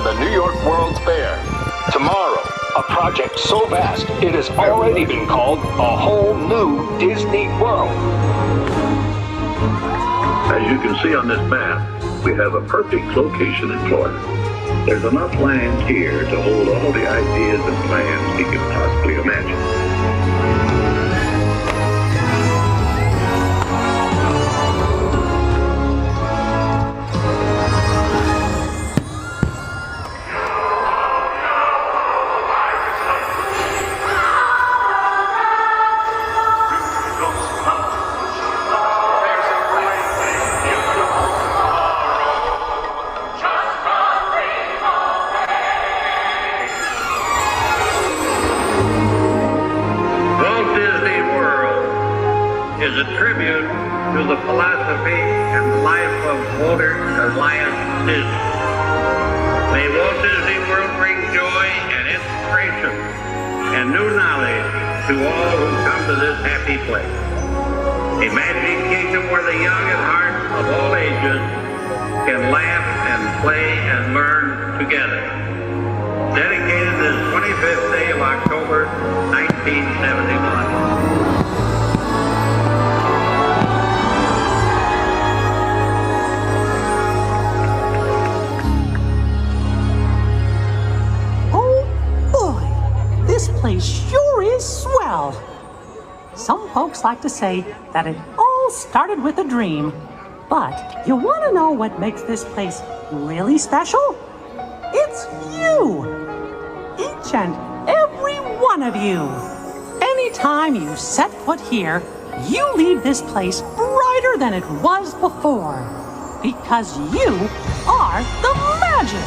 and the New York World's Fair. Tomorrow, a project so vast it has already been called a whole new Disney World. As you can see on this map, we have a perfect location in Florida. There's enough land here to hold all the ideas and plans we can possibly imagine. Is a tribute to the philosophy and life of Walter Elias Disney. May Walt Disney World bring joy and inspiration and new knowledge to all who come to this happy place. A magic kingdom where the young at heart of all ages can laugh and play and learn together. Dedicated this 25th day of October, 1971. This place sure is swell. Some folks like to say that it all started with a dream. But you want to know what makes this place really special? It's you! Each and every one of you. Anytime you set foot here, you leave this place brighter than it was before. Because you are the magic!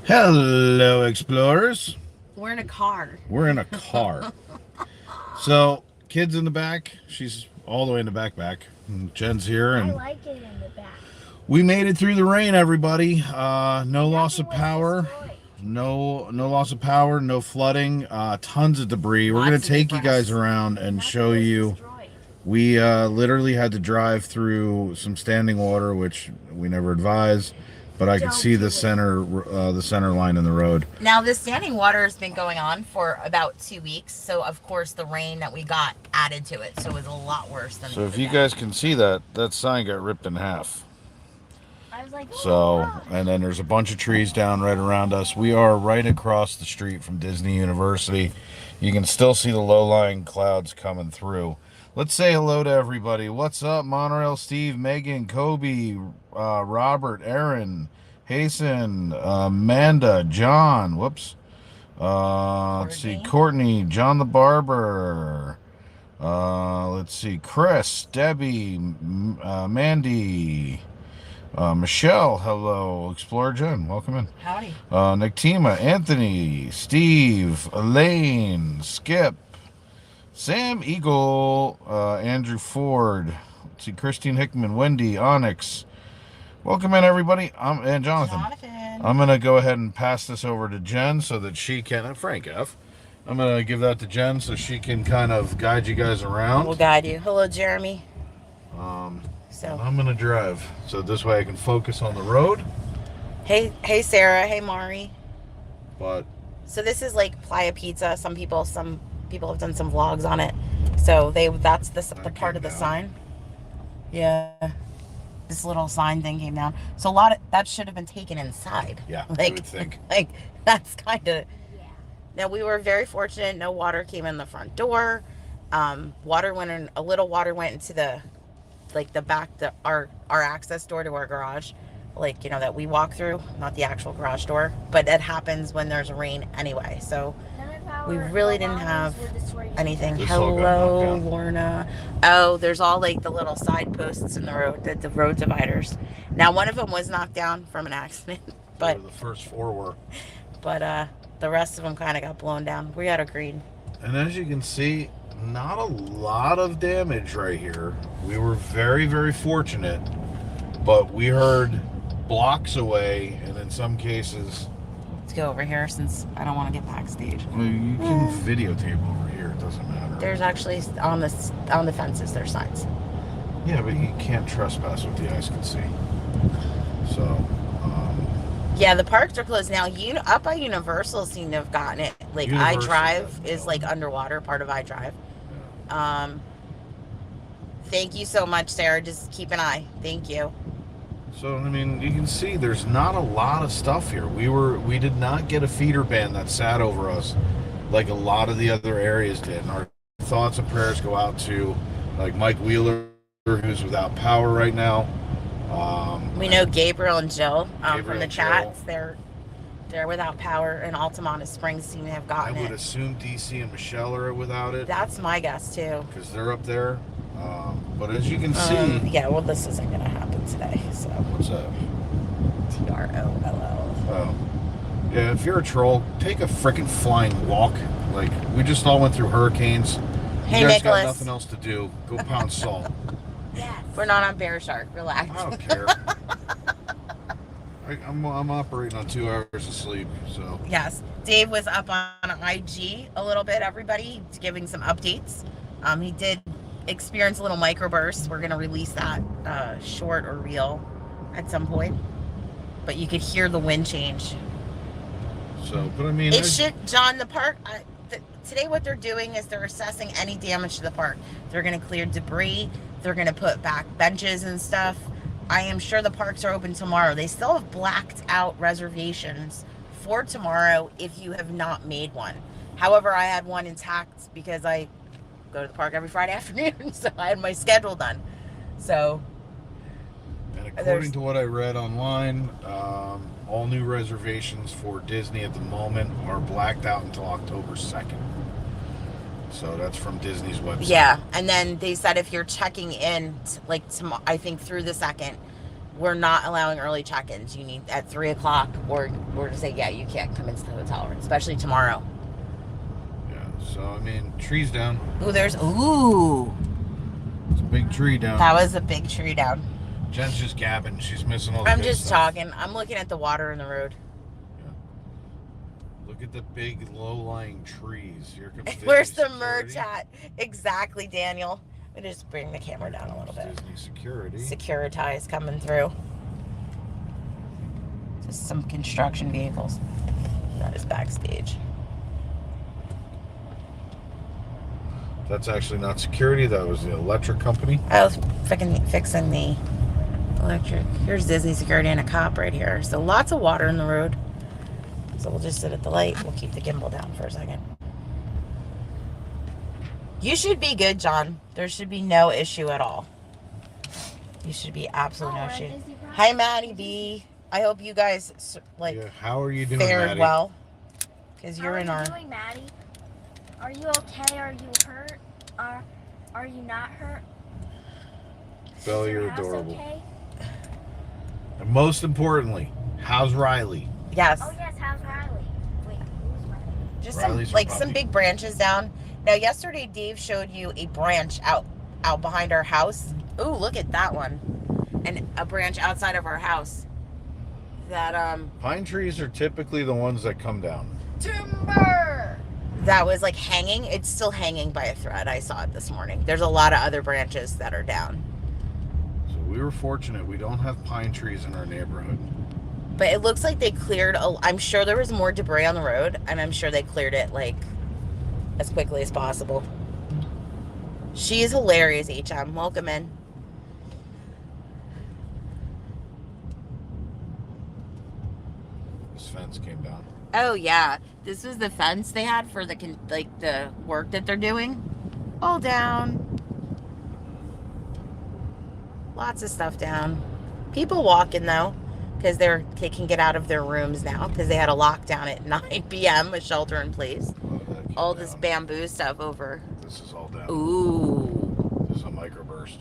Hello, explorers. We're in a car. We're in a car. So, kid's in the back. She's all the way in the back. And Jen's here, and I like it in the back. We made it through the rain, everybody. No loss of power. No loss of power. No flooding. Tons of debris. We're gonna take you guys around and show you. We literally had to drive through some standing water, which we never advise. But I can see the center line in the road. Now, this standing water has been going on for about 2 weeks. So, of course, the rain that we got added to it. So, it was a lot worse than. So, if you guys can see that sign got ripped in half. I was like, so, and then there's a bunch of trees down right around us. We are right across the street from Disney University. You can still see the low-lying clouds coming through. Let's say hello to everybody. What's up, Monorail Steve, Megan, Kobe, Robert, Aaron, Hasten, Amanda, John, whoops. Let's see, Courtney, John the Barber. Let's see, Chris, Debbie, Mandy, Michelle, hello, Explorer Jen, welcome in. Howdy. Nictima, Anthony, Steve, Elaine, Skip, Sam Eagle, Andrew Ford, let's see, Christine Hickman, Wendy, Onyx. Welcome in, everybody. And Jonathan. I'm going to go ahead and pass this over to Jen so that she can, and Frank F. I'm going to give that to Jen so she can kind of guide you guys around. We'll guide you. Hello, Jeremy. So I'm going to drive so this way I can focus on the road. Hey, Sarah. Hey, Mari. But so this is like Playa Pizza. Some people have done some vlogs on it. So that's the part of the sign. Yeah. This little sign thing came down. So that should have been taken inside. Yeah, like, I would think. Like, that's kind of... Yeah. Now, we were very fortunate. No water came in the front door. Water went in... A little water went into the back... Our access door to our garage. like, you know, that we walk through, not the actual garage door, but it happens when there's rain anyway. So we really didn't have anything. This all got Hello, knocked down. Lorna. Oh, there's all like the little side posts in the road, the road dividers. Now, one of them was knocked down from an accident, but the first 4 were. but the rest of them kind of got blown down. We got agreed. And as you can see, not a lot of damage right here. We were very, very fortunate, but we heard blocks away, and in some cases... Let's go over here since I don't want to get backstage. Well, you can videotape over here, it doesn't matter. There's actually, on the fences, there's signs. Yeah, but you can't trespass what the eyes can see. So, yeah, the parks are closed now. Up by Universal seem to have gotten it. Like, Universal, iDrive yeah. is like underwater, part of iDrive. Thank you so much, Sarah. Just keep an eye. Thank you. So, I mean, you can see there's not a lot of stuff here. We did not get a feeder band that sat over us like a lot of the other areas did. And our thoughts and prayers go out to, like, Mike Wheeler, who's without power right now. We know Gabriel and Jill from the and chats. Jill. They're without power, and Altamont Springs seem to have gotten I would it. assume DC and Michelle are without it. That's my guess, too. Because they're up there. But as you can see... Yeah, well, this isn't going to happen today, so... What's that? Troll. Oh. Yeah, if you're a troll, take a freaking flying walk. Like, we just all went through hurricanes. Hey, you guys Nicholas. got nothing else to do. Go pound salt. Yes. We're not on Bear Shark. Relax. I don't care. I'm operating on 2 hours of sleep, so... Yes. Dave was up on IG a little bit, everybody, giving some updates. He did experience a little microburst. We're going to release that short or reel at some point. But you could hear the wind change. So, but I mean... It should, John, the park... today what they're doing is they're assessing any damage to the park. They're going to clear debris. They're going to put back benches and stuff. I am sure the parks are open tomorrow. They still have blacked out reservations for tomorrow if you have not made one. However, I had one intact because I go to the park every Friday afternoon, so I had my schedule done. So, and according to what I read online, all new reservations for Disney at the moment are blacked out until October 2nd. So that's from Disney's website. Yeah, and then they said if you're checking in, like, I think through the 2nd, we're not allowing early check-ins. You need at 3 o'clock, or we're to say, yeah, you can't come into the hotel room, especially tomorrow. Yeah, so, I mean, trees down. Ooh, it's It's a big tree down. that was a big tree down. Jen's just gabbing. She's missing all the I'm good just stuff. talking. I'm looking at the water in the road. Look at the big low-lying trees. Here comes Disney Where's the security. merch at? Exactly, Daniel. Let me just bring the camera down a little bit. Disney security. Securitize coming through. Just some construction vehicles. That is Backstage. That's actually not security. That was the electric company. I was freaking fixing the electric. Here's Disney security and a cop right here. So lots of water in the road. So we'll just sit at the light. We'll keep the gimbal down for a second. You should be good, John. There should be no issue at all. You should be absolutely no issue. Hi, Maddie B. I hope you guys, like, Yeah, how are you doing, fared Maddie? well. Because you're in How our... are you doing, Maddie? Are you okay? Are you hurt? Are you not hurt? Belle, Is your you're house adorable. Okay? And most importantly, how's Riley? Yes. Oh yes, how's Riley? Wait, who's Riley? Just Riley's some, her like, some puppy. big branches down. Now, yesterday, Dave showed you a branch out behind our house. Ooh, look at that one. And a branch outside of our house. That, Pine trees are typically the ones that come down. timber! That was, like, hanging. It's still hanging by a thread. I saw it this morning. There's a lot of other branches that are down. So we were fortunate. We don't have pine trees in our neighborhood. But it looks like they cleared, I'm sure there was more debris on the road, and I'm sure they cleared it, like, as quickly as possible. She is hilarious, HM. Welcome in. This fence came down. Oh, yeah. This was the fence they had for the, like, the work that they're doing. All down. Lots of stuff down. People walking, though. because they can get out of their rooms now because they had a lockdown at 9 p.m. a shelter in place. All this bamboo stuff over. This is all down. Ooh. This is a microburst.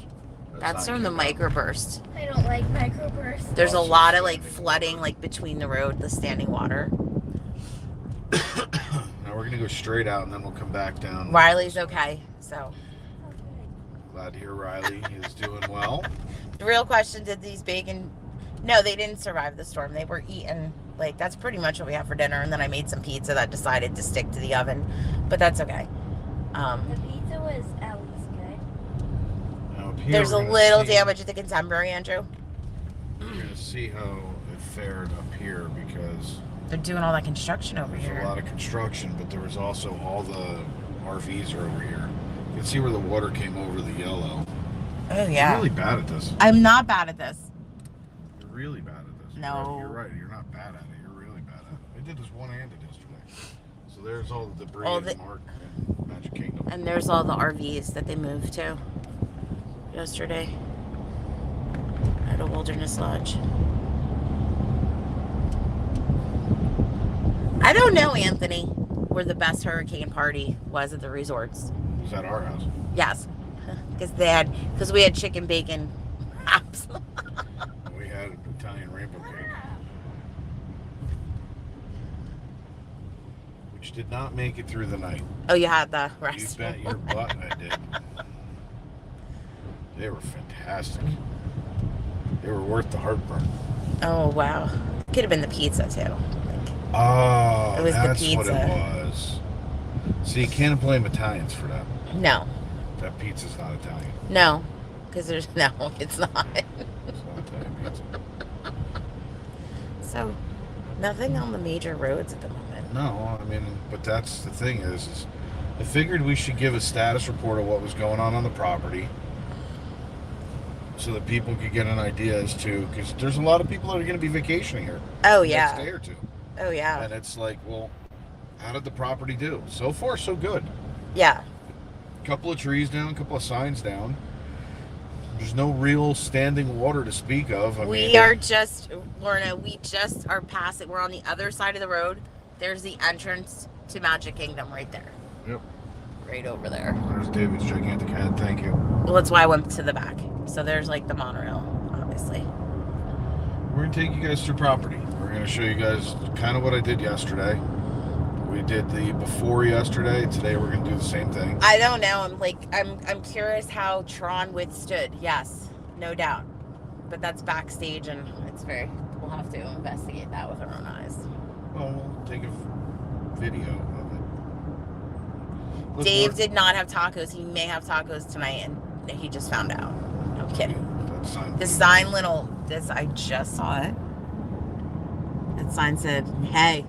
That's from the microburst. I don't like microbursts. There's a lot of like flooding like between the road, the standing water. Now we're gonna go straight out and then we'll come back down. Riley's okay, so. Glad to hear Riley is doing well. The real question, did these bacon... No, they didn't survive the storm. They were eaten, like, that's pretty much what we have for dinner. And then I made some pizza that decided to stick to the oven. But that's okay. The pizza was at least good. Now up here, There's a little damage at the Contemporary, Andrew. We're going to see how it fared up here because... They're doing all that construction over here. There's a lot of construction, but there was also all the RVs are over here. You can see where the water came over the yellow. Oh, yeah. You're really bad at this. I'm not bad at this. You're really bad at this. No. You're right. You're not bad at it. You're really bad at it. I did this one-handed yesterday. So there's all the debris in Mark and Magic Kingdom. And there's all the RVs that they moved to yesterday at a wilderness lodge. I don't know, Anthony, where the best hurricane party was at the resorts. Was at our house. Yes, because we had chicken bacon wraps. We had Italian rainbow cake, which did not make it through the night. Oh, you had the You rest. bet your butt I did. They were fantastic. They were worth the heartburn. Oh, wow. Could have been the pizza, too. Oh, It was the that's what it pizza. was. See, you can't blame Italians for that. No, That pizza's not Italian. no, because there's no, it's not. It's not Italian pizza. So, nothing on the major roads at the moment. No, I mean, but that's the thing is I figured we should give a status report of what was going on the property so that people could get an idea as to, because there's a lot of people that are going to be vacationing here. Oh, the yeah. next day or two. Oh, yeah. And it's like, well, how did the property do? So far, so good. Yeah. A couple of trees down, a couple of signs down. There's no real standing water to speak of. We are just, Lorna, we just are passing. We're on the other side of the road. There's the entrance to Magic Kingdom right there. Yep. Right over there. There's David's gigantic head. Thank you. Well, that's why I went to the back. So there's like the monorail, obviously. We're going to take you guys through property. We're going to show you guys kind of what I did yesterday. We did the before yesterday. Today we're going to do the same thing. I don't know. I'm curious how Tron withstood. Yes, no doubt. But that's backstage, and we'll have to investigate that with our own eyes. Well, we'll take a video of it. Look, Dave did not have tacos. He may have tacos tonight, and he just found out. No kidding. That sign. The sign I just saw it. That sign said, "Hey,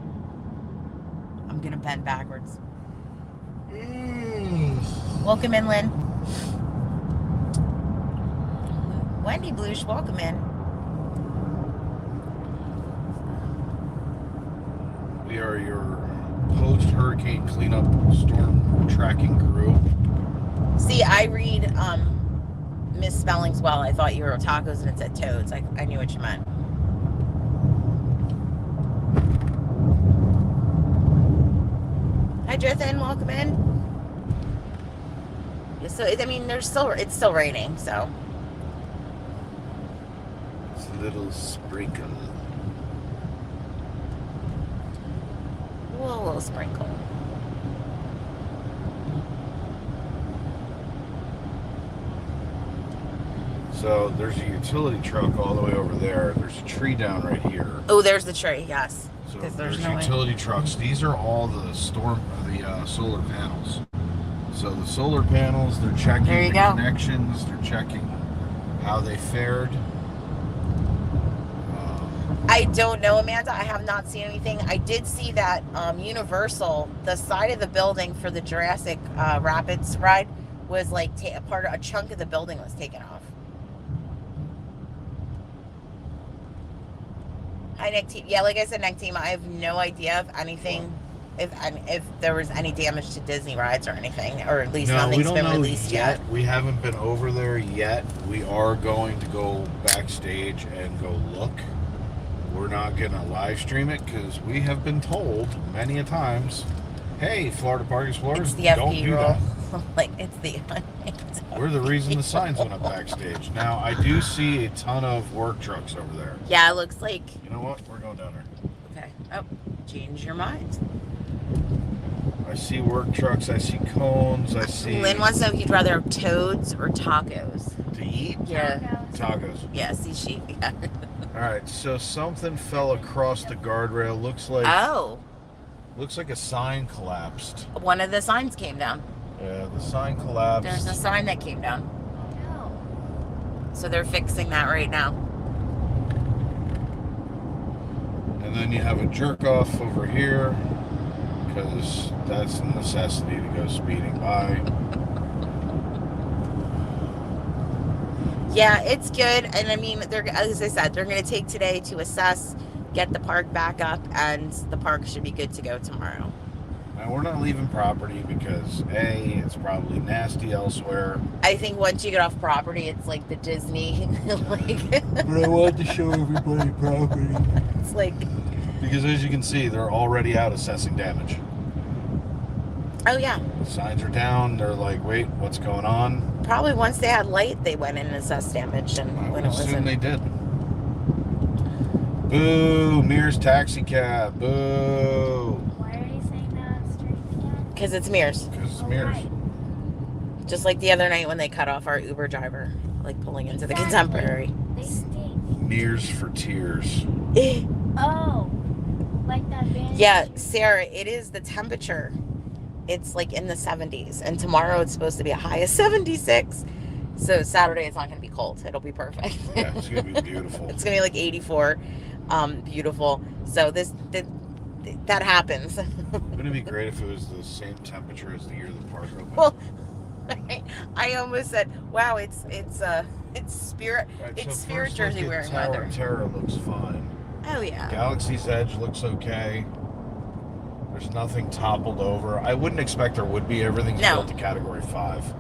I'm gonna bend backwards." Welcome in, Lynn. Wendy Blush, welcome in. We are your post-hurricane cleanup storm tracking crew. See, I read misspellings well. I thought you were tacos and it said toads. I knew what you meant. Hi, Jothan. Welcome in. Yeah, so, I mean, it's still raining, so. It's a little sprinkle. Well, a little sprinkle. So there's a utility truck all the way over there. There's a tree down right here. Oh, there's the tree, yes. So Because there's no way. utility trucks. These are all the solar panels. So the solar panels, they're checking There you the go. connections. They're checking how they fared. I don't know, Amanda. I have not seen anything. I did see that Universal, the side of the building for the Jurassic Rapids ride was like a chunk of the building was taken off. Hi, Nick Team. Yeah, like I said, Nick Team, I have no idea if anything, if there was any damage to Disney rides or anything, or at least No, we nothing's don't been know released yet. We haven't been over there yet. We are going to go backstage and go look. we're not going to live stream it because we have been told many a times, hey, Florida Park Explorers, It's the don't FP do rule. that. Like, it's the... We're the reason the signs went up backstage. Now, I do see a ton of work trucks over there. Yeah, it looks like... You know what? We're going down there. Okay. Oh, change your mind. I see work trucks. I see cones. I see... Lynn wants to know if you'd rather have toads or tacos. To eat? Yeah. Tacos. Yeah, see, yeah. All right, so something fell across the guardrail. Looks like... Oh. Looks like a sign collapsed. One of the signs came down. Yeah, the sign collapsed. There's a sign that came down. No. So they're fixing that right now. And then you have a jerk off over here because that's a necessity to go speeding by. Yeah, it's good. And I mean, they're, as I said, they're going to take today to assess, get the park back up, and the park should be good to go tomorrow. Now, we're not leaving property because, A, it's probably nasty elsewhere. I think once you get off property, it's like the Disney, like... But I want to show everybody property. It's like... Because as you can see, they're already out assessing damage. Oh, yeah. The signs are down. They're like, wait, what's going on? Probably once they had light, they went in and assessed damage. And I when would it assume wasn't... they did. Boo! Mears taxi cab. Boo! Why are you saying that on the street again? Because it's Mears. Because it's Mears. Just like the other night when they cut off our Uber driver, like pulling into the Contemporary. They stink. Mears for tears. Oh. Like that band. Yeah, Sarah, it is the temperature. It's like in the 70s. And tomorrow it's supposed to be a high of 76. So Saturday it's not going to be cold. It'll be perfect. Yeah, it's going to be beautiful. It's going to be like 84. Beautiful. So that happens. Wouldn't it be great if it was the same temperature as the year the park opened? Well, I almost said, wow, it's Spirit, Right, it's so Spirit first jersey look at wearing Tower weather. of Terror looks fine. Oh yeah. Galaxy's Edge looks okay. There's nothing toppled over. I wouldn't expect there would be. Everything's No. built to Category 5.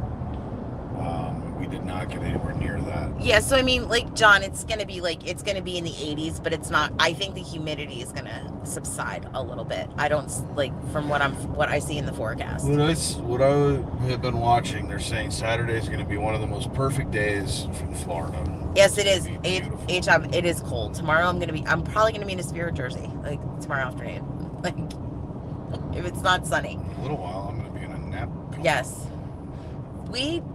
We did not get anywhere near that. Yeah, so I mean, like John, it's gonna be in the 80s, but it's not. I think the humidity is gonna subside a little bit. I don't like from what I see in the forecast. What I have been watching, they're saying Saturday is going to be one of the most perfect days from Florida. Yes, it is. It's gonna be beautiful. It is cold. Tomorrow I'm probably gonna be in a Spirit jersey, like tomorrow afternoon. Like if it's not sunny. In a little while, I'm going to be in a nap. Yes.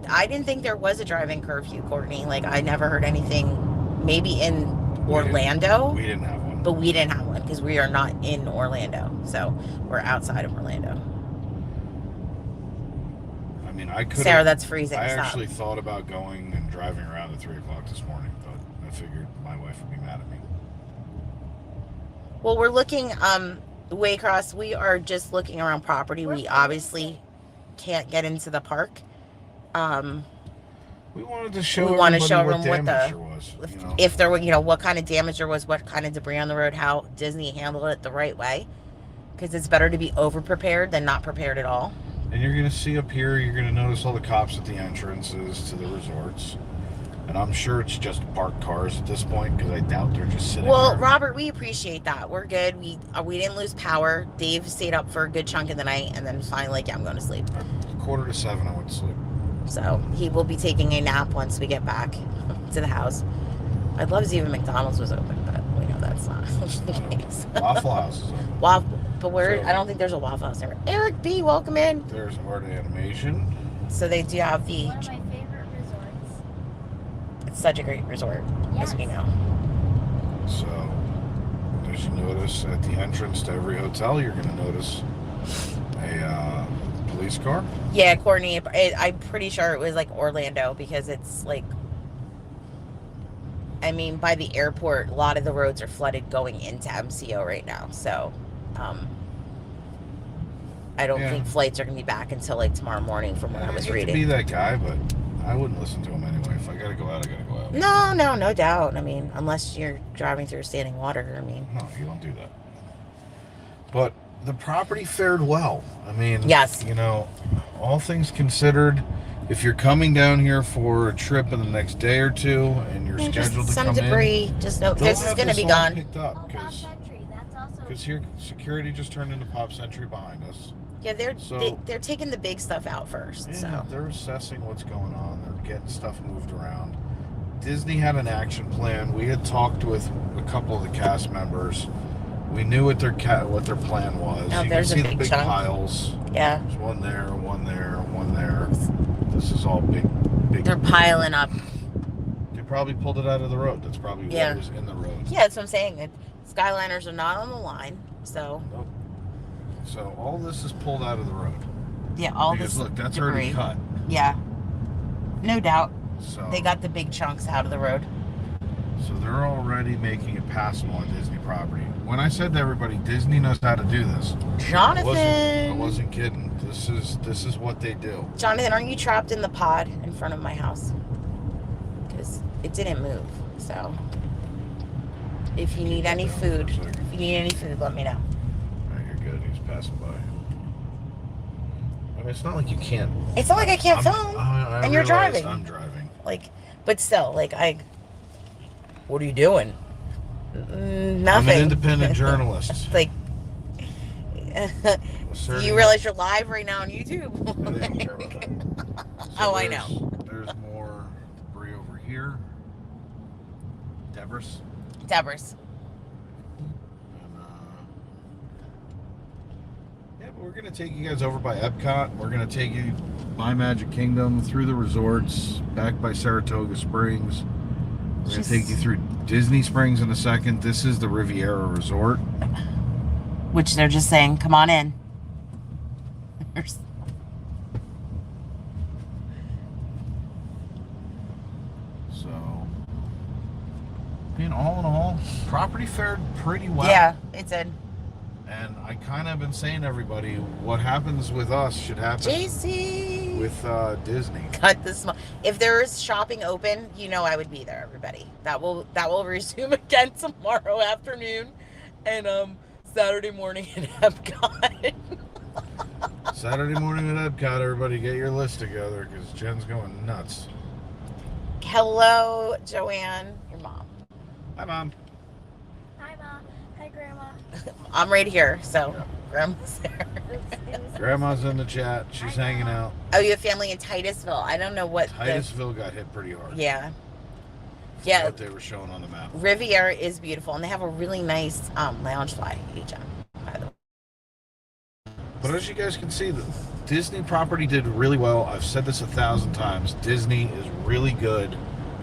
I didn't think there was a driving curfew, Courtney. Like I never heard anything. Maybe in Orlando. We didn't have one. But we didn't have one because we are not in Orlando. So we're outside of Orlando. I mean, I could. Sarah, that's freezing. I Stop. actually thought about going and driving around at 3 o'clock this morning, but I figured my wife would be mad at me. Well, we're looking Waycross. We are just looking around property. We obviously can't get into the park. We wanted to show We want to show everybody everyone what damage there was. You know? if there were, what kind of damage there was, what kind of debris on the road, how Disney handled it the right way. Because it's better to be over prepared than not prepared at all. And you're going to see up here, you're going to notice all the cops at the entrances to the resorts. And I'm sure it's just parked cars at this point because I doubt they're just sitting Well, there. Robert, we appreciate that. We're good. We didn't lose power. Dave stayed up for a good chunk of the night and then finally, like, yeah, I'm going to sleep. At 6:45, I went to sleep. So he will be taking a nap once we get back to the house. I'd love to see if McDonald's was open, but we know that's not the case. Waffle House is open. But I don't think there's a Waffle House there. Eric B, welcome in. There's Art Animation. So they do have the... One of my favorite resorts. It's such a great resort, as we know. So, as you notice at the entrance to every hotel, you're going to notice a police car. Yeah, Courtney, I'm pretty sure it was like Orlando because it's like... I mean, by the airport, a lot of the roads are flooded going into MCO right now. So, I don't think flights are going to be back until like tomorrow morning from what I was hate reading. to be that guy, but I wouldn't listen to him anyway. If I got to go out, I got to go out. No doubt. I mean, unless you're driving through standing water. I mean, No, you don't do that. But the property fared well. I mean, Yes. all things considered, if you're coming down here for a trip in the next day or two and you're scheduled to come in, some debris. Just know they'll this is have going to be all gone. picked up Pop Century, that's also. because here security just turned into Pop Century behind us. Yeah, they're taking the big stuff out first. Yeah, So they're assessing what's going on. They're getting stuff moved around. Disney had an action plan. We had talked with a couple of the cast members. We knew what their plan was. Oh, You there's can a see the big big chunk. piles. yeah, There's one there, one there, one there. This is all big. they're piling up. They probably pulled it out of the road. That's probably Yeah. what was in the road. Yeah, that's what I'm saying. Skyliners are not on the line, so Nope. So all this is pulled out of the road. yeah, all Because this look, that's debris. already cut. Yeah, no doubt. So They got the big chunks out of the road. So they're already making it passable on Disney property. When I said to everybody, Disney knows how to do this. I Jonathan, wasn't kidding. This is what they do. Jonathan, aren't you trapped in the pod in front of my house? Because it didn't move. So if you need any food, let me know. Right, you're good. He's passing by. I mean, it's not like you can't. It's not like I can't film, I and you're realize driving. I'm driving. Like, but still, like what are you doing? Nothing. I'm an independent journalist. Like, Asserting- you realize you're live right now on YouTube? I didn't care about that. Oh, I know. There's more debris over here. Debris. Debris. And, yeah, but we're going to take you guys over by Epcot. We're going to take you by Magic Kingdom, through the resorts, back by Saratoga Springs. We're going to take you through Disney Springs in a second. This is the Riviera Resort. Which they're just saying, come on in. So, I mean, all in all, property fared pretty well. Yeah, it did. And I kind of been saying to everybody, what happens with us should happen JC. with Disney. Cut this. If there is shopping open, you know I would be there, everybody. That will resume again tomorrow afternoon, and Saturday morning in Epcot. Saturday morning at Epcot, everybody get your list together because Jen's going nuts. Hello, Joanne, your mom. Hi, Mom. Hi, Mom. Hi, Grandma. I'm right here, so Grandma's there. Grandma's in the chat. She's hanging out. Oh, you have family in Titusville. I don't know what. Titusville got hit pretty hard. Yeah. That's Yeah. what they were showing on the map. Riviera is beautiful, and they have a really nice Loungefly HM, by the way. But as you guys can see, the Disney property did really well. I've said this 1,000 times. Disney is really good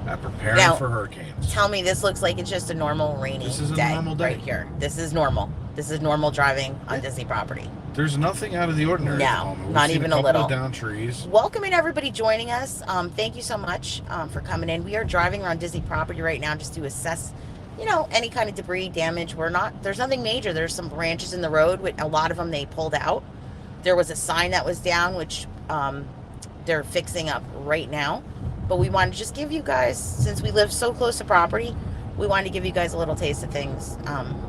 at preparing Now, for hurricanes. Tell me this looks like it's just a normal rainy This is a day, normal day. right here. This is normal. This is normal driving on Disney property. There's nothing out of the ordinary No, at the moment. We've not seen even a a couple little. of down trees. Welcome in everybody joining us. Thank you so much for coming in. We are driving around Disney property right now just to assess, any kind of debris damage. There's nothing major. There's some branches in the road, with a lot of them they pulled out. There was a sign that was down, which they're fixing up right now. But we wanted to just give you guys, since we live so close to property, we wanted to give you guys a little taste of things.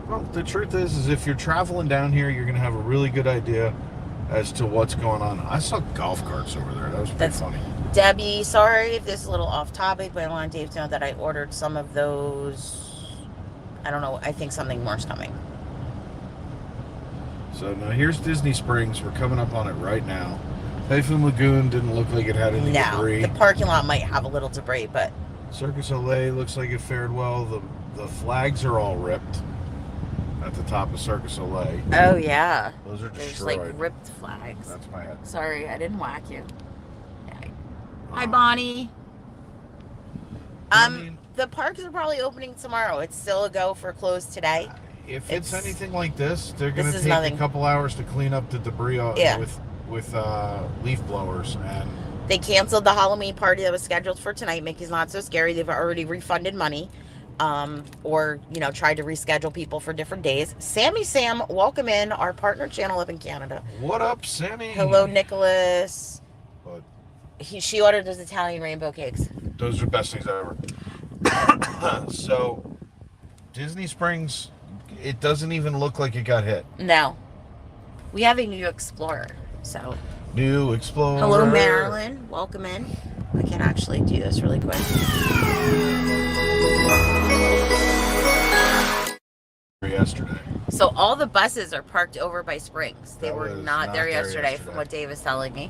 Well, the truth is if you're traveling down here, you're going to have a really good idea as to what's going on. I saw golf carts over there. That was pretty funny. Debbie, sorry if this is a little off topic, but I want Dave to know that I ordered some of those. I don't know. I think something more is coming. So now here's Disney Springs. We're coming up on it right now. Typhoon Lagoon didn't look like it had any No, debris. the parking lot might have a little debris, but Circus Olay looks like it fared well. The flags are all ripped at the top of Circus Olay. oh yeah, Those are there's destroyed. like ripped flags. That's my head. Sorry, I didn't whack you. Hi, Bonnie. I mean, The parks are probably opening tomorrow. It's still a go for closed today. if it's It's- anything like this, they're going This to is take nothing. a couple hours to clean up the debris Yeah. with leaf blowers. And They canceled the Halloween party that was scheduled for tonight. Mickey's Not So Scary. They've already refunded money, or tried to reschedule people for different days. Sammy Sam, welcome in, our partner channel up in Canada. what up, Sammy? Hello, Nicholas. But She ordered those Italian rainbow cakes. those are the best things ever. So, Disney Springs, it doesn't even look like it got hit. No, we have a new Explorer, so New Explorer. Hello, Marilyn. Welcome in. I can actually do this really quick. Yesterday. So all the buses are parked over by Springs. They were was not there yesterday, from what Dave is telling me.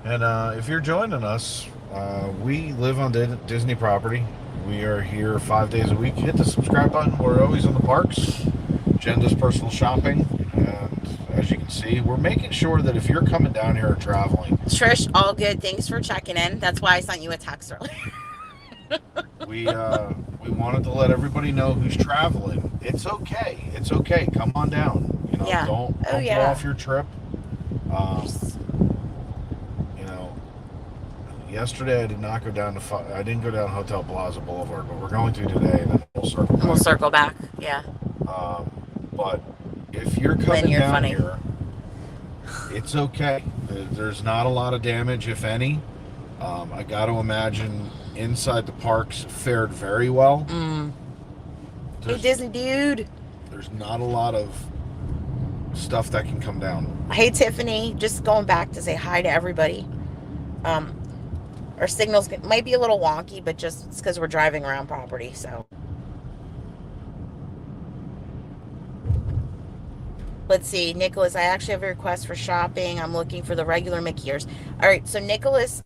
And if you're joining us, we live on Disney property. We are here 5 days a week. Hit the subscribe button. We're always in the parks. Jen does personal shopping. And as you can see, we're making sure that if you're coming down here or traveling. Trish, all good. Thanks for checking in. That's why I sent you a text earlier. We wanted to let everybody know who's traveling. It's okay. It's okay. Come on down. You know, Yeah. don't Oh, blow yeah. off your trip. You know, yesterday I did not go down to. I didn't go down Hotel Plaza Boulevard, but we're going to today, and then we'll circle back. We'll circle back. Yeah. But if you're coming you're down funny. here, it's okay. There's not a lot of damage, if any. I got to imagine inside the parks fared very well. Hey, Disney dude. There's not a lot of stuff that can come down. Hey, Tiffany. Just going back to say hi to everybody. Our signals might be a little wonky, but just it's because we're driving around property, so. Let's see, Nicholas, I actually have a request for shopping. I'm looking for the regular Mickey ears. All right, so Nicholas,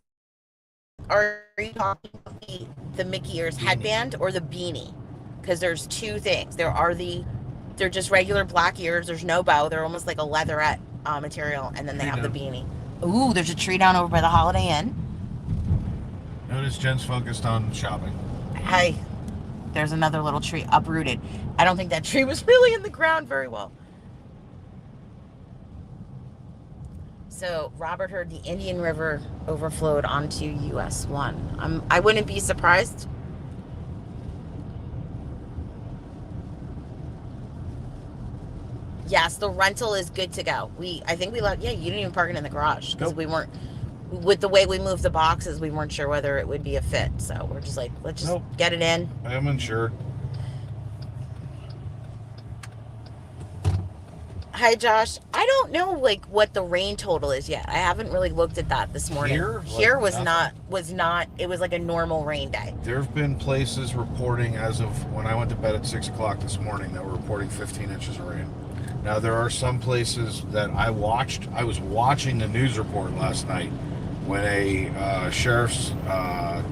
are you talking about the Mickey ears headband or the beanie? Because there's two things. They're just regular black ears. There's no bow. They're almost like a leatherette material, and then they have the beanie. Ooh, there's a tree down over by the Holiday Inn. Notice Jen's focused on shopping. Hey, there's another little tree uprooted. I don't think that tree was really in the ground very well. So Robert heard the Indian River overflowed onto US 1. I wouldn't be surprised. Yes, the rental is good to go. I think we left. Yeah, you didn't even park it in the garage because we weren't. With the way we moved the boxes, we weren't sure whether it would be a fit. So we're just like, let's just get it in. I am insured. Hi, Josh. I don't know what the rain total is yet. I haven't really looked at that this morning. Here was not. It was like a normal rain day. There have been places reporting as of when I went to bed at 6 o'clock this morning that were reporting 15 inches of rain. Now there are some places that I was watching the news report last night when a sheriff's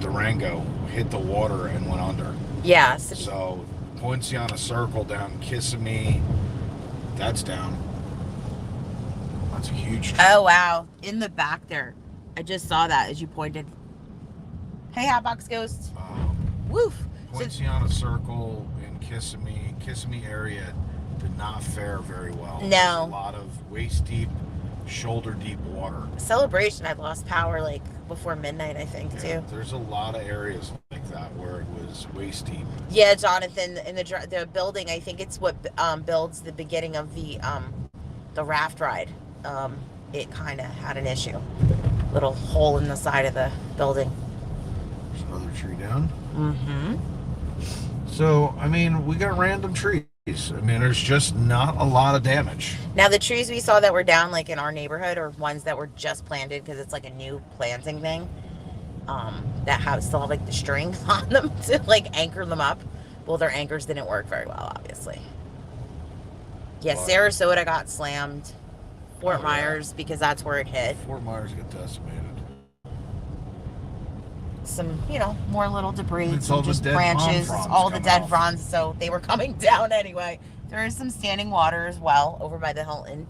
Durango hit the water and went under. Yeah. So Poinciana Circle down Kissimmee. That's down. That's a huge tree. Oh, wow. In the back there. I just saw that as you pointed. Hey, Hotbox Ghost. Woof. Poinciana Circle in Kissimmee area did not fare very well. No. There's a lot of waist deep, shoulder deep water. Celebration had lost power before midnight, I think, too. There's a lot of areas like that where it was waist deep. Yeah, Jonathan, in the building, I think it's what builds the beginning of the raft ride. It kind of had an issue. Little hole in the side of the building. There's another tree down. Mm-hmm. So, I mean, we got random trees. I mean, there's just not a lot of damage. Now, the trees we saw that were down, in our neighborhood, are ones that were just planted because it's a new planting thing. That still have the string on them to anchor them up. Well, their anchors didn't work very well, obviously. Yeah, Sarasota got slammed. Fort Myers, because that's where it hit. Fort Myers got decimated. Some, more little debris, It's some all the just dead branches, palm fronds all the coming dead off. fronds, so they were coming down anyway. There is some standing water as well over by the Hilton.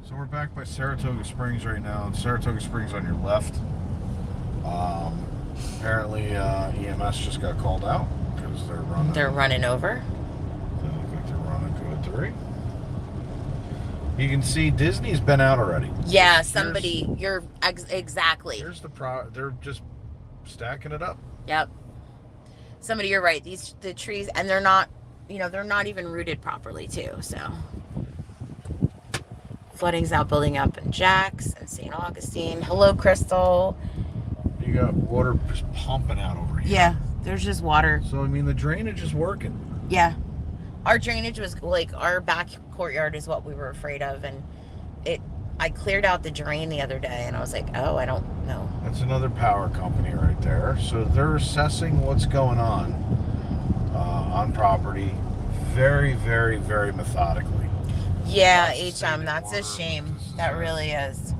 So we're back by Saratoga Springs right now. And Saratoga Springs on your left. Apparently EMS just got called out because they're running. They're running over. They look like they're running code 3. You can see Disney's been out already. Yeah, you're exactly. Here's they're just stacking it up. Yep. Somebody, you're right. The trees, and they're not, they're not even rooted properly too. So flooding's out, building up in Jax and St. Augustine. Hello, Crystal. You got water just pumping out over here. Yeah, there's just water. So I mean, the drainage is working. Yeah. our drainage was like, our back courtyard is what we were afraid of, and I cleared out the drain the other day, and I was like, oh, I don't know. That's another power company right there. So they're assessing what's going on property very, very, very methodically. Yeah, HM, that's a shame. That really is.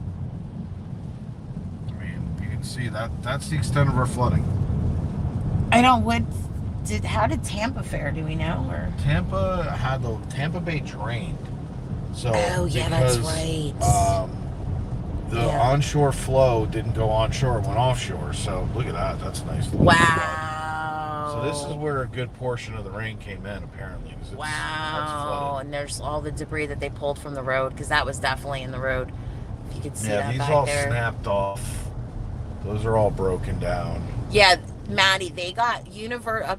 I mean, you can see that's the extent of our flooding. I don't, how did Tampa fare, do we know? Or Tampa had the Tampa Bay drained. So oh, yeah, because, that's right. The onshore flow didn't go onshore, it went offshore. So look at that. That's nice. Wow. So this is where a good portion of the rain came in, apparently. Wow. And there's all the debris that they pulled from the road, because that was definitely in the road. If you could see that these back all there. snapped off. Those are all broken down. Yeah, Maddie, they got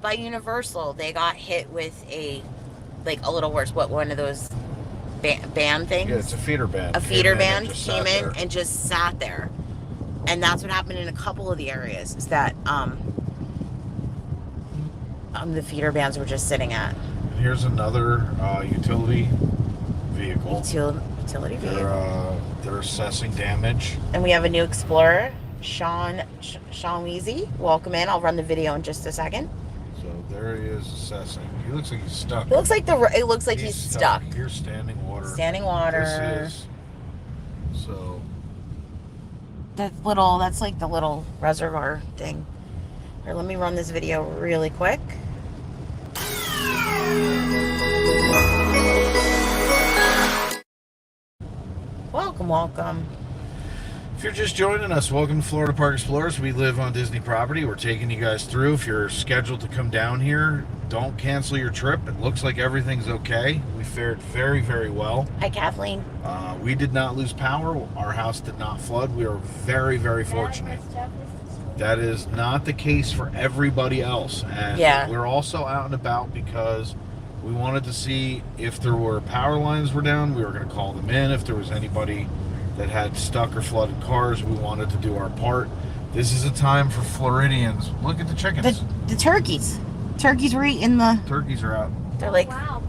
by Universal, they got hit with a little worse. What, one of those band things? Yeah, it's a feeder band. A feeder band came in and just sat there. And that's what happened in a couple of the areas, is that the feeder bands were just sitting at. And here's another utility vehicle. Utility vehicle. They're assessing damage. And we have a new Explorer, Sean Weezy. Welcome in. I'll run the video in just a second. So there he is assessing. He looks like he's stuck. It looks like he's stuck. Here's standing water. Standing water. This is. So. That's like the little reservoir thing. Here, let me run this video really quick. Welcome. If you're just joining us, welcome to Florida Park Explorers. We live on Disney property. We're taking you guys through. If you're scheduled to come down here, don't cancel your trip. It looks like everything's okay. We fared very, very well. Hi, Kathleen. We did not lose power. Our house did not flood. We are very, very fortunate. That is not the case for everybody else. And we're also out and about because we wanted to see if there were power lines were down. We were going to call them in. If there was anybody that had stuck or flooded cars, we wanted to do our part. This is a time for Floridians. Look at the chickens. The turkeys. Turkeys were eating the... Turkeys are out. They're like... Wow.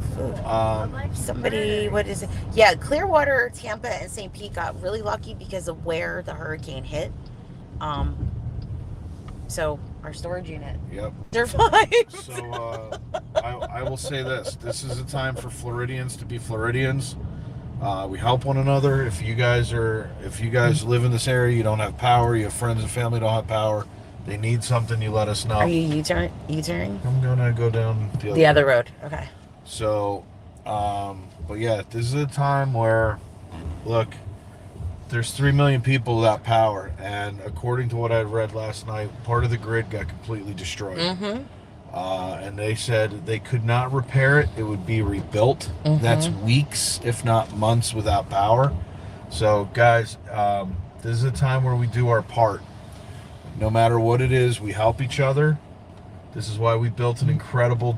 Somebody, what is it? Yeah, Clearwater, Tampa, and St. Pete got really lucky because of where the hurricane hit. So our storage unit. Yep. They're fine. So I will say this. This is a time for Floridians to be Floridians. We help one another. If you guys live in this area, you don't have power, you have friends and family don't have power, they need something, you let us know. Are you U-turning? I'm gonna go down the other road. Okay. So, but yeah, this is a time where, look, there's 3 million people without power, and according to what I read last night, part of the grid got completely destroyed. Mm-hmm. And they said they could not repair it. It would be rebuilt. Mm-hmm. That's weeks, if not months, without power. So, guys, this is a time where we do our part. No matter what it is, we help each other. This is why we built an incredible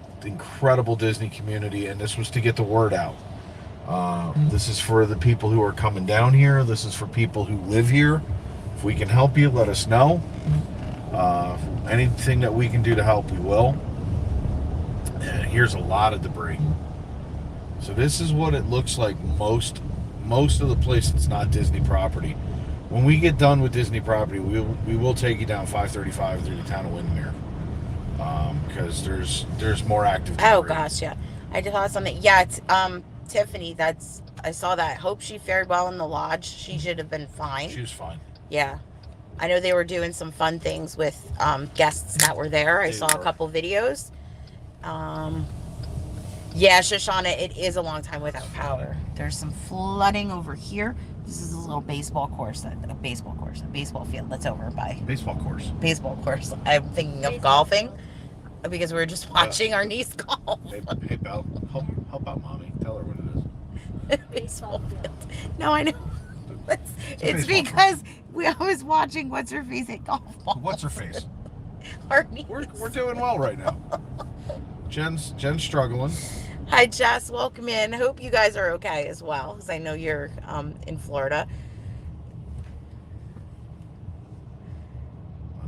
Disney community, and this was to get the word out. This is for the people who are coming down here. This is for people who live here. If we can help you, let us know. Anything that we can do to help, we will. And here's a lot of debris. So this is what it looks like most of the place that's not Disney property. When we get done with Disney property, we will take you down 535 through the town of Windermere. Because there's more active debris. Oh gosh, yeah. I just saw something. Yeah, it's Tiffany. I saw that. Hope she fared well in the lodge. She should have been fine. She was fine. Yeah. I know they were doing some fun things with guests that were there. I saw a couple videos. Yeah, Shoshana, it is a long time without power. There's some flooding over here. This is a little baseball field that's over by. Baseball course. I'm thinking of golfing because we were just watching our niece golf. Hey, Belle, help out mommy. Tell her what it is. Baseball field. No, I know. It's because I was watching What's Her Face at golf ball. What's her face? Our niece. We're doing well right now. Jen's struggling. Hi, Jess. Welcome in. Hope you guys are okay as well, because I know you're in Florida.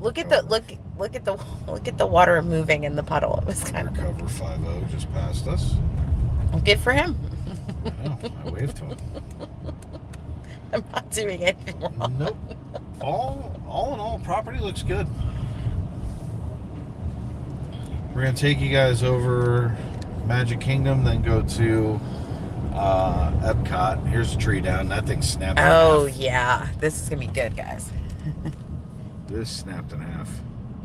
Look at the water moving in the puddle. It was kind of Recover 50 just passed us. Good for him. I know. I waved to him. I'm not doing anything wrong. Nope. All in all, property looks good. We're gonna take you guys over Magic Kingdom, then go to Epcot. Here's a tree down. That thing snapped in Oh, half. yeah. This is going to be good, guys. This snapped in half.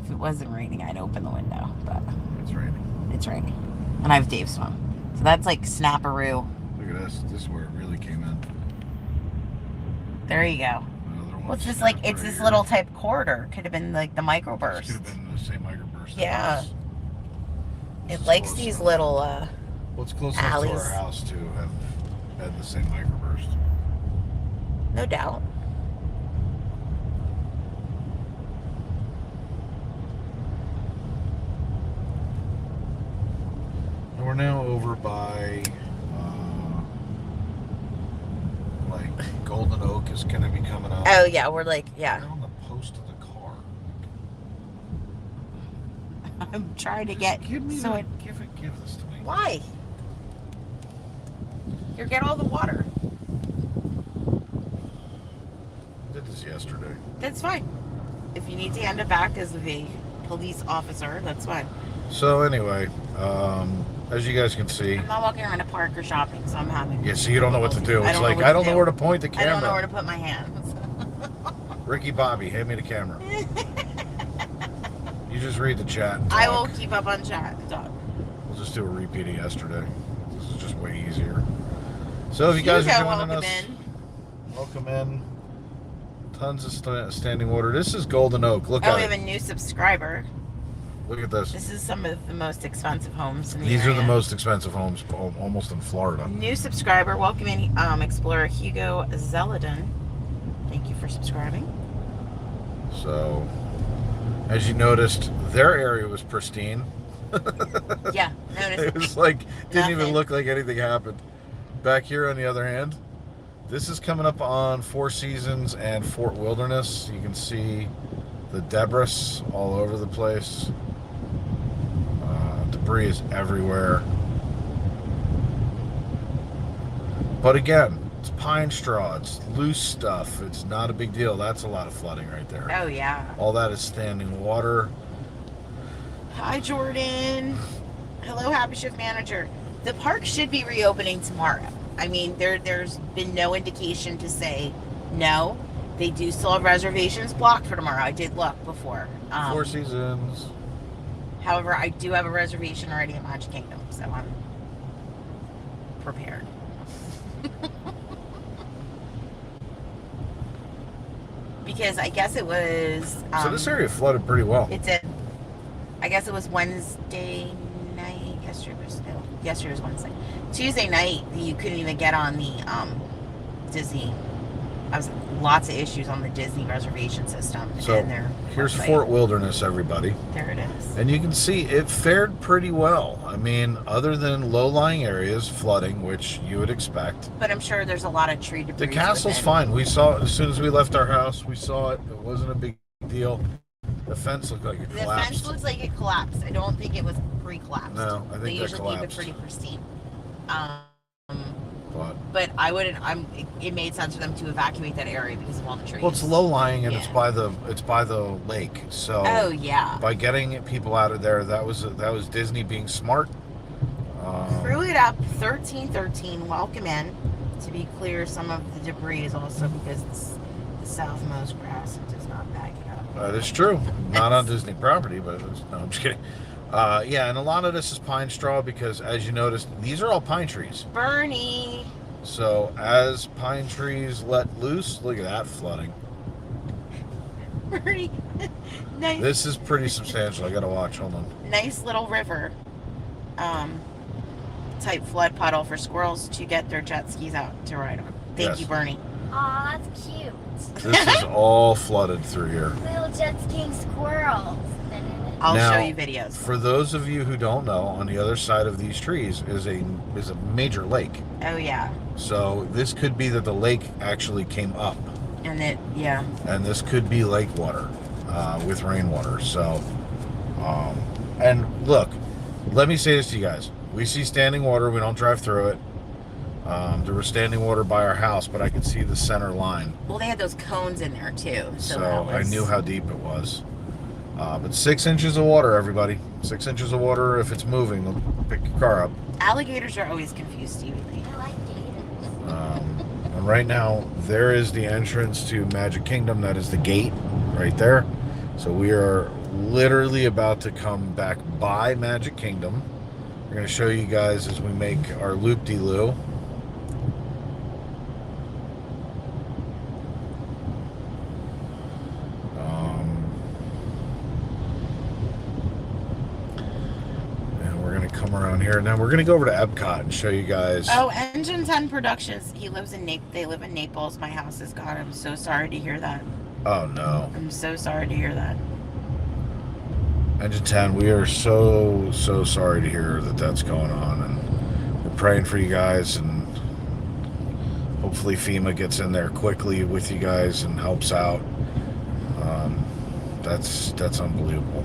If it wasn't raining, I'd open the window, but It's raining. it's raining. And I have Dave's phone. So that's like snapperoo. Look at this. This is where it really came in. There you go. Another one Well, it's just snapped like, it's right this here. little type corridor. Could have been like the This could microburst. have been the same microburst. Yeah. This It is likes close these enough. little, Well, it's close enough to alleys. our house to have had the same microburst. no doubt. And we're now over by, like, Golden Oak is going to be coming up. Oh, yeah. We're like, yeah. Right on the post of the car. I'm trying to get. Give me so the, it, give this to me. why? You get all the water. I did this yesterday. That's fine. If you need to hand it back as the police officer, that's fine. So anyway, as you guys can see, I'm not walking around a park or shopping, so I'm having. yeah, so you don't know what to do. I It's don't know like, what I to don't know do. where to point the I don't know where camera. to put my hands. Ricky Bobby, hand me the camera. You just read the chat. And I talk. will keep up on chat and talk. We'll just do a repeat of yesterday. This is just way easier. So if you guys are Hugo, joining welcome us, in. welcome in. Tons of standing water. This is Golden Oak. Look Oh, at we have it. a new subscriber. Look at this. This is some of the most expensive homes in the These are area. the most expensive homes almost in Florida. New subscriber, welcome in, Explorer Hugo Zeladin. Thank you for subscribing. So, as you noticed, their area was pristine. Yeah, notice. It was like, didn't even Nothing. look like anything happened. Back here, on the other hand, this is coming up on Four Seasons and Fort Wilderness. You can see the debris all over the place. Debris is everywhere. But again, it's pine straw, it's loose stuff. It's not a big deal. That's a lot of flooding right there. Oh, yeah. All that is standing water. Hi, Jordan. Hello, Happy Shift Manager. The park should be reopening tomorrow. I mean, there's been no indication to say no. They do still have reservations blocked for tomorrow. I did look before. Four Seasons. However, I do have a reservation already at Magic Kingdom, so I'm prepared. Because I guess it was... So this area flooded pretty well. It did. I guess it was Wednesday night. Yesterday was Wednesday. Tuesday night, you couldn't even get on the Disney. I was lots of issues on the Disney reservation system. So and their here's website. Fort Wilderness, everybody. There it is. And you can see it fared pretty well. I mean, other than low-lying areas flooding, which you would expect. But I'm sure there's a lot of tree debris. The castle's within. fine. We saw it as soon as we left our house. We saw it. It wasn't a big deal. The fence looked like it The collapsed. fence looks like it collapsed. I don't think it was pre-collapsed. No, I think they that usually keep it collapsed. pretty pristine. But I wouldn't. It made sense for them to evacuate that area because of all the trees. well, it's low-lying and it's Yeah. by the lake. So Oh yeah. by getting people out of there, that was Disney being smart. Crew it up. 1313. Welcome in. To be clear, some of the debris is also because the southmost grass does not back it up. That is true. Not on Disney property, but no, I'm just kidding. Yeah, and a lot of this is pine straw because, as you noticed, these are all pine trees. Bernie. So as pine trees let loose, look at that flooding. Bernie. Nice. This is pretty substantial. I gotta watch. Hold on. Nice little river. Type flood puddle for squirrels to get their jet skis out to ride on. Thank Yes. you, Bernie. Aw, that's cute. This is all flooded through here. Little jet skiing squirrels. I'll Now, show you videos. For those of you who don't know, on the other side of these trees is a major lake. Oh yeah, So this could be that the lake actually came up, and yeah. and this could be lake water with rainwater. So, and look, let me say this to you guys: We see standing water. We don't drive through it. There was standing water by our house, but I could see the center line. Well, they had those cones in there too. So that was... I knew how deep it was. But 6 inches of water, everybody. 6 inches of water. If it's moving, they'll pick your car up. Alligators are always confused, Stevie. I like gators. And right now, there is the entrance to Magic Kingdom. That is the gate right there. So we are literally about to come back by Magic Kingdom. We're going to show you guys as we make our loop-de-loo. And we're going to come around here. Now we're going to go over to Epcot and show you guys. Oh, Engine 10 Productions. He lives in They live in Naples. My house is gone. I'm so sorry to hear that. Oh, no. I'm so sorry to hear that. Engine 10, we are so sorry to hear that that's going on, and we're praying for you guys, and hopefully FEMA gets in there quickly with you guys and helps out. That's unbelievable.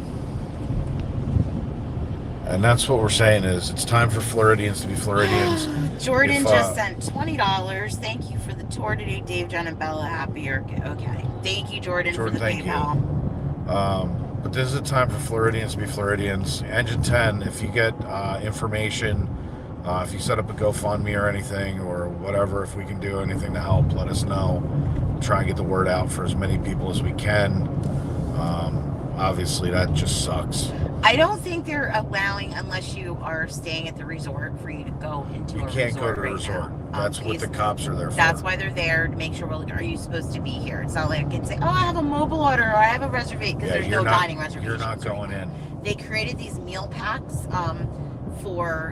And that's what we're saying is it's time for Floridians to be Floridians. Jordan just sent $20. Thank you for the tour today, Dave, John, and Bella. Happier. Okay. Thank you, Jordan for the thank PayPal. You. But this is a time for Floridians to be Floridians. Engine 10, if you get information, if you set up a GoFundMe or anything or whatever, if we can do anything to help, let us know. We'll try and get the word out for as many people as we can. Obviously, that just sucks. I don't think they're allowing, unless you are staying at the resort, for you to go into a resort. You can't go to a right resort. now. That's what the cops are there for. That's why they're there, to make sure, well, are you supposed to be here? It's not like I can say, oh, I have a mobile order, or I have a reservation, because there's no dining reservations. You're not going in. They created these meal packs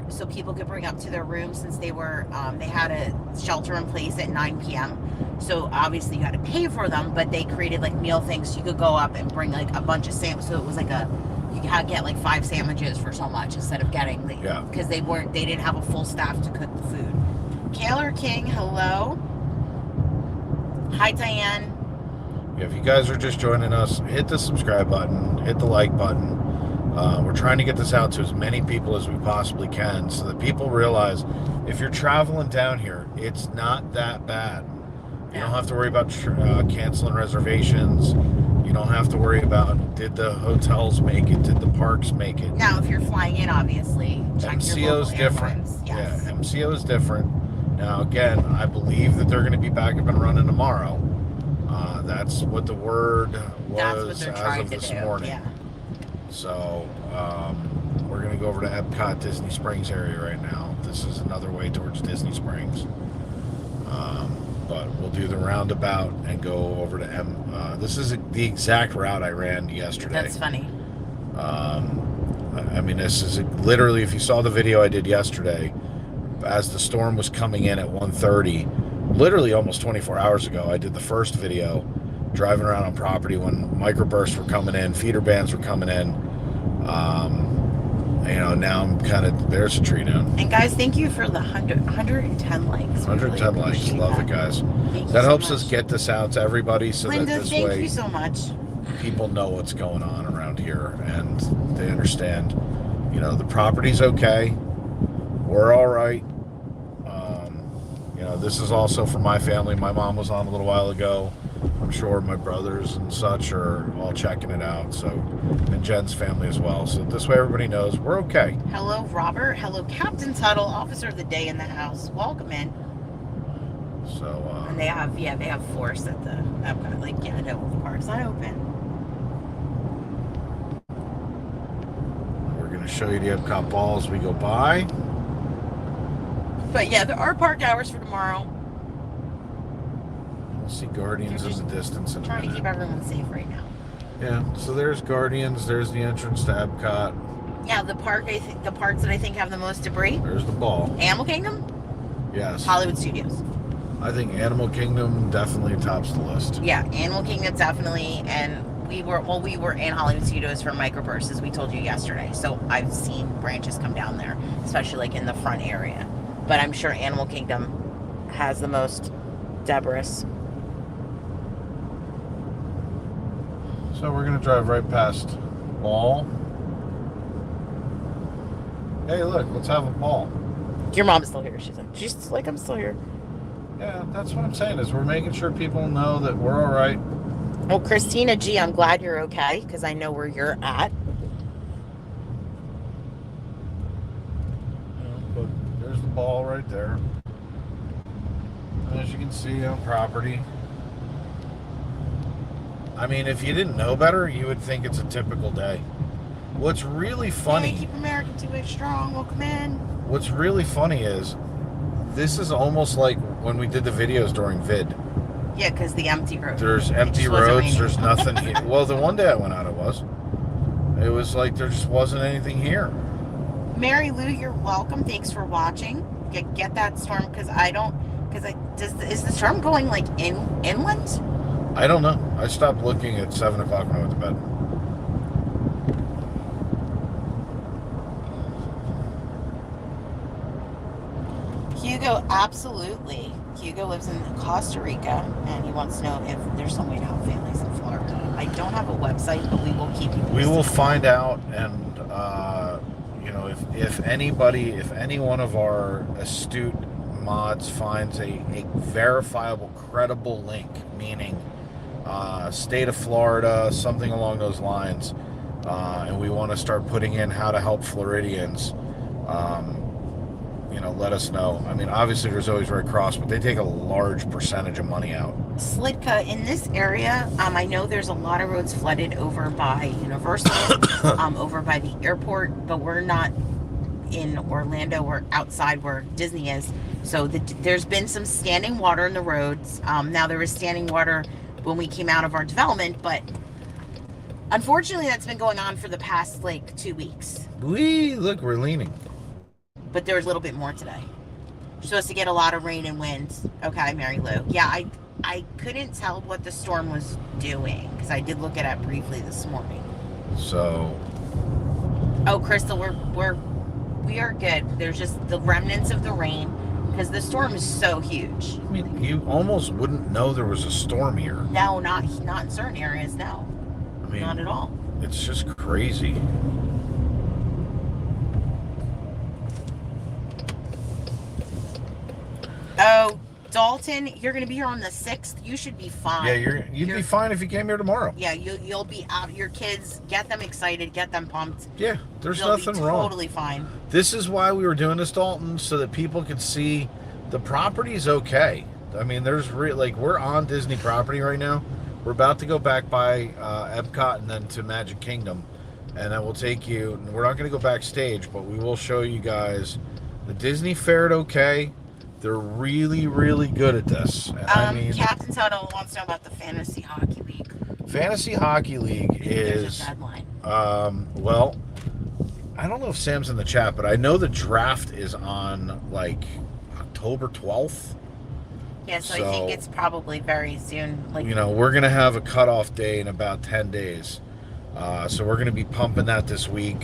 so people could bring up to their room, since they had a shelter in place at 9 p.m. So obviously you had to pay for them, but they created like meal things, so you could go up and bring like a bunch of sandwiches. So it was like you had to get like 5 sandwiches for so much instead of getting because they didn't have a full staff to cook the food. Kaylor King, hello. Hi, Diane. If you guys are just joining us, hit the subscribe button, hit the like button. We're trying to get this out to as many people as we possibly can so that people realize if you're traveling down here, it's not that bad. You don't have to worry about canceling reservations. You don't have to worry about, did the hotels make it? Did the parks make it? Now, if you're flying in, obviously, check MCO is different. Yes. Yeah, MCO is different. Now, again, I believe that they're going to be back up and running tomorrow. That's what the word was as of this morning. Yeah. So, we're going to go over to Epcot Disney Springs area right now. This is another way towards Disney Springs. But we'll do the roundabout and go over to this is the exact route I ran yesterday. That's funny. I mean, this is literally, if you saw the video I did yesterday, as the storm was coming in at 1:30, literally almost 24 hours ago, I did the first video driving around on property when microbursts were coming in, feeder bands were coming in. Now I'm kind of, there's a tree down. And guys, thank you for the 110 likes. 110 likes. Love it, guys. That helps us get this out to everybody so Linda, that this thank way you so much. People know what's going on around here and they understand, the property's okay. We're all right. This is also for my family. My mom was on a little while ago. I'm sure my brothers and such are all checking it out. So, and Jen's family as well. So this way everybody knows we're okay. Hello, Robert. Hello, Captain Tuttle, Officer of the Day in the house. Welcome in. So, and they have force at the Epcot. No, the park's not open. We're going to show you the Epcot ball as we go by. But yeah, there are park hours for tomorrow. We'll see Guardians in the distance in a minute. Trying to keep everyone safe right now. Yeah, so there's Guardians, there's the entrance to Epcot. Yeah, the parks that I think have the most debris. There's the ball. Animal Kingdom? Yes. Hollywood Studios. I think Animal Kingdom definitely tops the list. Yeah, Animal Kingdom definitely, and we were in Hollywood Studios for microbursts, as we told you yesterday. So I've seen branches come down there, especially like in the front area. But I'm sure Animal Kingdom has the most debris. So we're going to drive right past Ball. Hey, look, let's have a ball. Your mom's still here. She's like, I'm still here. Yeah, that's what I'm saying, is we're making sure people know that we're all right. Oh, Christina G, I'm glad you're okay, because I know where you're at. But there's the ball right there. And as you can see on property. I mean, if you didn't know better, you would think it's a typical day. What's really funny... Hey, keep America 2H strong. Welcome in. What's really funny is, this is almost like when we did the videos during vid. Yeah, because the empty road. There's empty roads, there's nothing here. Well, the one day I went out, it was like there just wasn't anything here. Mary Lou, you're welcome. Thanks for watching. Get that storm, because is the storm going like inland? I don't know. I stopped looking at 7 o'clock when I went to bed. Hugo, absolutely. Hugo lives in Costa Rica, and he wants to know if there's some way to help families in Florida. I don't have a website, but we will keep you posted. We will find out, and you know, if any one of our astute mods finds a verifiable, credible link, meaning state of Florida, something along those lines, and we want to start putting in how to help Floridians, you know, let us know. I mean, obviously there's always Red Cross, but they take a large percentage of money out. Slidka, in this area, I know there's a lot of roads flooded over by Universal, over by the airport, but we're not in Orlando. We're outside where Disney is. So there's been some standing water in the roads. Now there was standing water when we came out of our development, but unfortunately that's been going on for the past like 2 weeks. Look, we're leaning. But there's a little bit more today. We're supposed to get a lot of rain and winds. Okay, Mary Lou. Yeah, I couldn't tell what the storm was doing because I did look at it briefly this morning. So. Oh, Crystal, we are good. There's just the remnants of the rain because the storm is so huge. I mean, you almost wouldn't know there was a storm here. No, not in certain areas. No, I mean, not at all. It's just crazy. Oh, Dalton, you're going to be here on the 6th. You should be fine. Yeah, you'd be fine if you came here tomorrow. Yeah, you'll be out. Your kids, get them excited, get them pumped. Yeah, there's They'll nothing be wrong. Totally fine. This is why we were doing this, Dalton, so that people could see the property's okay. I mean, we're on Disney property right now. We're about to go back by Epcot and then to Magic Kingdom, and then we'll take you. We're not going to go backstage, but we will show you guys the Disney fared okay. They're really, really good at this. And I mean, Captain Tuttle wants to know about the Fantasy Hockey League. Fantasy Hockey League is, There's a deadline. well, I don't know if Sam's in the chat, but I know the draft is on like October 12th. Yeah, so I think it's probably very soon. Like, you know, we're going to have a cutoff day in about 10 days. So we're going to be pumping that this week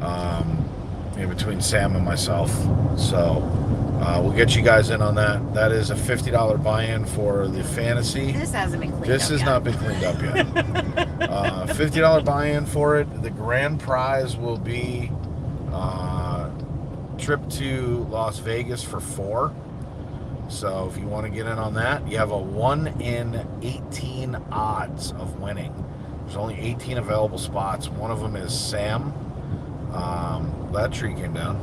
in between Sam and myself. So we'll get you guys in on that. That is a $50 buy-in for the fantasy. This hasn't been cleaned up This has yet. not been cleaned up yet. $50 buy-in for it. The grand prize will be trip to Las Vegas for 4. So if you want to get in on that, you have a 1 in 18 odds of winning. There's only 18 available spots. One of them is Sam. That tree came down.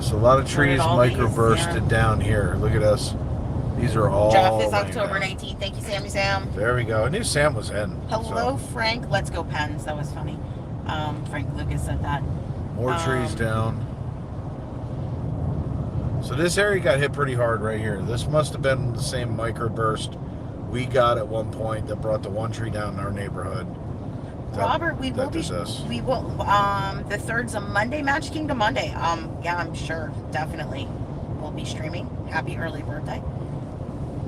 So a lot of trees microbursted down here. Look at us. These are all. Draft is October 19th. Thank you, Sammy Sam. There we go. I knew Sam was in. Hello, Frank. Let's go Pens. That was funny. Frank Lucas said that. More trees down. So this area got hit pretty hard right here. This must have been the same microburst we got at one point that brought the one tree down in our neighborhood. Robert, we will. The 3rd's a Monday, Magic Kingdom Monday. Yeah, I'm sure, definitely, we'll be streaming. Happy early birthday.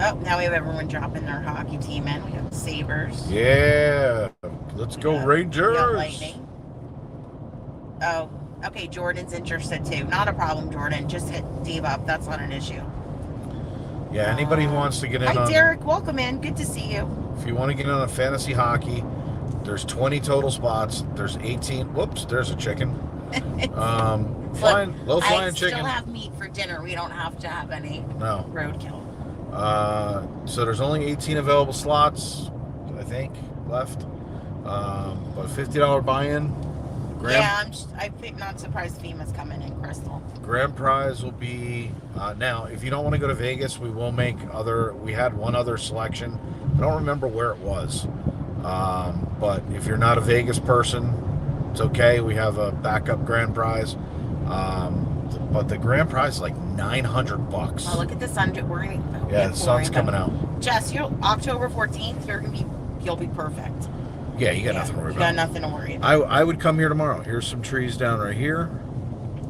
Oh, now we have everyone dropping their hockey team in. We got Sabres. Yeah, let's go Rangers. We got Lightning. Oh, okay, Jordan's interested too. Not a problem, Jordan. Just hit Dave up. That's not an issue. Yeah, anybody who wants to get in hi, on... Derek. Welcome in. Good to see you. If you want to get in on fantasy hockey, There's 20 total spots. There's 18. Whoops, there's a chicken. Flying, low flying I chicken. still have meat for dinner. We don't have to have any roadkill. So there's only 18 available slots, I think, left. But $50 buy-in. I think not surprised FEMA's coming in, Crystal. Grand prize will be now. If you don't want to go to Vegas, we will make other. We had one other selection. I don't remember where it was. But if you're not a Vegas person, it's okay. We have a backup grand prize. But the grand prize is like $900. Oh, look at the sun. The sun's coming out. Jess, October 14th. You'll be perfect. Yeah, you got nothing to worry about. You got nothing to worry about. I would come here tomorrow. Here's some trees down right here.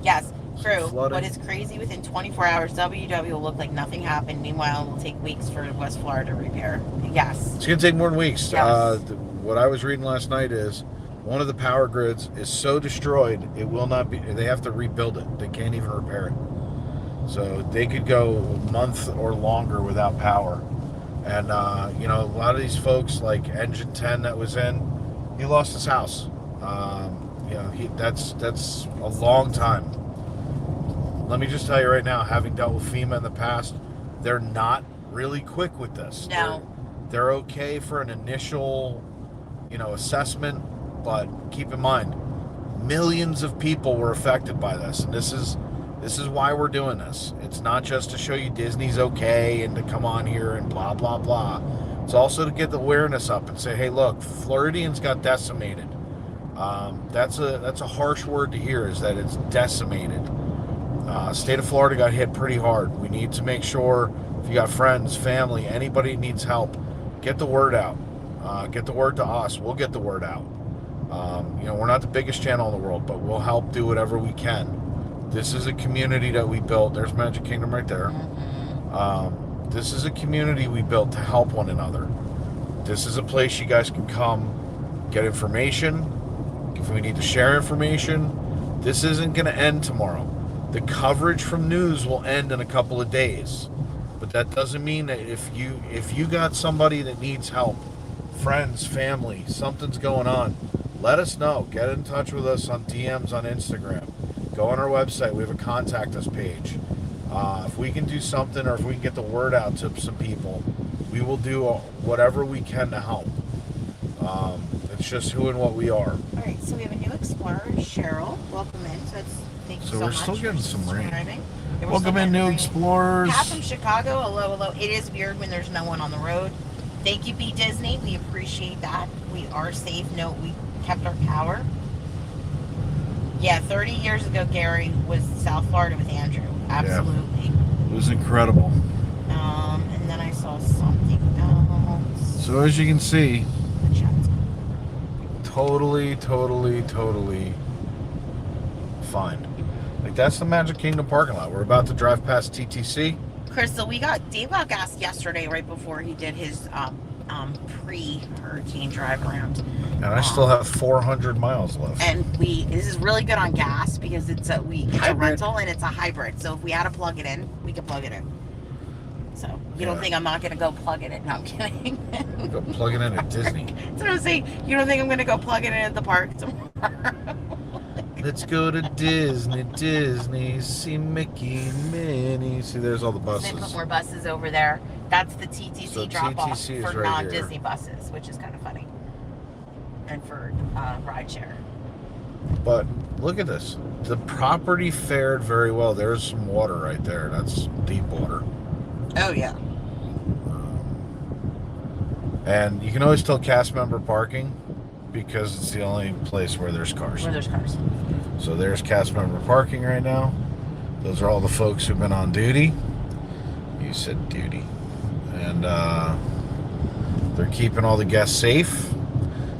Yes, true. But it's crazy. Within 24 hours, WW will look like nothing happened. Meanwhile, it will take weeks for West Florida to repair. Yes. It's going to take more than weeks. Yes. What I was reading last night is one of the power grids is so destroyed, it will not be, they have to rebuild it. They can't even repair it. So they could go a month or longer without power. And, a lot of these folks, like Engine 10 that was in, he lost his house. That's a long time. Let me just tell you right now, having dealt with FEMA in the past, they're not really quick with this. No. They're okay for an initial, assessment, but keep in mind, millions of people were affected by this. And this is why we're doing this. It's not just to show you Disney's okay and to come on here and blah, blah, blah. It's also to get the awareness up and say, hey, look, Floridians got decimated. That's a harsh word to hear, is that it's decimated. State of Florida got hit pretty hard. We need to make sure if you got friends, family, anybody needs help, get the word out. Get the word to us. We'll get the word out. We're not the biggest channel in the world, but we'll help do whatever we can. This is a community that we built. There's Magic Kingdom right there. This is a community we built to help one another. This is a place you guys can come get information. If we need to share information, this isn't going to end tomorrow. The coverage from news will end in a couple of days. But that doesn't mean that if you got somebody that needs help, friends, family, something's going on, let us know. Get in touch with us on DMs on Instagram. Go on our website. We have a contact us page. If we can do something, or if we can get the word out to some people, we will do whatever we can to help. It's just who and what we are. All right, so we have a new explorer, Cheryl. Welcome in. Thank you so much. So we're still getting some rain. Yeah, welcome in, new explorers. Pat from Chicago. Hello. It is weird when there's no one on the road. Thank you, B Disney. We appreciate that. We are safe. No, we kept our power. Yeah, 30 years ago, Gary was South Florida with Andrew. Absolutely. Yeah, it was incredible. And then I saw something else. So as you can see, The chat's totally fine. Like, that's the Magic Kingdom parking lot. We're about to drive past TTC. Crystal, Dave got gas yesterday right before he did his pre-hurricane drive around. And I still have 400 miles left. And this is really good on gas because it's a rental and it's a hybrid. So if we had to plug it in, we could plug it in. So you don't think I'm not going to go plug it in? No, I'm kidding. Go plug it in at Disney. That's what I'm saying. You don't think I'm going to go plug it in at the park tomorrow? Let's go to Disney, see Mickey, Minnie. See, there's all the buses. They put more buses over there. That's the TTC drop-off TTC for right non-Disney here. buses, which is kind of funny. And for rideshare. But look at this. The property fared very well. There's some water right there. That's deep water. Oh, yeah. And you can always tell cast member parking because it's the only place where there's cars. So there's cast member parking right now. Those are all the folks who've been on duty. You said duty. And they're keeping all the guests safe.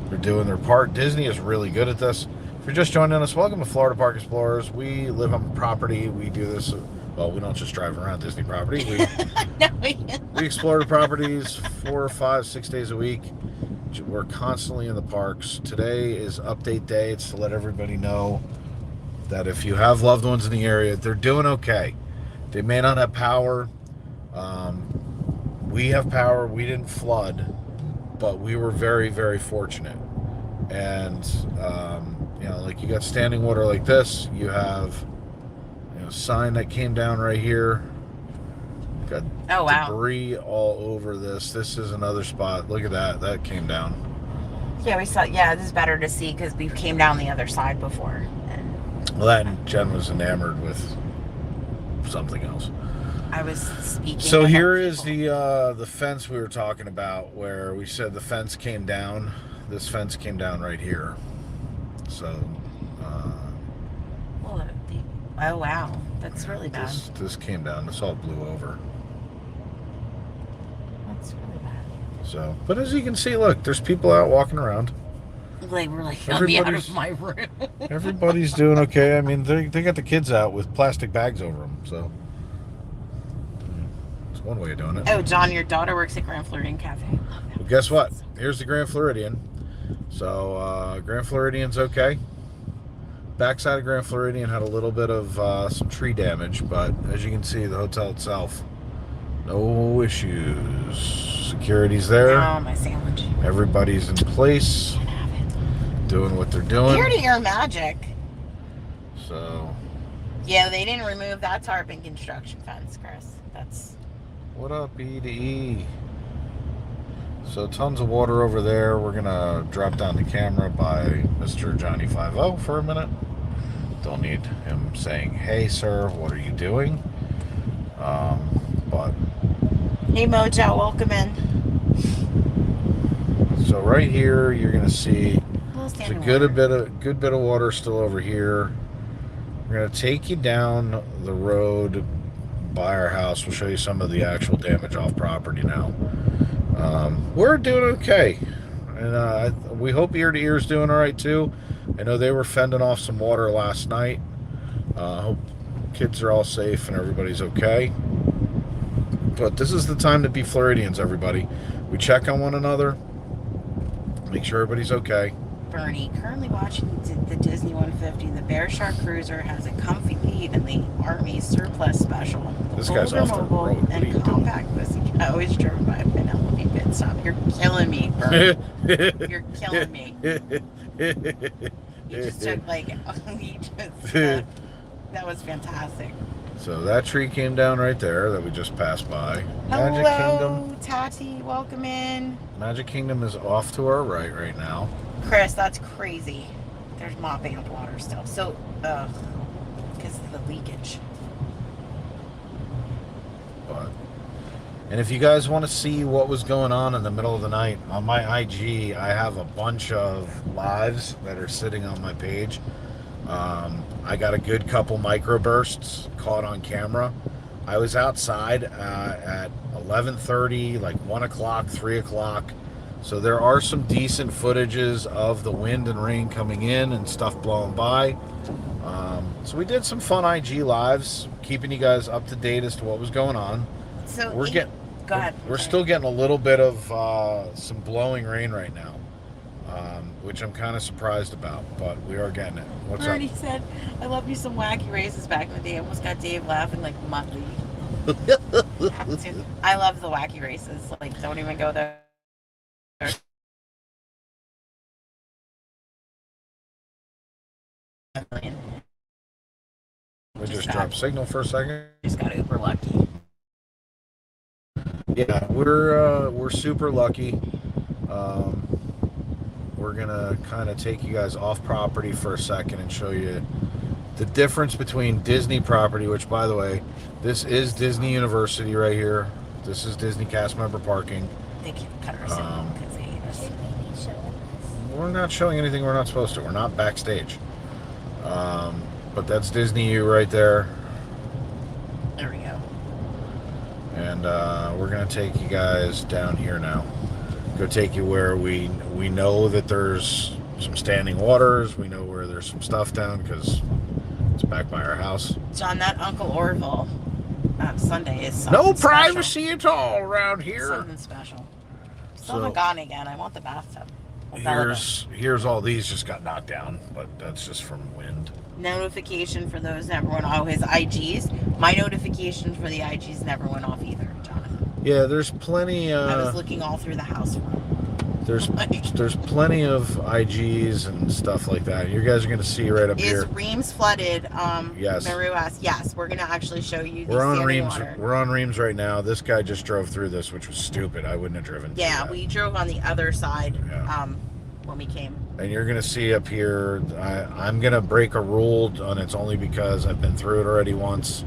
They're doing their part. Disney is really good at this. If you're just joining us, welcome to Florida Park Explorers. We live on property. We do this. Well, we don't just drive around Disney property. We explore the properties 4, 5, 6 days a week. We're constantly in the parks. Today is update day. It's to let everybody know that if you have loved ones in the area, they're doing okay. They may not have power. We have power. We didn't flood, but we were very, very fortunate. And you know, like you got standing water like this. You have, you know, sign that came down right here. Got debris all over this. This is another spot. Look at that. That came down. Yeah, we saw. Yeah, this is better to see because we came down the other side before. And Well, that and Jen was enamored with something else. I was speaking. So here is the fence we were talking about, where we said the fence came down. This fence came down right here. So. Oh wow, that's really bad. This came down. This all blew over. That's really bad. So, but as you can see, look, there's people out walking around. Like, we're like, let me out of my room. Everybody's doing okay. I mean, they got the kids out with plastic bags over them, so it's one way of doing it. Oh, John, your daughter works at Grand Floridian Cafe. Well, guess what? Here's the Grand Floridian. So, Grand Floridian's okay. Backside of Grand Floridian had a little bit of some tree damage, but as you can see, the hotel itself, no issues. Security's there. Oh, my sandwich. Everybody's in place, doing what they're doing. Ear-to-ear magic. So. Yeah, they didn't remove that tarpon construction fence, Chris. That's. What up, E to E? So tons of water over there. We're gonna drop down the camera by Mr. Johnny 50 for a minute. Don't need him saying, "Hey, sir, what are you doing?" But hey, Mojo, welcome in. So right here, you're gonna see there's a good bit of water still over here. We're gonna take you down the road by our house. We'll show you some of the actual damage off property now. We're doing okay, and we hope Ear to Ear is doing all right too. I know they were fending off some water last night. Hope kids are all safe and everybody's okay. But this is the time to be Floridians, everybody. We check on one another, make sure everybody's okay. Bernie, currently watching the Disney 150. The Bear Shark Cruiser has a comfy lead in the Army surplus special. This guy's off the road. What are you and compact pussy. I always driven by a Penelope pit stop. You're killing me, Bernie. You're killing me. You just took like that was fantastic. So that tree came down right there that we just passed by. Hello, Magic Kingdom. Tati, welcome in. Magic Kingdom is off to our right now. Chris, that's crazy. There's mopping up water still. So, because of the leakage. And if you guys want to see what was going on in the middle of the night, on my IG, I have a bunch of lives that are sitting on my page. I got a good couple microbursts caught on camera. I was outside at 11:30, like 1 o'clock, 3 o'clock. So there are some decent footages of the wind and rain coming in and stuff blowing by. So we did some fun IG lives, keeping you guys up to date as to what was going on. So Go ahead. We're Sorry. still getting a little bit of some blowing rain right now, which I'm kind of surprised about, but we are getting it. What's up? Bernie said, I love me some wacky races back in the day. I almost got Dave laughing like Muttley. I love the wacky races. Like, don't even go there. We just dropped signal for a second. Just got uber lucky. Yeah, we're super lucky. We're gonna kind of take you guys off property for a second and show you the difference between Disney property, which, by the way, this is Disney University right here. This is Disney cast member parking. They can cut our signal because they hate us. We're not showing anything we're not supposed to. We're not backstage. But that's Disney U right there. There we go. And we're gonna take you guys down here now. Go take you where we know that there's some standing waters. We know where there's some stuff down because it's back by our house. John, that Uncle Orville Sunday is something No special. privacy at all around here. Something special. Still So- haven't gone again. I want the bathtub. Here's all these just got knocked down, but that's just from wind. Notification for those never went off. His IGs. My notification for the IGs never went off either, Jonathan. Yeah, there's plenty. I was looking all through the house for him. there's plenty of IGs and stuff like that. You guys are going to see right up here. Is Reams flooded? Yes. Maru asked. Yes, we're going to actually show you the We're on standing Reams. water. We're on Reams right now. This guy just drove through this, which was stupid. I wouldn't have driven through Yeah, that. we drove on the other side when we came. And you're going to see up here, I'm going to break a rule, and it's only because I've been through it already once.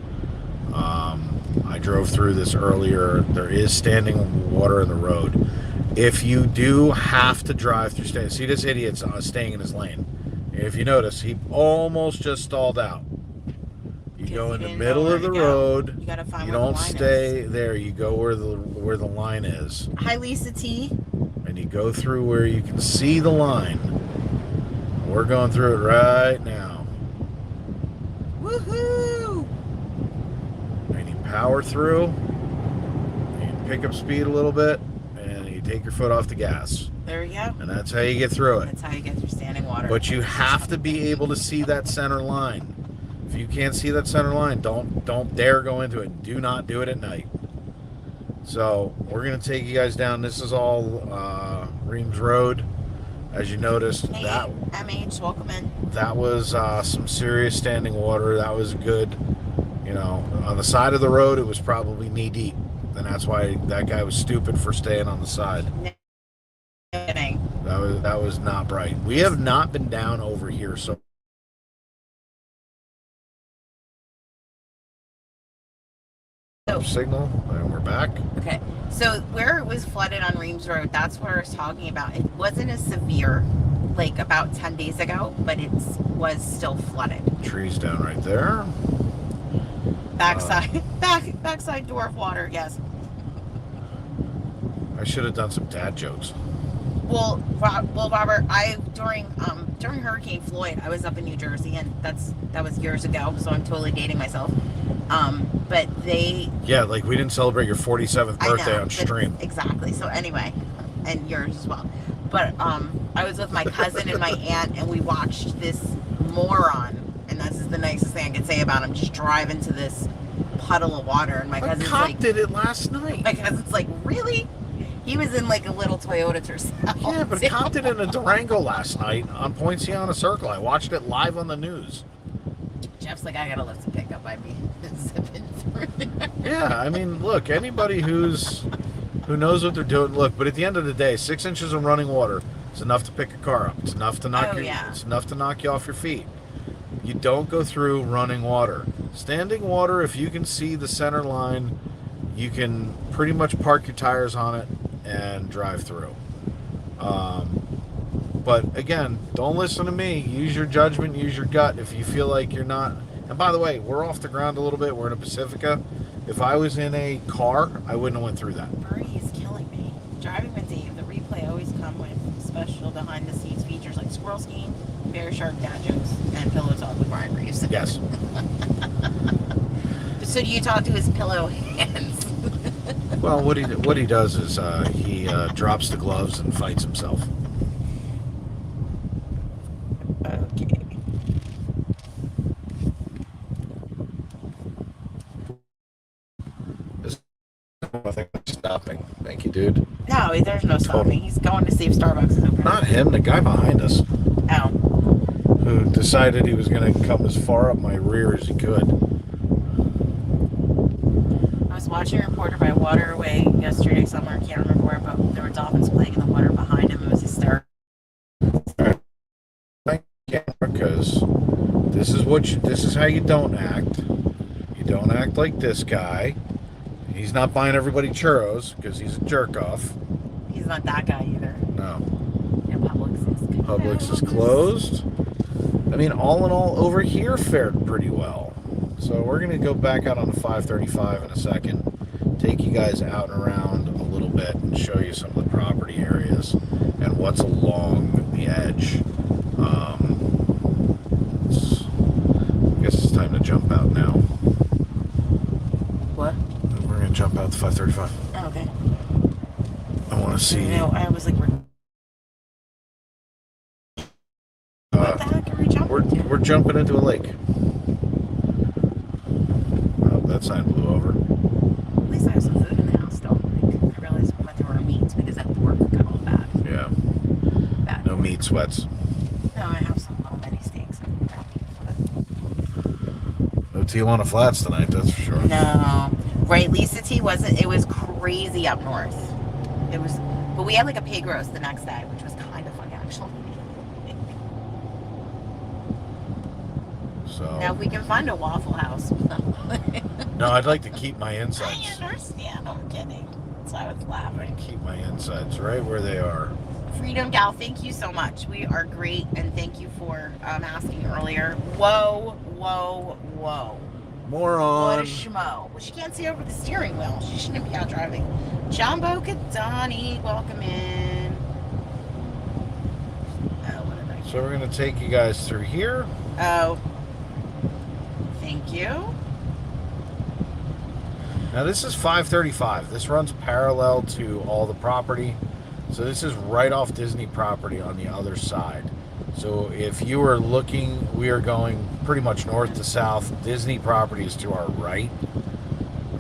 I drove through this earlier. There is standing water in the road. If you do have to drive through, see this idiot's staying in his lane. If you notice, he almost just stalled out. You go in the middle of the road. You gotta find you where don't the line stay is. there. You go where the line is. Hi, Lisa T. And you go through where you can see the line. We're going through it right now. Woohoo! And you power through. And you pick up speed a little bit. And you take your foot off the gas. There we go. And that's how you get through it. That's how you get through standing water. But you have to be able to see that center line. If you can't see that center line, don't dare go into it. Do not do it at night. So we're gonna take you guys down. This is all Reams Road. As you noticed, hey, that MH, welcome in. that was some serious standing water. That was good. You know, on the side of the road, it was probably knee deep, and that's why that guy was stupid for staying on the side. Kidding. That was not bright. We have not been down over here, so. Signal, and we're back. Okay, so where it was flooded on Reams Road, that's what I was talking about. It wasn't as severe, like about 10 days ago, but it was still flooded. Trees down right there. Backside, backside dwarf water. Yes. I should have done some dad jokes. Well, Robert, during Hurricane Floyd, I was up in New Jersey, and that was years ago, so I'm totally dating myself. But yeah, like we didn't celebrate your 47th birthday on stream. Exactly. So anyway, and yours as well. But I was with my cousin and my aunt, and we watched this moron, and this is the nicest thing I could say about him, just drive into this puddle of water, and my cousin's cop like, did it last night. My cousin's like, really? He was in like a little Toyota Tercel. Yeah, but cop did it in a Durango last night on Poinciana Circle. I watched it live on the news. Jeff's like, I gotta lift the pickup. I'd be zipping through there. Yeah, I mean, look, anybody who knows what they're doing. Look, but at the end of the day, 6 inches of running water is enough to pick a car up. It's enough to knock It's enough to knock you off your feet. You don't go through running water. Standing water, if you can see the center line, you can pretty much park your tires on it and drive through. But again, don't listen to me. Use your judgment, use your gut. If you feel like you're not. And by the way, we're off the ground a little bit. We're in a Pacifica. If I was in a car, I wouldn't have went through that. Birdie is killing me. Driving with Dave, the replay always come with special behind-the-scenes features like squirrel skiing, very sharp dad jokes, and pillow talk with Brian Reeves. Yes. So do you talk to his pillow hands? Well, what he does is he drops the gloves and fights himself. Okay. I think that's stopping. Thank you, dude. No, there's no stopping. He's going to see if Starbucks is open. Not him, the guy behind us. Oh. Who decided he was going to come as far up my rear as he could. I was watching a reporter by Waterway yesterday somewhere, I can't remember where, but there were dolphins playing in the water behind him. It was hysterical. Thank you, because this is how you don't act. You don't act like this guy. He's not buying everybody churros because he's a jerk off. He's not that guy either. No. Yeah, Publix is closed. I mean, all in all, over here fared pretty well. So we're going to go back out on the 535 in a second, take you guys out and around a little bit and show you some of the property areas and what's along the edge. I guess it's time to jump out now. What? We're going to jump out the 535. Oh, okay. I want to see. No, I was like, what the heck are we jumping to? We're jumping into a lake. Oh, that sign blew over. At least I have some food in the house still. Like, I realized we went through our meats because that pork got all bad. Yeah. meat sweats. No, I have some little mini steaks. No Tijuana Flats tonight, that's for sure. No. Right, Lisa T wasn't, it was crazy up north. It was, but we had like a pig roast the next day, which was kind of funny actually. So. Now if we can find a Waffle House. No, I'd like to keep my insides. I understand, I'm kidding. So I was laughing. Keep my insides right where they are. Freedom Gal, thank you so much. We are great, and thank you for asking earlier. Whoa, whoa, whoa. Moron. What a schmo. Well, she can't see over the steering wheel. She shouldn't be out driving. Jumbo Kadani, welcome in. Oh, what did I do? So we're going to take you guys through here. Oh. Thank you. Now this is 535. This runs parallel to all the property. So this is right off Disney property on the other side. So if you are looking, we are going pretty much north to south. Disney property is to our right.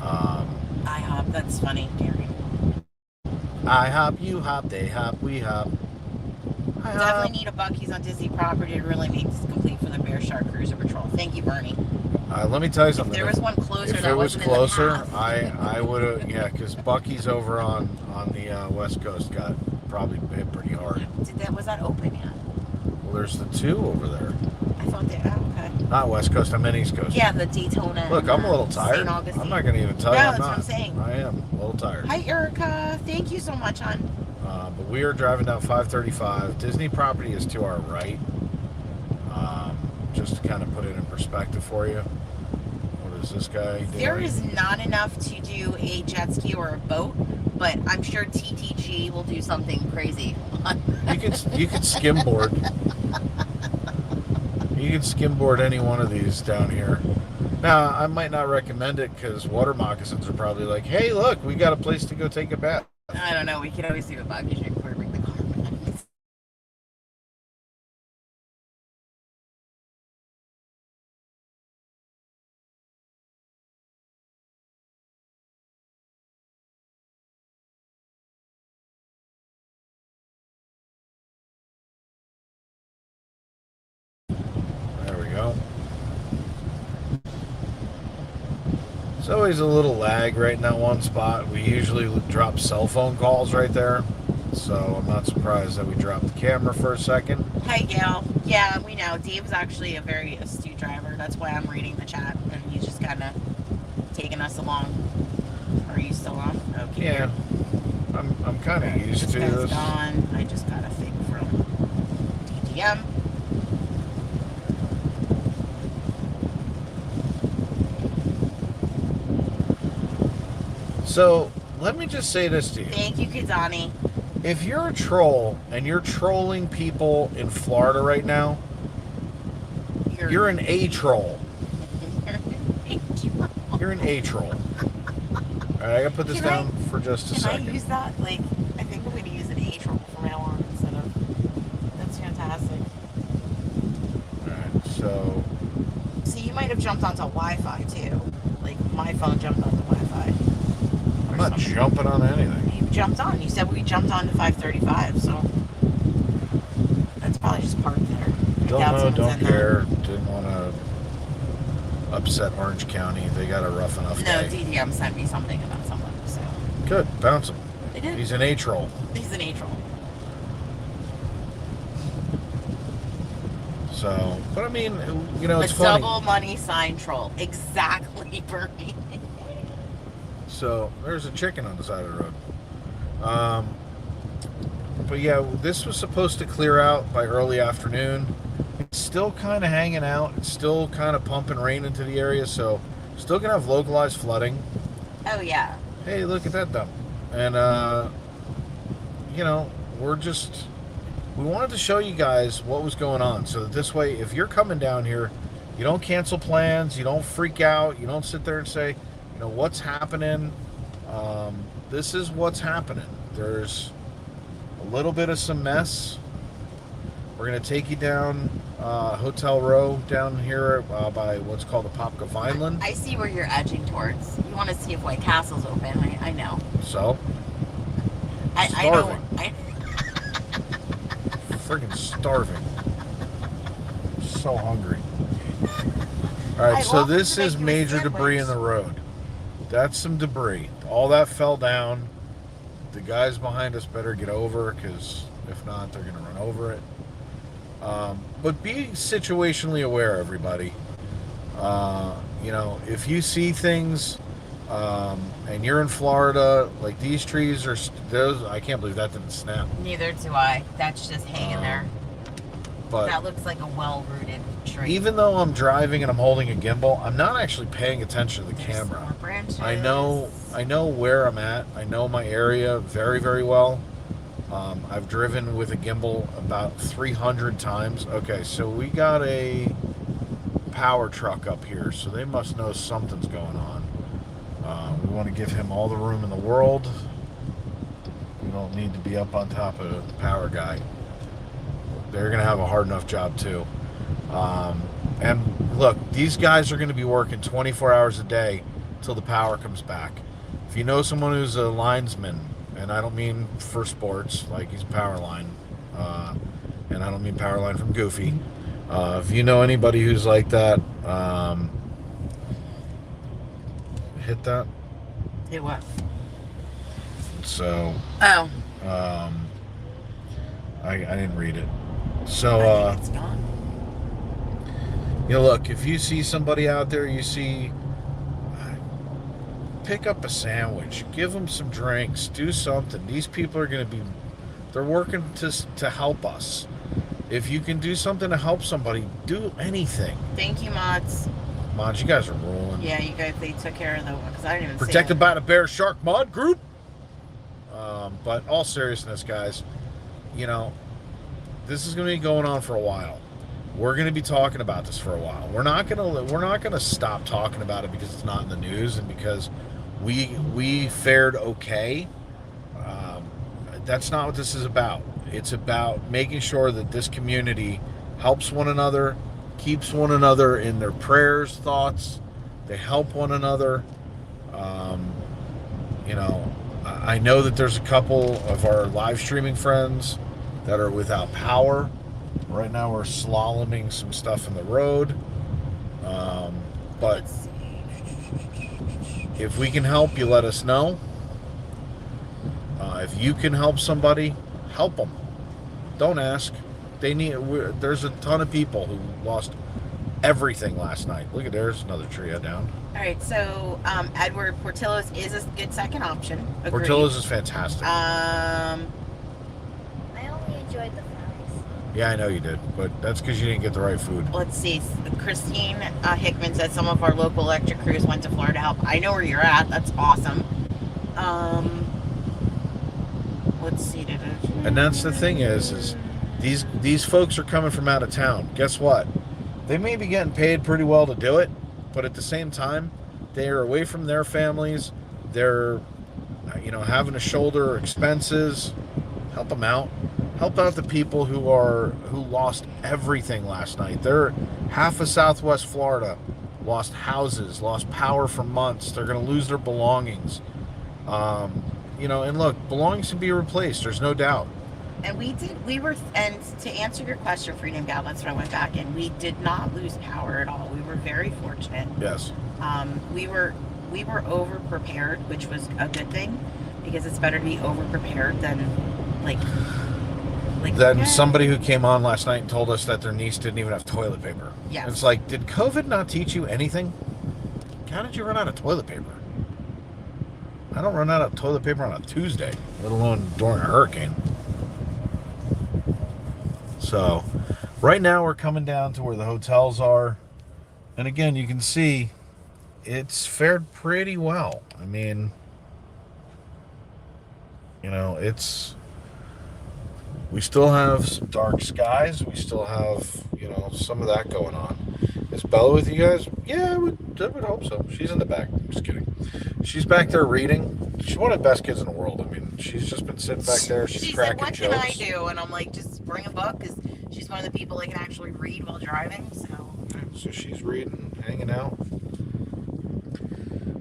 I hop, that's funny, Gary. I hop, you hop, they hop, we hop. I Definitely need a Buc-ee's on Disney property to really make this complete for the Bear Shark Cruiser Patrol. Thank you, Bernie. Let me tell you something. If there was one closer, if that it was wasn't closer, in the path. I would have, yeah, because Bucky's over on the West Coast got probably hit pretty hard. Was that open yet? Well, there's the two over there. I thought they, oh, okay. Not West Coast, I meant East Coast. Yeah, the Daytona. Look, I'm a little tired. St. Augustine. I'm not going to even tell you No, I'm that's not. what I'm saying. I am a little tired. Hi, Erica. Thank you so much, hon. But we are driving down 535. Disney property is to our right. Just to kind of put it in perspective for you. What is this guy doing? There is not enough to do a jet ski or a boat, but I'm sure TTG will do something crazy. You could skimboard. You can skimboard any one of these down here. Now, I might not recommend it because water moccasins are probably like, hey, look, we got a place to go take a bath. I don't know. We could always do a buggy trick before we bring the car back. There we go. It's always a little lag right in that one spot. We usually drop cell phone calls right there. So I'm not surprised that we dropped the camera for a second. Hi, Gail. Yeah, we know. Dave's actually a very astute driver. That's why I'm reading the chat, and he's just kind of taking us along. Are you still on? Okay. Yeah. I'm kind of used to This guy's this. gone. I just got a thing from DGM. So let me just say this to you. Thank you, Kidani. If you're a troll and you're trolling people in Florida right now, you're an A-troll. You're an A-troll. All right, I gotta put this down for just a second. Can I use that? Like, I think I'm going to use an A-troll from now on instead of... That's fantastic. All right, so... See, you might have jumped onto Wi-Fi, too. Like, my phone jumped onto Wi-Fi. I'm not jumping on anything. You jumped on. You said we jumped on to 535, so... That's probably just parked there. Don't know, don't care. Didn't want to upset Orange County. They got a rough enough No, day. DDM sent me something about someone, so... Good, bounce him. They did. He's an A-troll. He's an A-troll. So, but I mean, you know, it's a funny. double money sign troll. Exactly, Bernie. So, there's a chicken on the side of the road. But yeah, this was supposed to clear out by early afternoon. It's still kind of hanging out. It's still kind of pumping rain into the area, so still gonna have localized flooding. Oh, yeah. Hey, look at that dump. And, you know, we wanted to show you guys what was going on. So that this way, if you're coming down here, you don't cancel plans, you don't freak out, you don't sit there and say, you know, what's happening? This is what's happening. There's a little bit of some mess. We're going to take you down Hotel Row down here by what's called the Popka Vineland. I see where you're edging towards. You want to see if White Castle's open. I know. So, I know. starving. freaking starving. So hungry. Alright, so this is major debris in the road. That's some debris. All that fell down. The guys behind us better get over, because if not, they're going to run over it. But be situationally aware, everybody. You know, if you see things and you're in Florida, like these trees are, those, I can't believe that didn't snap. Neither do I. That's just hanging there. But that looks like a well-rooted tree. Even though I'm driving and I'm holding a gimbal, I'm not actually paying attention to the camera. More branches. I know where I'm at. I know my area very, very well. I've driven with a gimbal about 300 times. Okay, so we got a power truck up here, so they must know something's going on. We want to give him all the room in the world. We don't need to be up on top of the power guy. They're going to have a hard enough job too. And look, these guys are going to be working 24 hours a day till the power comes back. If you know someone who's a linesman, and I don't mean for sports, like he's power line, and I don't mean power line from Goofy. If you know anybody who's like that, hit that. Hit what? So. Oh. I didn't read it. So, it's gone. You know, look, if you see somebody out there, you see, pick up a sandwich, give them some drinks, do something. These people are going to be, they're working to help us. If you can do something to help somebody, do anything. Thank you, Mods. Mods, you guys are rolling. Yeah, you guys, they took care of the one, because I didn't even Protected by the Bear Shark Mod Group. But all seriousness, guys, you know, this is going to be going on for a while. We're going to be talking about this for a while. We're not going to stop talking about it because it's not in the news and because we fared okay. That's not what this is about. It's about making sure that this community helps one another, keeps one another in their prayers, thoughts. They help one another. You know, I know that there's a couple of our live streaming friends that are without power. Right now we're slaloming some stuff in the road. But if we can help you, let us know. If you can help somebody, help them. Don't ask. There's a ton of people who lost everything last night. Look at, there's another tree down. All right, so Edward, Portillo's is a good second option. Agreed. Portillo's is fantastic. I only enjoyed the fries. Yeah, I know you did, but that's because you didn't get the right food. Let's see. Christine Hickman said some of our local electric crews went to Florida to help. I know where you're at. That's awesome. Let's see. And that's the thing is these folks are coming from out of town. Guess what? They may be getting paid pretty well to do it, but at the same time, they are away from their families. They're, you know, having to shoulder expenses. Help them out. Help out the people who lost everything last night. They're half of Southwest Florida lost houses, lost power for months. They're going to lose their belongings. You know, and look, belongings can be replaced. There's no doubt. And and to answer your question, Freedom Gal, that's when I went back, and we did not lose power at all. We were very fortunate. Yes. We were over prepared, which was a good thing, because it's better to be over prepared than somebody who came on last night and told us that their niece didn't even have toilet paper. Yeah. It's like, did COVID not teach you anything? How did you run out of toilet paper? I don't run out of toilet paper on a Tuesday, let alone during a hurricane. So, right now we're coming down to where the hotels are. And again, you can see it's fared pretty well. I mean, you know, we still have some dark skies. We still have, you know, some of that going on. Is Bella with you guys? Yeah, I would hope so. She's in the back. I'm just kidding. She's back there reading. She's one of the best kids in the world. I mean, she's just been sitting back there. She's cracking like, what jokes. can I do? And I'm like, just bring a book, because she's one of the people that can actually read while driving. So she's reading, hanging out.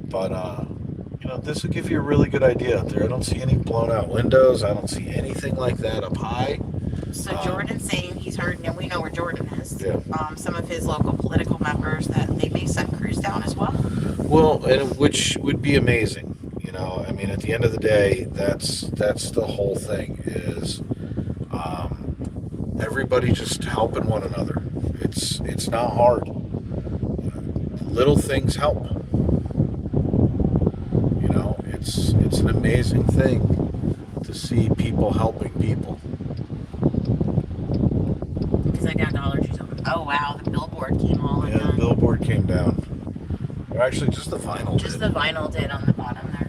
But, you know, this will give you a really good idea out there. I don't see any blown out windows. I don't see anything like that up high. So Jordan's saying he's heard, and we know where Jordan is. Yeah. Some of his local political members that they may send crews down as well. Well, and which would be amazing. You know, I mean, at the end of the day, that's the whole thing is everybody just helping one another. It's not hard. Little things help. You know, it's an amazing thing to see people helping people. Because I got Dollar Trees open. Oh wow, the billboard came all Yeah, the billboard came down. Or actually, just the vinyl did. Just the vinyl did on the bottom there.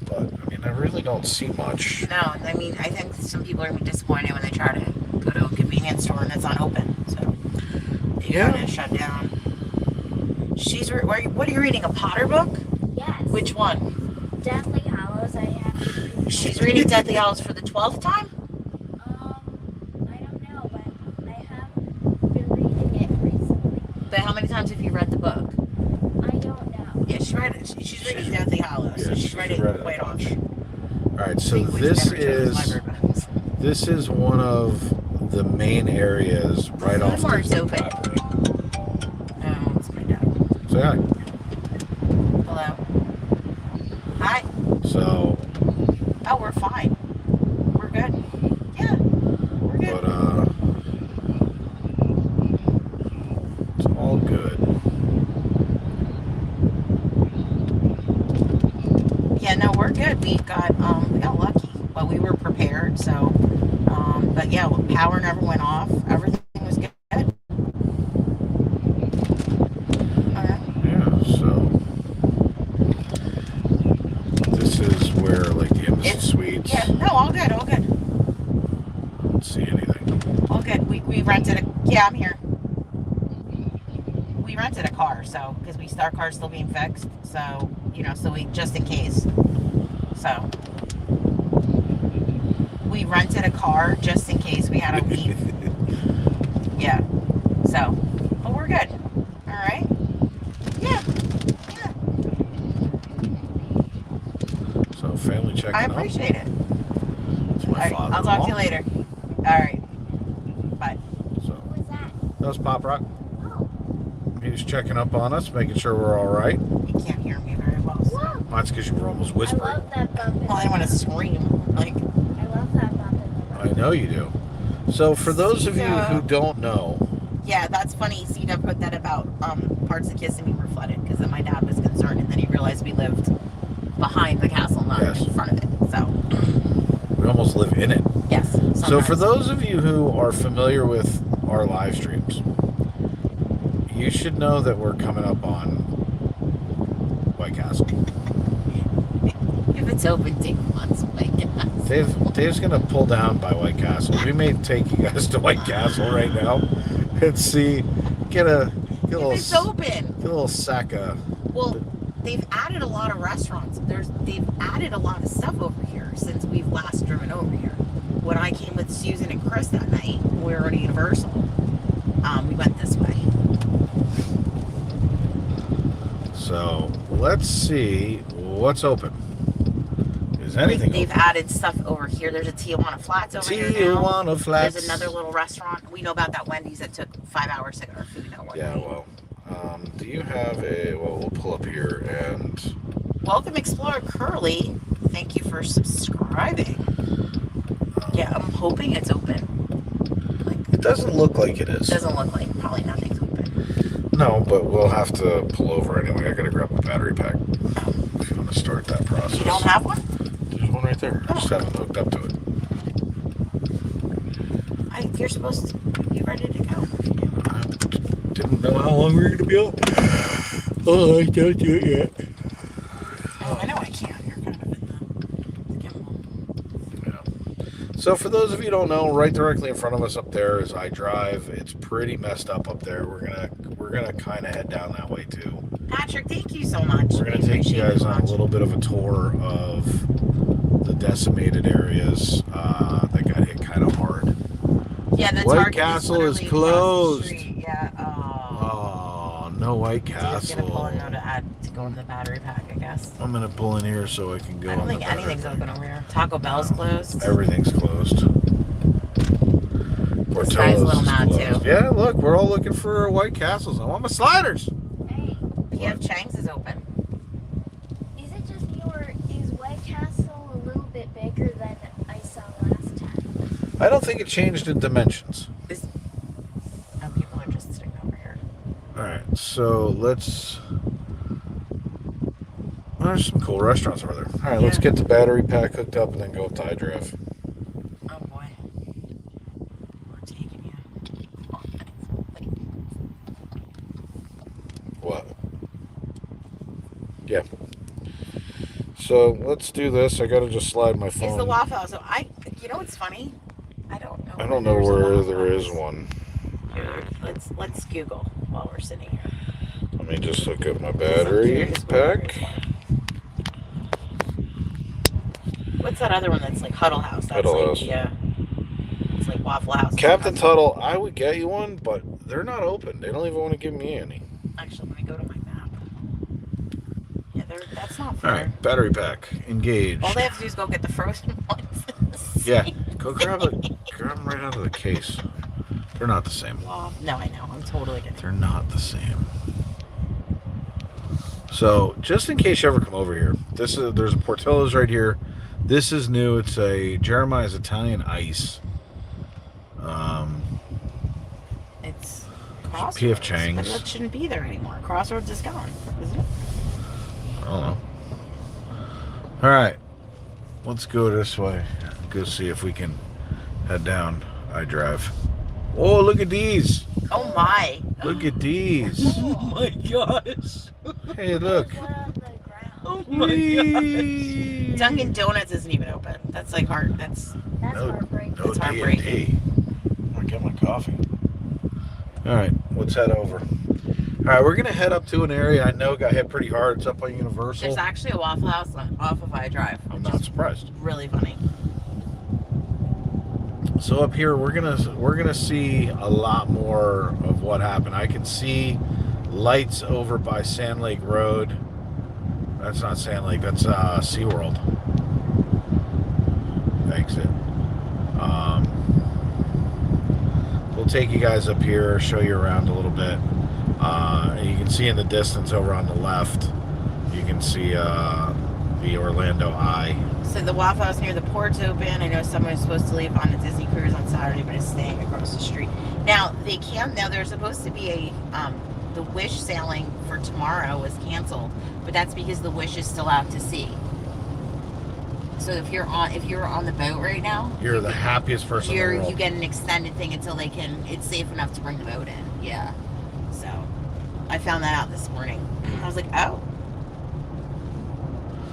But I mean, I really don't see much. No, I mean, I think some people are gonna be disappointed when they try to go to a convenience store and it's not open. So they kind of shut down. What are you reading? A Potter book? Yes. Which one? Deathly Hallows. I have. She's reading Deathly Hallows for the 12th time? I don't know, but I have been reading it recently. But how many times have you read the book? I don't know. Yeah, she read it. She's reading Deathly Hallows, Yeah, so she's she's read it read it a quite bunch. often. All right, so this is one of the main areas right off Food Mart's the open. property. Oh, it's my dad. So yeah, Hello. Hi. so Oh, we're fine. We're good. Yeah, we're good. but it's all good. Yeah, no, we're good. We got lucky, but we were prepared. So, but yeah, power never went off. Everything was good. All right. Yeah, so this is where like the Embassy Suites. Yeah, no, all good, all good, I don't see anything. all good. We rented a. Yeah, I'm here. We rented a car, so because our car's still being fixed, so so we just in case. So we rented a car just in case we had to leave. Yeah. So, but we're good. All right. Yeah. Yeah. So family checking I up. appreciate it. It's All my right. father-in-law. I'll talk to you later. All right. Bye. So Who was that? that was Pop Rock. Oh. He's checking up on us, making sure we're all right. You can't hear me very well. So. Whoa. Well, that's because you were almost I whispering. love that bump. Well, I want to scream. Like, I love that bump in the road. I know you do. So for those of you who don't know, yeah, that's funny. Cena put that about parts of Kissimmee were flooded because then my dad was concerned, and then he realized we lived behind the castle, not Yes. in front of it. So, we almost live in it. yes. So sometimes. for those of you who are familiar with our live streams, you should know that we're coming up on White Castle. If it's open, take months, my God. Dave's gonna pull down by White Castle. We may take you guys to White Castle right now and see, get a If it's open. get a little sack of. Well, they've added a lot of restaurants. They've added a lot of stuff over here since we've last driven over here. When I came with Susan and Chris that night, we were at Universal. We went this way. So let's see what's open. Is anything They've open? added stuff over here. There's a Tijuana Flats over here now. Tijuana Flats. There's another little restaurant. We know about that Wendy's that took 5 hours to get our food out. Yeah, well, do you have a? Well, we'll pull up here and. Welcome, Explorer Curly. Thank you for subscribing. Yeah, I'm hoping it's open. It doesn't look like it is. Doesn't look like probably nothing's open. No, but we'll have to pull over anyway. I gotta grab a battery pack if you want to start that process. You don't have one? There's one right there. I just haven't hooked up to it. You're supposed to be ready to go. I didn't know how long we were gonna be on. Oh, I can't do it yet. Oh, I know I can't. You're kind of in the gimbal. Yeah. So for those of you who don't know, right directly in front of us up there is iDrive. It's pretty messed up there. We're gonna kind of head down that way too. Patrick, thank you so much. We're gonna take you guys on a little bit of a tour of the decimated areas that got hit kind of hard. Yeah, the White Target Castle is literally across the closed. street. Yeah. Oh No White Dave's gonna pull in Castle. now to go into the battery pack, I guess. I'm gonna pull in here so I can go. I don't on think the battery anything's pack. open over here. Taco Bell's closed. Everything's closed. This guy's a little Portillo's is mad closed. too. Yeah, look, we're all looking for White Castles. I want my sliders. Hey, PF Chang's is open. is it just me or is White Castle a little bit bigger than I saw last time? I don't think it changed in dimensions. People are just sitting over here. All right, so let's. There's some cool restaurants over there. All right, let's Yeah. get the battery pack hooked up and then go with Thai Drive. Oh boy. We're taking you. What? Yeah. So let's do this. I gotta just slide my phone. It's the Waffle House. So you know what's funny? I don't know. I don't know there's a where Waffle there is House. one. Here, let's Google while we're sitting here. Let me just hook up my I'm battery curious where there pack. is one. What's that other one that's like Huddle House? That's Huddle like House. it's like Waffle House. Captain Tuttle, I would get you one, but they're not open. They don't even want to give me any. Actually, let me go to my map. Yeah, that's not All fair. right, battery pack engaged. All they have to do is go get the frozen ones. Yeah, go grab them right out of the case. They're not the same. No, I know. I'm totally kidding. They're not the same. So, just in case you ever come over here, there's a Portillo's right here. This is new. It's a Jeremiah's Italian Ice. It's Crossroads. P.F. Chang's. But that shouldn't be there anymore. Crossroads is gone, isn't it? I don't know. All right, let's go this way. Go see if we can head down iDrive. Oh, look at these! Oh my! Look at these! Oh my gosh! Hey, look! One on the ground. Oh Whee! Dunkin' Donuts isn't even open. That's like hard. That's No, heartbreaking. no It's D&D. heartbreaking. I'll get my coffee. All right, let's head over. All right, we're gonna head up to an area I know got hit pretty hard. It's up on Universal. There's actually a Waffle House off of iDrive. I'm which not is surprised. really funny. So up here, we're gonna see a lot more of what happened. I can see lights over by Sand Lake Road. That's not Sand Lake. That's SeaWorld exit. We'll take you guys up here, show you around a little bit. You can see in the distance over on the left, you can see the Orlando Eye. So the Waffle House near the port's open. I know someone was supposed to leave on a Disney cruise on Saturday, but is staying across the street. Now there's supposed to be a the Wish sailing for tomorrow was canceled, but that's because the Wish is still out to sea. So if you're on the boat right now, You're the happiest person in the world. you get an extended thing until it's safe enough to bring the boat in. Yeah. So I found that out this morning. I was like, oh.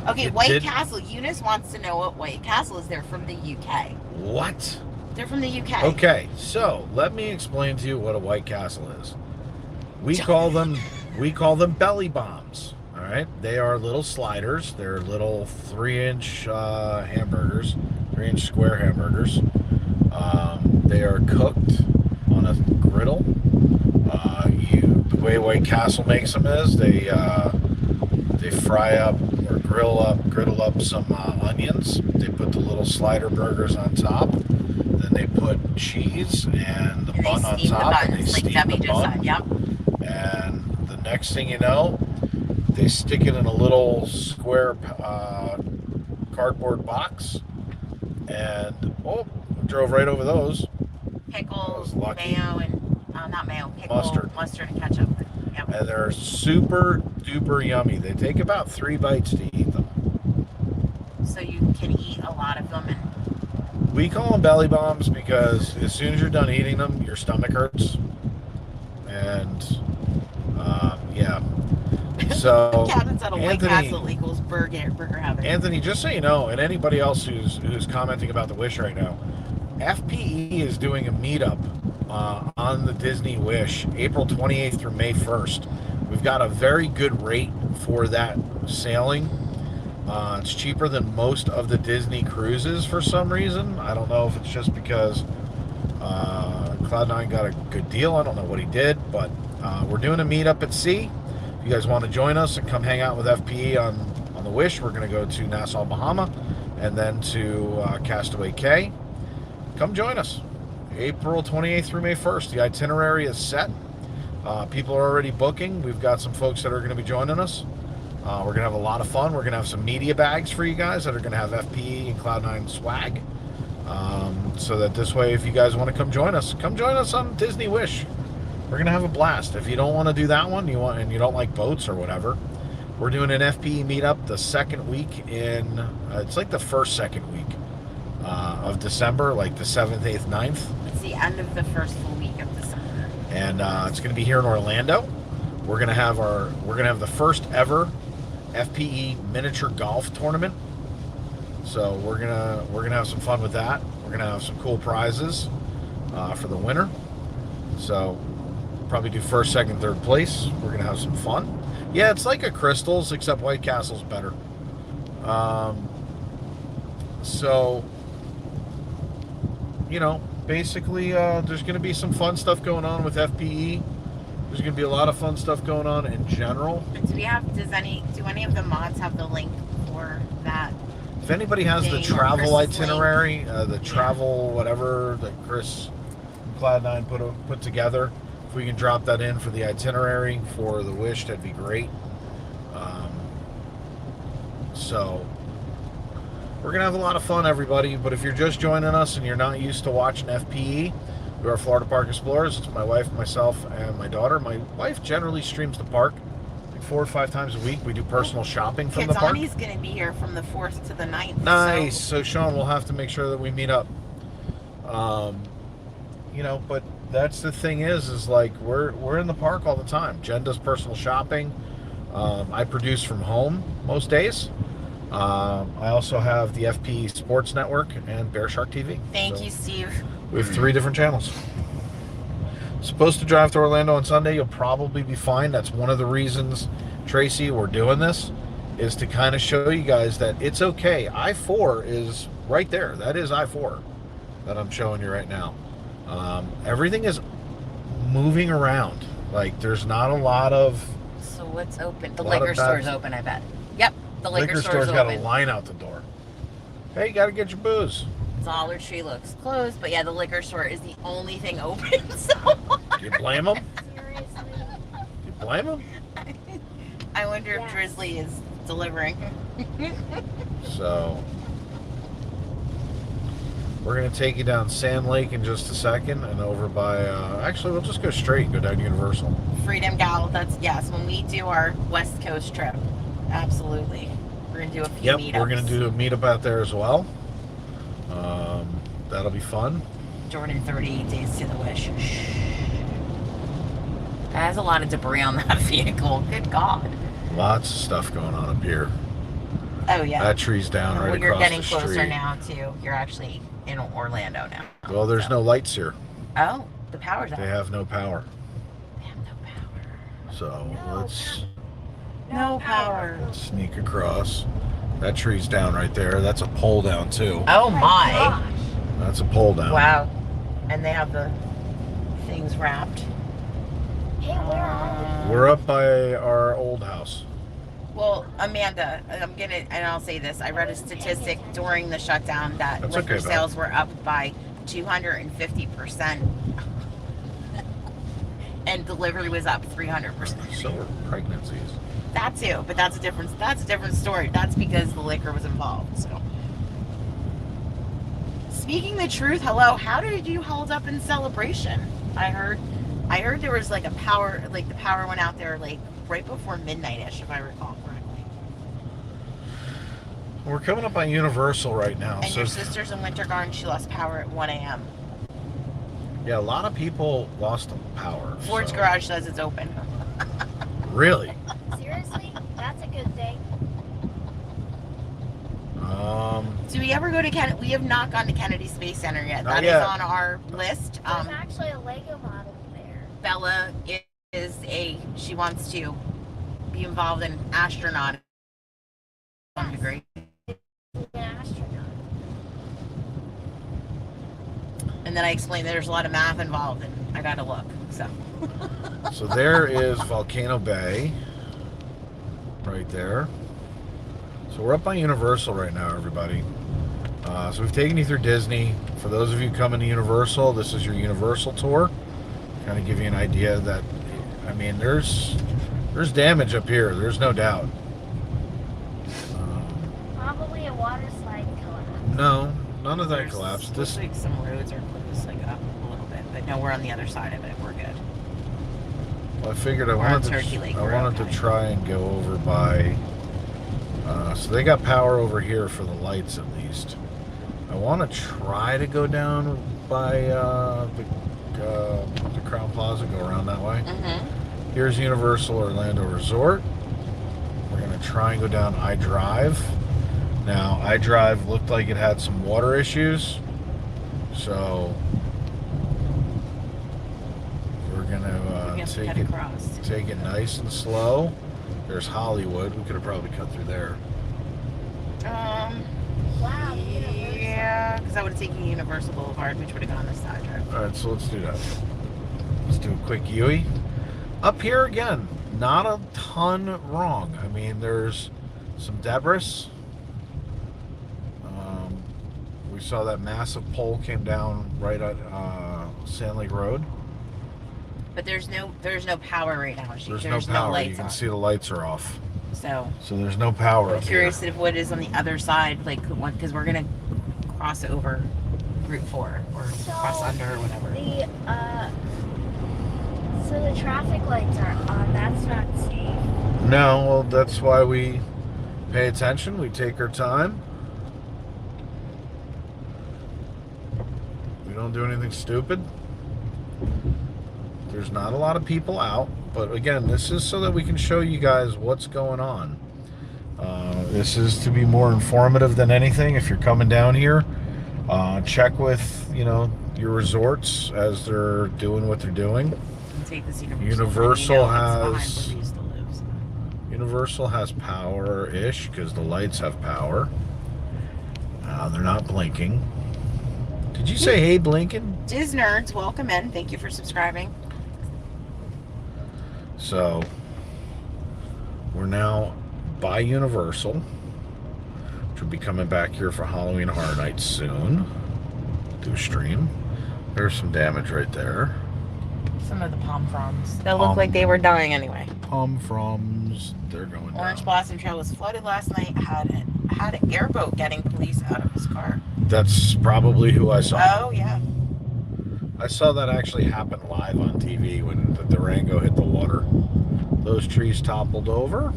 Okay, You White did- Castle. Eunice wants to know what White Castle is. They're from the UK. What? They're from the UK. Okay, so let me explain to you what a White Castle is. We call them belly bombs. All right, they are little sliders. They're little 3-inch hamburgers, 3-inch square hamburgers. They are cooked on a griddle. The way White Castle makes them is they fry up or griddle up some onions. They put the little slider burgers on top. Then they put cheese and the And bun they on steam the top. And they buns, like steam Debbie the just bun. said. Yep. And the next thing you know, they stick it in a little square cardboard box. And drove right over those. Pickles, I was lucky. mayo, and not mayo, pickle, Mustard. and ketchup. Yep. And they're super duper yummy. They take about 3 bites to eat them. So you can eat a lot of them, and We call them belly bombs because as soon as you're done eating them, your stomach hurts. And yeah. So Captain said a White Anthony- Castle equals burger heaven. Anthony, just so you know, and anybody else who's commenting about the Wish right now, FPE is doing a meetup on the Disney Wish, April 28th through May 1st. We've got a very good rate for that sailing. It's cheaper than most of the Disney cruises for some reason. I don't know if it's just because Cloud9 got a good deal. I don't know what he did, but We're doing a meetup at sea. If you guys want to join us and come hang out with FPE on the Wish, we're going to go to Nassau, Bahama, and then to Castaway Cay. Come join us. April 28th through May 1st. The itinerary is set. People are already booking. We've got some folks that are going to be joining us. We're going to have a lot of fun. We're going to have some media bags for you guys that are going to have FPE and Cloud9 swag. So that this way, if you guys want to come join us on Disney Wish. We're going to have a blast. If you don't want to do that one, and you don't like boats or whatever, we're doing an FPE meetup the second week in, it's like the second week of December, like the 7th, 8th, 9th. It's the end of the first full week of December. And it's going to be here in Orlando. We're going to have the first ever FPE miniature golf tournament. So we're gonna have some fun with that. We're gonna have some cool prizes for the winner. So probably do first, second, third place. We're gonna have some fun. Yeah, it's like a Crystals, except White Castle's better. So you know, basically, there's gonna be some fun stuff going on with FPE. There's gonna be a lot of fun stuff going on in general. Do any of the mods have the link for that? If anybody has the travel itinerary, the travel whatever that Chris and Cloud9 put together, if we can drop that in for the itinerary for the Wish, that'd be great. So we're gonna have a lot of fun, everybody. But if you're just joining us and you're not used to watching FPE, we are Florida Park Explorers. It's my wife, myself, and my daughter. My wife generally streams the park 4 or 5 times a week. We do personal shopping from the park. Kitsani's going to be here from the 4th to the 9th. Nice. So Sean, we'll have to make sure that we meet up. You know, but that's the thing is like we're in the park all the time. Jen does personal shopping. I produce from home most days. I also have the FP Sports Network and Bear Shark TV. Thank you, Steve. We have 3 different channels. Supposed to drive to Orlando on Sunday. You'll probably be fine. That's one of the reasons, Tracy, we're doing this, is to kind of show you guys that it's okay. I-4 is right there. That is I-4 that I'm showing you right now. Everything is moving around. Like, there's not a lot of... So what's open? The liquor store's open, I bet. Yep, the liquor store's got open. a line out the door. Hey, you got to get your booze. Dollar Tree looks closed, but yeah, the liquor store is the only thing open. So do you blame them? Seriously. Do you blame them? I wonder if Drizzly is delivering. So we're gonna take you down Sand Lake in just a second, and over by. Actually, we'll just go straight and go down Universal. Freedom Gal. That's yes. When we do our West Coast trip, absolutely, we're gonna do a few meetups. We're gonna do a meetup out there as well. That'll be fun. Jordan, 38 Days to the Wish. That has a lot of debris on that vehicle. Good God. Lots of stuff going on up here. Oh yeah. That tree's down right across the street. Well, you're getting closer now too. You're actually in Orlando now. Well, there's no lights here. Oh, the power's out. They have no power. They have no power. So let's. No power. Let's sneak across. That tree's down right there. That's a pole down too. Oh my. That's a pole down. Wow. And they have the things wrapped. Hey, where are we? We're up by our old house. Well, Amanda, and I'll say this. I read a statistic during the shutdown that liquor sales were up by 250%. And delivery was up 300%. So were pregnancies. That too, but that's a different story. That's because the liquor was involved. So, speaking the truth, hello. How did you hold up in Celebration? I heard there was like the power went out there like right before midnight-ish, if I recall correctly. We're coming up on Universal right now. And your sister's in Winter Garden. She lost power at 1 a.m. Yeah, a lot of people lost power. Ford's Garage says it's open. Really? Seriously? That's a good thing. Do we ever go to Kennedy? We have not gone to Kennedy Space Center yet. Not That yet. is on our list. There's actually a Lego model there. Bella she wants to be involved in astronaut degree. An astronaut. And then I explained that there's a lot of math involved, and I got to look. So So there is Volcano Bay. Right there. So we're up by Universal right now, everybody. So we've taken you through Disney. For those of you coming to Universal, this is your Universal tour. Kind of give you an idea that, I mean, there's damage up here. There's no doubt. Probably a water slide collapsed. No, none of that collapsed. Looks like some roads are closed, like up a little bit, but no, we're on the other side of it. We're good. Well, I figured I We're on wanted Turkey Lake, to we're okay. try and go over by. So they got power over here for the lights at least. I want to try to go down by the Crown Plaza, go around that way. Mm-hmm. Here's Universal Orlando Resort. We're gonna try and go down iDrive. Now, iDrive looked like it had some water issues, so we're gonna take it nice and slow. There's Hollywood. We could have probably cut through there. Wow. Yeah, because I would have taken Universal Boulevard, which would have gone this side drive. All right, so let's do that. Let's do a quick Yui. Up here again, not a ton wrong. I mean, there's some debris. We saw that massive pole came down right at Sand Lake Road. But there's no power right now. There's no power. lights You can on. see the lights are off. So there's no power. I'm up curious here. if what is on the other side, like, because we're gonna cross over Route 4 or cross under or whatever. So the traffic lights are on. That's not safe. No, well, that's why we pay attention. We take our time. We don't do anything stupid. There's not a lot of people out, but again, this is so that we can show you guys what's going on. This is to be more informative than anything. If you're coming down here, check with your resorts as they're doing what they're doing. Take this Universal has power-ish because the lights have power. They're not blinking. Did you say hey blinking? Diz Nerds, welcome in. Thank you for subscribing. So we're now by Universal, which will be coming back here for Halloween Horror Nights soon. Do a stream. There's some damage right there. Some of the palm fronds. They look like they were dying anyway. Palm fronds, they're going Orange down. Blossom Trail was flooded last night. Had an airboat getting police out of his car. That's probably who I saw. Oh yeah. I saw that actually happen live on TV when the Durango hit the water. Those trees toppled over.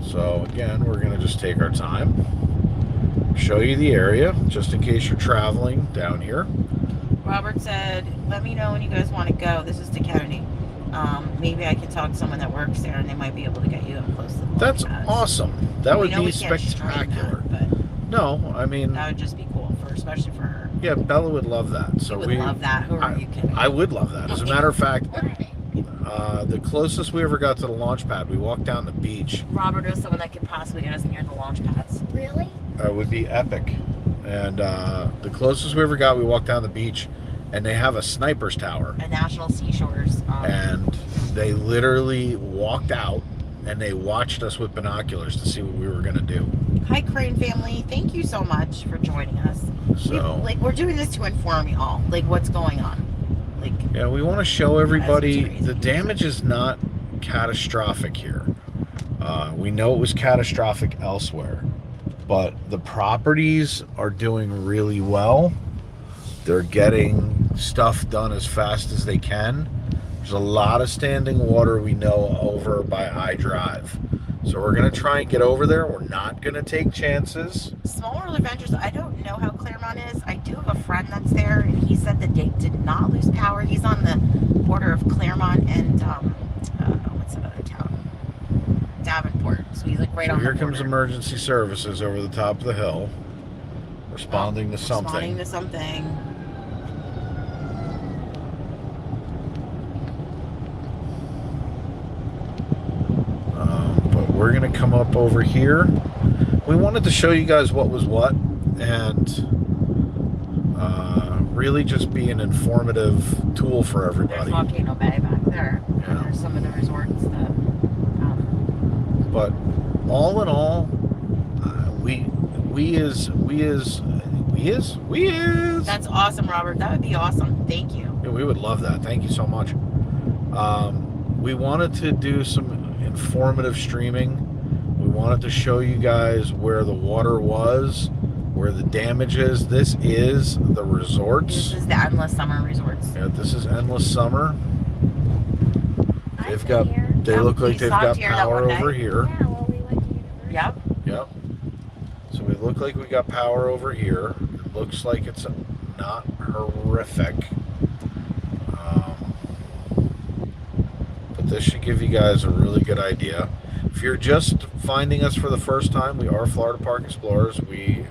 So again, we're gonna just take our time, show you the area, just in case you're traveling down here. Robert said, let me know when you guys want to go. This is to County. Maybe I can talk to someone that works there and they might be able to get you up close to the That's pads. awesome. That would We know be we can't stream spectacular. that, but No, I mean, that would just be cool, especially for her. yeah, Bella would love that. So Would love that. Who are you kidding? I would love that. As a matter of fact, the closest we ever got to the launch pad, we walked down the beach. Robert is someone that could possibly get us near the launch pads. Really? Would be epic. And the closest we ever got, we walked down the beach, and they have a sniper's tower. At National Seashores. And they literally walked out, and they watched us with binoculars to see what we were going to do. Hi, Crane family. Thank you so much for joining us. So, We're doing this to inform you all, what's going on. yeah, we want to show everybody That's crazy. the damage is not catastrophic here. We know it was catastrophic elsewhere, but the properties are doing really well. They're getting stuff done as fast as they can. There's a lot of standing water we know over by iDrive. So we're going to try and get over there. We're not going to take chances. Small World Adventures, I don't know how Claremont is. I do have a friend that's there, and he said that they did not lose power. He's on the border of Claremont and, what's that other town? Davenport. So he's right So on the here border. comes emergency services over the top of the hill. Responding to something. Responding to something. But we're going to come up over here. We wanted to show you guys what was what and really just be an informative tool for There's everybody. Volcano Bay back there. Yeah. There's some of the resorts that. But all in all, That's awesome, Robert. That would be awesome. Thank you. Yeah, we would love that. Thank you so much. We wanted to do some informative streaming. We wanted to show you guys where the water was, where the damage is. This is the resorts. This is the Endless Summer Resorts. Yeah, this is Endless Summer. I've been here. They look like they've got here that power one day. over here. Yeah, well, we went to university. Yep. Yep. So we look like we got power over here. It looks like it's not horrific. But this should give you guys a really good idea. If you're just finding us for the first time, we are Florida Park Explorers. We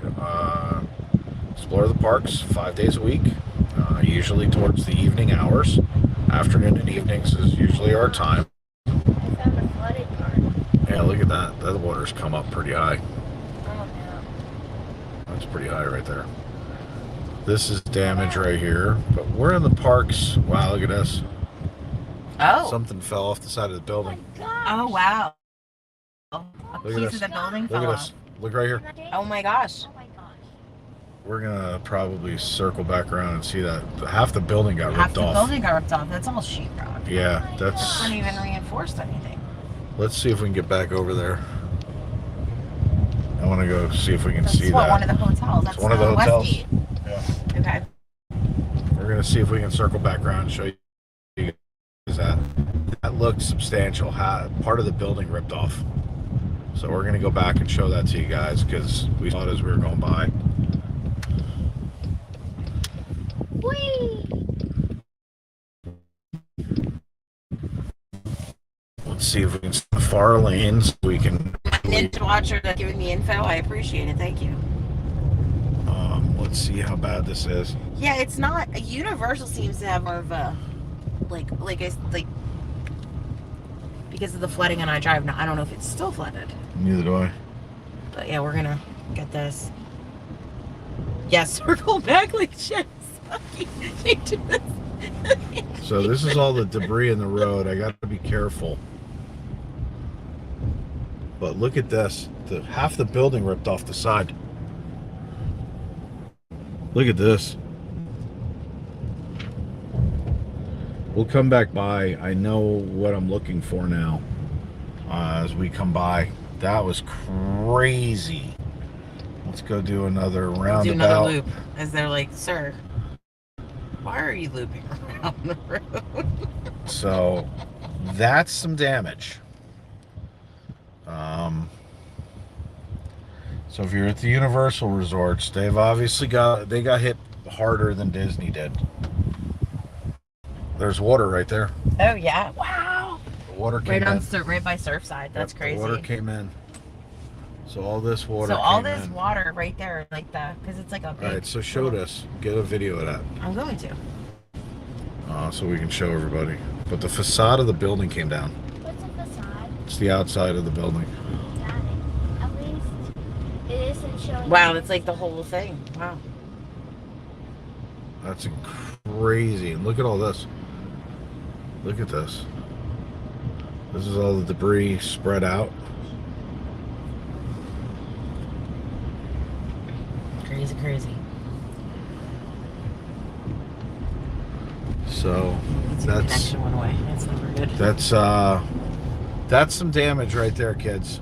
explore the parks 5 days a week, usually towards the evening hours. Afternoon and evenings is usually our time. I found a flooded part. Yeah, look at that. That water's come up pretty high. Oh no. That's pretty high right there. This is damage right here, but we're in the parks. Wow, look at this. Oh. Something fell off the side of the building. Oh wow. A Look at piece this. of the building Look fell at off. this. Look right here. Oh my gosh. Oh my gosh. We're gonna probably circle back around and see that half the building got Half ripped the off. building got ripped off. That's all sheetrock. Yeah, It that's. wasn't even reinforced anything. Let's see if we can get back over there. I want to go see if we can That's see what, that. one of the hotels. That's one of the hotels. Westgate. Yeah. Okay. We're gonna see if we can circle back around and show you guys that. That looked substantial. Part of the building ripped off. So we're gonna go back and show that to you guys because we saw it as we were going by. Whee! Let's see if we can see the far lanes. We can. Ninja Watcher that's giving me info. I appreciate it. Thank you. Let's see how bad this is. Yeah, it's not. Universal seems to have more of a like because of the flooding on I Drive. Now I don't know if it's still flooded. Neither do I. But yeah, we're gonna get this. Yeah, circle back like shit. So this is all the debris in the road. I got to be careful. But look at this. Half the building ripped off the side. Look at this. We'll come back by. I know what I'm looking for now as we come by. That was crazy. Let's go do another roundabout. Do another loop. As they're like, sir, why are you looping around the road? So that's some damage. So if you're at the Universal resorts, they've obviously got hit harder than Disney did. There's water right there. Oh yeah! Wow. The water came in. Right by Surfside. That's Yep, crazy. The water came in. So all this water. So all came this in. water right there, like that, because it's like a big. All right. So show us. Get a video of that. I'm going to. So we can show everybody. But the facade of the building came down. What's a facade? It's the outside of the building. At least it isn't showing. Wow, that's like the whole thing. Wow. That's crazy. And look at all this. Look at this. This is all the debris spread out. Crazy, crazy. So It's that's connection went away. That's never good. that's some damage right there, kids.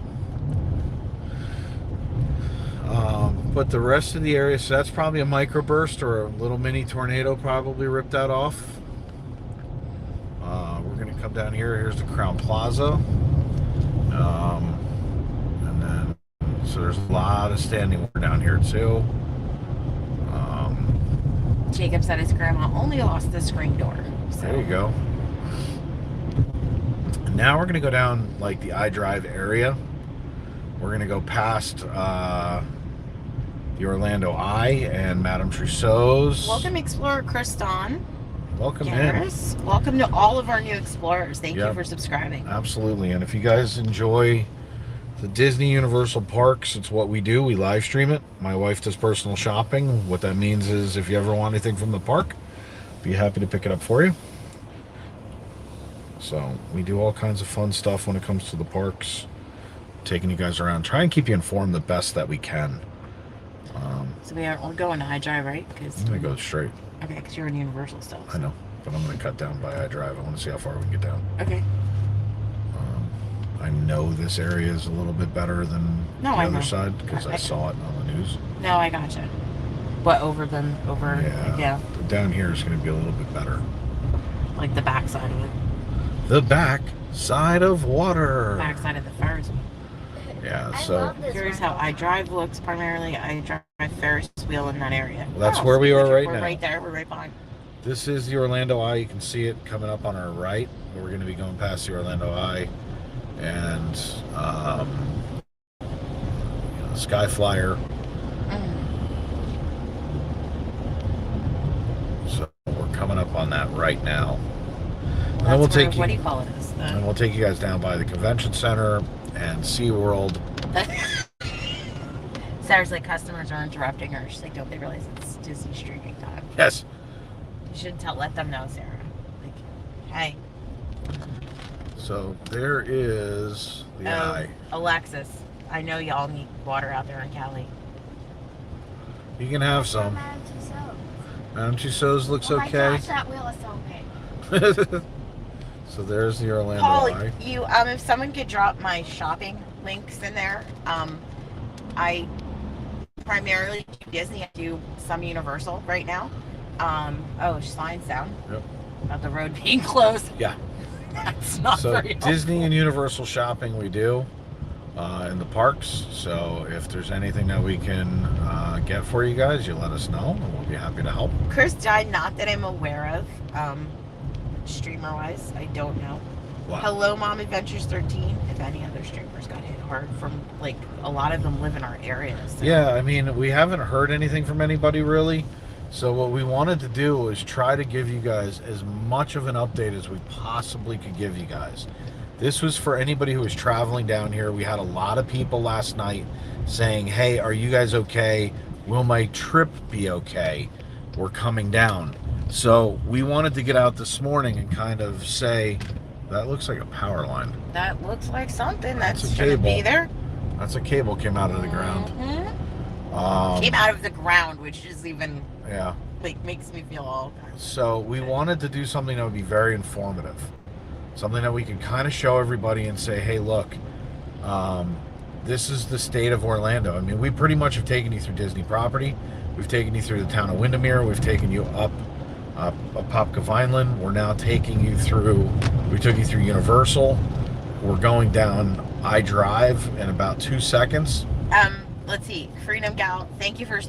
But the rest of the area, so that's probably a microburst or a little mini tornado probably ripped that off. We're gonna come down here. Here's the Crown Plaza. And then, so there's a lot of standing water down here too. Jacob said his grandma only lost the screen door. So. There you go. And now we're gonna go down like the iDrive area. We're gonna go past the Orlando Eye and Madame Tussauds. Welcome, Explorer Kriston. Welcome in. Garris. Welcome to all of our new explorers. Thank you Yep. for subscribing. Absolutely. And if you guys enjoy the Disney Universal Parks, it's what we do. We live stream it. My wife does personal shopping. What that means is if you ever want anything from the park, be happy to pick it up for you. So we do all kinds of fun stuff when it comes to the parks, taking you guys around, try and keep you informed the best that we can. So we're going to iDrive, right? Cause I'm gonna go straight. Okay, because you're in Universal still. I know, but I'm gonna cut down by iDrive. I want to see how far we can get down. Okay. I know this area is a little bit better than the other side because I saw it on the news. No, I gotcha. But over? Yeah. Down here is going to be a little bit better. Like the back side of it. The back side of water. Back side of the Ferris wheel. Yeah, so Here's how iDrive looks primarily. I drive Ferris wheel in that area. Well, that's where we are right now. We're right there. We're right behind. This is the Orlando Eye. You can see it coming up on our right. We're going to be going past the Orlando Eye and Sky Flyer. So we're coming up on that right now. And then we'll take you. What do you call it? And we'll take you guys down by the Convention Center and SeaWorld. Sarah's like, customers are interrupting her. She's like, don't they realize it's Disney streaming time? Yes. You should let them know, Sarah. Like, hey. So there is the eye. Alexis, I know y'all need water out there in Cali. You can have some. Madame Tussauds looks okay. Oh my gosh, that wheel is so big. So there's the Orlando Paul, Eye. you if someone could drop my shopping links in there. I primarily do Disney. I do some Universal right now. Signs down. Yep. About the road being closed. Yeah. That's not so very Disney and Universal shopping we do in the parks. So if there's anything that we can get for you guys, you let us know and we'll be happy to help. Chris died, not that I'm aware of. Streamer wise, I don't know. Wow. Hello Mom Adventures 13. If any other streamers got hit hard from, like, a lot of them live in our area. So. Yeah, I mean, we haven't heard anything from anybody really. So what we wanted to do was try to give you guys as much of an update as we possibly could give you guys. This was for anybody who was traveling down here. We had a lot of people last night saying, hey, are you guys okay? Will my trip be okay? We're coming down. So we wanted to get out this morning and kind of say, that looks like a power line. That looks like something that's a going to cable. be there. That's a cable came out of the ground. Came out of the ground, which is even, yeah, like, makes me feel all kinds of So we wanted to do something that would be very informative. Something that we could kind of show everybody and say, hey, look, this is the state of Orlando. I mean, we pretty much have taken you through Disney property. We've taken you through the town of Windermere. We've taken you up Apopka Vineland. We're now taking you through, we took you through Universal. We're going down iDrive in about 2 seconds. Let's see, Freedom Gal, thank you for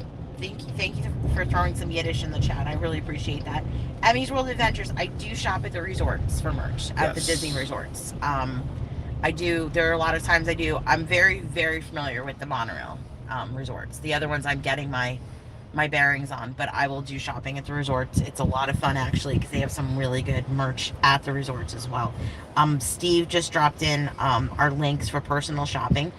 throwing some Yiddish in the chat. I really appreciate that. Emmy's World Adventures, I do shop at the resorts for merch, at the Disney resorts. I do, there are a lot of times I do. I'm very, very familiar with the monorail resorts. The other ones I'm getting my bearings on, but I will do shopping at the resorts. It's a lot of fun, actually, because they have some really good merch at the resorts as well. Steve just dropped in our links for personal shopping.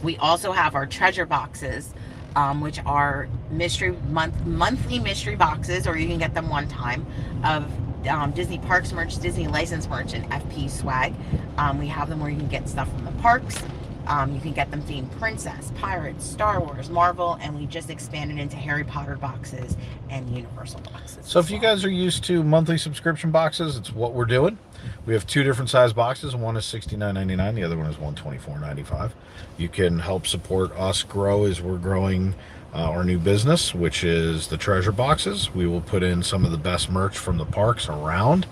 We also have our treasure boxes, which are monthly mystery boxes, or you can get them one time, of Disney Parks merch, Disney license merch, and FP swag. We have them where you can get stuff from the parks. You can get them themed Princess, Pirates, Star Wars, Marvel, and we just expanded into Harry Potter boxes and Universal boxes. So if you guys are used to monthly subscription boxes, it's what we're doing. We have two different size boxes. One is $69.99. The other one is $124.95. You can help support us grow as we're growing our new business, which is the treasure boxes. We will put in some of the best merch from the parks around.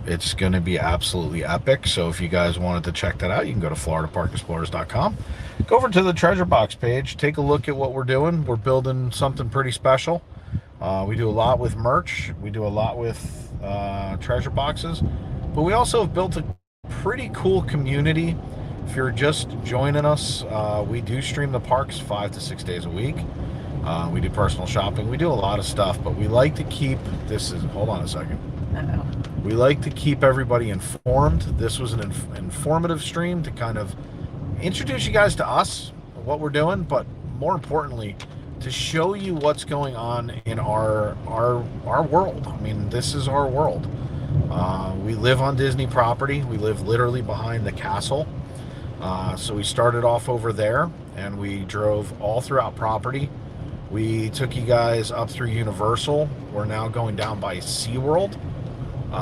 It's going to be absolutely epic. So if you guys wanted to check that out, you can go to floridaparkexplorers.com. Go over to the treasure box page. Take a look at what we're doing. We're building something pretty special. We do a lot with merch. We do a lot with treasure boxes. But we also have built a pretty cool community. If you're just joining us, we do stream the parks 5 to 6 days a week. We do personal shopping. We do a lot of stuff, but we like to keep hold on a second. We like to keep everybody informed. This was an informative stream to kind of introduce you guys to us, what we're doing, but more importantly, to show you what's going on in our world. I mean, this is our world. We live on Disney property. We live literally behind the castle. So we started off over there, and we drove all throughout property. We took you guys up through Universal. We're now going down by SeaWorld.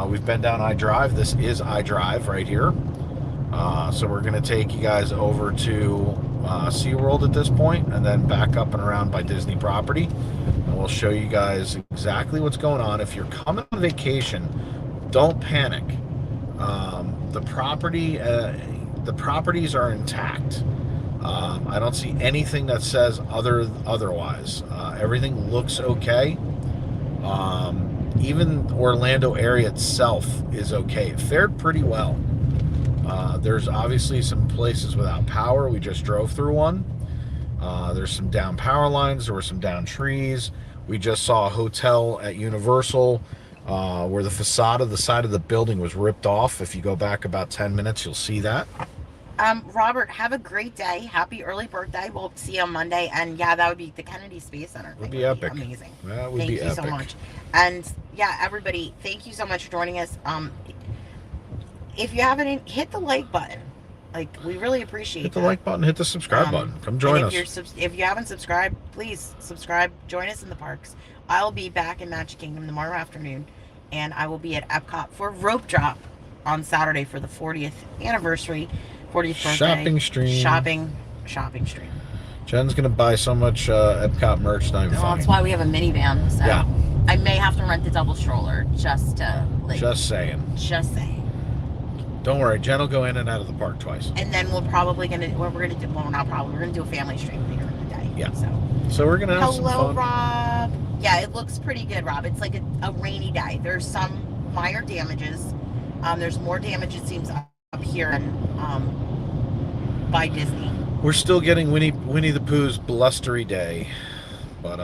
We've been down iDrive. This is iDrive right here. So we're going to take you guys over to SeaWorld at this point, and then back up and around by Disney property. And we'll show you guys exactly what's going on. If you're coming on vacation, don't panic. The properties are intact. I don't see anything that says otherwise. Everything looks okay. Even Orlando area itself is okay. It fared pretty well. There's obviously some places without power. We just drove through one. There's some down power lines. There were some down trees. We just saw a hotel at Universal where the facade of the side of the building was ripped off. If you go back about 10 minutes, you'll see that. Robert, have a great day. Happy early birthday. We'll see you on Monday. And yeah, that would be the Kennedy Space Center. Would be epic. Amazing. That would be epic. Thank you so much. And yeah, everybody, thank you so much for joining us. If you haven't, hit the like button. Like, we really appreciate Hit the like button, hit the subscribe button. Come join us. If you haven't subscribed, please subscribe. Join us in the parks. I'll be back in Magic Kingdom tomorrow afternoon, and I will be at Epcot for Rope Drop on Saturday for the 40th anniversary, 40th birthday. Shopping stream. Shopping stream. Jen's going to buy so much Epcot merch, not even funny. That's why we have a minivan. So yeah. I may have to rent the double stroller just to, like... Just saying. Don't worry, Jen will go in and out of the park twice. And then we're gonna do a family stream later in the day. Yeah. So we're gonna have some fun. Hello, Rob. Yeah, it looks pretty good, Rob. It's like a rainy day. There's some minor damages. There's more damage, it seems, up here by Disney. We're still getting Winnie the Pooh's blustery day, but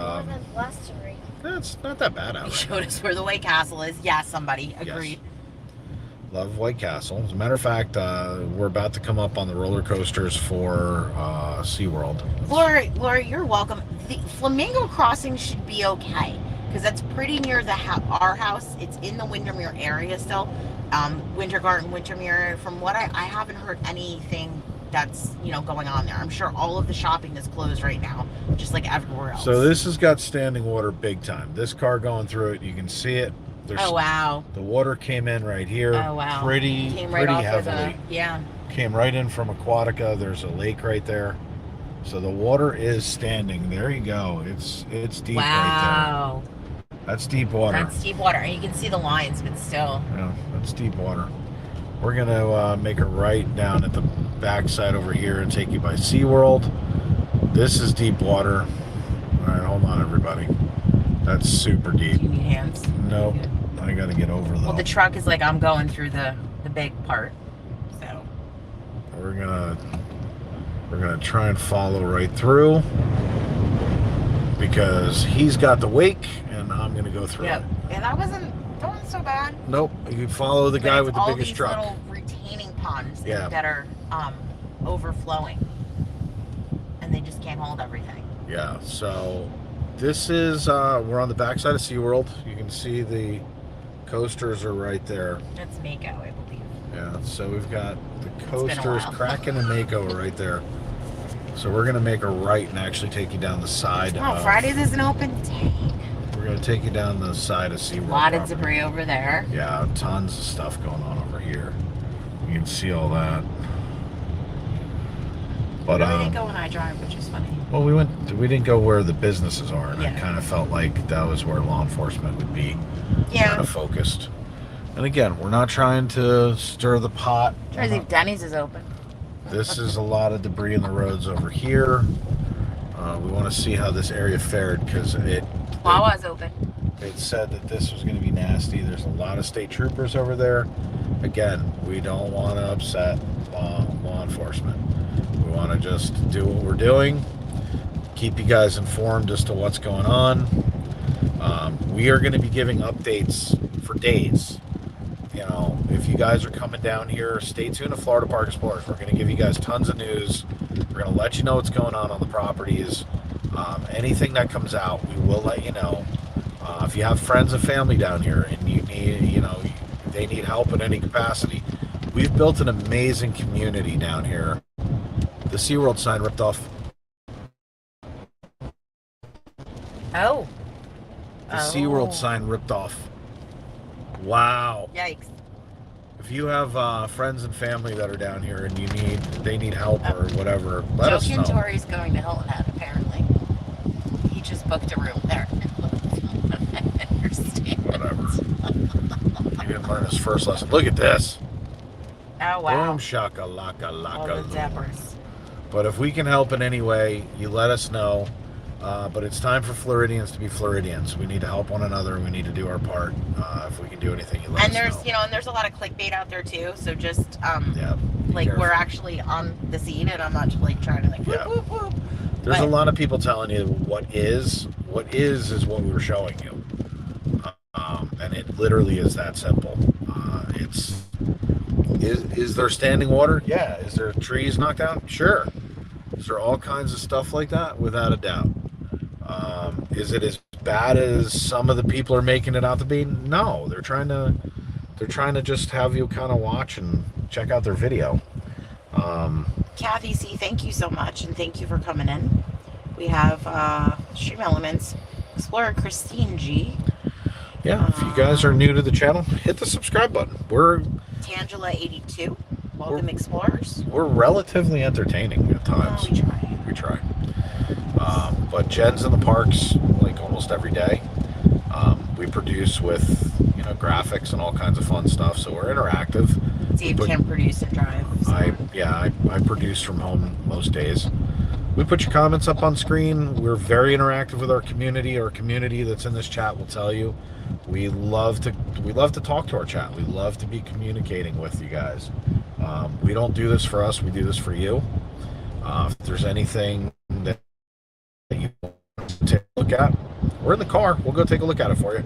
blustery. it's not that bad out He there. showed us where the White Castle is. Yeah, somebody agreed. Yes. Love White Castle. As a matter of fact, we're about to come up on the roller coasters for SeaWorld. Laura, you're welcome. The Flamingo Crossing should be okay because that's pretty near our house. It's in the Windermere area still. Winter Garden, Windermere. From what I haven't heard anything that's going on there. I'm sure all of the shopping is closed right now, just like everywhere else. So this has got standing water big time. This car going through it, you can see it. Oh wow! The water came in right here. Oh wow! Pretty heavily. Yeah. Came right in from Aquatica. There's a lake right there, so the water is standing. There you go. It's deep right there. That's deep water. That's deep water, and you can see the lines, but still. Yeah, that's deep water. We're gonna make a right down at the backside over here and take you by SeaWorld. This is deep water. All right, hold on, everybody. That's super deep. Do you need hands? Nope. I gotta get over though. Well, the truck is like I'm going through the big part, so we're gonna try and follow right through because he's got the wake and I'm gonna go through. Yeah, and that wasn't so bad. Nope. You follow the guy with the biggest truck. All these little retaining ponds yeah. that are overflowing, and they just can't hold everything. Yeah. So this is we're on the backside of SeaWorld. You can see the coasters are right there. That's Mako, I believe. Yeah, so we've got the coasters, Kraken and Mako right there. So we're gonna make a right and actually take you down the side. Oh, Fridays isn't open? Dang. We're gonna take you down the side of SeaWorld. A lot of debris over there. Yeah, tons of stuff going on over here. You can see all that. But we didn't go on iDrive, which is funny. Well, we didn't go where the businesses are, and yeah. I kind of felt like that was where law enforcement would be kind of focused. And again, we're not trying to stir the pot. Trying to see if Denny's is open. This is a lot of debris in the roads over here. We want to see how this area fared because Wawa's open. It said that this was going to be nasty. There's a lot of state troopers over there. Again, we don't want to upset law enforcement. We want to just do what we're doing, keep you guys informed as to what's going on. We are going to be giving updates for days. If you guys are coming down here, stay tuned to Florida Park Explorers. We're going to give you guys tons of news. We're going to let you know what's going on the properties. Anything that comes out, we will let you know. If you have friends and family down here and you need, they need help in any capacity, we've built an amazing community down here. The SeaWorld sign ripped off. Oh. The SeaWorld sign ripped off. Wow. Yikes. If you have friends and family that are down here and they need help or whatever, let us know. Joe Cantori's going to Hilton Head, apparently. He just booked a room there. Whatever. He didn't learn his first lesson. Look at this. Oh, wow. Boom, shaka, laka, All laka. the Zephyrs. But if we can help in any way, you let us know. But it's time for Floridians to be Floridians. We need to help one another. We need to do our part. If we can do anything, you let us know. And there's a lot of clickbait out there too. So just careful. we're actually on the scene, and I'm not like trying to whoop, whoop. There's a lot of people telling you what is what we were showing you, and it literally is that simple. Is there standing water? Yeah. Is there trees knocked down? Sure. Is there all kinds of stuff like that? Without a doubt. Is it as bad as some of the people are making it out to be? No, they're trying to just have you kind of watch and check out their video. Kathy C, thank you so much, and thank you for coming in. We have Stream Elements, Explorer Christine G. Yeah, if you guys are new to the channel, hit the subscribe button. We're Tangela 82. Welcome, Explorers. We're relatively entertaining at times. We try. But Jen's in the parks like almost every day. We produce with graphics and all kinds of fun stuff, so we're interactive. Dave can produce and drive. So. I produce from home most days. We put your comments up on screen. We're very interactive with our community. Our community that's in this chat will tell you. We love to talk to our chat. We love to be communicating with you guys. We don't do this for us. We do this for you. If there's anything that you want to take a look at, we're in the car. We'll go take a look at it for you.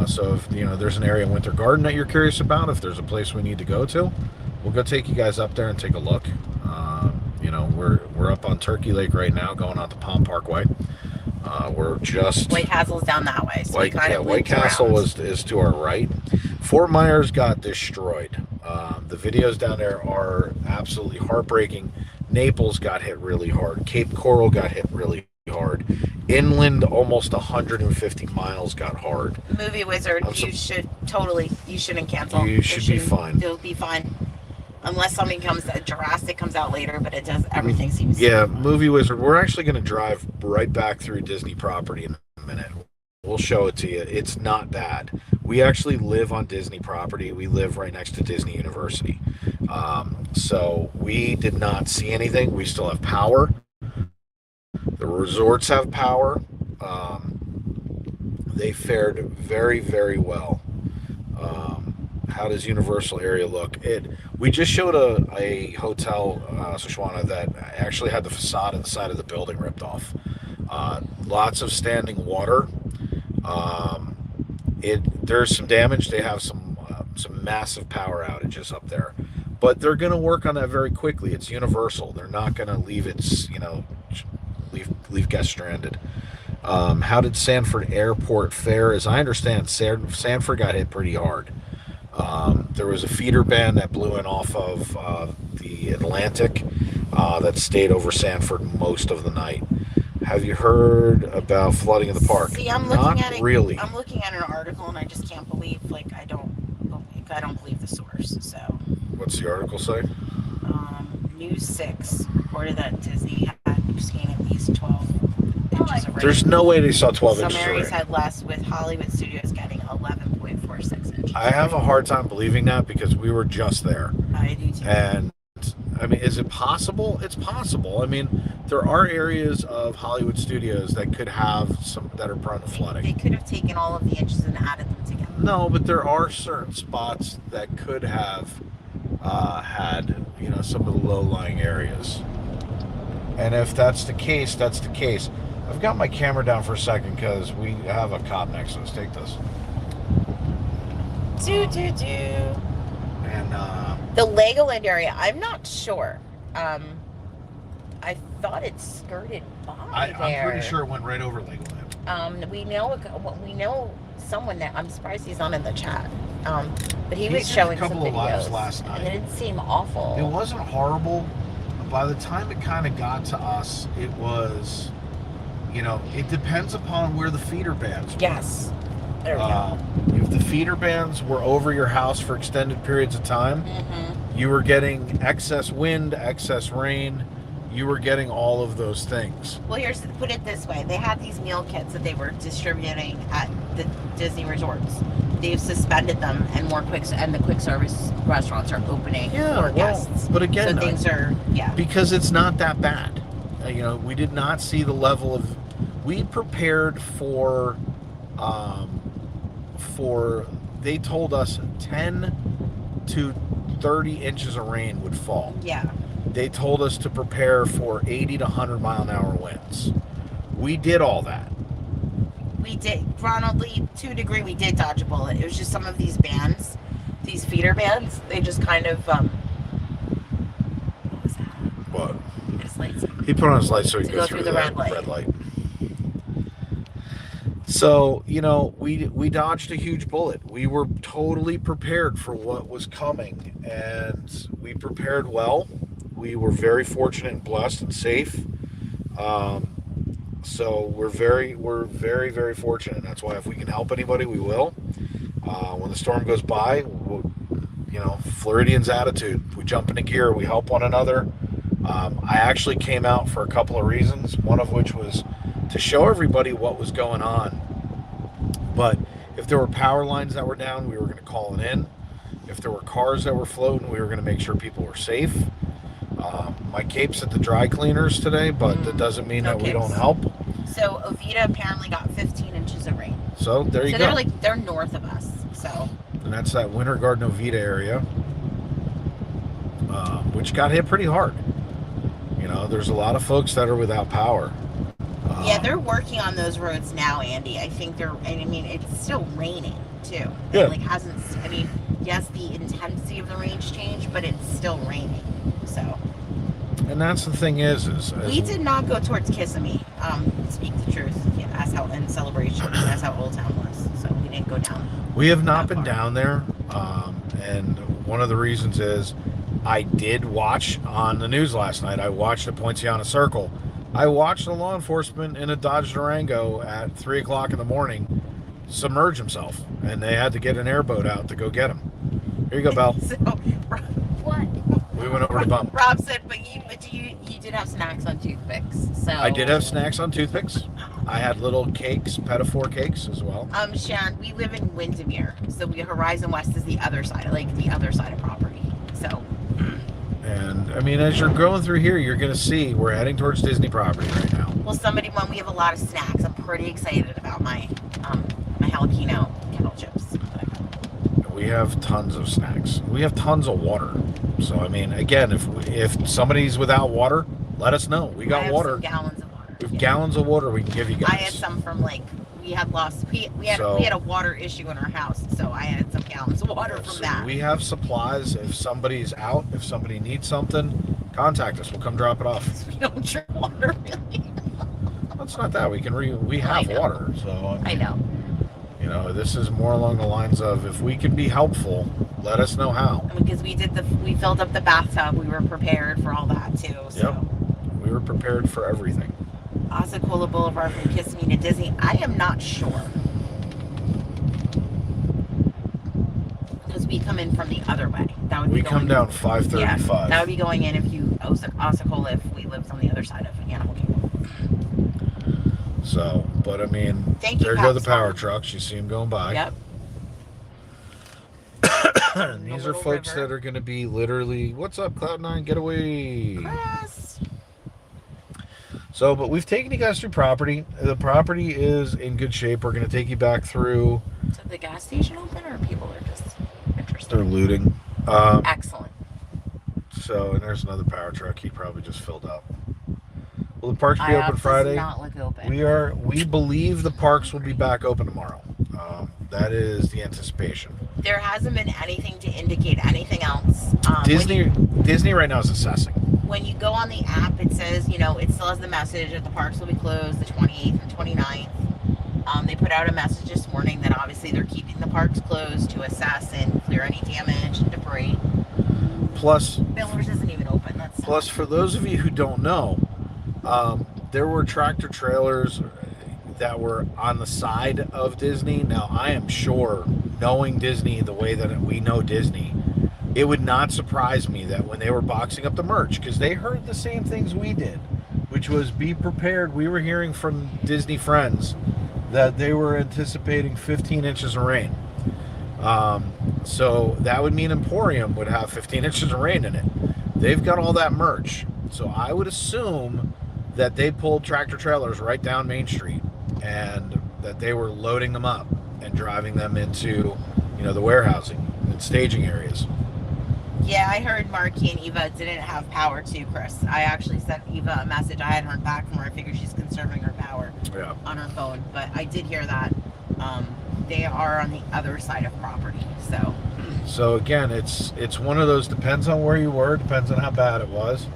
So if there's an area in Winter Garden that you're curious about, if there's a place we need to go to, we'll go take you guys up there and take a look. We're up on Turkey Lake right now, going out to Palm Parkway. We're just White Castle's down that way. So White Castle is to our right. Fort Myers got destroyed. The videos down there are absolutely heartbreaking. Naples got hit really hard. Cape Coral got hit really hard. Inland, almost 150 miles got hard. Movie Wizard, you shouldn't cancel. You should be fine. It'll be fine. Unless something Jurassic comes out later, but everything seems... Yeah, Movie Wizard, we're actually going to drive right back through Disney property in a minute. We'll show it to you. It's not bad. We actually live on Disney property. We live right next to Disney University. So we did not see anything. We still have power. The resorts have power. They fared very, very well. How does Universal area look? We just showed a hotel, Sashwana, that actually had the facade and the side of the building ripped off. Lots of standing water. There's some damage. They have some massive power outages up there, but they're going to work on that very quickly. It's Universal. They're not going to leave leave guests stranded. How did Sanford Airport fare? As I understand, Sanford got hit pretty hard. There was a feeder band that blew in off of the Atlantic that stayed over Sanford most of the night. Have you heard about flooding in the park? See, I'm looking at it. Really. I'm looking at an article, and I just can't believe. I don't believe the source. So. What's the article say? News 6 reported that Disney had seen at least 12 inches of rain. There's no way they saw 12 inches of rain. Some areas had less, with Hollywood Studios getting 11.46 inches. I have a hard time believing that because we were just there. I do too. And I mean, is it possible? It's possible. I mean, there are areas of Hollywood Studios that could have some that are prone to flooding. They could have taken all of the inches and added them together. No, but there are certain spots that could have had, some of the low-lying areas. And if that's the case, that's the case. I've got my camera down for a second because we have a cop next to us. Take this. And the Legoland area, I'm not sure. I thought it skirted by there. I'm pretty sure it went right over Legoland. We know someone that I'm surprised he's not in the chat. But he was did showing a couple some of videos lives last night. and it didn't seem awful. It wasn't horrible. By the time it kind of got to us, it was, it depends upon where the feeder bands were. Yes. There we go. If the feeder bands were over your house for extended periods of time, you were getting excess wind, excess rain. You were getting all of those things. Well, put it this way. They had these meal kits that they were distributing at the Disney resorts. They've suspended them, and the quick service restaurants are opening for guests. But again, so things are because it's not that bad. We did not see the level of. We prepared for. They told us 10 to 30 inches of rain would fall. Yeah. They told us to prepare for 80 to 100 mile an hour winds. We did all that. We did. Ronald Lee, to a degree, we did dodge a bullet. It was just some of these bands, these feeder bands, they just kind of, what was that? What? His lights. He put on his light so he could go through the red light. So, we dodged a huge bullet. We were totally prepared for what was coming, and we prepared well. We were very fortunate and blessed and safe. So we're very, very fortunate. That's why if we can help anybody, we will. When the storm goes by, Floridian's attitude. We jump into gear. We help one another. I actually came out for a couple of reasons, one of which was to show everybody what was going on. But if there were power lines that were down, we were going to call it in. If there were cars that were floating, we were going to make sure people were safe. My cape's at the dry cleaners today, but that doesn't mean that we don't help. So Oviedo apparently got 15 inches of rain. So there you go. So they're north of us. So. And that's that Winter Garden Oviedo area, which got hit pretty hard. There's a lot of folks that are without power. Yeah, they're working on those roads now, Andy. I think it's still raining too. Yeah. Yes, the intensity of the rain's changed, but it's still raining. So. And that's the thing is we did not go towards Kissimmee. Speak the truth. Yeah, in Celebration. That's how Old Town was. So we didn't go down. We have not been down there, and one of the reasons is I did watch on the news last night. I watched at Poinciana Circle. I watched the law enforcement in a Dodge Durango at 3 o'clock in the morning submerge himself, and they had to get an airboat out to go get him. Here you go, Belle. What? We went over to Bump. Rob said, but you did have snacks on toothpicks. So I did have snacks on toothpicks. I had little cakes, Pettifor cakes as well. Sharon, we live in Windermere, so Horizon West is the other side, the other side of property. So. And as you're going through here, you're going to see we're heading towards Disney property right now. Well, when we have a lot of snacks, I'm pretty excited about my jalapeno kettle chips. We have tons of snacks. We have tons of water. So again, if somebody's without water, let us know. We got water. Some gallons of water. We have gallons of water we can give you guys. I had some from we had a water issue in our house, so I had some gallons of water from that. We have supplies. If somebody's out, if somebody needs something, contact us. We'll come drop it off. We don't drink water really. Well, it's not that we have water. So I know. This is more along the lines of if we can be helpful, let us know how. Because we filled up the bathtub. We were prepared for all that too. So. Yep. We were prepared for everything. Osceola Boulevard from Kissimmee to Disney. I am not sure. Because we come in from the other way. That would be come down 535. Yeah, that would be going in if you Osceola if we lived on the other side of Animal Kingdom. So, but Thank you, there go the power trucks. You see them going by. Yep. And these are folks that are going to be literally, what's up, Cloud9 Getaway? Yes. So, but we've taken you guys through property. The property is in good shape. We're going to take you back through. Is the gas station open or people are just interested? They're looting. Excellent. So, and there's another power truck. He probably just filled up. Will the parks be open Friday? Does not look open. We believe the parks will be back open tomorrow. That is the anticipation. There hasn't been anything to indicate anything else. Disney right now is assessing. When you go on the app, it says, you know, it still has the message that the parks will be closed the 28th and 29th. They put out a message this morning that obviously they're keeping the parks closed to assess and clear any damage and debris. Plus, Miller's isn't even open. Plus, for those of you who don't know, there were tractor trailers that were on the side of Disney. Now, I am sure, knowing Disney the way that we know Disney, it would not surprise me that when they were boxing up the merch, because they heard the same things we did, which was be prepared. We were hearing from Disney friends that they were anticipating 15 inches of rain. So that would mean Emporium would have 15 inches of rain in it. They've got all that merch. So I would assume that they pulled tractor trailers right down Main Street and that they were loading them up and driving them into, you know, the warehousing and staging areas. Yeah, I heard Marky and Eva didn't have power too, Chris. I actually sent Eva a message. I hadn't heard back from her. I figured she's conserving her power on her phone. But I did hear that. They are on the other side of property. So again, it's one of those, depends on where you were, depends on how bad it was.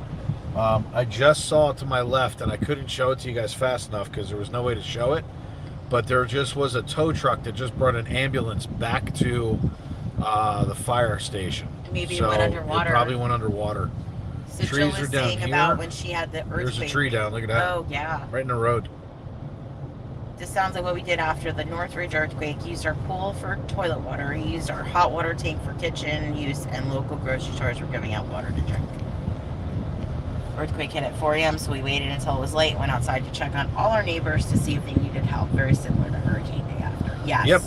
I just saw it to my left, and I couldn't show it to you guys fast enough because there was no way to show it. But there just was a tow truck that just brought an ambulance back to the fire station. Maybe it went underwater. It probably went underwater. So Trees Jill was are down saying here. about when she had the earthquake. There's a tree down. Look at that. Oh, yeah. Right in the road. This sounds like what we did after the Northridge earthquake. Used our pool for toilet water. Used our hot water tank for kitchen use, and local grocery stores were giving out water to drink. Earthquake hit at 4 a.m., so we waited until it was late. Went outside to check on all our neighbors to see if they needed help. Very similar to Hurricane Day after. Yes. Yep.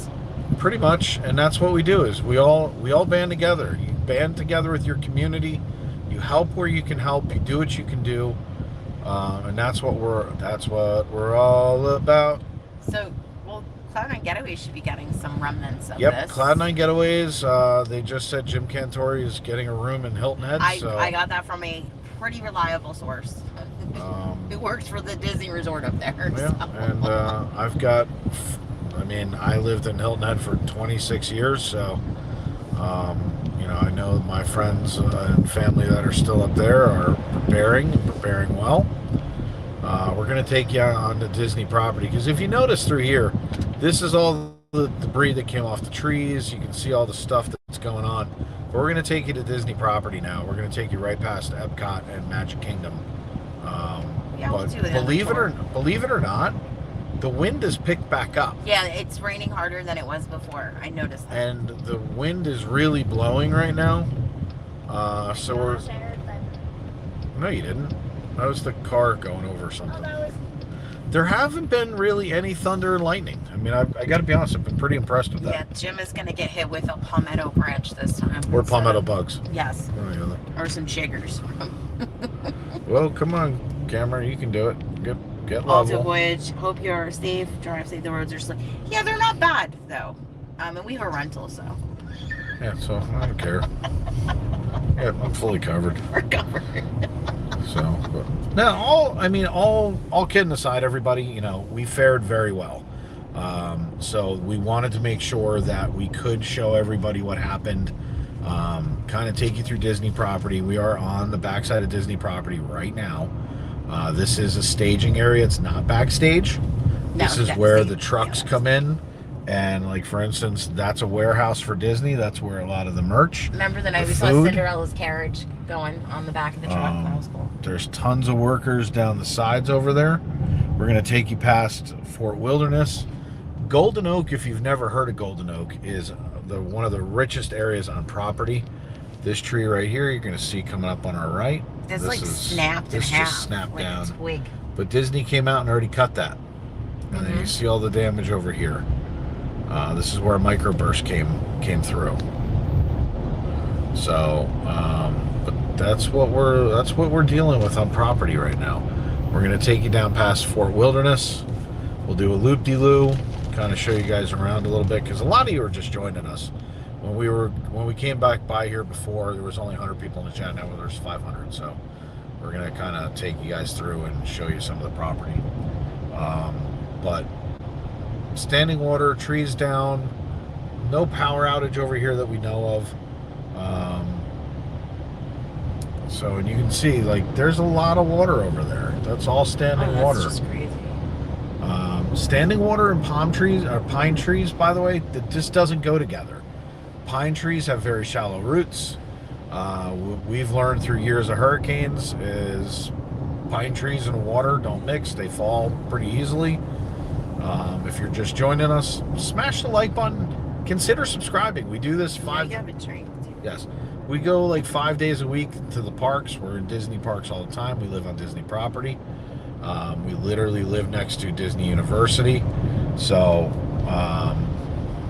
Pretty much, and that's what we do. Is we all band together. You band together with your community. You help where you can help. You do what you can do, and that's what we're all about. So, well, Cloud9 Getaways should be getting some remnants of this. Yep, Cloud9 Getaways. They just said Jim Cantori is getting a room in Hilton Head. I got that from a pretty reliable source who works for the Disney Resort up there. Yeah, so. and I lived in Hilton Head for 26 years, so you know, I know my friends and family that are still up there are preparing well. We're going to take you on the Disney property, because if you notice through here, this is all the debris that came off the trees. You can see all the stuff that's going on. But we're going to take you to Disney property now. We're going to take you right past Epcot and Magic Kingdom. Yeah, but believe it or not, the wind has picked back up. Yeah, it's raining harder than it was before. I noticed that. And the wind is really blowing right now. So we're... No, you didn't. That was the car going over something. There haven't been really any thunder and lightning. I mean, I got to be honest, I've been pretty impressed with that. Yeah, Jim is going to get hit with a palmetto branch this time. Or palmetto bugs. Yes. Or some chiggers. Well, come on, camera, you can do it. Get All level. to voyage. Hope you're safe. Drive safe. The roads are slick. Yeah, they're not bad though. And we have a rental, so. Yeah, so I don't care. Yeah, I'm fully covered. We're covered. So, but now, all kidding aside, everybody, you know, we fared very well. So we wanted to make sure that we could show everybody what happened, kind of take you through Disney property. We are on the backside of Disney property right now. This is a staging area. It's not backstage. No, this is where the trucks come in. And like, for instance, that's a warehouse for Disney. That's where a lot of the merch. Remember the night we saw Cinderella's carriage going on the back of the truck? That was cool. There's tons of workers down the sides over there. We're going to take you past Fort Wilderness. Golden Oak, if you've never heard of Golden Oak, is one of the richest areas on property. This tree right here, you're going to see coming up on our right. This snapped in half. This just snapped down. Twig. But Disney came out and already cut that. And then you see all the damage over here. This is where a microburst came through. So, but that's what we're dealing with on property right now. We're gonna take you down past Fort Wilderness. We'll do a loop-de-loo, kind of show you guys around a little bit, because a lot of you are just joining us. When we came back by here before, there was only 100 people in the chat. Now there's 500. So we're gonna kind of take you guys through and show you some of the property. But standing water, trees down, no power outage over here that we know of. So, and you can see, like, there's a lot of water over there. That's all standing water. That's just crazy. Standing water and palm trees, or pine trees, by the way, that just doesn't go together. Pine trees have very shallow roots. We've learned through years of hurricanes is pine trees and water don't mix. They fall pretty easily. If you're just joining us, smash the like button. Consider subscribing. We do this Yes. We go like 5 days a week to the parks. We're in Disney parks all the time. We live on Disney property. We literally live next to Disney University. So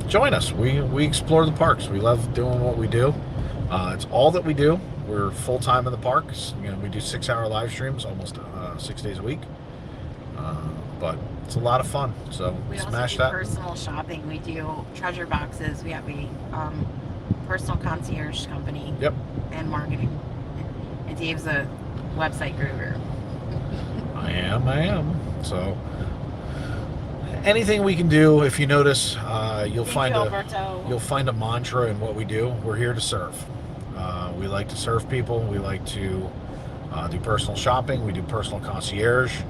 join us. We explore the parks. We love doing what we do. It's all that we do. We're full-time in the parks. You know, we do 6-hour live streams almost 6 days a week. But it's a lot of fun. So we smash also do that. personal shopping. We do treasure boxes. We have a personal concierge company. Yep. And marketing. And Dave's a website guru. I am. So anything we can do, if you notice, you'll find a mantra in what we do. We're here to serve. We like to serve people. We like to do personal shopping. We do personal concierge.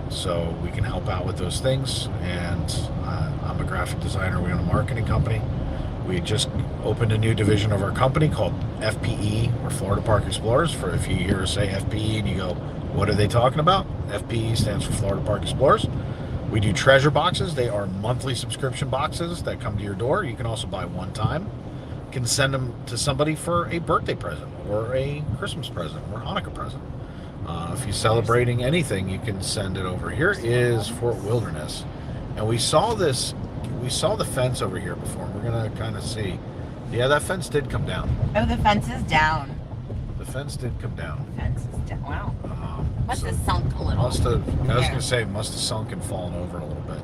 So we can help out with those things. And I'm a graphic designer. We own a marketing company. We just opened a new division of our company called FPE, or Florida Park Explorers. For if you hear us say FPE and you go, what are they talking about? FPE stands for Florida Park Explorers. We do treasure boxes. They are monthly subscription boxes that come to your door. You can also buy one time. You can send them to somebody for a birthday present or a Christmas present or Hanukkah present. If you're celebrating anything, you can send it over. Here is Fort Wilderness. And we saw the fence over here before. We're going to kind of see. Yeah, that fence did come down. Oh, the fence is down. The fence did come down. The fence is down. Wow. Must have sunk a little. I was going to say, must have sunk and fallen over a little bit.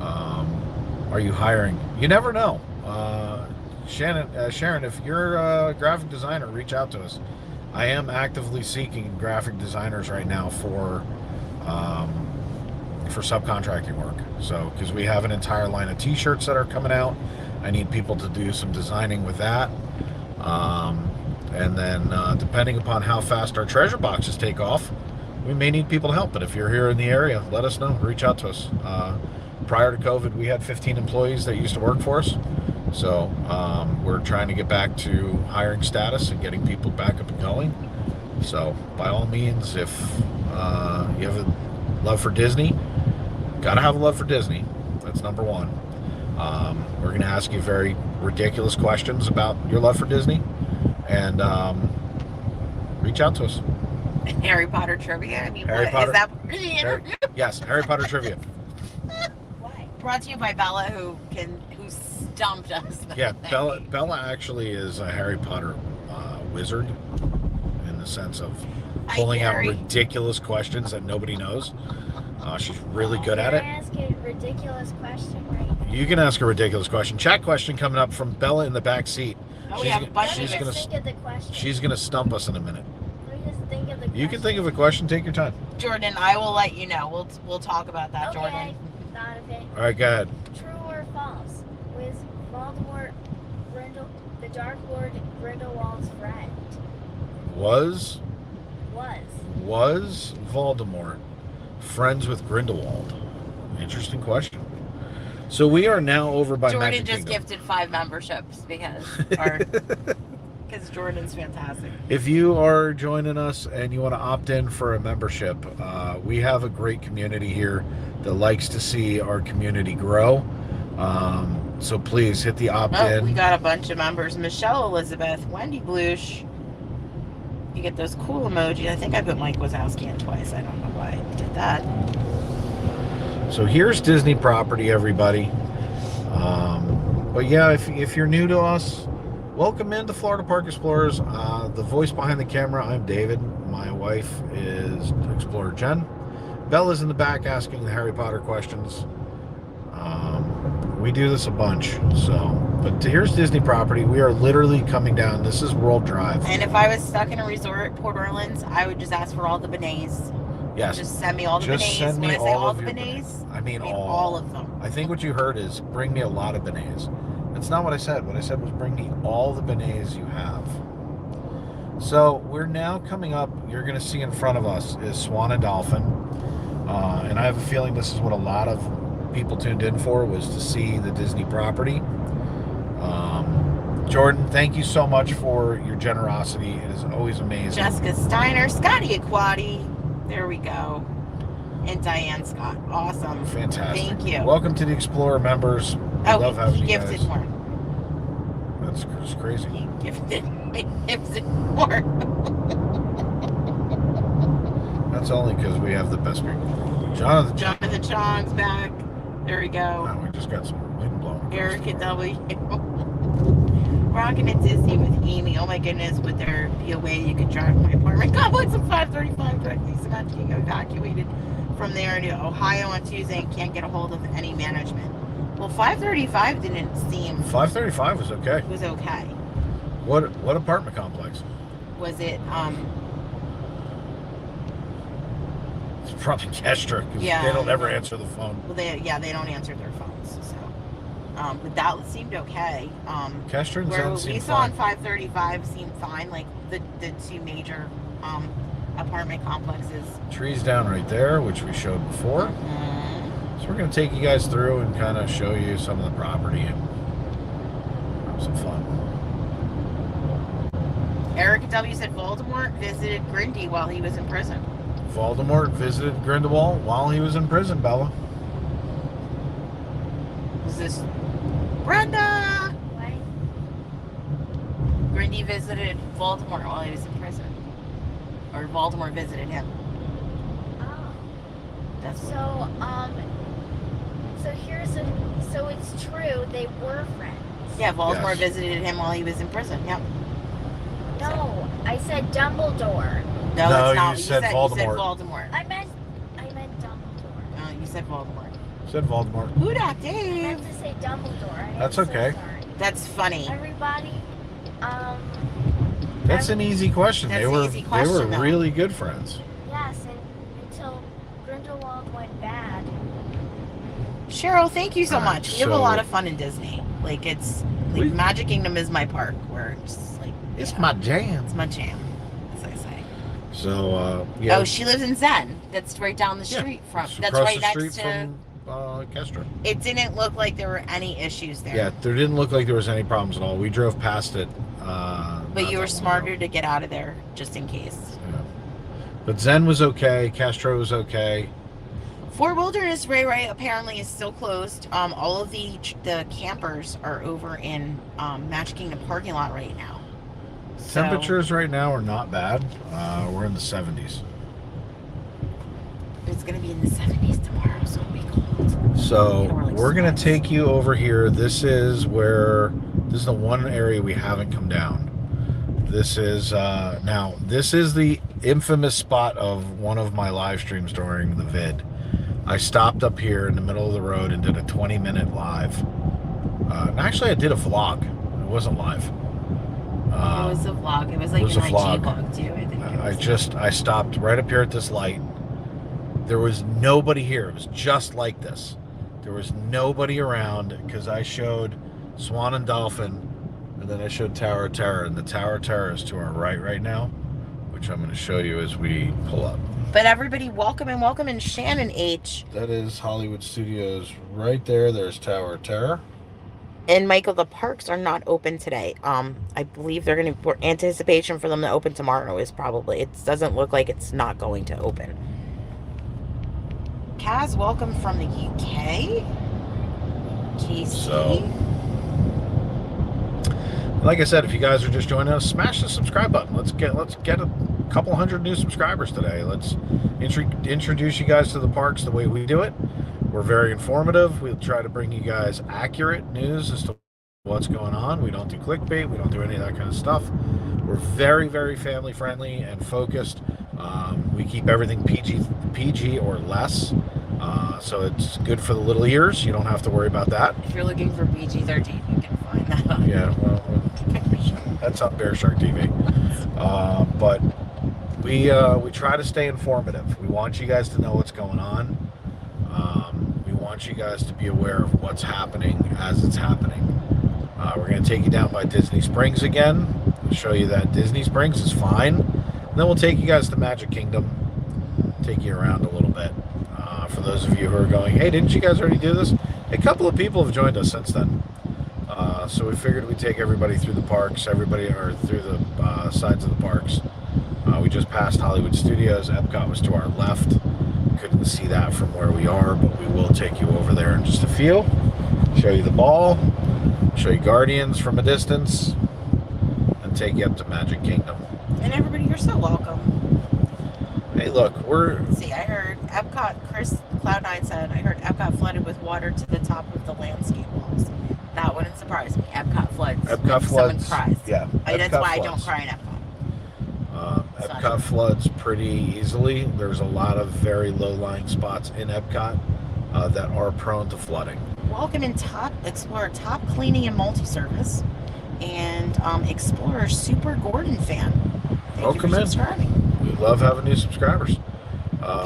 Are you hiring? You never know. Sharon, if you're a graphic designer, reach out to us. I am actively seeking graphic designers right now for subcontracting work. So, because we have an entire line of t-shirts that are coming out. I need people to do some designing with that. And then depending upon how fast our treasure boxes take off, we may need people to help. But if you're here in the area, let us know. Reach out to us. Prior to COVID, we had 15 employees that used to work for us. So we're trying to get back to hiring status and getting people back up and going. So by all means, if you have a love for Disney, gotta have a love for Disney. That's number one. We're going to ask you very ridiculous questions about your love for Disney. And reach out to us. Harry Potter trivia. I mean, Harry Potter. Is that? Yes, Harry Potter trivia. Why? Brought to you by Bella, who stumped us. Yeah, Bella actually is a Harry Potter wizard in the sense of pulling out ridiculous questions that nobody knows. She's really good at it. Can I ask a ridiculous question right now? You can ask a ridiculous question. Chat question coming up from Bella in the back seat. Oh, we have a bunch of She's gonna stump us in a minute. Think of the You can think of a question. Take your time. Jordan, I will let you know. We'll talk about that, okay, Jordan. Thought of it. All right, go ahead. True or false? Was Voldemort the Dark Lord Grindelwald's friend? Was Voldemort friends with Grindelwald? Interesting question. So we are now over by Jordan Magic just Kingdom. gifted 5 memberships because Jordan's fantastic. If you are joining us and you want to opt in for a membership, we have a great community here that likes to see our community grow. So please hit the opt-in. We got a bunch of members. Michelle Elizabeth, Wendy Blush. You get those cool emojis. I think I put Mike Wazowski in twice. I don't know why I did that. So here's Disney property, everybody. But yeah, if you're new to us, welcome into Florida Park Explorers. The voice behind the camera, I'm David. My wife is Explorer Jen. Bella's in the back asking the Harry Potter questions. We do this a bunch. But here's Disney property. We are literally coming down. This is World Drive. And if I was stuck in a resort at Port Orleans, I would just ask for all the beignets. Yes. Just send me all the Just beignets. send me When I say all the your beignets, I mean all of them. I think what you heard is bring me a lot of beignets. That's not what I said. What I said was bring me all the beignets you have. So we're now coming up. You're going to see in front of us is Swan and Dolphin, and I have a feeling this is what a lot of people tuned in for, was to see the Disney property. Jordan, thank you so much for your generosity. It is always amazing. Jessica Steiner, Scotty Aquati. There we go. And Diane Scott. Awesome. Fantastic. Thank you. Welcome to the Explorer members. We love having you guys. He gifted more. That's crazy. He gifted more. That's only because we have the best people. Jonathan Chong's back. There we go. Oh, we just got some wind blowing. Erica W. Rocking at Disney with Amy. Oh my goodness, would there be a way you could drive my apartment complex at 535 directly so not to get evacuated from there to Ohio on Tuesday and can't get a hold of any management? Well, 535 didn't seem... 535 was okay. Was okay. What apartment complex? Was it, It's probably Kestra, because yeah, they don't ever answer the phone. Well, they don't answer their phones, so... but that seemed okay. Kestra and where Zen we seemed saw on fine. 535 seemed fine, like the two major apartment complexes. Trees down right there, which we showed before. So we're going to take you guys through and kind of show you some of the property and have some fun. Erica W. said Voldemort visited Grindy while he was in prison. Voldemort visited Grindelwald while he was in prison, Bella. Was this Brenda? What? Grindy visited Voldemort while he was in prison. Or Voldemort visited him. Oh. That's what. So it's true, they were friends. Yeah, Voldemort Yes. visited him while he was in prison. Yep. No, I said Dumbledore. No, No, it's not. you said You said Voldemort. Voldemort. I meant Dumbledore. No, you said Voldemort. Said Voldemort. Who dat, I Dave? meant to say Dumbledore. I am That's so okay. sorry. That's funny. Everybody, That's an easy question. That's They an were easy question, they were though. really good friends. yes, and until Grindelwald went bad. Cheryl, thank you so Alright, much. We have a so- lot of fun in Disney. Like it's like Magic Kingdom is my park where it's just like It's yeah, my jam. it's my jam, as I say. So yeah. Oh, she lives in Zen. That's right down the Yeah, street from. it's That's across right the next street to. from Kestra. It didn't look like there were any issues there. Yeah, there didn't look like there was any problems at all. We drove past it. But you were smarter to get out of there just in case. Yeah. But Zen was okay. Castro was okay. Fort Wilderness Ray apparently is still closed. All of the campers are over in Magic Kingdom parking lot right now. So, Temperatures right now are not bad. We're in the 70s. it's going to be in the 70s tomorrow, so it'll be cold. So Yeah, we're like we're gonna sweats. take you over here. This is the one area we haven't come down. This is now this is the infamous spot of one of my live streams during the vid. I stopped up here in the middle of the road and did a 20-minute live. Actually, I did a vlog. It wasn't live. It was a vlog. It was like was an a IG vlog. vlog too. I think. I stopped right up here at this light. There was nobody here. It was just like this. There was nobody around because I showed Swan and Dolphin, and then I showed Tower of Terror, and the Tower of Terror is to our right now, which I'm going to show you as we pull up. But everybody, welcome and Shannon H. That is Hollywood Studios right there. There's Tower of Terror. And Michael, the parks are not open today. I believe they're going to. Anticipation for them to open tomorrow is probably. It doesn't look like it's not going to open. Kaz, welcome from the UK. Casey. So, like I said, if you guys are just joining us, smash the subscribe button. Let's get a couple hundred new subscribers today. Let's introduce you guys to the parks the way we do it. We're very informative. We'll try to bring you guys accurate news as to what's going on. We don't do clickbait. We don't do any of that kind of stuff. We're very, very family friendly and focused. We keep everything PG or less. So it's good for the little ears. You don't have to worry about that. If you're looking for PG-13, you can find that on. Yeah, well, that's on Bear Shark TV. But we try to stay informative. We want you guys to know what's going on. We want you guys to be aware of what's happening as it's happening. We're going to take you down by Disney Springs again. show you that Disney Springs is fine. And then we'll take you guys to Magic Kingdom, take you around a little bit. For those of you who are going, hey, didn't you guys already do this? A couple of people have joined us since then. So we figured we'd take everybody through the parks, through the sides of the parks. We just passed Hollywood Studios. Epcot was to our left. Couldn't see that from where we are, but we will take you over there in just a few. Show you the ball, show you Guardians from a distance, and take you up to Magic Kingdom. And everybody, you're so welcome. Hey, look, Let's see, I heard Epcot, Chris Cloud9 said, I heard Epcot flooded with water to the top of the landscape walls. That wouldn't surprise me. Epcot floods. Epcot floods. Someone cries. Yeah. That's Epcot why I floods. don't cry in Epcot. Epcot floods pretty easily. There's a lot of very low-lying spots in Epcot that are prone to flooding. Welcome in Explorer Top Cleaning and Multi-Service and Explorer Super Gordon fan. Thank you for subscribing. We love having new subscribers.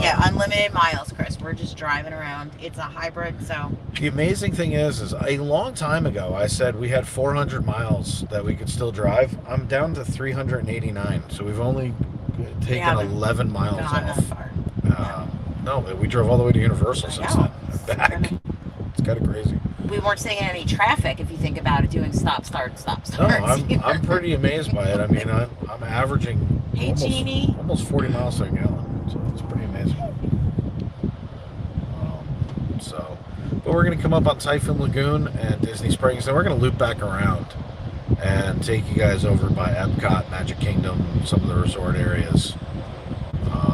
Yeah, unlimited miles, Chris. We're just driving around. It's a hybrid, so. The amazing thing is a long time ago, I said we had 400 miles that we could still drive. I'm down to 389, so we've only taken 11 miles Not off. that far. No, we drove all the way to Universal since then. Back. It's kind of crazy. We weren't seeing any traffic, if you think about it, doing stop, start, stop, No, start. I'm pretty amazed by it. I mean, I'm averaging almost 40 miles to a gallon, so it's pretty amazing. But we're going to come up on Typhoon Lagoon and Disney Springs, and we're going to loop back around and take you guys over by Epcot, Magic Kingdom, some of the resort areas.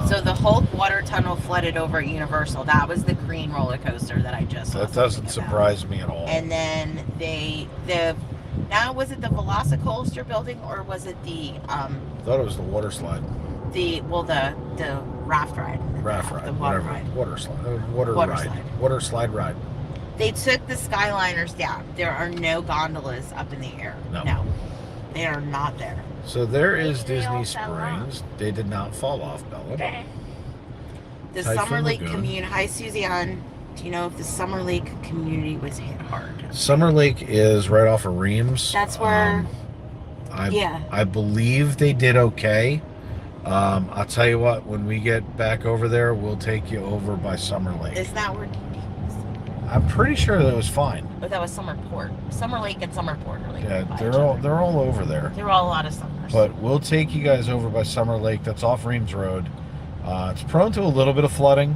So the Hulk water tunnel flooded over at Universal. That was the green roller coaster that I just saw. That doesn't surprise me at all. And then now was it the Velocicoaster building or was it the I thought it was the water slide. the raft ride. Raft ride. The water whatever. ride. Water slide. Water ride. Slide. Water slide ride. They took the Skyliners down. There are no gondolas up in the air. No. They are not there. So there is They all Disney fell off. Springs. They did not fall off, Bella. The Typhoon Summer Lake Lagoon. community. Hi, Suzanne. Do you know if the Summer Lake community was hit hard? Summer Lake is right off of Reams. That's where. I believe they did okay. I'll tell you what, when we get back over there, we'll take you over by Summer Lake. Is that where? I'm pretty sure that was fine. But that was Summerport. Summer Lake and Summerport are like Yeah, by they're each all other. they're all over there. There were a lot of summers. But we'll take you guys over by Summer Lake. That's off Reams Road. It's prone to a little bit of flooding,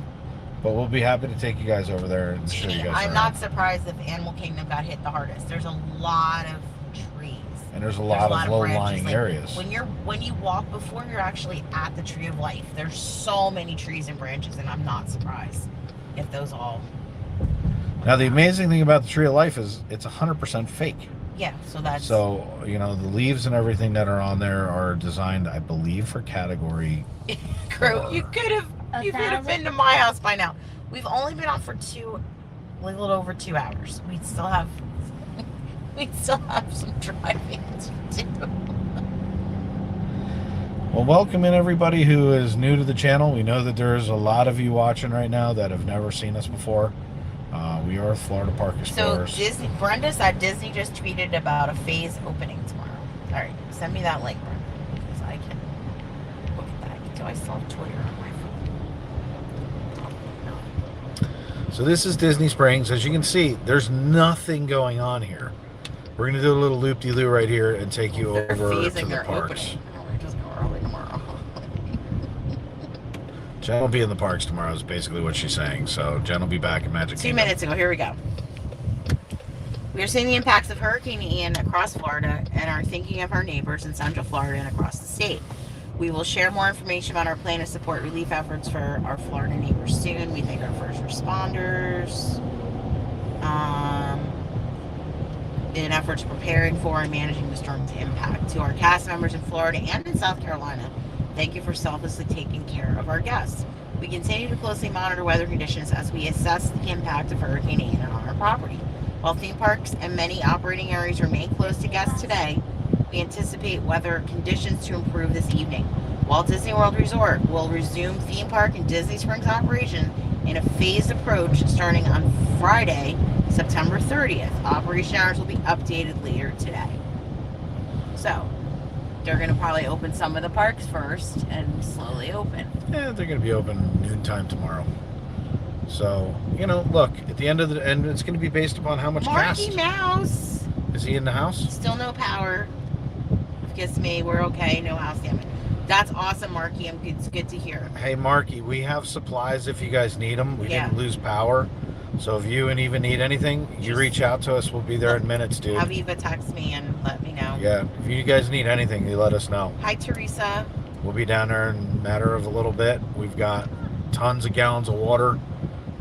but we'll be happy to take you guys over there and show you guys I'm around. not surprised if Animal Kingdom got hit the hardest. There's a lot of trees. And there's a lot of low-lying branches. areas. When you walk before you're actually at the Tree of Life, there's so many trees and branches, and I'm not surprised if those all. Now, the amazing thing about the Tree of Life is it's 100% fake. Yeah, so that's. So, the leaves and everything that are on there are designed, I believe, for category. Crow, you could have been to my house by now. We've only been on for a little over 2 hours. We still have some driving to do. Well, welcome in everybody who is new to the channel. We know that there's a lot of you watching right now that have never seen us before. We are Florida Park So Explorers. Brenda said Disney just tweeted about a phase opening tomorrow. All right, send me that link, Brenda, because I can look at that. Do I still have Twitter on my phone? No. So this is Disney Springs. As you can see, there's nothing going on here. We're going to do a little loop-de-loo right here and take you They're over to phasing the their parks. opening. We're just go early tomorrow. Jen will be in the parks tomorrow is basically what she's saying. So Jen will be back in Magic 2 Kingdom. minutes ago, here we go. We are seeing the impacts of Hurricane Ian across Florida and are thinking of our neighbors in Central Florida and across the state. We will share more information about our plan to support relief efforts for our Florida neighbors soon. We thank our first responders in efforts preparing for and managing the storm's impact. To our cast members in Florida and in South Carolina, thank you for selflessly taking care of our guests. We continue to closely monitor weather conditions as we assess the impact of Hurricane Ian on our property. While theme parks and many operating areas remain closed to guests today, we anticipate weather conditions to improve this evening. Walt Disney World Resort will resume theme park and Disney Springs operation in a phased approach starting on Friday, September 30th. Operation hours will be updated later today. So, they're going to probably open some of the parks first and slowly open. Yeah, they're going to be open noontime tomorrow. So, you know, look, at the end of the end, it's going to be based upon how much Marky cast. Mouse. Is he in the house? Still no power. Kiss me. We're okay. No house damage. That's awesome, Marky. It's good to hear. Hey, Marky, we have supplies if you guys need them. We didn't lose power. So if you and Eva need anything, you reach out to us. We'll be there in minutes, dude. Have Eva text me and let me know. Yeah, if you guys need anything, you let us know. Hi, Teresa. We'll be down there in a matter of a little bit. We've got tons of gallons of water.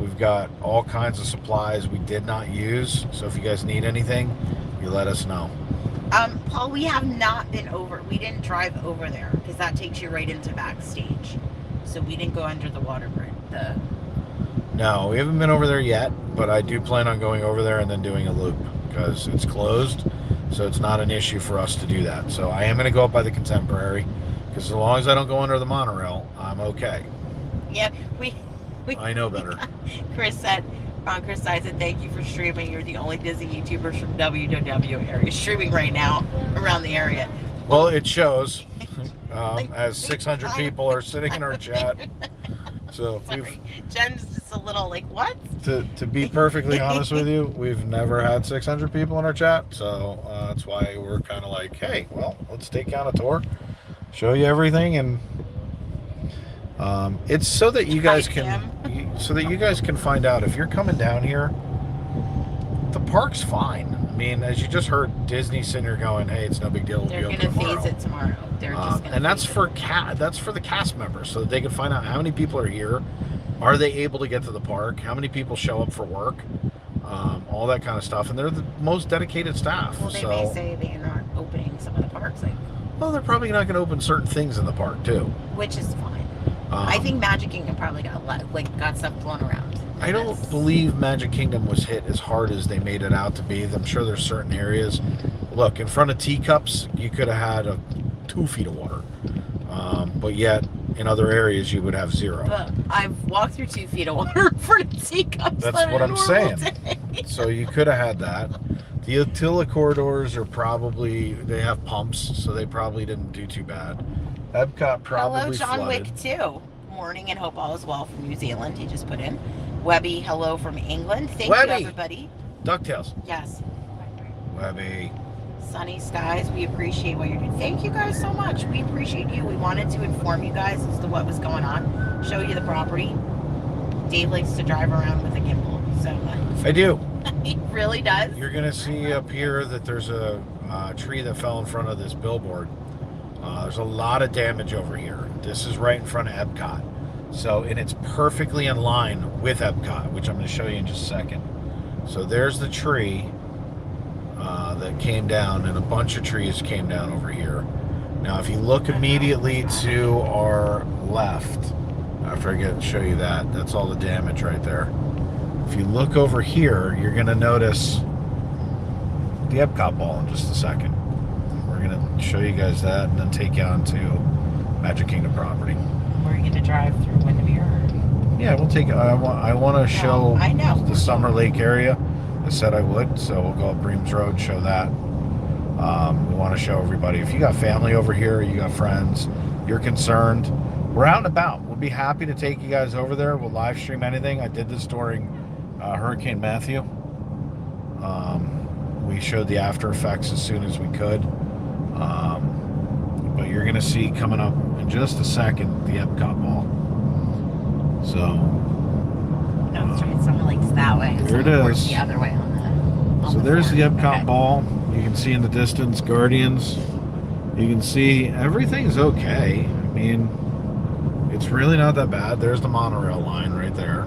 We've got all kinds of supplies we did not use. So if you guys need anything, you let us know. Paul, we have not been over. We didn't drive over there because that takes you right into Backstage. So we didn't go under the water bridge. No, we haven't been over there yet, but I do plan on going over there and then doing a loop because it's closed. So it's not an issue for us to do that. So I am going to go up by the Contemporary because as long as I don't go under the monorail, I'm okay. We I know better. Chris said, thank you for streaming. You're the only Disney YouTubers from WWW area streaming right now around the area. Well, it shows as 600 people are sitting in our chat. So Jen's just a little like, what? To be perfectly honest with you, we've never had 600 people in our chat. So that's why we're kind of like, hey, well, let's take out a tour, show you everything, and it's so that you guys can find out if you're coming down here. The park's fine. I mean, as you just heard Disney sitting here going, hey, it's no big deal. They're going to phase it tomorrow. They're just going to. And that's for the cast members, so that they can find out how many people are here. Are they able to get to the park? How many people show up for work? All that kind of stuff. And they're the most dedicated staff. Well, they may say they're not opening some of the parks. Well, they're probably not going to open certain things in the park too. Which is fine. I think Magic Kingdom probably got stuff flown around. I don't believe Magic Kingdom was hit as hard as they made it out to be. I'm sure there's certain areas. Look, in front of Teacups, you could have had 2 feet of water. But yet, in other areas, you would have 0. But I've walked through 2 feet of water in front of Teacups. That's what I'm saying. So you could have had that. The Attila corridors are they have pumps, so they probably didn't do too bad. Epcot probably Hello, John flooded. Wick, too. Morning and hope all is well from New Zealand. He just put in. Webby, hello from England. Thank you, everybody. DuckTales. Yes. Webby. Sunny skies. We appreciate what you're doing. Thank you guys so much. We appreciate you. We wanted to inform you guys as to what was going on. Show you the property. Dave likes to drive around with a gimbal. So I do. He really does. You're going to see up here that there's a tree that fell in front of this billboard. There's a lot of damage over here. This is right in front of Epcot. So, and it's perfectly in line with Epcot, which I'm going to show you in just a second. So there's the tree that came down, and a bunch of trees came down over here. Now, if you look immediately to our left, after I show you that, that's all the damage right there. If you look over here, you're going to notice the Epcot ball in just a second. We're going to show you guys that and then take you on to Magic Kingdom property. We're going to drive through Windermere. Yeah, we'll take. I want to show the Summer Lake area. I said I would, so we'll go up Breams Road, show that. We want to show everybody. If you got family over here, you got friends, you're concerned, we're out and about. We'll be happy to take you guys over there. We'll live stream anything. I did this during Hurricane Matthew. We showed the after effects as soon as we could. But you're going to see coming up in just a second the Epcot ball. So no, that's right. Summer Lake's that way. There it is. The other way on the. So there's the Epcot ball. You can see in the distance Guardians. You can see everything's okay. I mean, it's really not that bad. There's the monorail line right there.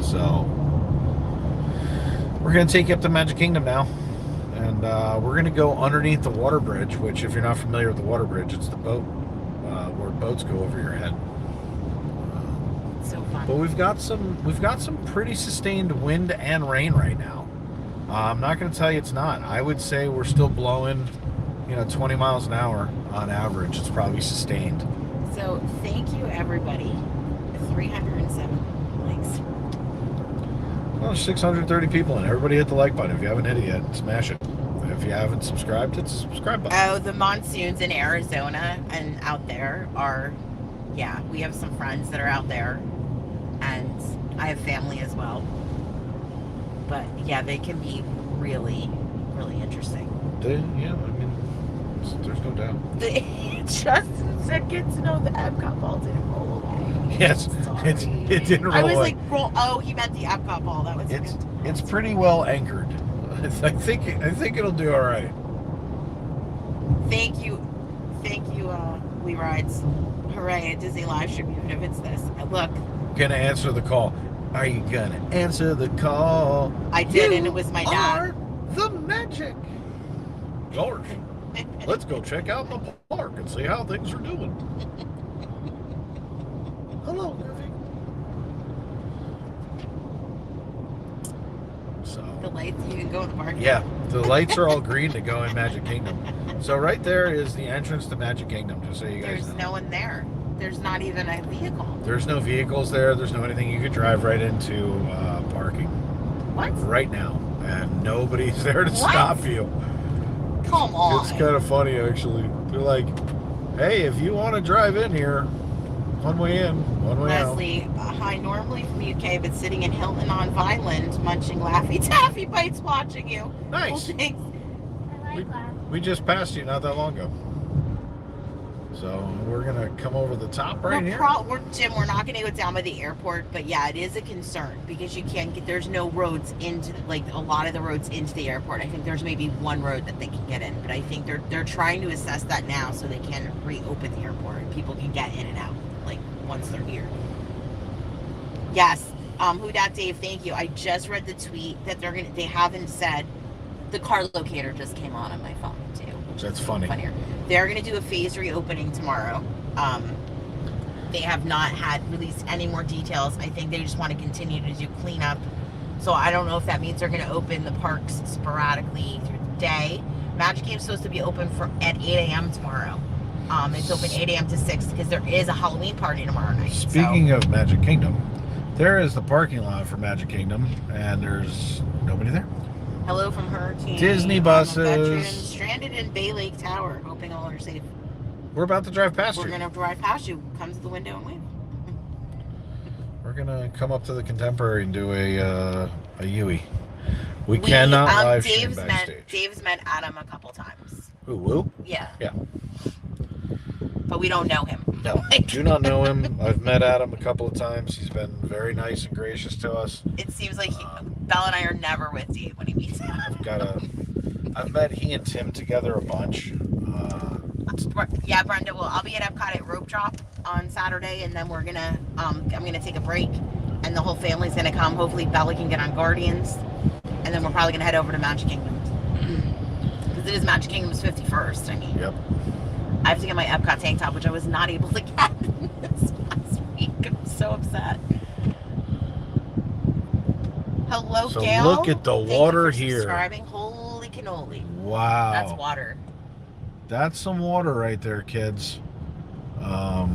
So we're going to take you up to Magic Kingdom now. And we're going to go underneath the water bridge, which if you're not familiar with the water bridge, it's the boat where boats go over your head. So fun. But we've got some pretty sustained wind and rain right now. I'm not going to tell you it's not. I would say we're still blowing, 20 miles an hour on average. It's probably sustained. So thank you, everybody. 307 likes. Well, 630 people, and everybody hit the like button. If you haven't hit it yet, smash it. If If you haven't subscribed, hit the subscribe button. Oh, the monsoons in Arizona and out there are, yeah, we have some friends that are out there, and I have family as well. But yeah, they can be really, really interesting. Yeah, I mean, there's no doubt. Justin said, "Get to know the Epcot ball didn't roll away." Yes, it didn't roll I was away. like, roll. Oh, he meant the Epcot ball. That was It's pretty well anchored. I think it'll do all right. Thank you, We Rides. Hooray! A Disney live stream, even if it's this. Look, Gonna answer the call. Are you gonna answer the call? I did, and it was my dad. Are the magic. George, let's go check out the park and see how things are doing. Hello, Griffey. So The lights, you can go in the park. yeah, the lights are all green to go in Magic Kingdom. So right there is the entrance to Magic Kingdom, just so you guys There's know. no one there. There's not even a vehicle. There's no vehicles there. There's no anything. You could drive right into parking What? right now, and nobody's there to What? stop you. Come on. It's kind of funny, actually. They're like, hey, if you want to drive in here, one way in, one way Leslie, hi, normally from UK, but sitting in Hilton on Vineland, munching Laffy Taffy Bites, watching you. out. Nice. Well, thanks. I like that. We just passed you not that long ago. So we're going to come over the top right here. Jim, we're not going to go down by the airport, but yeah, it is a concern because you can't get, there's no roads into, like a lot of the roads into the airport. I think there's maybe one road that they can get in, but I think they're trying to assess that now so they can reopen the airport and people can get in and out, like once they're here. Yes, Who Dat Dave, thank you. I just read the tweet that they haven't said, the car locator just came on my phone too. That's funny. Funnier. They're going to do a phase reopening tomorrow. They have not released any more details. I think they just want to continue to do cleanup. So I don't know if that means they're going to open the parks sporadically through the day. Magic Kingdom's supposed to be open at 8 a.m. tomorrow. It's open 8 a.m. to 6 because there is a Halloween party tomorrow night. Speaking of Magic Kingdom, there is the parking lot for Magic Kingdom, and there's nobody there. Hello from Hurricane. Disney buses. Stranded in Bay Lake Tower. Hoping all are safe. We're about to drive past We're you. going to drive past you. Come to the window and wave. We're going to come up to the Contemporary and do a Yui. We cannot live stream Backstage. Dave's met Adam a couple times. Who, Woo? Yeah. Yeah. But we don't know him. No, do not know him. I've met Adam a couple of times. He's been very nice and gracious to us. It seems like Belle and I are never with Dave when he meets him. I've met he and Tim together a bunch. Yeah, Brenda. Well, I'll be at Epcot at Rope Drop on Saturday, and then I'm gonna take a break, and the whole family's gonna come. Hopefully, Bella can get on Guardians, and then we're probably gonna head over to Magic Kingdom because it is Magic Kingdom's 51st. I mean, Yep. I have to get my Epcot tank top, which I was not able to get this last week. I'm so upset. Hello, So Gail. look at the Thank you water for here. subscribing. Holy cannoli. Wow. That's water. That's some water right there, kids. There.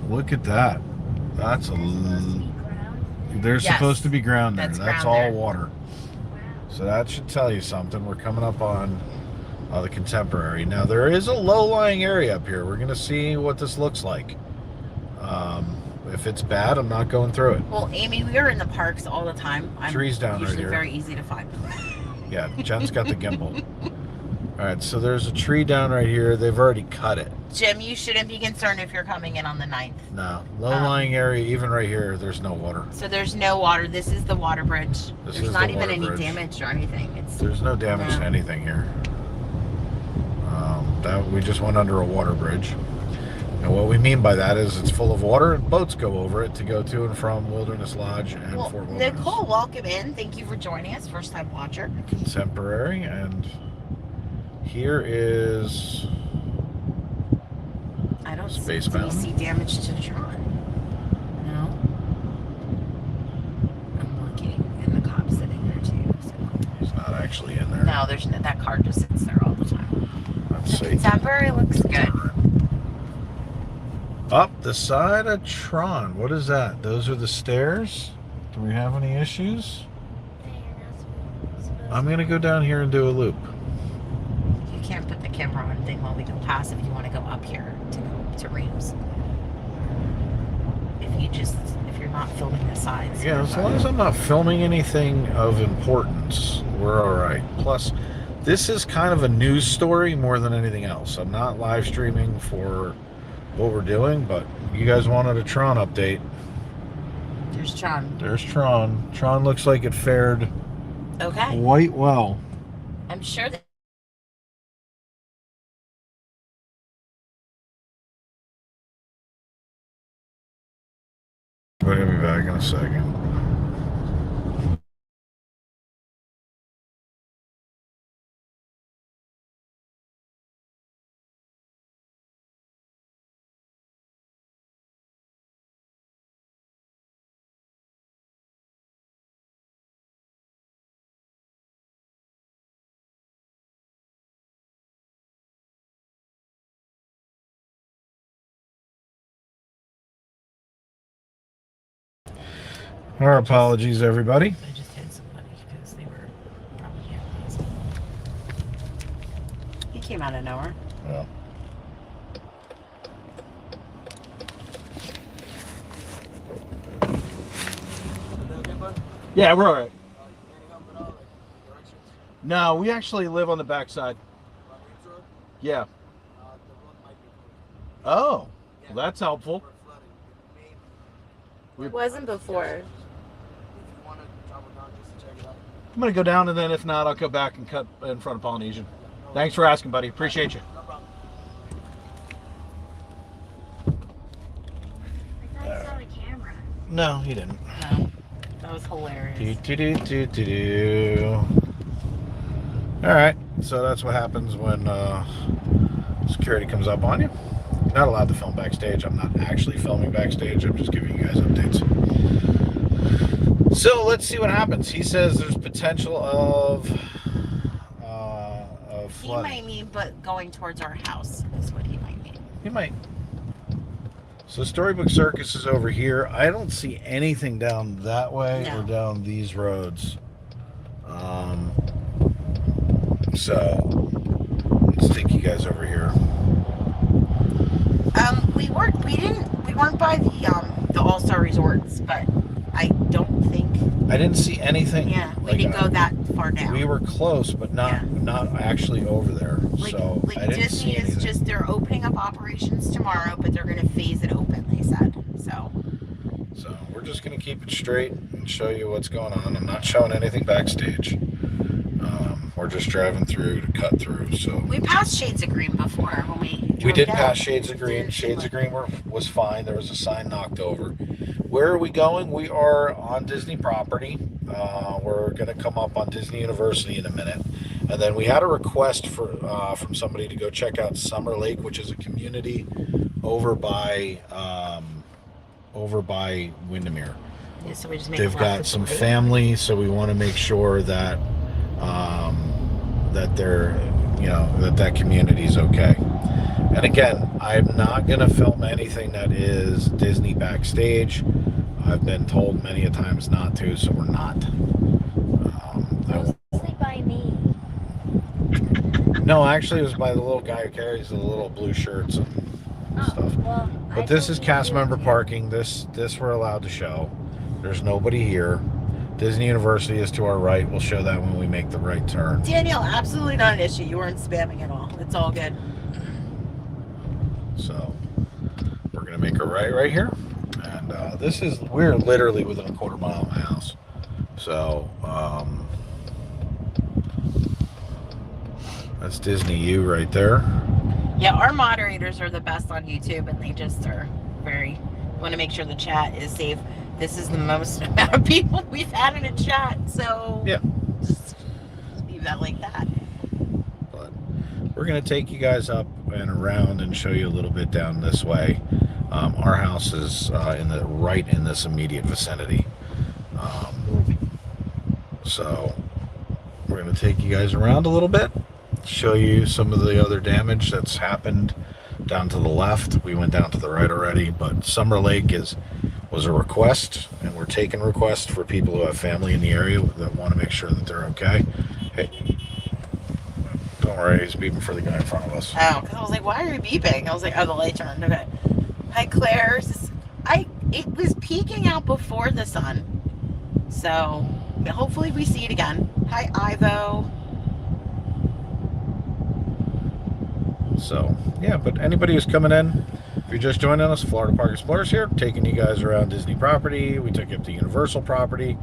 Look at that. That's There's supposed to be ground. There's Yes. supposed to be ground there. That's That's ground all there. water. Wow. So that should tell you something. We're coming up on the Contemporary. Now there is a low-lying area up here. We're going to see what this looks like. If it's bad, I'm not going through it. Well, Amy, we are in the parks all the time. I'm Trees down right usually here. very easy to find. Yeah, Jen's got the gimbal. All right, so there's a tree down right here. They've already cut it. Jim, you shouldn't be concerned if you're coming in on the 9th. No, low-lying area, even right here, there's no water. So there's no water. This is the water bridge. This There's is not the even water any bridge. damage or anything. There's no damage to No. anything here. We just went under a water bridge. And what we mean by that is it's full of water and boats go over it to go to and from Wilderness Lodge and Well, Fort Wilderness. Nicole, welcome in. Thank you for joining us. First time watcher. Contemporary, and here is I don't Space see, do you Mountain. see damage to Tron. No. I'm looking, and the cop's sitting there too. So. He's not actually in there. No, there's no, that car just sits there all the time. Let's The see. Contemporary looks good. Up the side of Tron. What is that? Those are the stairs? Do we have any issues? There, that's what it's supposed I'm going to go down here and do a loop. camera on thing while we go past if you want to go up here to go to Reams. If you're not filming the sides. Yeah, as long as I'm not filming anything of importance, we're all right. Plus, this is kind of a news story more than anything else. I'm not live streaming for what we're doing, but you guys wanted a Tron update. There's Tron. There's Tron. Tron looks like it fared quite well. I'm sure that. But I'll be back in a second. Our apologies, everybody. I just hit somebody because they were probably here. He came out of nowhere. Yeah. Yeah, we're all right. No, we actually live on the backside. Yeah. Oh, well, that's helpful. It wasn't before. I'm going to go down, and then if not, I'll go back and cut in front of Polynesian. Thanks for asking, buddy. Appreciate you. I thought you saw the camera. No, he didn't. No, that was hilarious. All right, so that's what happens when security comes up on you. You're not allowed to film backstage. I'm not actually filming backstage. I'm just giving you guys updates. So let's see what happens. He says there's potential of He flooding. might mean, but going towards our house is what he might mean. He might. So Storybook Circus is over here. I don't see anything down that way or down these roads. So let's take you guys over here. We weren't by the All-Star Resorts, but I don't think. I didn't see anything. Yeah, we didn't go that far down. We were close, but not actually over there. So I didn't Disney see anything. is just, they're opening up operations tomorrow, but they're going to phase it open, they said. So we're just going to keep it straight and show you what's going on. I'm not showing anything backstage. We're just driving through to cut through. So we passed Shades of Green before when we did down. pass Shades of Green. Shades of Green was fine. There was a sign knocked over. Where are we going? We are on Disney property. We're going to come up on Disney University in a minute. And then we had a request from somebody to go check out Summer Lake, which is a community over by Windermere. Yeah, so we just make They've got some family, so we want to make sure that that they're, that community's okay. And again, I'm not going to film anything that is Disney backstage. I've been told many a times not to, so we're not. Mostly by me. No, actually, it was by the little guy who carries the little blue shirts and stuff. Well, But this is cast member parking. This we're allowed to show. There's nobody here. Disney University is to our right. We'll show that when we make the right turn. Danielle, absolutely not an issue. You weren't spamming at all. It's all good. So we're gonna make a right here, and we're literally within a quarter mile of my house. So that's Disney U right there. Yeah, our moderators are the best on YouTube, and they just are want to make sure the chat is safe. This is the most amount of people we've had in a chat, so yeah, just leave that like that. But we're gonna take you guys up and around and show you a little bit down this way. Our house is right in this immediate vicinity. So we're gonna take you guys around a little bit, show you some of the other damage that's happened down to the left. We went down to the right already, but Summer Lake was a request, and we're taking requests for people who have family in the area that want to make sure that they're okay. Hey, Don't worry, he's beeping for the guy in front of us. Oh, because I was like, why are you beeping? I was like, oh, the light turned. Okay. Hi, Claire. It was peeking out before the sun. So, hopefully we see it again. Hi, Ivo. So, yeah, but anybody who's coming in, if you're just joining us, Florida Park Explorers here, taking you guys around Disney property. We took you up to Universal property.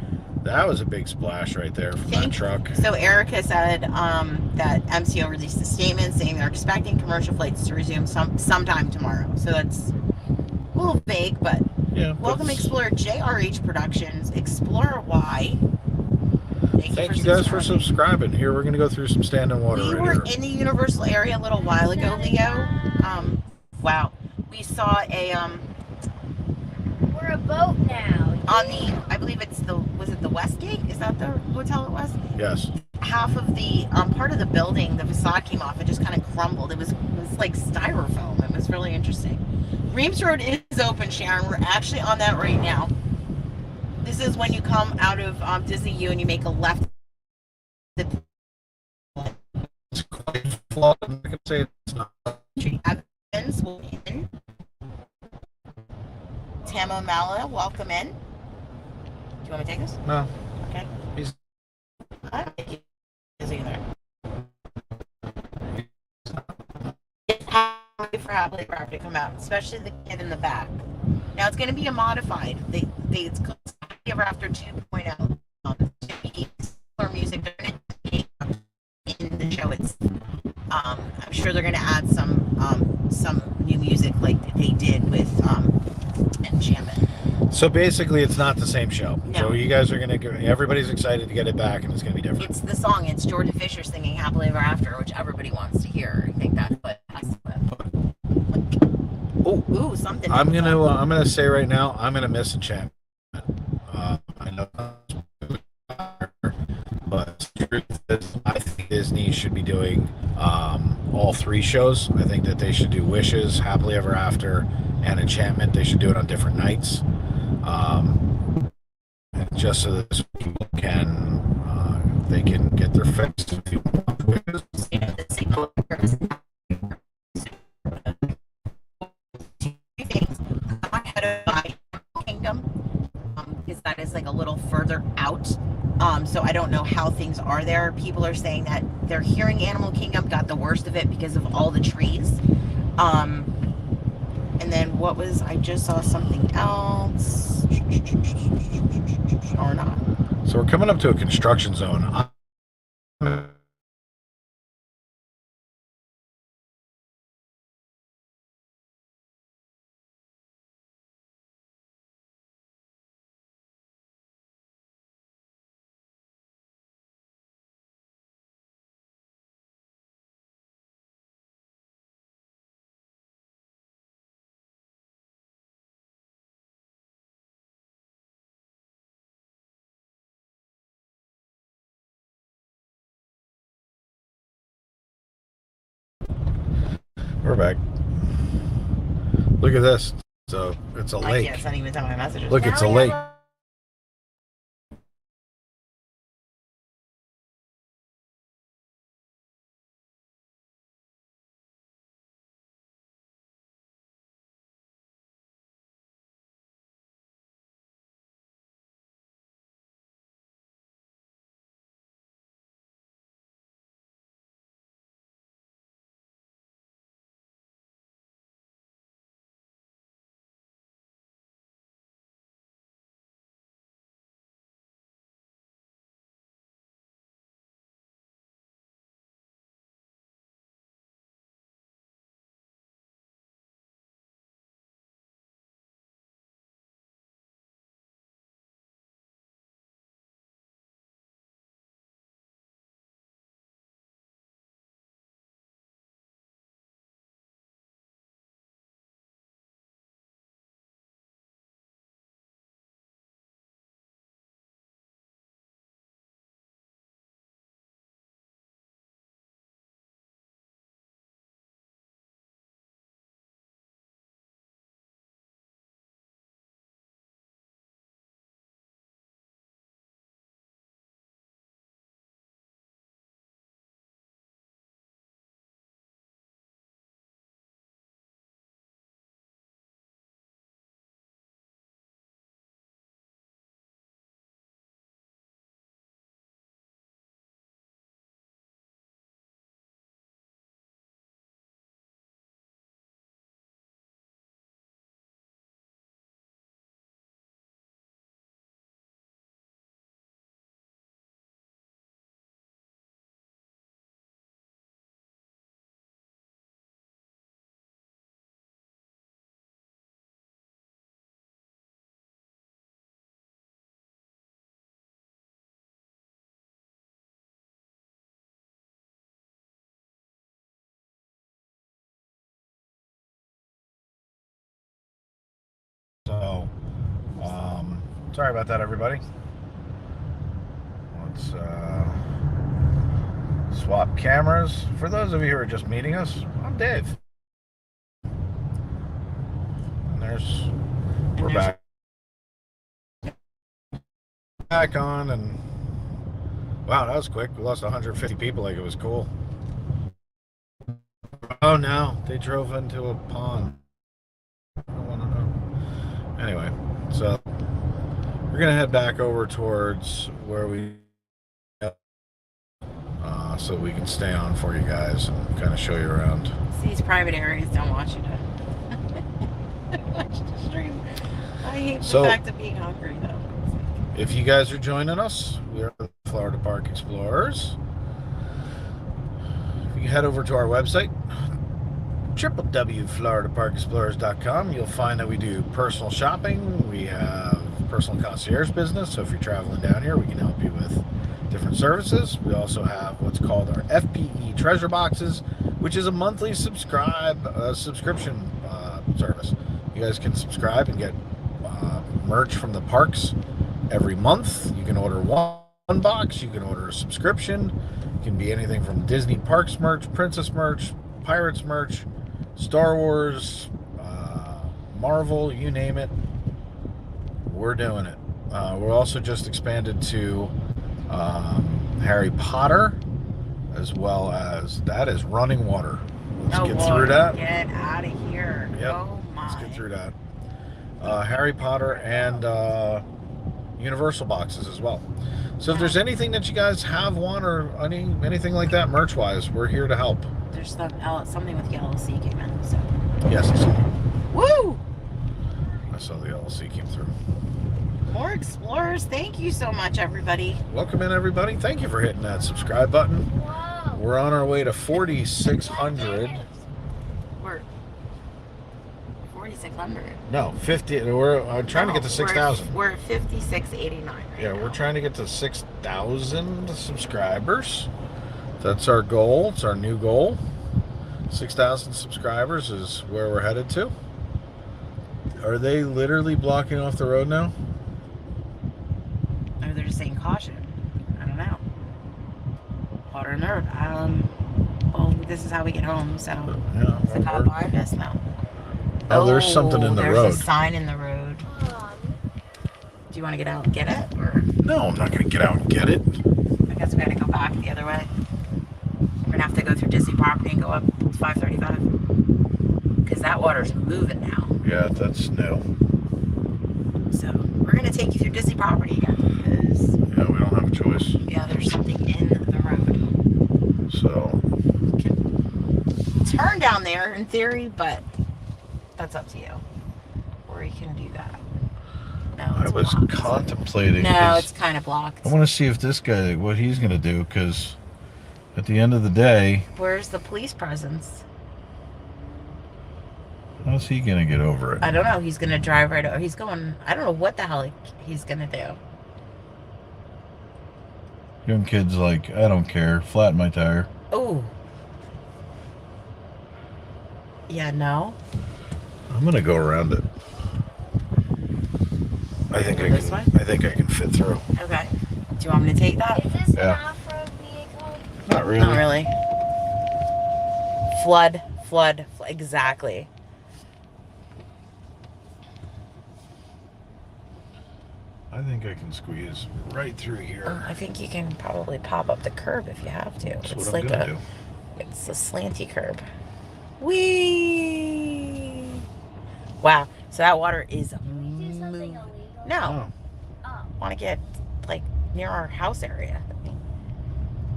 That was a big splash right there from that truck. So Erica said that MCO released a statement saying they're expecting commercial flights to resume sometime tomorrow. So that's a little vague, but yeah. Welcome Explorer JRH Productions, Explorer Y. Thank you guys for subscribing. Here, we're going to go through some standing water. We were in the Universal area a little while ago, Leo. Wow. We saw we're a boat now. On the, I believe it's was it the Westgate? Is that the hotel it was? Yes. Half of the part of the building, the facade came off. It just kind of crumbled. It was like styrofoam. It was really interesting. Reams Road is open, Sharon. We're actually on that right now. This is when you come out of Disney U and you make a left. It's quite flawed. I'm not going to say it's not. Evans will be in. Tamamala, welcome in. Do you want me to take this? No. Okay. I don't think he is either. It's for Happily Ever After to come out, especially the kid in the back. Now it's going to be a modified. It's called Happily Ever After 2.0. To be more music in the show. I'm sure they're going to add some new music like they did with Enchantment. So basically, it's not the same show. No. So you guys are going to, everybody's excited to get it back, and it's going to be different. It's the song. It's Jordan Fisher singing Happily Ever After, which everybody wants to hear. I think that's what has to. Ooh, something. I'm gonna say right now, I'm gonna miss Enchantment. I know, but I think Disney should be doing all three shows. I think that they should do Wishes, Happily Ever After, and Enchantment. They should do it on different nights, just so that people can they can get their fix. Kingdom, because that is like a little further out. So I don't know how things are there. People are saying that they're hearing Animal Kingdom got the worst of it because of all the trees. And then I just saw something else. Or not. So we're coming up to a construction zone. We're back. Look at this. So it's a lake. I can't send even my messages. Look, it's a lake. Sorry about that, everybody. Let's swap cameras. For those of you who are just meeting us, I'm Dave. And we're back. Back on, and wow, that was quick. We lost 150 people like it was cool. Oh no, they drove into a pond. I don't want to know. Anyway, so we're gonna head back over towards where we so we can stay on for you guys and kind of show you around. These private areas don't want you to watch the stream. I hate the fact of being hungry though. If you guys are joining us, we are the Florida Park Explorers. You can head over to our website, www.floridaparkexplorers.com. You'll find that we do personal shopping. We have personal concierge business, so if you're traveling down here, we can help you with different services. We also have what's called our FPE treasure boxes, which is a monthly subscription service. You guys can subscribe and get merch from the parks every month. You can order one box, you can order a subscription. It can be anything from Disney Parks merch, Princess merch, Pirates merch, Star Wars, Marvel, you name it. We're doing it. We're also just expanded to Harry Potter, as well as that is running water. Let's get through that. Get out of here. Yep. Oh my. Let's get through that. Harry Potter and Universal boxes as well. So if there's anything that you guys want or anything like that merch-wise, we're here to help. There's something with the LLC came in. So. Yes, I saw. Woo! I saw the LLC came through. More explorers. Thank you so much, everybody. Welcome in, everybody. Thank you for hitting that subscribe button. Whoa. We're on our way to 4,600. We're 4,600. No, 50. We're trying to get to 6,000. We're at 5,689 right Yeah, now. we're trying to get to 6,000 subscribers. That's our goal. It's our new goal. 6,000 subscribers is where we're headed to. Are they literally blocking off the road now? Or they're just saying caution. I don't know. Water in the road. Well, this is how we get home, so Yeah. is it caught behind us now? Oh, there's something in the road. There's a sign in the road. Do you want to get out and get it? Or? No, I'm not going to get out and get it. I guess we got to go back the other way. We're going to have to go through Disney property and go up 535. Because that water's moving now. Yeah, that's new. So we're going to take you through Disney property again. Because, Yeah, we don't have a choice. yeah, there's something in the road. So, You can turn down there in theory, but that's up to you. Or you can do that. No, I it's was blocked. contemplating. No, this. it's kind of blocked. I want to see if this guy, what he's going to do, because at the end of the day, Where's the police presence? how's he going to get over it? I don't know. He's going to drive right over. He's going, I don't know what the hell he's going to do. Young kid's like, I don't care, flatten my tire. Oh. Yeah, no. I'm going to go around it. I think Go this way? I think I can fit through. Okay. Do you want me to take that? Is this Yeah. an off-road vehicle? Not really. Not really. Flood. Exactly. I think I can squeeze right through here. I think you can probably pop up the curb if you have to. That's It's what like I'm going to do. It's a slanty curb. Whee! Wow. So that water is Did you do something illegal? No. Oh. Want to get like near our house area.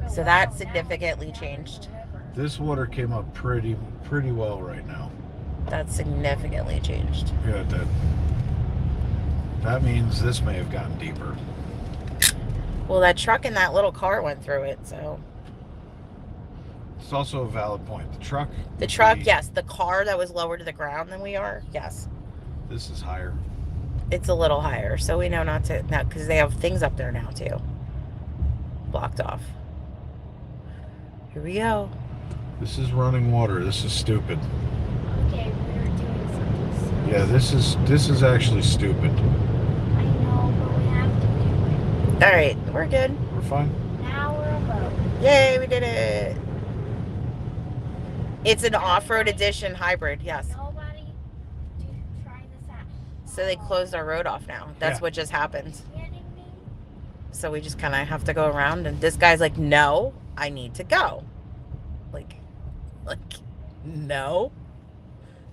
So that significantly changed. This water came up pretty well right now. That significantly changed. Yeah, it did. That means this may have gotten deeper. Well, that truck and that little car went through it, so. It's also a valid point. The truck. Yes. The car that was lower to the ground than we are, yes. This is higher. It's a little higher, so we know not to, no, because they have things up there now too. Blocked off. Here we go. This is running water. This is stupid. Okay, we're doing something. Yeah, this is actually stupid. I know, but All right, we're good. We're fine. Now we're alone. Yay, we did it. It's an off-road edition hybrid, yes. Nobody to try this out. So they closed our road off now. That's Yeah. what just happened. Kidding me? So we just kind of have to go around, and this guy's like, no, I need to go. Like, no.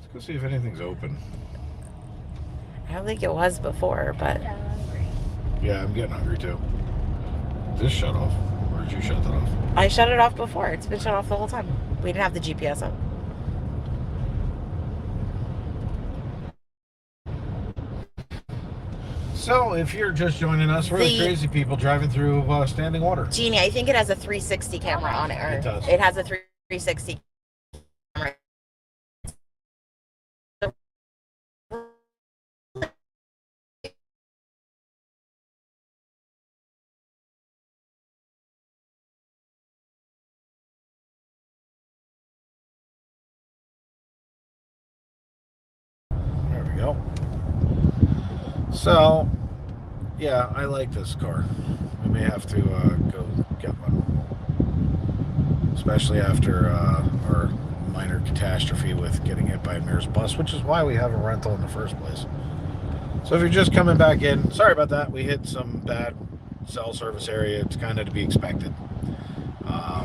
Let's go see if anything's open. I don't think it was before, but I'm hungry. Yeah, I'm getting hungry too. Is this shut off? Or did you shut that off? I shut it off before. It's been shut off the whole time. We didn't have the GPS up. So, if you're just joining us, we're the crazy people driving through standing water. Jeannie, I think it has a 360 camera on it. Or It does. It has a 360 camera. There we go. So, yeah, I like this car. We may have to go get one. Especially after our minor catastrophe with getting hit by a Mears bus, which is why we have a rental in the first place. So if you're just coming back in, sorry about that. We hit some bad cell service area. It's kind of to be expected.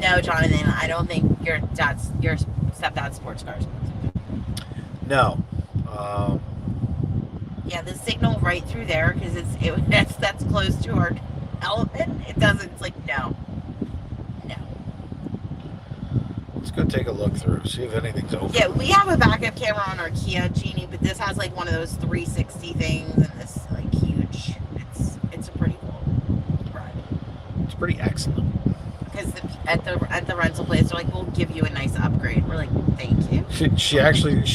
No, Jonathan, I don't think your stepdad's sports cars. No. Yeah, the signal right through there, because that's close to our element. It doesn't. It's like no. Let's go take a look through, see if anything's open. Yeah, we have a backup camera on our Kia Genie, but this has like one of those 360 things, and this like huge. It's a pretty cool ride. It's pretty excellent. Because at the rental place, they're like, we'll give you a nice upgrade. We're like, thank you. She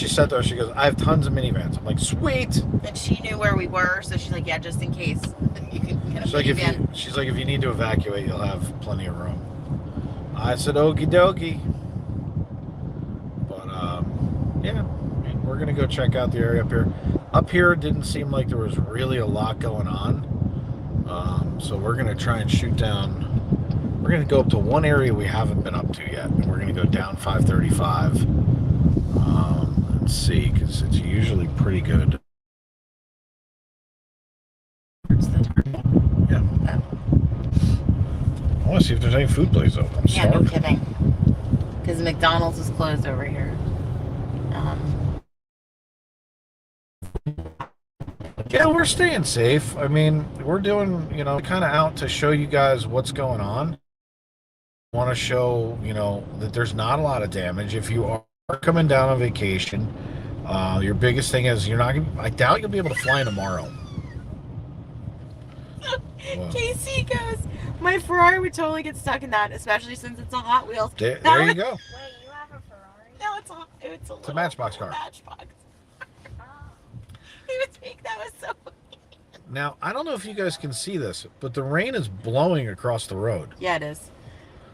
said though, she goes, I have tons of minivans. I'm like, sweet. And she knew where we were, so she's like, yeah, just in case you can get a She's like, if you need to evacuate, you'll have plenty of room. I said, okie dokie. But yeah, I mean, we're gonna go check out the area up here. Up here, it didn't seem like there was really a lot going on. So we're gonna try and shoot down. We're going to go up to one area we haven't been up to yet, and we're going to go down 535 and see, because it's usually pretty good. Yeah. I want to see if there's any food places open. Yeah, no kidding. Because McDonald's is closed over here. Yeah, we're staying safe. I mean, we're doing, kind of out to show you guys what's going on. Want to show, that there's not a lot of damage. If you are coming down on vacation, your biggest thing is I doubt you'll be able to fly tomorrow. Casey goes, my Ferrari would totally get stuck in that, especially since it's a Hot Wheels. There you go. Wait, you have a Ferrari? No, it's a Matchbox car. Matchbox. Oh. That was so funny. Now, I don't know if you guys can see this, but the rain is blowing across the road. Yeah, it is.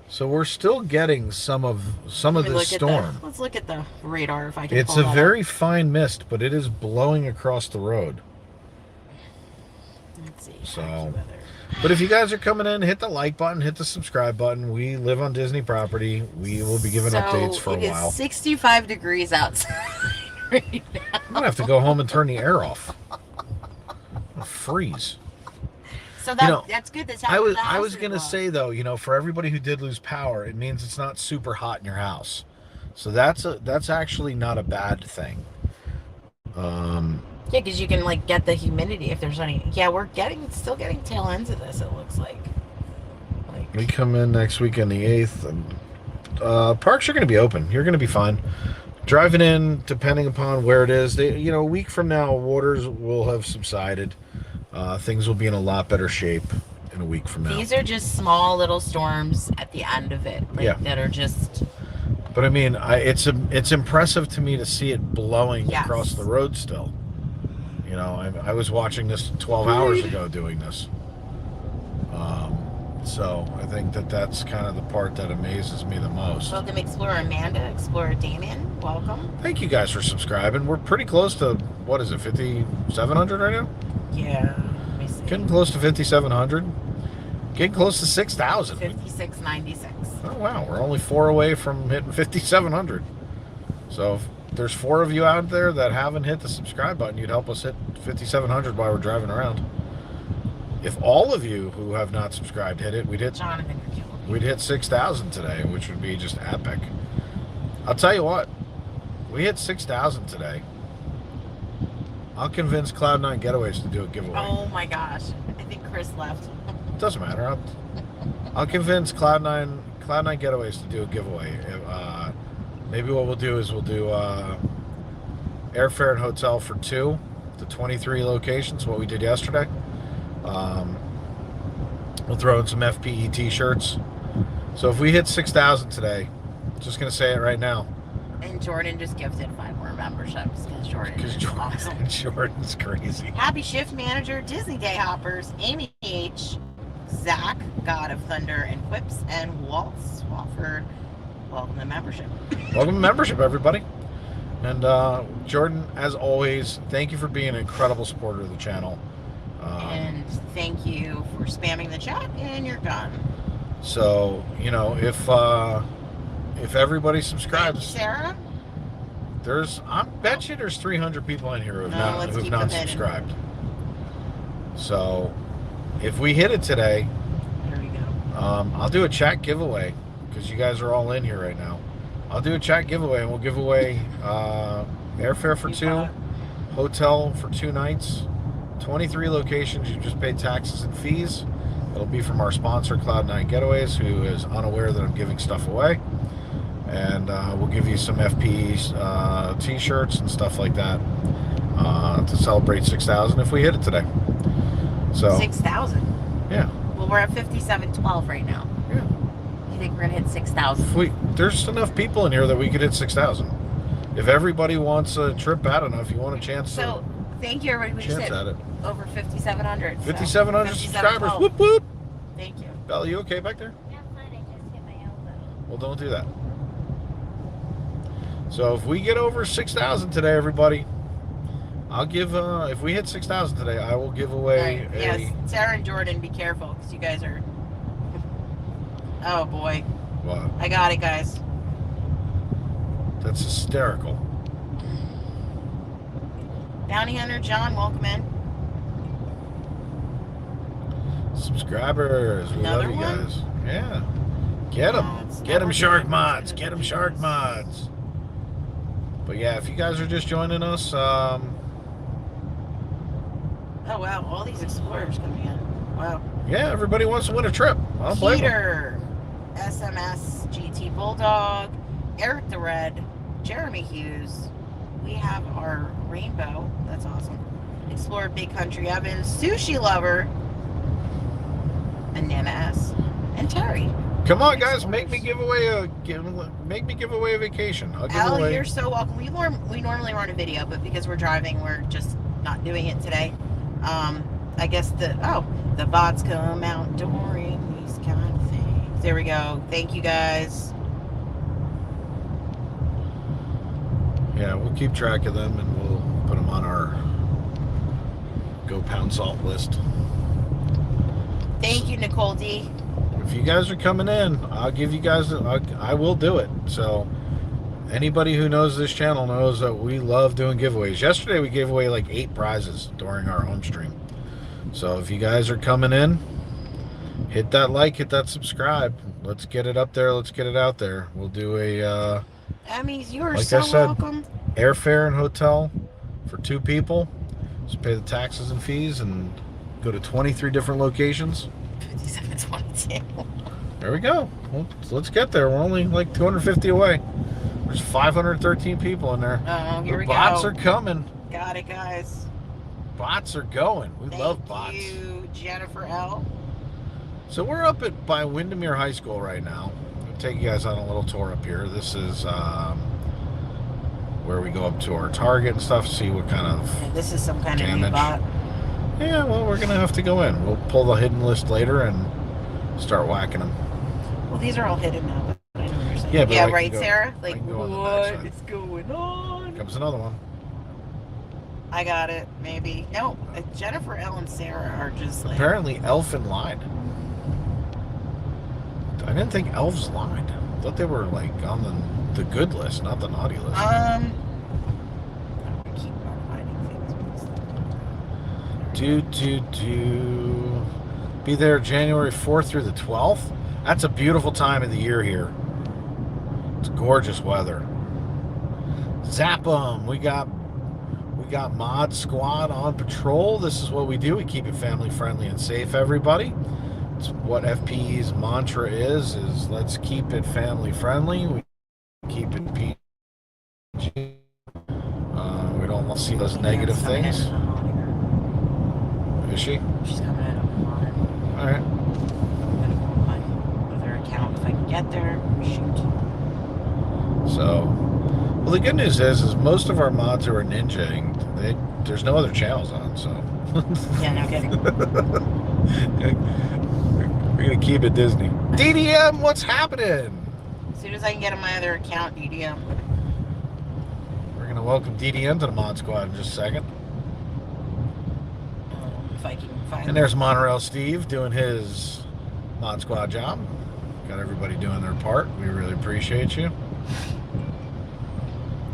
So we're still getting some of this storm. Let's look at the radar if I can. It's a very fine mist, but it is blowing across the road. Let's see. So, but if you guys are coming in, hit the like button, hit the subscribe button. We live on Disney property. We will be giving updates for a while. It is 65 degrees outside right now. I'm gonna have to go home and turn the air off. I'll freeze. So that's good. That's how I was gonna say though, for everybody who did lose power, it means it's not super hot in your house. So that's actually not a bad thing. Yeah, because you can get the humidity if there's any. Yeah, we're still getting tail ends of this. It looks like. We come in next week on the 8th, and parks are gonna be open. You're gonna be fine. Driving in, depending upon where it is, a week from now, waters will have subsided. Things will be in a lot better shape in a week from now. These are just small little storms at the end of it, that are just. But I mean, it's impressive to me to see it blowing across the road still. I was watching this 12 hours ago doing this. So I think that's kind of the part that amazes me the most. Welcome, Explorer Amanda, Explorer Damien. Welcome. Thank you guys for subscribing. We're pretty close to, what is it, 5,700 right now? Yeah. Let me see. Getting close to 5,700. Getting close to 6,000. 5696. Oh, wow. We're only 4 away from hitting 5,700. So if there's 4 of you out there that haven't hit the subscribe button, you'd help us hit 5,700 while we're driving around. If all of you who have not subscribed hit it, Jonathan, you're killing me. we'd hit 6,000 today, which would be just epic. I'll tell you what, we hit 6,000 today. I'll convince Cloud9 Getaways to do a giveaway. Oh my gosh. I think Chris left. Doesn't matter. I'll convince Cloud9 Getaways to do a giveaway. Maybe what we'll do is we'll do airfare and hotel for 2 to 23 locations, what we did yesterday. We'll throw in some FPE t-shirts. So if we hit 6,000 today, just going to say it right now. And Jordan just gifted 5 more memberships because Jordan is awesome. Jordan's crazy. Happy Shift Manager, Disney Day Hoppers, Amy H, Zach, God of Thunder and Quips, and Walt Swafford. Welcome to membership. Welcome to membership, everybody. And Jordan, as always, thank you for being an incredible supporter of the channel. And thank you for spamming the chat, and you're done. So, you know, if everybody subscribes, Sarah? I bet you there's 300 people in here who've let's not keep them subscribed. So, if we hit it today, Here we go. I'll do a chat giveaway because you guys are all in here right now. I'll do a chat giveaway and we'll give away airfare for 2, hotel for 2 nights, 23 locations. You just pay taxes and fees. It'll be from our sponsor, Cloud9 Getaways, who is unaware that I'm giving stuff away. And we'll give you some FPE t-shirts and stuff like that to celebrate 6,000 if we hit it today. So 6,000. Yeah. Well, we're at 5712 right now. Yeah. You think we're gonna hit 6,000? There's enough people in here that we could hit 6,000. If everybody wants a trip bad enough, you want a chance. So thank you, everybody. We just hit at it. over 5,700. 5,700 subscribers. Whoop whoop. Thank you. Bella, you okay back there? Yeah, fine. I just hit my elbow. Well, don't do that. So if we get over 6,000 today, everybody, I'll give. If we hit 6,000 today, I will give away Right. Yes, Sarah and Jordan, be careful because you guys are. Oh boy. What? I got it, guys. That's hysterical. Bounty Hunter John, welcome in. Subscribers, we Another love you one? guys. Yeah. Get them. It's Get them, never Shark been Mods. good Get them, at Shark this. Mods. But yeah, if you guys are just joining us, Oh wow, all these explorers coming in. Wow. yeah, everybody wants to win a trip. I don't blame them. Peter, SMS, GT Bulldog, Eric the Red, Jeremy Hughes. We have our Rainbow. That's awesome. Explorer Big Country Evans, Sushi Lover, and Nana S. And Terry. Come on, guys, make me give away a vacation. I'll give Al, away. you're so welcome. We normally run a video, but because we're driving, we're just not doing it today. I guess the bots come out during these kind of things. There we go. Thank you guys. Yeah, we'll keep track of them and we'll put them on our Go Pound Salt list. Thank you, Nicole D. If you guys are coming in, I'll give you guys. I will do it. So anybody who knows this channel knows that we love doing giveaways. Yesterday we gave away like 8 prizes during our home stream. So if you guys are coming in, hit that like, hit that subscribe. Let's get it up there. Let's get it out there. We'll do a Emmys, you are like so I said, welcome. airfare and hotel for 2 people. Just pay the taxes and fees and go to 23 different locations. 5722. There we go. Well, let's get there. We're only like 250 away. There's 513 people in there. Oh, here we go. Bots are coming. Got it, guys. Bots are going. We love bots. Thank you, Jennifer L. So we're up by Windermere High School right now. I'll take you guys on a little tour up here. This is where we go up to our target and stuff, see what kind of This is some kind of new damage. bot. Yeah, well, we're going to have to go in. We'll pull the hidden list later and start whacking them. Well, these are all hidden now, but I know what you're saying. Yeah, but I can right, go- Sarah? I Like, can go on the what backside. is going on? Comes another one. I got it, maybe. No, Jennifer L and Sarah are just like... Apparently, Elfin lied. I didn't think elves lied. I thought they were like on the good list, not the naughty list. I keep hiding things. Be there January 4th through the 12th. That's a beautiful time of the year here. It's gorgeous weather. Zap 'em. We got Mod Squad on patrol. This is what we do. We keep it family friendly and safe, everybody. It's what FPE's mantra is let's keep it family friendly. We keep it PG. We don't want to see those negative things. Is she? She's coming in on it. All right. I'm gonna go on my other account if I can get there. Shoot. So, well, the good news is most of our mods are ninjaing. There's no other channels on, so. Yeah, no kidding. We're gonna keep it Disney. DDM, what's happening? As soon as I can get on my other account, DDM. We're gonna welcome DDM to the Mod Squad in just a second. If I can find. And there's Monorail Steve doing his Mod Squad job. Got everybody doing their part. We really appreciate you.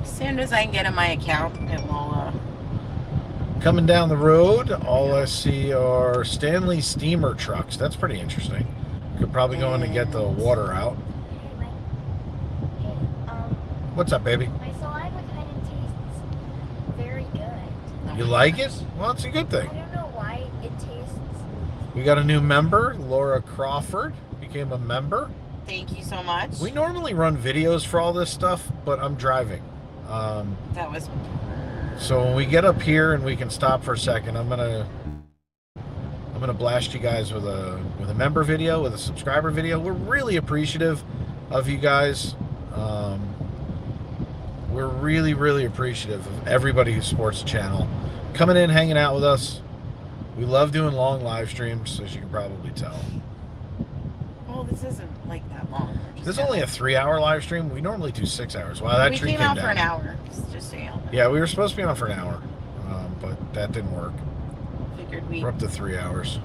As soon as I can get in my account, it will. Coming down the road, all I see are Stanley steamer trucks. That's pretty interesting. Could probably go in to get the water out. What's up, baby? My saliva kind of tastes very good. You like it? Well, it's a good thing. I don't know why it tastes. We got a new member, Laura Crawford, became a member. Thank you so much. We normally run videos for all this stuff, but I'm driving. That was. So when we get up here and we can stop for a second, I'm gonna blast you guys with a member video, with a subscriber video. We're really appreciative of you guys. We're really, really appreciative of everybody who supports the channel, coming in, hanging out with us. We love doing long live streams, as you can probably tell. Well, this isn't like that long. This is only a 3-hour live stream. We normally do 6 hours. Wow, that tree came came out down. for an hour, just so you know. Yeah, we were supposed to be on for an hour, but that didn't work. Figured we. We're up to 3 hours.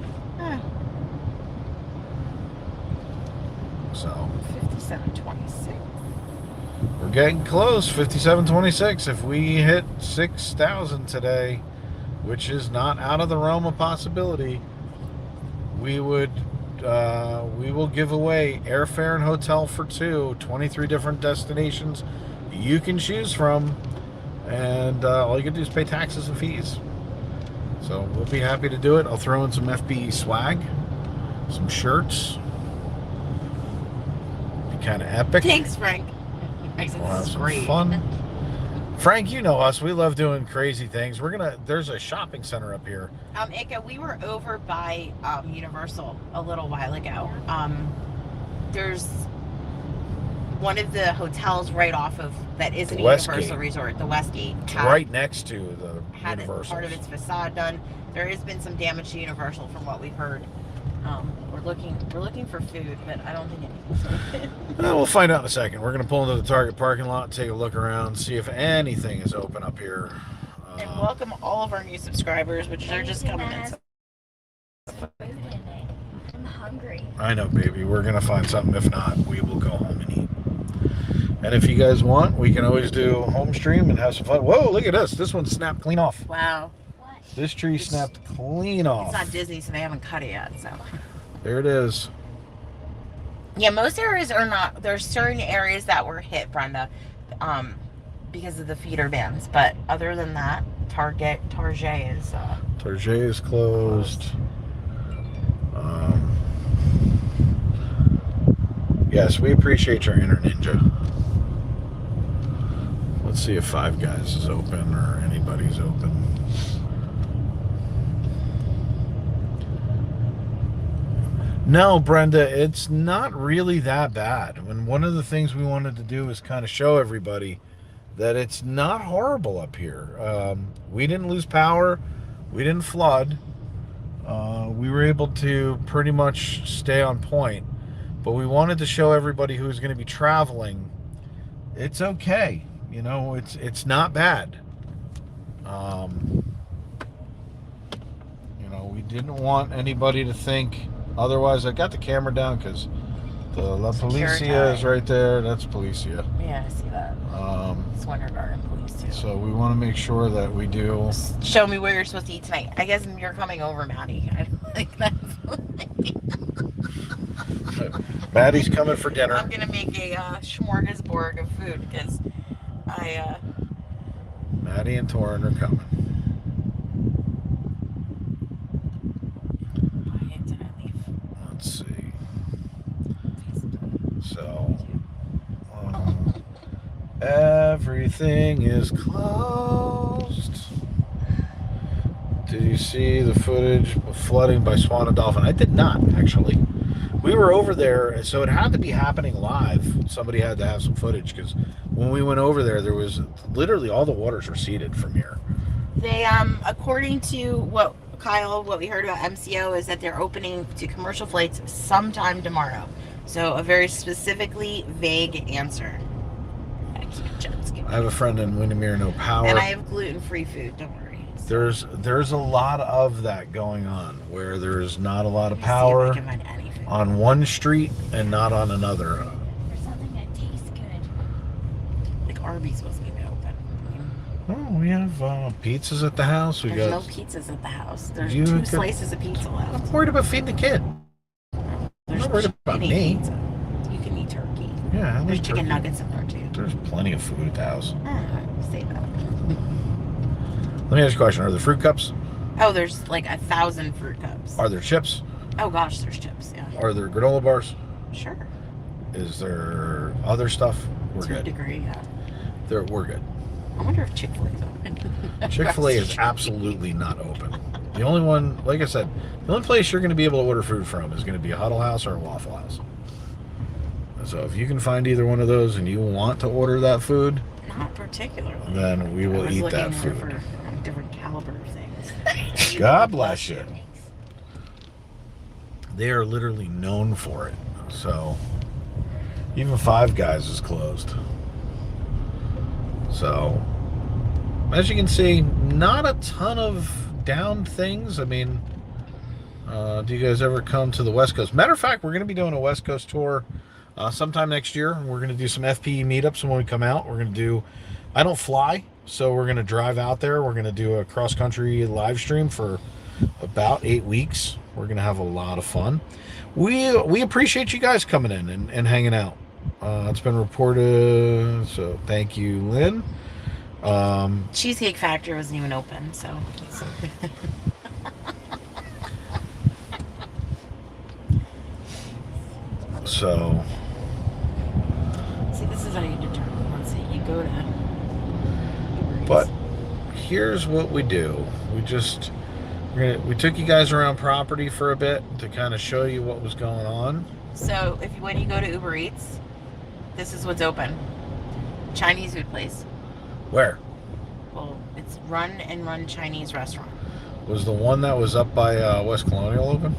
So 57:26. we're getting close. 57:26. If we hit 6,000 today, which is not out of the realm of possibility, we will give away airfare and hotel for 23 different destinations you can choose from, and all you can do is pay taxes and fees. So we'll be happy to do it. I'll throw in some FBE swag, some shirts. Be kind of epic. Thanks, Frank. We'll have This is some great. fun. Frank, you know us. We love doing crazy things. There's a shopping center up here. Ika, we were over by Universal a little while ago. There's one of the hotels right off of that isn't a Universal Resort, the Westgate. It's right next to the had Universal. Part of its facade done. There has been some damage to Universal from what we've heard. We're looking for food, but I don't think it. We'll find out in a second. We're gonna pull into the Target parking lot, take a look around, see if anything is open up here. And welcome all of our new subscribers, which are just coming in. I'm hungry. I know, baby. We're gonna find something. If not, we will go home and eat. And if you guys want, we can always do home stream and have some fun. Whoa, look at this. This one snapped clean off. Wow. This tree snapped clean off. It's not Disney, so they haven't cut it yet. So. There it is. Yeah, most areas are not. There's certain areas that were hit, Brenda, because of the feeder bans. But other than that, Target is. Target is closed. Yes, we appreciate your inner ninja. Let's see if Five Guys is open or anybody's open. No, Brenda, it's not really that bad. When one of the things we wanted to do is kind of show everybody that it's not horrible up here. We didn't lose power. We didn't flood. We were able to pretty much stay on point. But we wanted to show everybody who's going to be traveling, it's okay. You know, it's not bad. You know, we didn't want anybody to think otherwise. I got the camera down because The La Security. Policia is right there. That's Policia. Yeah, I see that. It's Wonder Garden Police too. So we want to make sure that we do. Show me where you're supposed to eat tonight. I guess you're coming over, Maddie. I don't think that's. Maddie's coming for dinner. I'm gonna make a smorgasbord of food because Maddie and Torin are coming. Why did I leave? Let's see. So, everything is closed. Did you see the footage of flooding by Swan and Dolphin? I did not, actually. We were over there, so it had to be happening live. Somebody had to have some footage because when we went over there, there was literally all the waters receded from here. They, according to what we heard about MCO is that they're opening to commercial flights sometime tomorrow. So a very specifically vague answer. I have a friend in Windermere, no power. And I have gluten-free food, don't worry. There's a lot of that going on where there's not a lot of power on one street and not on another. Or something that tastes good. Like Arby's wasn't even open. Oh, we have pizzas at the house. There's no pizzas at the house. There's You two could- slices of pizza left. I'm worried about feeding the kid. There's not worried about chicken me. pizza. You can eat turkey. Yeah, There's chicken nuggets in there too. There's plenty of food at the house. Say that. Let me ask you a question. Are there fruit cups? Oh, there's like 1,000 fruit cups. Are there chips? Oh gosh, there's chips. Yeah. Are there granola bars? Sure. Is there other stuff? We're To a good. degree, yeah. We're good. I wonder if Chick-fil-A's open. Chick-fil-A is absolutely not open. The only one, like I said, the only place you're going to be able to order food from is going to be a Huddle House or a Waffle House. So if you can find either one of those and you want to order that food, Not particularly. then we will eat that food. For different caliber of things. God bless you. They are literally known for it. So even Five Guys is closed. So as you can see, not a ton of down things. I mean, do you guys ever come to the West Coast? Matter of fact, we're going to be doing a West Coast tour sometime next year. We're going to do some FPE meetups, and when we come out, we're going to do, I don't fly, so we're going to drive out there. We're going to do a cross-country live stream for about 8 weeks. We're going to have a lot of fun. We appreciate you guys coming in and hanging out. It's been reported, so thank you, Lynn. Cheesecake Factory wasn't even open, so. So. See, this is how you determine. Let's see, you go to. But here's what we do. We took you guys around property for a bit to kind of show you what was going on. So when you go to Uber Eats, this is what's open. Chinese food place. Where? Well, it's Run Chinese restaurant. Was the one that was up by West Colonial open?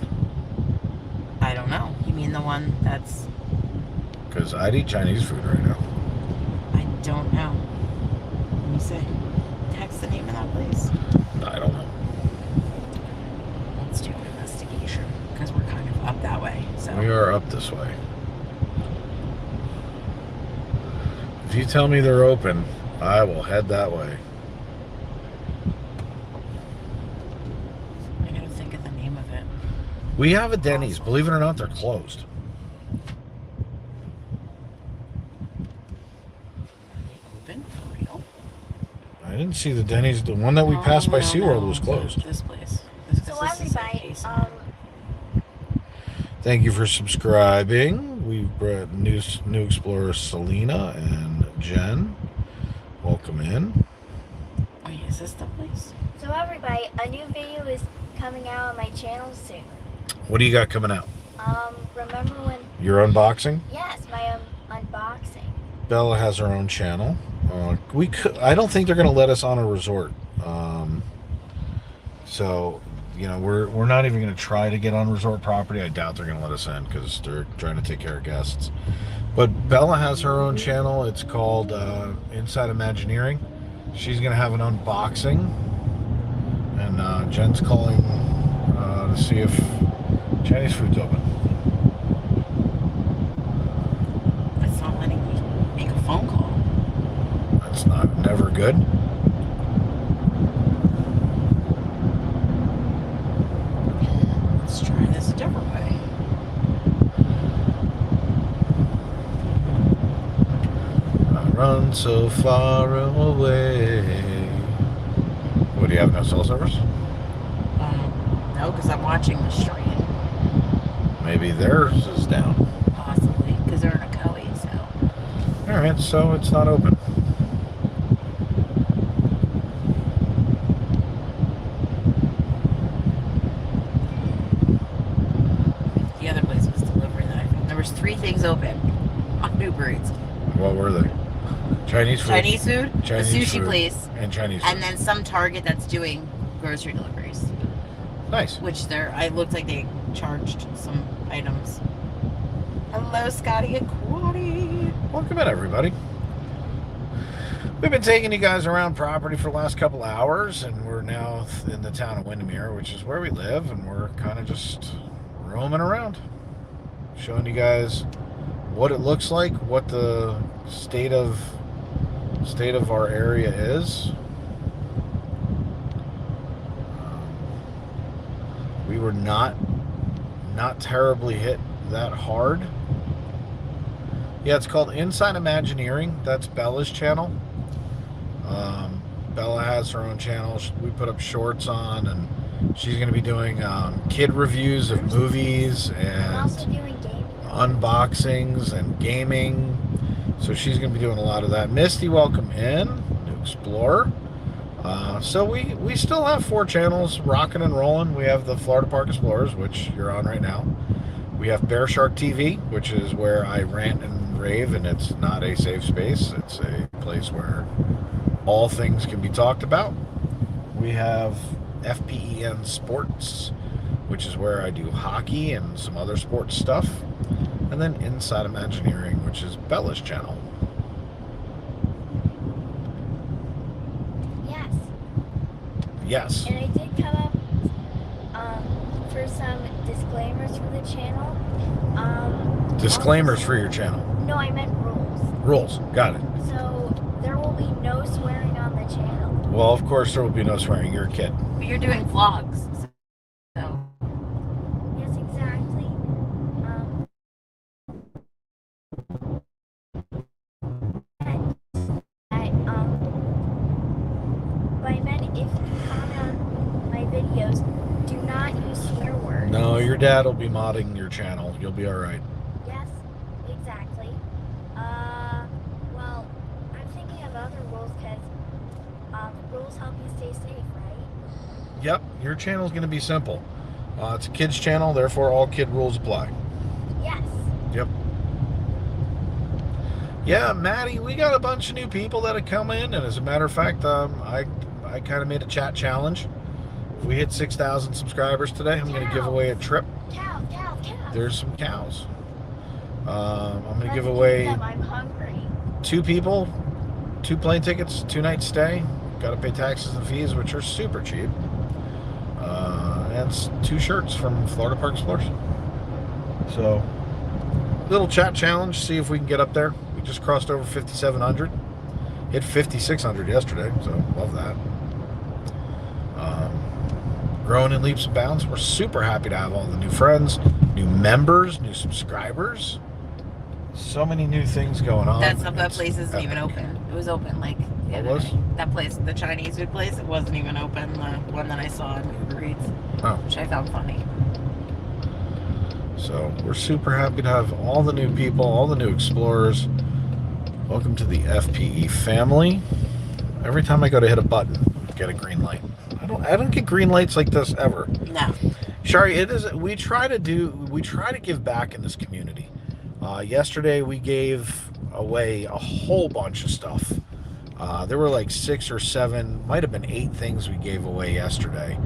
I don't know. You mean the one that's... Because I'd eat Chinese food right now. I don't know. Let me see. Text the name of that place. I don't know. Let's do an investigation because we're kind of up that way. So We are up this way. If you tell me they're open, I will head that way. I gotta think of the name of it. We have a Denny's. Believe it or not, they're closed. Open for real? I didn't see the Denny's. The one that we passed by No, SeaWorld no. was closed. This place. So everybody, Thank you for subscribing. We've brought new Explorer Selena and Jen. Welcome in. Wait, is this the place? so everybody, a new video is coming out on my channel soon. What do you got coming out? Remember when? Your unboxing? Yes, my unboxing. Bella has her own channel. I don't think they're going to let us on a resort. So, you know, we're not even going to try to get on resort property. I doubt they're going to let us in because they're trying to take care of guests. But Bella has her own channel. It's called Inside Imagineering. She's going to have an unboxing. And Jen's calling to see if Chinese food's open. That's never good. Let's try this a different way. I run so far away. What, do you have no cell service? No, because I'm watching the stream. Maybe theirs is down. Possibly, because they're in a COE, so. Alright, so it's not open. The other place was delivery that I found. There was 3 things open on Uber Eats. What were they? Chinese food? Chinese food, Chinese a sushi food, place, and Chinese food. and then some Target that's doing grocery deliveries. Nice. Which I looked like they charged some items. Hello, Scotty and Quaddy. Welcome in, everybody. We've been taking you guys around property for the last couple hours, and we're now in the town of Windermere, which is where we live, and we're kind of just roaming around, showing you guys what it looks like, what the state of our area is. We were not terribly hit that hard. Yeah, it's called Inside Imagineering. That's Bella's channel. Bella has her own channel. We put up shorts on, and she's going to be doing kid reviews of movies and also doing gaming. unboxings and gaming. So she's going to be doing a lot of that. Misty, welcome in, new explorer. So we still have 4 channels rocking and rolling. We have the Florida Park Explorers, which you're on right now. We have Bear Shark TV, which is where I rant and rave, and it's not a safe space. It's a place where all things can be talked about. We have FPEN Sports, which is where I do hockey and some other sports stuff. And then Inside Imagineering, which is Bella's channel. Yes. Yes. And I did come up for some disclaimers for the channel. Disclaimers for your channel. No, I meant rules. Rules. Got it. So there will be no swearing on the channel. Well, of course there will be no swearing. You're a kid. But you're doing vlogs, so. Yes, exactly. But I meant if you comment on my videos, do not use swear words. No, your dad will be modding your channel. You'll be all right. Yes, exactly. Well, I'm thinking of other rules because rules help you stay safe, right? Yep, your channel's going to be simple. It's a kid's channel, therefore all kid rules apply. Yes. Yep. Yeah, Maddie, we got a bunch of new people that have come in, and as a matter of fact, I kind of made a chat challenge. If we hit 6,000 subscribers today, I'm going to give away a trip. Cow. There's some cows. I'm going to give away I'm hungry. 2 people, 2 plane tickets, 2-night stay. Got to pay taxes and fees, which are super cheap. And 2 shirts from Florida Park Explorers. So, little chat challenge, see if we can get up there. We just crossed over 5,700. Hit 5,600 yesterday, so love that. Growing in leaps and bounds. We're super happy to have all the new friends, new members, new subscribers. So many new things going on. That place isn't even open. It was open like the other day. That place, the Chinese food place, it wasn't even open. The one that I saw in Uber Eats, which I found funny. So we're super happy to have all the new people, all the new explorers. Welcome to the FPE family. Every time I go to hit a button, I get a green light. I don't get green lights like this ever. No. Shari, it is. We try to give back in this community. Yesterday we gave away a whole bunch of stuff. There were like 6 or 7, might have been 8 things we gave away yesterday.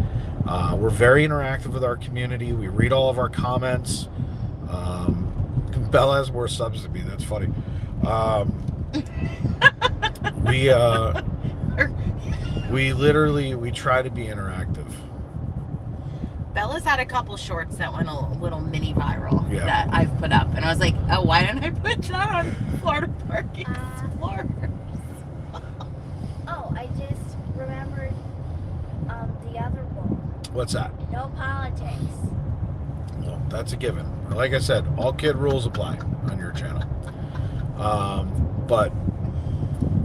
We're very interactive with our community. We read all of our comments. Bella has more subs than me. That's funny. We try to be interactive. Bella's had a couple shorts that went a little mini viral that I've put up, and I was like, oh, why didn't I put that on Florida Park Explorers? What's that? No politics. Well, that's a given. Like I said, all kid rules apply on your channel. But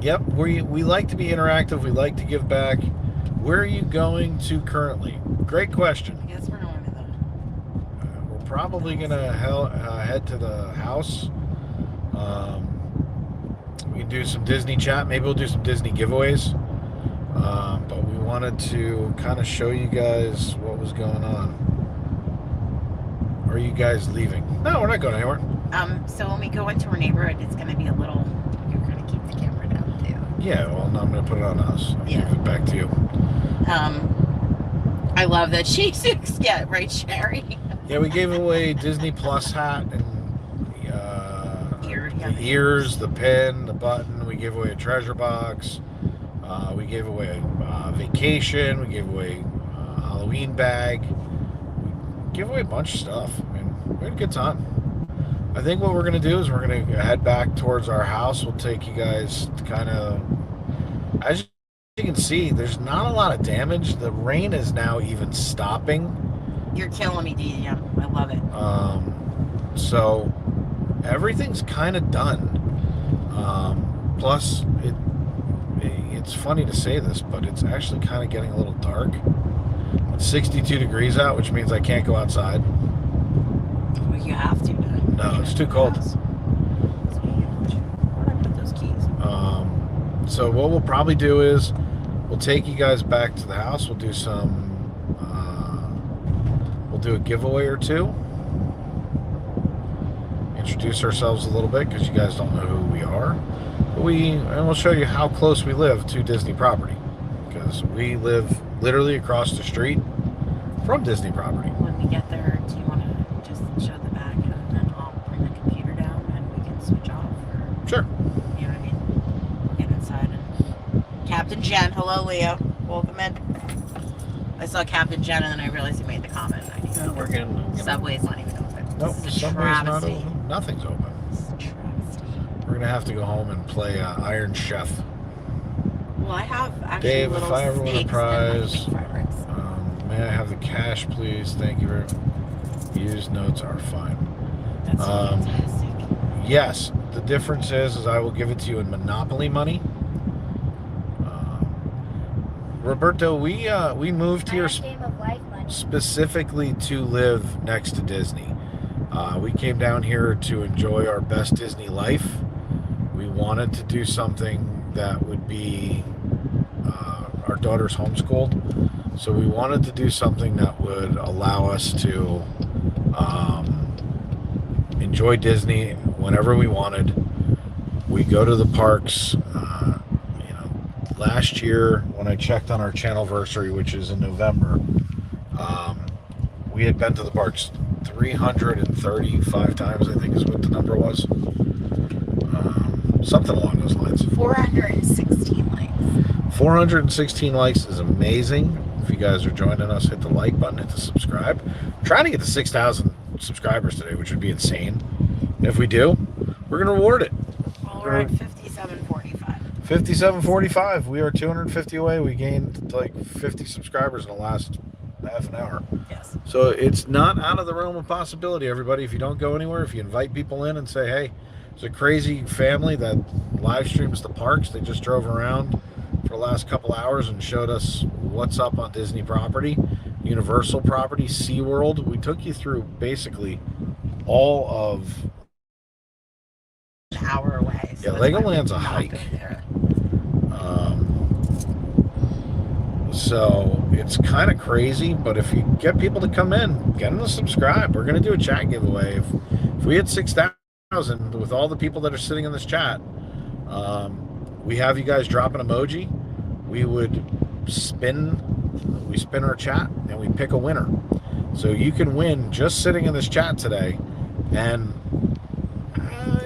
yep, we like to be interactive. We like to give back. Where are you going to currently? Great question. I guess we're going to We're probably gonna head to the house. We can do some Disney chat. Maybe we'll do some Disney giveaways. But we wanted to kind of show you guys what was going on. Are you guys leaving? No, we're not going anywhere. So when we go into our neighborhood, it's going to be a little. You're going to keep the camera down too. Yeah, well, no, I'm going to put it on us. I'll Yeah. give it back to you. I love that she's yeah, right, Sherry. Yeah, we gave away Disney Plus hat and the ears, the pin, the button. We gave away a treasure box. We gave away a vacation. We gave away a Halloween bag. We gave away a bunch of stuff. I mean, we had a good time. I think what we're going to do is we're going to head back towards our house. We'll take you guys to kind of, as you can see, there's not a lot of damage. The rain is now even stopping. You're killing me, DM. I love it. So everything's kind of done. Plus, it's funny to say this, but it's actually kind of getting a little dark. It's 62 degrees out, which means I can't go outside. Well, you have to. No, it's too cold. Where did I put those keys? So what we'll probably do is we'll take you guys back to the house. We'll do some. We'll do a giveaway or two. Introduce ourselves a little bit because you guys don't know who we are. But and we'll show you how close we live to Disney property because we live literally across the street from Disney property. When we get there, do you want to just show the back and then I'll bring the computer down and we can switch off? Or, Sure. you know what I mean? We'll get inside and Captain Jen, hello Leo, welcome in. I saw Captain Jen and then I realized he made the comment. We're getting Subway's not even open. Nope, This is a Subway's not travesty. open. Nothing's open. This is a travesty. We're gonna have to go home and play Iron Chef. Well, I have actually Dave, little if I ever win a snakes prize, and like fireworks. may I have the cash, please? Thank you very much. Used notes are fine. That's fantastic. Yes, the difference is I will give it to you in Monopoly money. Roberto, we moved here Game of life money. specifically to live next to Disney. We came down here to enjoy our best Disney life. We wanted to do something that would be our daughter's homeschooled, so we wanted to do something that would allow us to enjoy Disney whenever we wanted. We go to the parks. Last year when I checked on our channelversary, which is in November, we had been to the parks 335 times, I think is what the number was. Something along those lines. 416 likes. 416 likes is amazing. If you guys are joining us, hit the like button, hit the subscribe. We're trying to get to 6,000 subscribers today, which would be insane. And if we do, we're going to reward it. Well, we're at 5745. 5745. We are 250 away. We gained like 50 subscribers in the last half an hour. Yes. So it's not out of the realm of possibility, everybody. If you don't go anywhere, if you invite people in and say, hey, there's a crazy family that live streams the parks. They just drove around for the last couple hours and showed us what's up on Disney property, Universal property, SeaWorld. We took you through basically all of... An hour away. Yeah, that's why Legoland's a we've not hike. been there. So it's kind of crazy, but if you get people to come in, get them to subscribe. We're going to do a chat giveaway. If we hit 6,000 with all the people that are sitting in this chat, we have you guys drop an emoji. We would spin our chat and we pick a winner. So you can win just sitting in this chat today, and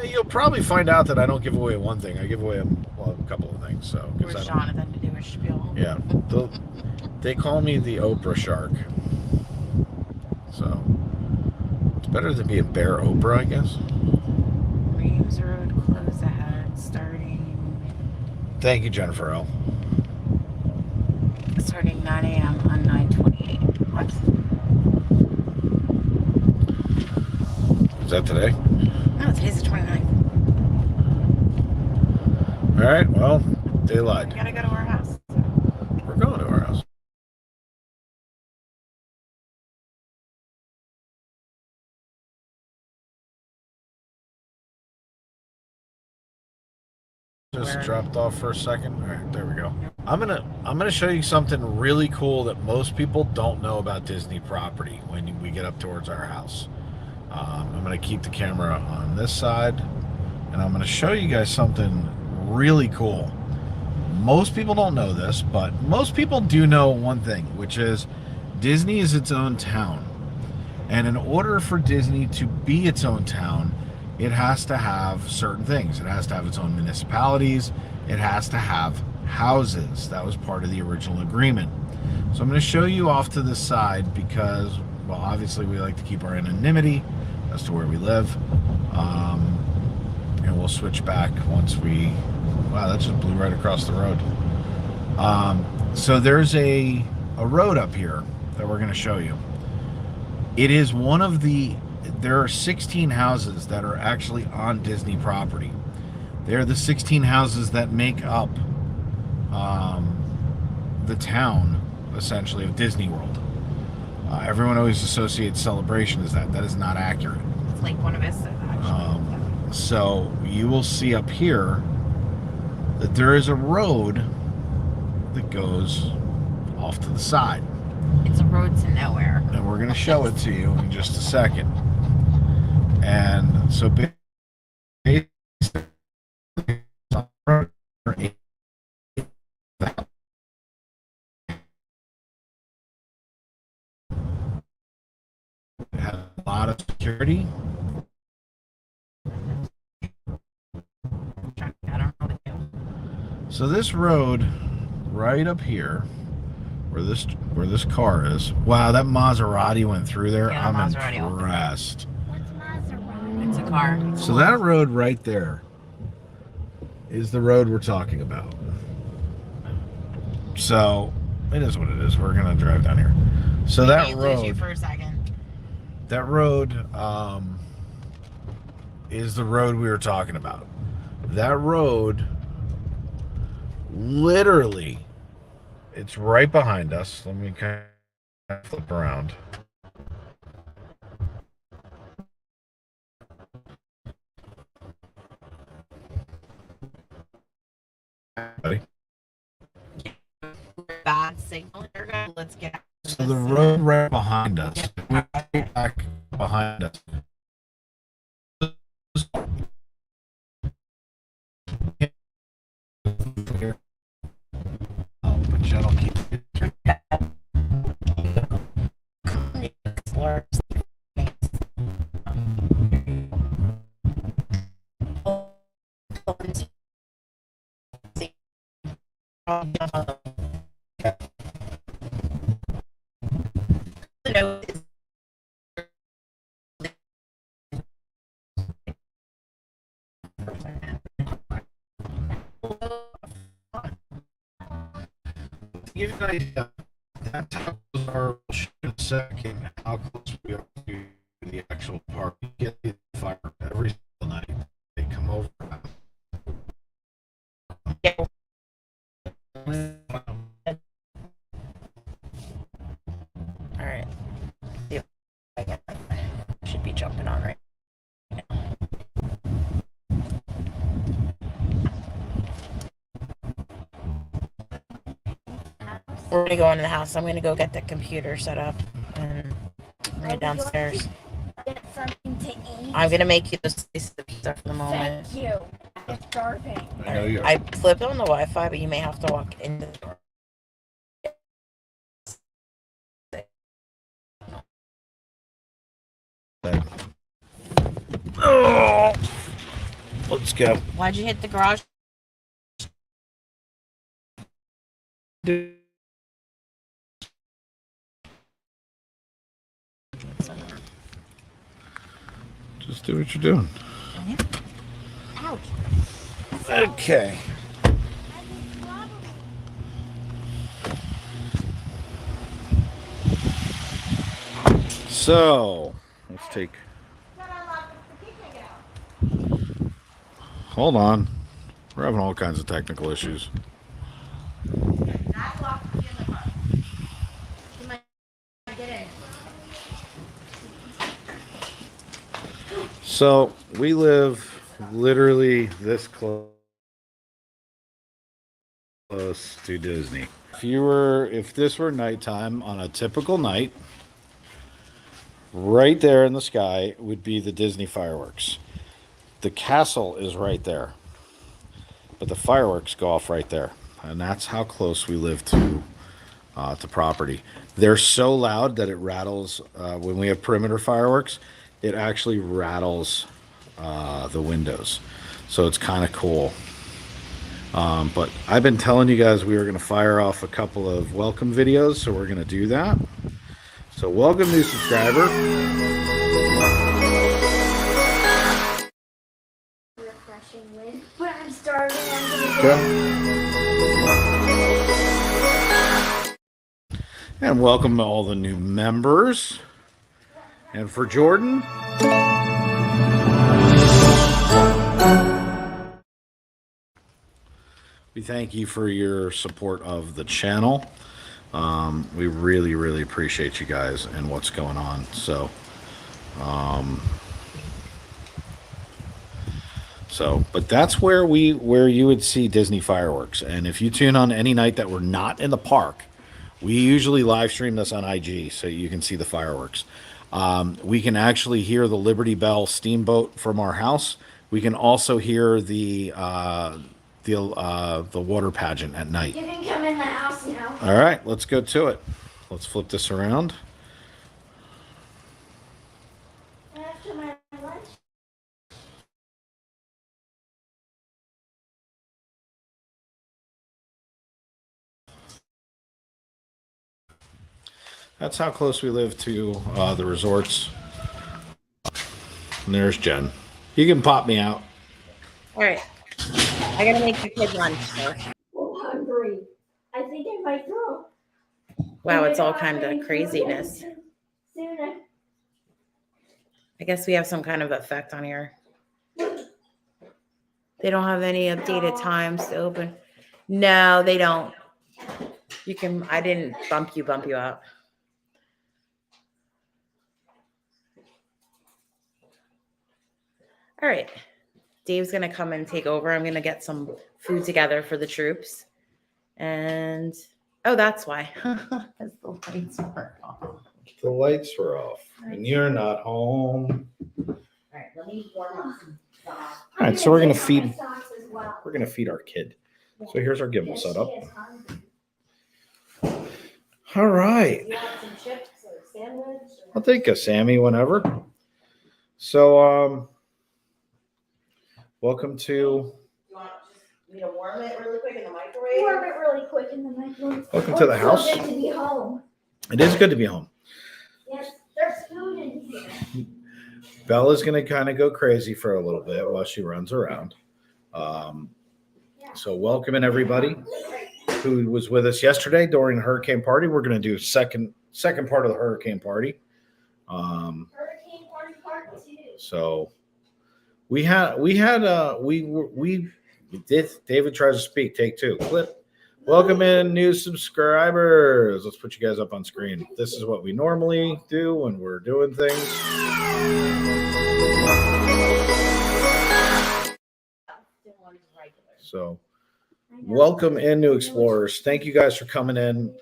you'll probably find out that I don't give away one thing. I give away a couple of things. So Where's Jonathan to do his spiel? yeah, they call me the Oprah shark. So it's better than being Bear Oprah, I guess. Reeves Road, close ahead, starting Thank you, Jennifer L. 9 a.m. on 9/28. What? Is that today? No, today's the 29th. All right, well, they lied. We gotta go to our house. We're going to our house. Just dropped off for a second. All right, there we go. I'm gonna show you something really cool that most people don't know about Disney property when we get up towards our house. I'm gonna keep the camera on this side, and I'm gonna show you guys something really cool. Most people don't know this, but most people do know one thing, which is Disney is its own town. And in order for Disney to be its own town, it has to have certain things. It has to have its own municipalities. It has to have houses. That was part of the original agreement. So I'm going to show you off to the side because, well, obviously we like to keep our anonymity as to where we live. And we'll switch back once we... Wow, that just blew right across the road. So there's a road up here that we're going to show you. It is one of the... There are 16 houses that are actually on Disney property. They're the 16 houses that make up the town, essentially, of Disney World. Everyone always associates Celebration as that. That is not accurate. It's like one of his, actually. So you will see up here that there is a road that goes off to the side. It's a road to nowhere. And we're going to show it to you in just a second. And so basically, it has a lot of security. So this road right up here, where this car is. Wow, that Maserati went through there. Yeah, I'm Maserati impressed. What's Maserati? It's a car. So that road right there is the road we're talking about. So it is what it is. We're gonna drive down here. So that Lose you road, for a second. that road is the road we were talking about. That road, literally, it's right behind us. Let me kind of flip around. Ready? Bad signal. Let's get out. So the road right behind us, back behind us. Oh, but you don't keep give you an idea. That's how close our second, how close we are to the actual park. We get the fire every single night. They come over. All right. Yeah. Should be jumping on right. We're gonna go into the house. I'm gonna go get the computer set up and bring it downstairs. Get something to eat. I'm gonna make you this piece of pizza for the moment. Thank you. I'm starving. I know you are. I flipped on the Wi-Fi, but you may have to walk into the door. Oh, let's go. Why'd you hit the garage? Just do what you're doing. Ouch. Okay. So let's take. Hold on, we're having all kinds of technical issues. So we live literally this close to Disney. If this were nighttime on a typical night, right there in the sky would be the Disney fireworks. The castle is right there, but the fireworks go off right there, and that's how close we live to property. They're so loud that it rattles when we have perimeter fireworks. It actually rattles the windows, so it's kind of cool. But I've been telling you guys we were going to fire off a couple of welcome videos, so we're going to do that. So welcome, new subscriber. Refreshing wind, but I'm starving. And welcome all the new members. And for Jordan, we thank you for your support of the channel. We really, really appreciate you guys and what's going on. So, but that's where you would see Disney fireworks. And if you tune on any night that we're not in the park, we usually live stream this on IG so you can see the fireworks. We can actually hear the Liberty Bell steamboat from our house. We can also hear the water pageant at night. You can come in the house now. All right, let's go to it. Let's flip this around. After my lunch. That's how close we live to the resorts. And there's Jen. You can pop me out. All right. I gotta make the kid lunch. So. I'm hungry. I think I might throw. Wow, it's all kind of craziness. Sooner. I guess we have some kind of effect on here. They don't have any updated times to open. No, they don't. You can. I didn't bump you out. All right. Dave's going to come and take over. I'm going to get some food together for the troops. And, oh, that's why. As the lights were off. The lights were off. And you're not home. All right, let me warm up some sauce. All right, so we're going to feed our kid. So here's our gimbal setup. All right. You want some chips or a sandwich? I'll take a Sammy whenever. So, welcome to. You want me to warm it really quick in the microwave? Warm it really quick in the microwave. Welcome to the house. It's so good to be home. It is good to be home. Yes, there's food in here. Bella's going to kind of go crazy for a little bit while she runs around. So welcoming everybody who was with us yesterday during the hurricane party. We're going to do second part of the hurricane party. Hurricane party part 2. So we did. David tries to speak. Take 2. Clip. Welcome in new subscribers. Let's put you guys up on screen. This is what we normally do when we're doing things. So welcome in new explorers. Thank you guys for coming in.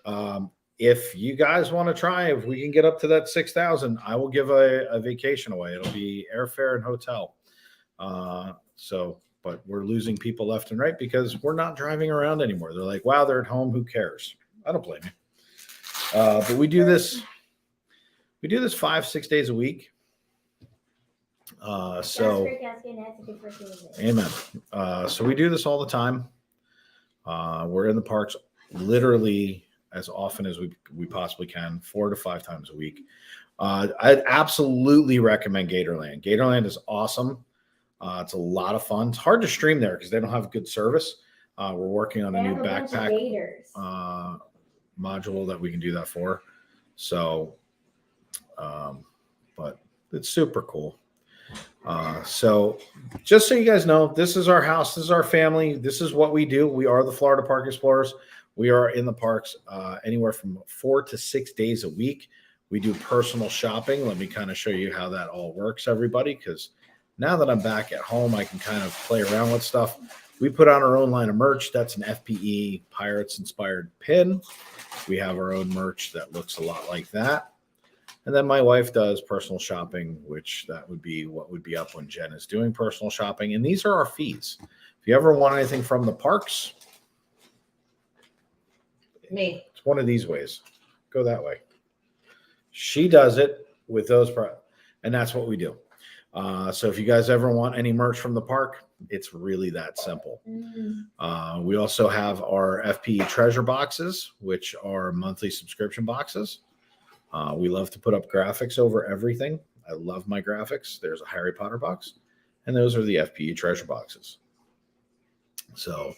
If you guys want to try, if we can get up to that 6,000, I will give a vacation away. It'll be airfare and hotel. But we're losing people left and right because we're not driving around anymore. They're like, wow, they're at home. Who cares? I don't blame you. But we do this 5-6 days a week. Amen. So we do this all the time. We're in the parks literally as often as we possibly can, 4 to 5 times a week. I'd absolutely recommend Gatorland. Gatorland is awesome. It's a lot of fun. It's hard to stream there because they don't have good service. We're working on a new backpack module that we can do that for. So It's super cool. So just so you guys know, this is our house. This is our family. This is what we do. We are the Florida Park Explorers. We are in the parks anywhere from 4 to 6 days a week. We do personal shopping. Let me kind of show you how that all works, everybody, because now that I'm back at home, I can kind of play around with stuff. We put on our own line of merch. That's an FPE Pirates-inspired pin. We have our own merch that looks a lot like that. And then my wife does personal shopping, which that would be what would be up when Jen is doing personal shopping. And these are our fees. If you ever want anything from the parks, Me. it's one of these ways. Go that way. She does it with those, and that's what we do. So if you guys ever want any merch from the park, it's really that simple. We also have our FPE treasure boxes, which are monthly subscription boxes. We love to put up graphics over everything. I love my graphics. There's a Harry Potter box, and those are the FPE treasure boxes. So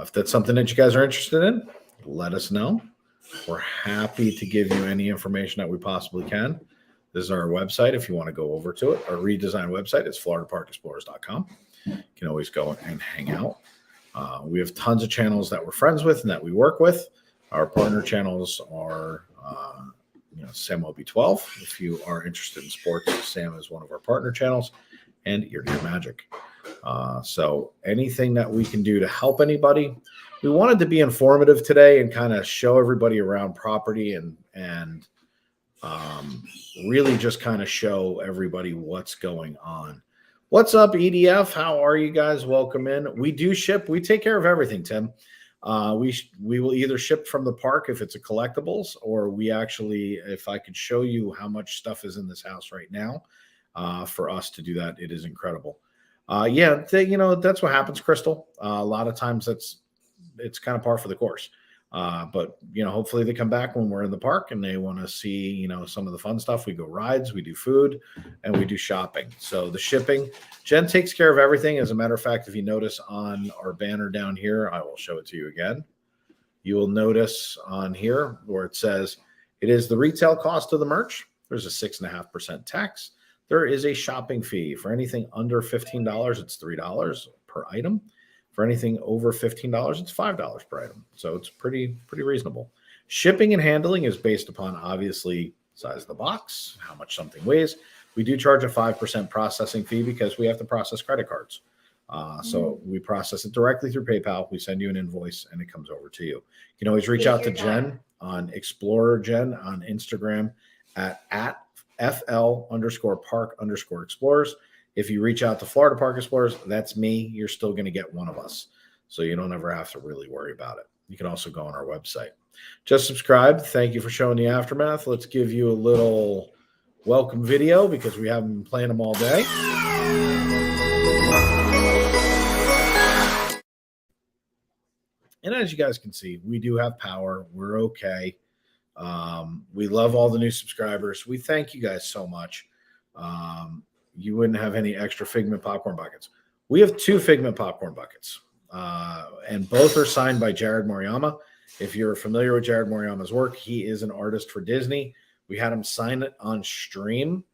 if that's something that you guys are interested in, let us know. We're happy to give you any information that we possibly can. This is our website if you want to go over to it. Our redesigned website is floridaparkexplorers.com. You can always go and hang out. We have tons of channels that we're friends with and that we work with. Our partner channels are Sam LB12. If you are interested in sports, Sam is one of our partner channels, and Ear to Ear Magic. So anything that we can do to help anybody. We wanted to be informative today and kind of show everybody around property and really just kind of show everybody what's going on. What's up, EDF? How are you guys? Welcome in. We do ship. We take care of everything, Tim. We will either ship from the park if it's a collectibles, or we actually, if I could show you how much stuff is in this house right now, for us to do that, it is incredible. That's what happens, Crystal. A lot of times it's kind of par for the course. But hopefully they come back when we're in the park and they want to see, some of the fun stuff. We go rides, we do food, and we do shopping. So the shipping, Jen takes care of everything. As a matter of fact, if you notice on our banner down here, I will show it to you again. You will notice on here where it says it is the retail cost of the merch. There's a 6.5% tax. There is a shopping fee for anything under $15. It's $3 per item. For anything over $15, it's $5 per item. So it's pretty reasonable. Shipping and handling is based upon, obviously, size of the box, how much something weighs. We do charge a 5% processing fee because we have to process credit cards. So we process it directly through PayPal. We send you an invoice, and it comes over to you. You can always reach out to Jen on Explorer Jen on Instagram at FL_park_explorers. If you reach out to Florida Park Explorers, that's me. You're still going to get one of us. So you don't ever have to really worry about it. You can also go on our website. Just subscribe. Thank you for showing the aftermath. Let's give you a little welcome video because we haven't been playing them all day. And as you guys can see, we do have power. We're okay. We love all the new subscribers. We thank you guys so much. You wouldn't have any extra Figment popcorn buckets. We have 2 Figment popcorn buckets, and both are signed by Jared Moriyama. If you're familiar with Jared Moriyama's work, he is an artist for Disney. We had him sign it on stream.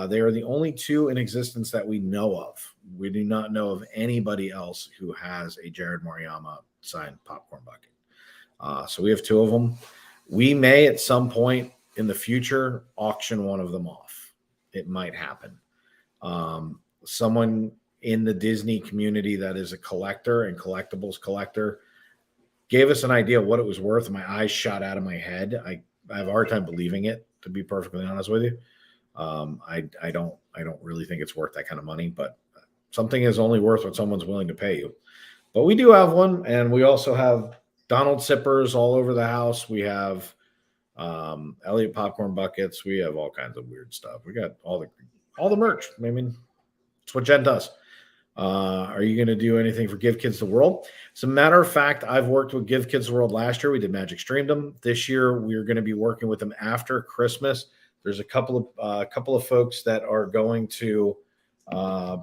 They are the only 2 in existence that we know of. We do not know of anybody else who has a Jared Moriyama signed popcorn bucket. So we have 2 of them. We may at some point in the future auction one of them off. It might happen. Someone in the Disney community that is a collector and collectibles collector gave us an idea of what it was worth. My eyes shot out of my head. I have a hard time believing it, to be perfectly honest with you. I don't really think it's worth that kind of money, but something is only worth what someone's willing to pay you. But we do have one, and we also have Donald Sippers all over the house. We have Elliott popcorn buckets. We have all kinds of weird stuff. We got all the merch. I mean, it's what Jen does. Are you going to do anything for Give Kids the World? As a matter of fact, I've worked with Give Kids the World last year. We did Magic Streamed them. This year, we're going to be working with them after Christmas. There's a couple of folks that are going to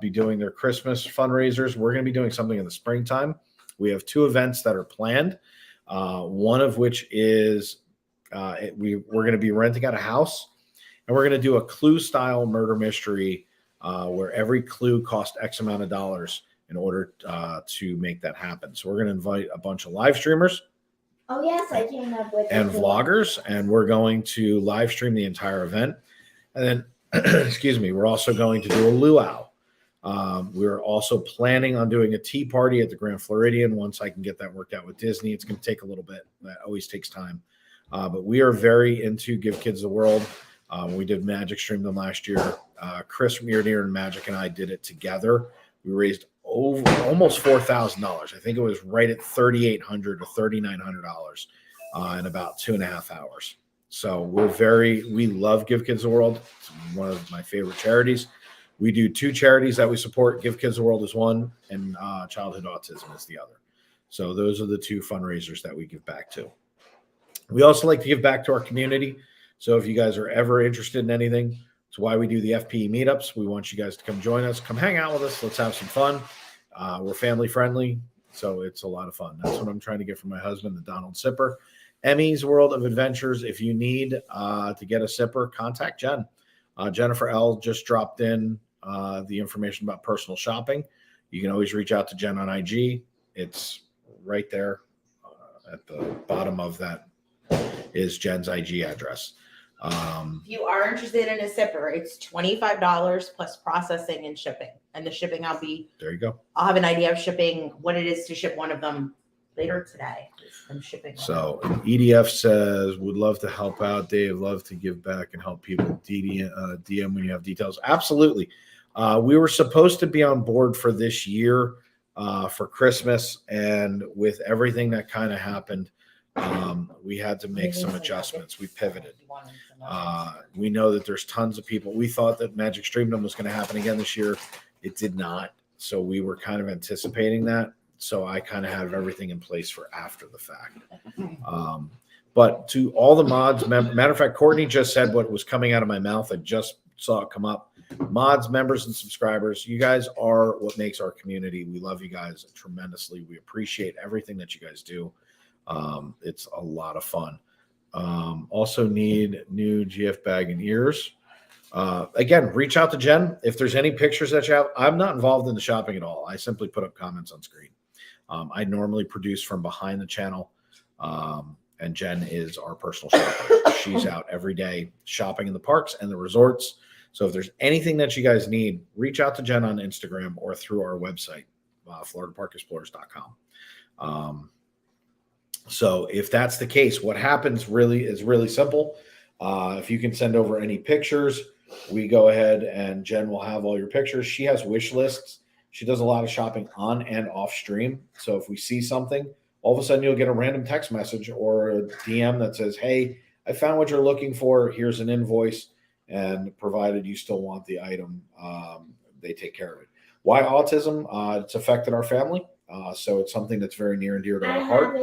be doing their Christmas fundraisers. We're going to be doing something in the springtime. We have 2 events that are planned. One of which is we're going to be renting out a house And we're going to do a clue-style murder mystery where every clue costs X amount of dollars in order to make that happen. So we're going to invite a bunch of live streamers. Oh, yes, I came up with and vloggers, and we're going to live stream the entire event. And then, excuse me, we're also going to do a luau. We're also planning on doing a tea party at the Grand Floridian once I can get that worked out with Disney. It's going to take a little bit. That always takes time. But we are very into Give Kids the World. We did Magic Stream them last year. Chris from Ear Near and Magic and I did it together. We raised over almost $4,000. I think it was right at $3,800 or $3,900 in about 2.5 hours. So we love Give Kids the World. It's one of my favorite charities. We do 2 charities that we support. Give Kids the World is one, and Childhood Autism is the other. So those are the 2 fundraisers that we give back to. We also like to give back to our community. So if you guys are ever interested in anything, it's why we do the FPE meetups. We want you guys to come join us. Come hang out with us. Let's have some fun. We're family friendly, so it's a lot of fun. That's what I'm trying to get from my husband, the Donald Sipper. Emmy's World of Adventures. If you need to get a sipper, contact Jen. Jennifer L. just dropped in the information about personal shopping. You can always reach out to Jen on IG. It's right there at the bottom of that is Jen's IG address. If you are interested in a sipper, it's $25 plus processing and shipping. And the shipping there you go. I'll have an idea of shipping, what it is to ship one of them later today. I'm shipping. So EDF says, would love to help out. Dave, love to give back and help people. DM when you have details. Absolutely. We were supposed to be on board for this year for Christmas. And with everything that kind of happened, we had to make some adjustments. We pivoted. We know that there's tons of people. We thought that Magic Streamdom was going to happen again this year. It did not. So we were kind of anticipating that. So I kind of have everything in place for after the fact. But to all the mods, matter of fact, Courtney just said what was coming out of my mouth. I just saw it come up. Mods, members, and subscribers, you guys are what makes our community. We love you guys tremendously. We appreciate everything that you guys do. It's a lot of fun. Also need new GF bag and ears. Again, reach out to Jen. If there's any pictures that you have, I'm not involved in the shopping at all. I simply put up comments on screen. I normally produce from behind the channel. And Jen is our personal shopper. She's out every day shopping in the parks and the resorts. So if there's anything that you guys need, reach out to Jen on Instagram or through our website, FloridaParkExplorers.com. So if that's the case, what happens is really simple. If you can send over any pictures, we go ahead and Jen will have all your pictures. She has wish lists. She does a lot of shopping on and off stream. So if we see something, all of a sudden you'll get a random text message or a DM that says, hey, I found what you're looking for. Here's an invoice. And provided you still want the item, they take care of it. Why autism? It's affected our family. So it's something that's very near and dear to our heart.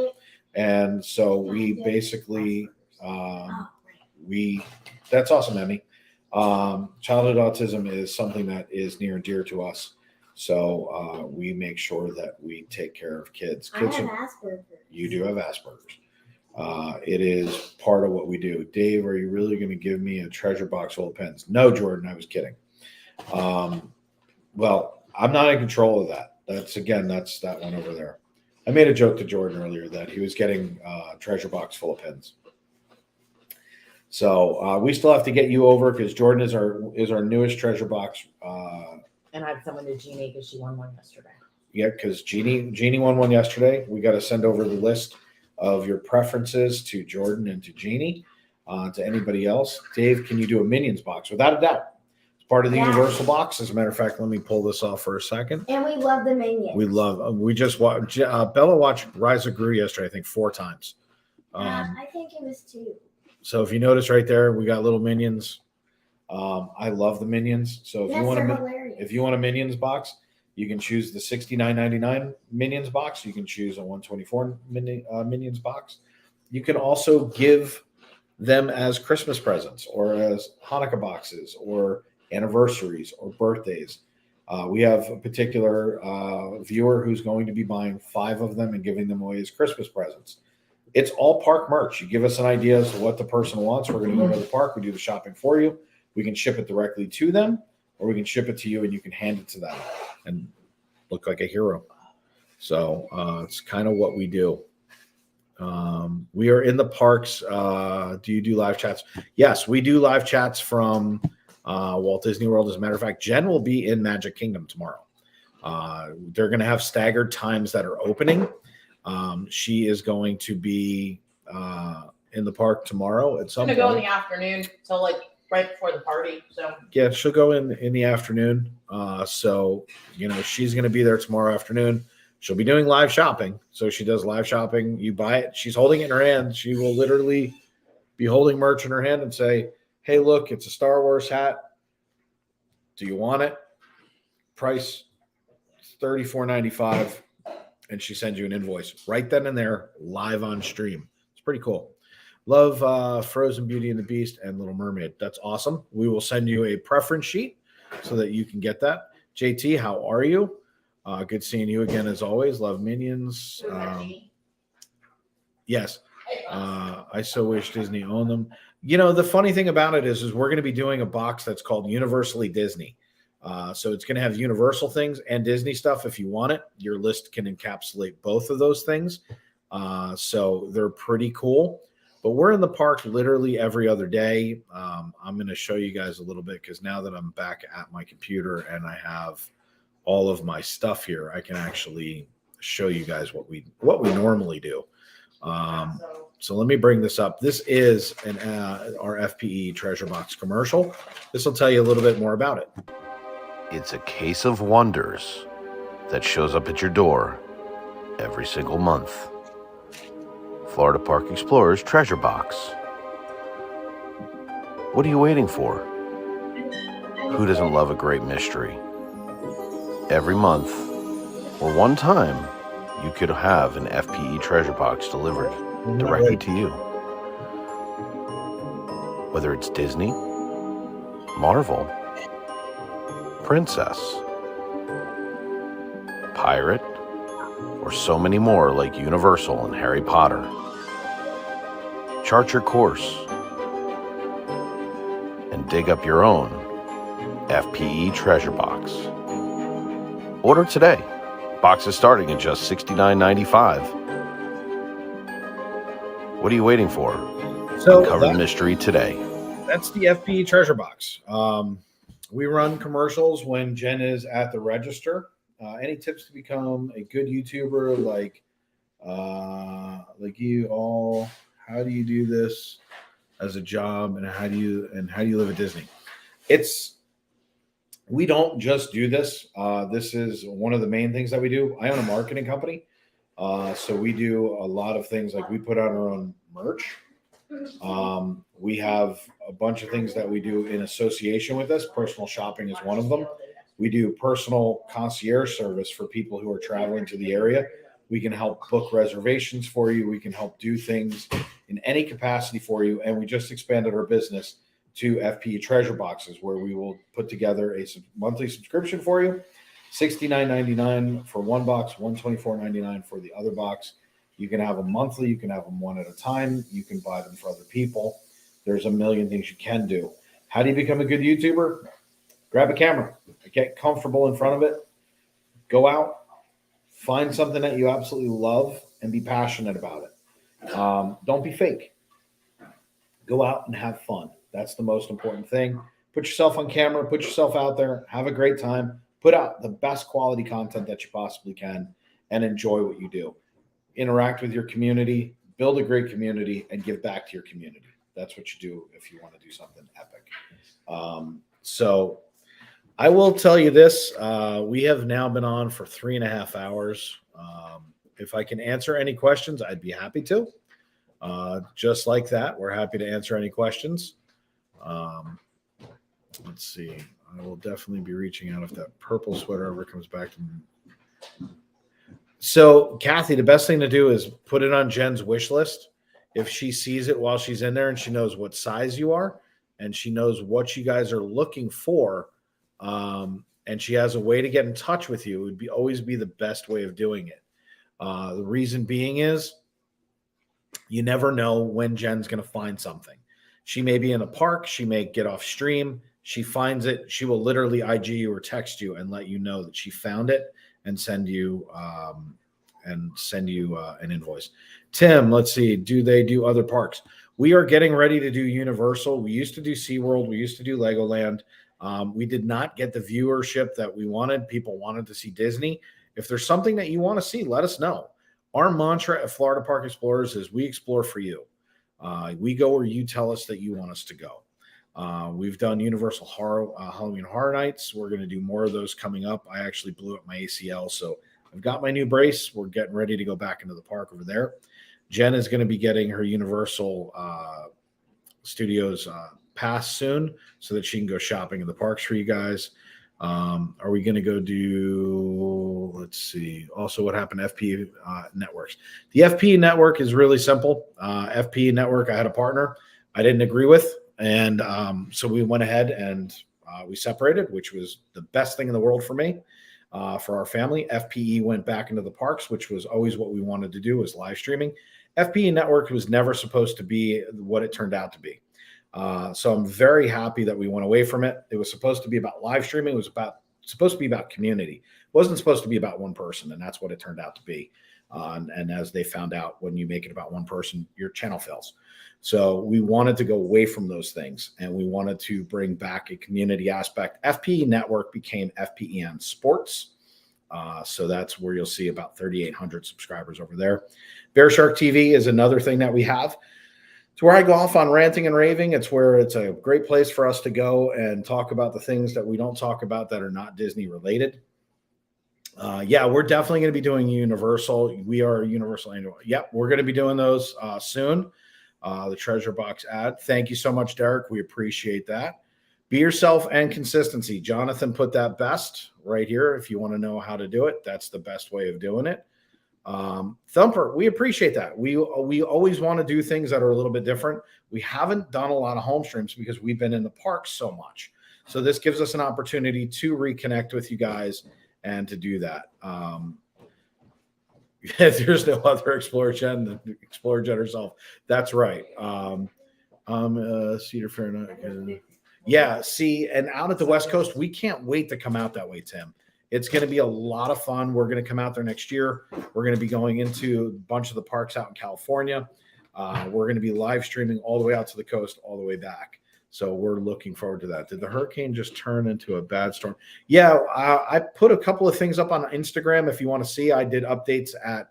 And so we basically, that's awesome, Emmy. Childhood autism is something that is near and dear to us. So we make sure that we take care of kids. I have Asperger's. You do have Asperger's. It is part of what we do. Dave, are you really going to give me a treasure box full of pens? No, Jordan, I was kidding. Well, I'm not in control of that. That's that one over there. I made a joke to Jordan earlier that he was getting a treasure box full of pens. So we still have to get you over because Jordan is our newest treasure box. And I have someone to Jeannie because she won one yesterday. Yeah, because Jeannie won one yesterday. We got to send over the list of your preferences to Jordan and to Jeannie. To anybody else, Dave, can you do a Minions box? Without a doubt. It's part of the Universal box. As a matter of fact, let me pull this off for a second. And we love the Minions. We just watched, Bella watched Rise of Gru yesterday, I think 4 times. I think it was 2. So if you notice right there, we got little Minions. I love the Minions. So if you want a Minions box, you can choose the $69.99 Minions box. You can choose a $124 Minions box. You can also give them as Christmas presents or as Hanukkah boxes or anniversaries or birthdays. We have a particular viewer who's going to be buying 5 of them and giving them away as Christmas presents. It's all park merch. You give us an idea as to what the person wants. We're going to go to the park. We do the shopping for you. We can ship it directly to them, or we can ship it to you and you can hand it to them and look like a hero. So it's kind of what we do. We are in the parks. Do you do live chats? Yes, we do live chats from Walt Disney World. As a matter of fact, Jen will be in Magic Kingdom tomorrow. They're going to have staggered times that are opening. She is going to be in the park tomorrow at some point. I'm going to go in the afternoon, so like right before the party. So yeah, she'll go in the afternoon. So she's going to be there tomorrow afternoon. She'll be doing live shopping. So she does live shopping. You buy it. She's holding it in her hand. She will literally be holding merch in her hand and say, hey, look, it's a Star Wars hat. Do you want it? Price $34.95. And she sends you an invoice right then and there, live on stream. It's pretty cool. Love Frozen Beauty and the Beast and Little Mermaid. That's awesome. We will send you a preference sheet so that you can get that. JT, how are you? Good seeing you again as always. Love Minions. Yes. I so wish Disney owned them. The funny thing about it is we're going to be doing a box that's called Universally Disney. So it's going to have Universal things and Disney stuff if you want it. Your list can encapsulate both of those things. So they're pretty cool. But we're in the park literally every other day. I'm going to show you guys a little bit because now that I'm back at my computer and I have all of my stuff here, I can actually show you guys what we normally do. So let me bring this up. This is our FPE Treasure Box commercial. This will tell you a little bit more about it. It's a case of wonders that shows up at your door every single month. Florida Park Explorers Treasure Box. What are you waiting for? Who doesn't love a great mystery? Every month, or one time, you could have an FPE Treasure Box delivered directly to you. Whether it's Disney, Marvel, Princess, Pirate, or so many more like Universal and Harry Potter. Chart your course and dig up your own FPE Treasure Box. Order today. Box is starting at just $69.95. What are you waiting for? So Uncover mystery today. That's the FPE Treasure Box. We run commercials when Jen is at the register. Any tips to become a good YouTuber like you all? How do you do this as a job, and how do you live at Disney? We don't just do this. This is one of the main things that we do. I own a marketing company, so we do a lot of things. Like we put out our own merch. We have a bunch of things that we do in association with this. Personal shopping is one of them. We do personal concierge service for people who are traveling to the area. We can help book reservations for you. We can help do things in any capacity for you. And we just expanded our business to FPE Treasure Boxes, where we will put together a monthly subscription for you. $69.99 for one box, $124.99 for the other box. You can have them monthly. You can have them one at a time. You can buy them for other people. There's a million things you can do. How do you become a good YouTuber? Grab a camera. Get comfortable in front of it. Go out. Find something that you absolutely love and be passionate about it. Don't be fake. Go out and have fun. That's the most important thing. Put yourself on camera. Put yourself out there. Have a great time. Put out the best quality content that you possibly can and enjoy what you do. Interact with your community. Build a great community and give back to your community. That's what you do if you want to do something epic. So I will tell you this. We have now been on for 3.5 hours. If I can answer any questions, I'd be happy to. Just like that, we're happy to answer any questions. Let's see. I will definitely be reaching out if that purple sweater ever comes back to me. So, Kathy, the best thing to do is put it on Jen's wish list. If she sees it while she's in there and she knows what size you are and she knows what you guys are looking for, and she has a way to get in touch with you, it would always be the best way of doing it. The reason being is you never know when Jen's going to find something. She may be in a park. She may get off stream. She finds it. She will literally IG you or text you and let you know that she found it and send you an invoice. Tim, let's see. Do they do other parks? We are getting ready to do Universal. We used to do SeaWorld. We used to do Legoland. We did not get the viewership that we wanted. People wanted to see Disney. If there's something that you want to see, let us know. Our mantra at Florida Park Explorers is we explore for you. We go where you tell us that you want us to go. We've done Universal Halloween Horror Nights. We're going to do more of those coming up. I actually blew up my ACL, so I've got my new brace. We're getting ready to go back into the park over there. Jen is going to be getting her Universal Studios pass soon so that she can go shopping in the parks for you guys. Are we going to go do, let's see, also what happened to FP networks. The FP network is really simple. FP network, I had a partner I didn't agree with. And so we went ahead and we separated, which was the best thing in the world for me, for our family. FPE went back into the parks, which was always what we wanted to do, was live streaming. FPE network was never supposed to be what it turned out to be. So I'm very happy that we went away from it. It was supposed to be about live streaming. It was supposed to be about community. It wasn't supposed to be about one person, and that's what it turned out to be. And as they found out, when you make it about one person, your channel fails. So we wanted to go away from those things, and we wanted to bring back a community aspect. FPE Network became FPEN Sports. So that's where you'll see about 3,800 subscribers over there. Bear Shark TV is another thing that we have. It's where I go off on ranting and raving. It's where it's a great place for us to go and talk about the things that we don't talk about that are not Disney related. Yeah, we're definitely going to be doing Universal. We are Universal Annual. Yep, we're going to be doing those soon. The treasure box ad. Thank you so much, Derek. We appreciate that. Be yourself and consistency. Jonathan put that best right here. If you want to know how to do it, that's the best way of doing it. Thumper, we appreciate that. We always want to do things that are a little bit different. We haven't done a lot of home streams because we've been in the park so much. So this gives us an opportunity to reconnect with you guys and to do that. There's no other Explorer Jen than Explorer Jen herself. That's right. Cedar Fair. Yeah, see, and out at the West Coast, we can't wait to come out that way, Tim. It's going to be a lot of fun. We're going to come out there next year. We're going to be going into a bunch of the parks out in California. We're going to be live streaming all the way out to the coast, all the way back. So we're looking forward to that. Did the hurricane just turn into a bad storm? Yeah, I put a couple of things up on Instagram. If you want to see, I did updates at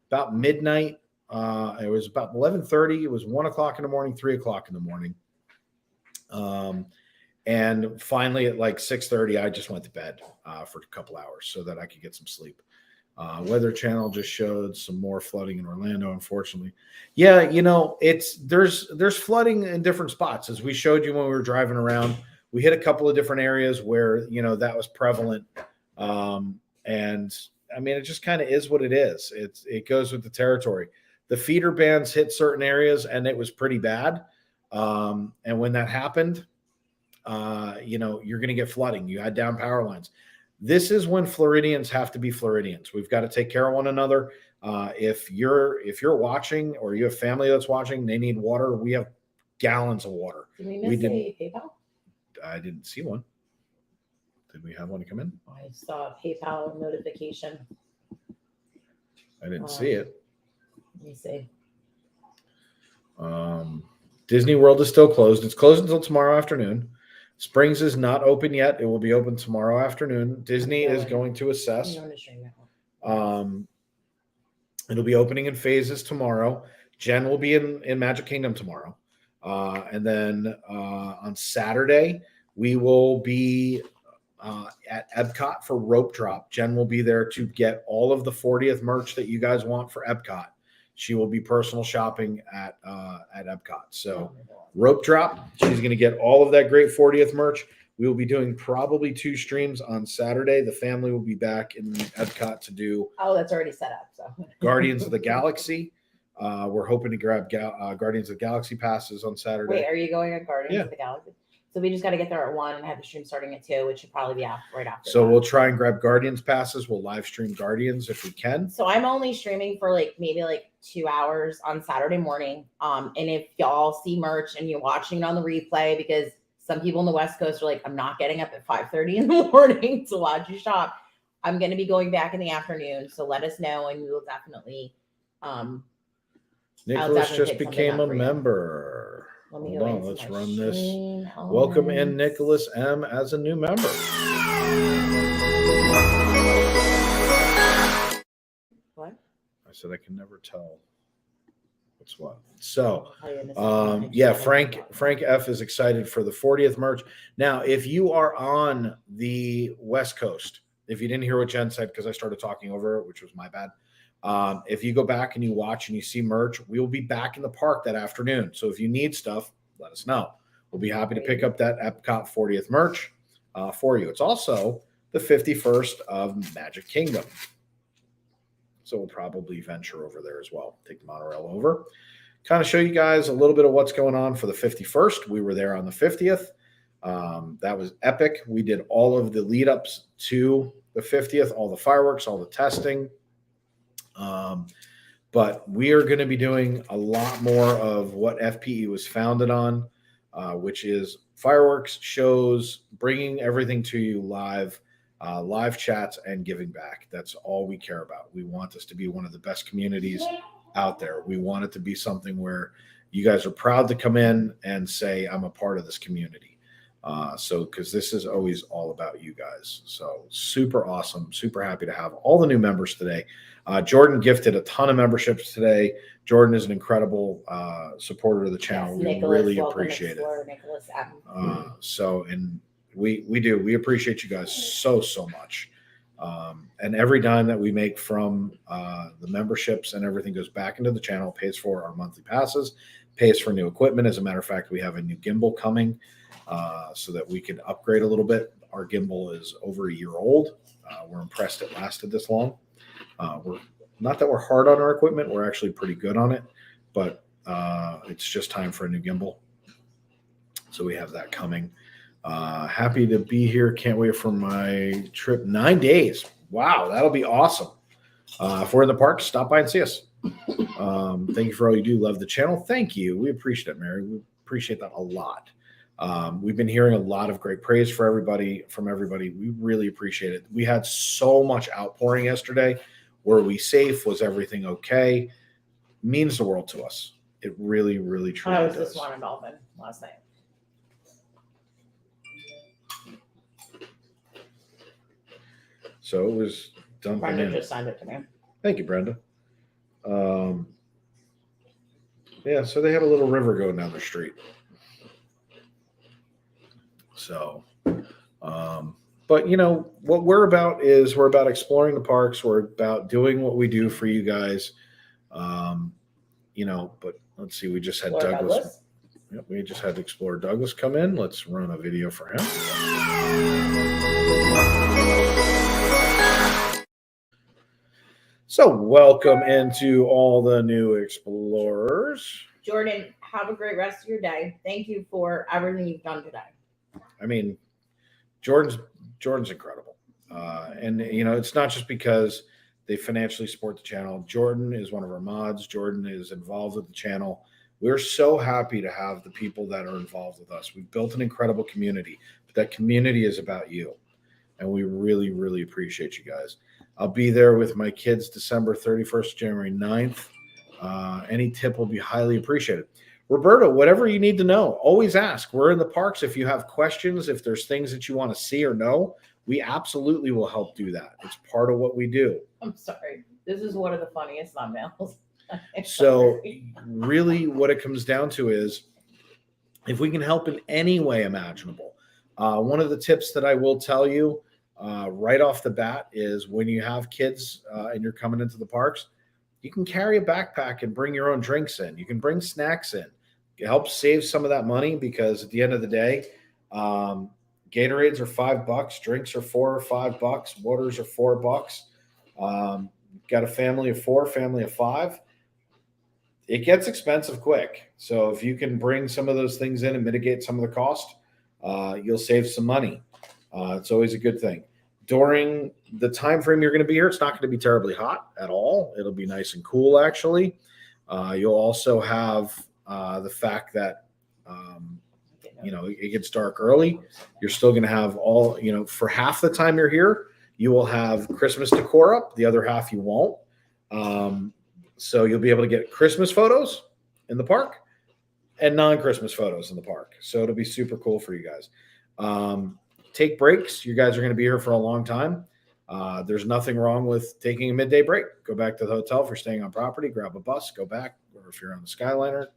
about midnight. It was about 11:30. It was 1 o'clock in the morning, 3 o'clock in the morning. And finally at like 6:30, I just went to bed for a couple hours so that I could get some sleep. Weather Channel just showed some more flooding in Orlando, unfortunately. Yeah, you know, there's flooding in different spots. As we showed you when we were driving around, we hit a couple of different areas where, you know, that was prevalent. And I mean, it just kind of is what it is. It goes with the territory. The feeder bands hit certain areas and it was pretty bad. And when that happened, you know, you're going to get flooding. You had down power lines. This is when Floridians have to be Floridians. We've got to take care of one another. If you're watching or you have family that's watching, they need water. We have gallons of water. Did we miss a PayPal? I didn't see one. Did we have one come in? I saw a PayPal notification. I didn't see it. Let me see. Disney World is still closed. It's closed until tomorrow afternoon. Springs is not open yet. It will be open tomorrow afternoon. Disney is going to assess. It'll be opening in phases tomorrow. Jen will be in Magic Kingdom tomorrow. And then on Saturday, we will be at Epcot for Rope Drop. Jen will be there to get all of the 40th merch that you guys want for Epcot. She will be personal shopping at Epcot. So Rope Drop, she's going to get all of that great 40th merch. We will be doing probably 2 streams on Saturday. The family will be back in Epcot to do. Oh, that's already set up. So Guardians of the Galaxy. We're hoping to grab Guardians of the Galaxy passes on Saturday. Wait, are you going on Guardians of the Galaxy? So we just got to get there at 1 and have the stream starting at 2, which should probably be right after. So we'll try and grab Guardians passes. We'll live stream Guardians if we can. So I'm only streaming for maybe 2 hours on Saturday morning. And if y'all see merch and you're watching it on the replay, because some people in the West Coast are like, I'm not getting up at 5:30 in the morning to watch you shop. I'm going to be going back in the afternoon. So let us know, and we will definitely. Nicholas just became a member. Hold on, let's run this. Welcome in Nicholas M as a new member. What? I said I can never tell what's what. So, yeah, Frank F is excited for the 40th merch. Now, if you are on the West Coast, if you didn't hear what Jen said, because I started talking over it, which was my bad. If you go back and you watch and you see merch, we will be back in the park that afternoon. So if you need stuff, let us know. We'll be happy to pick up that Epcot 40th merch for you. It's also the 51st of Magic Kingdom. So we'll probably venture over there as well. Take the monorail over. Kind of show you guys a little bit of what's going on for the 51st. We were there on the 50th. That was epic. We did all of the lead ups to the 50th, all the fireworks, all the testing. But we are going to be doing a lot more of what FPE was founded on, which is fireworks, shows, bringing everything to you live, live chats, and giving back. That's all we care about. We want this to be one of the best communities out there. We want it to be something where you guys are proud to come in and say, I'm a part of this community. Because this is always all about you guys. So super awesome. Super happy to have all the new members today. Jordan gifted a ton of memberships today. Jordan is an incredible supporter of the channel. Yes, we really appreciate it. Nicholas, and we do. We appreciate you guys so much. And every dime that we make from the memberships and everything goes back into the channel, pays for our monthly passes, pays for new equipment. As a matter of fact, we have a new gimbal coming so that we can upgrade a little bit. Our gimbal is over a year old. We're impressed it lasted this long. We're not that we're hard on our equipment. We're actually pretty good on it, but it's just time for a new gimbal. So we have that coming. Happy to be here. Can't wait for my trip. 9 days. Wow, that'll be awesome. If we're in the park, stop by and see us. Thank you for all you do. Love the channel. Thank you. We appreciate it, Mary. We appreciate that a lot. We've been hearing a lot of great praise from everybody. We really appreciate it. We had so much outpouring yesterday. Were we safe? Was everything okay? Means the world to us. It really, really, truly I was does. the Swan and Dolphin last night. So it was done. Brenda just signed it to me. Thank you, Brenda. Yeah, so they had a little river going down the street. So, but you know, what we're about is we're about exploring the parks. We're about doing what we do for you guys. You know, but let's see, we just had Douglas. Yep, we just had Explorer Douglas come in. Let's run a video for him. So welcome into all the new explorers. Jordan, have a great rest of your day. Thank you for everything you've done today. I mean, Jordan's incredible. And, you know, it's not just because they financially support the channel. Jordan is one of our mods. Jordan is involved with the channel. We're so happy to have the people that are involved with us. We've built an incredible community, but that community is about you. And we really, really appreciate you guys. I'll be there with my kids December 31st, January 9th. Any tip will be highly appreciated. Roberta, whatever you need to know, always ask. We're in the parks. If you have questions, if there's things that you want to see or know, we absolutely will help do that. It's part of what we do. I'm sorry. This is one of the funniest thumbnails. So really what it comes down to is if we can help in any way imaginable. One of the tips that I will tell you right off the bat is when you have kids and you're coming into the parks, you can carry a backpack and bring your own drinks in. You can bring snacks in. It helps save some of that money because at the end of the day, Gatorades are $5, drinks are $4 or $5, waters are $4. Got a family of 4, family of 5. It gets expensive quick. So if you can bring some of those things in and mitigate some of the cost, you'll save some money. It's always a good thing. During the time frame you're going to be here, it's not going to be terribly hot at all. It'll be nice and cool, actually. You'll also have the fact that, it gets dark early. You're still going to have all, for half the time you're here, you will have Christmas decor up. The other half you won't. So you'll be able to get Christmas photos in the park and non-Christmas photos in the park. So it'll be super cool for you guys. Take breaks. You guys are going to be here for a long time. There's nothing wrong with taking a midday break. Go back to the hotel if you're staying on property, grab a bus, go back, or if you're on the Skyliner,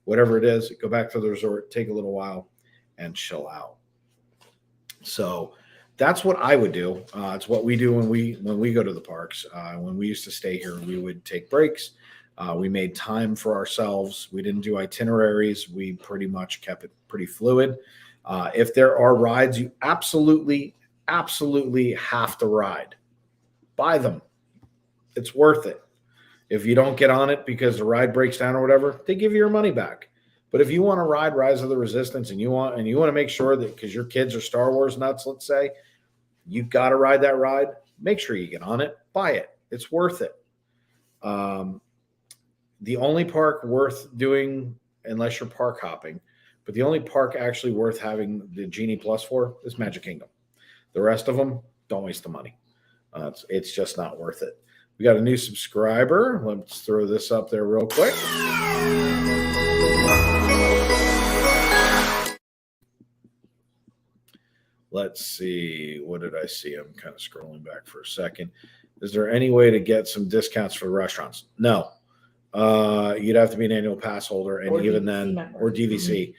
whatever it is, go back to the resort, take a little while, and chill out. So that's what I would do. It's what we do when we go to the parks. When we used to stay here, we would take breaks. We made time for ourselves. We didn't do itineraries. We pretty much kept it pretty fluid. If there are rides you absolutely have to ride, buy them. It's worth it. If you don't get on it because the ride breaks down or whatever, they give you your money back. But if you want to ride Rise of the Resistance and you want to make sure that because your kids are Star Wars nuts, let's say, you've got to ride that ride, make sure you get on it, buy it. It's worth it. The only park worth doing, unless you're park hopping, but the only park actually worth having the Genie Plus for is Magic Kingdom. The rest of them, don't waste the money. It's just not worth it. We got a new subscriber. Let's throw this up there real quick. Let's see. What did I see? I'm kind of scrolling back for a second. Is there any way to get some discounts for restaurants? No. You'd have to be an annual pass holder, and or even DVC then, member. Or DVC,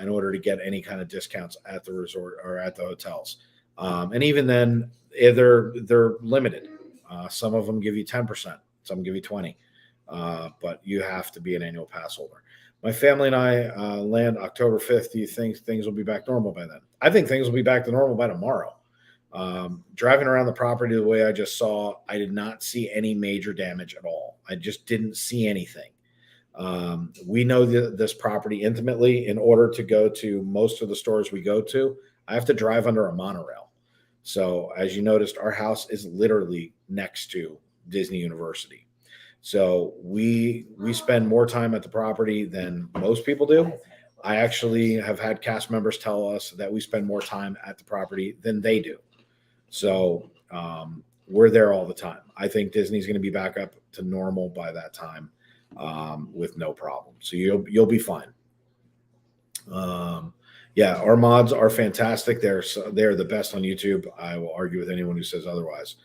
in order to get any kind of discounts at the resort or at the hotels. And even then, they're limited. Some of them give you 10%, some give you 20%, but you have to be an annual pass holder. My family and I land October 5th. Do you think things will be back normal by then? I think things will be back to normal by tomorrow. Driving around the property the way I just saw, I did not see any major damage at all. I just didn't see anything. We know this property intimately. In order to go to most of the stores we go to, I have to drive under a monorail. So as you noticed, our house is literally next to Disney University. So we spend more time at the property than most people do. I actually have had cast members tell us that we spend more time at the property than they do. So we're there all the time. I think Disney's going to be back up to normal by that time with no problem. So you'll be fine. Yeah, our mods are fantastic. They're the best on YouTube. I will argue with anyone who says otherwise.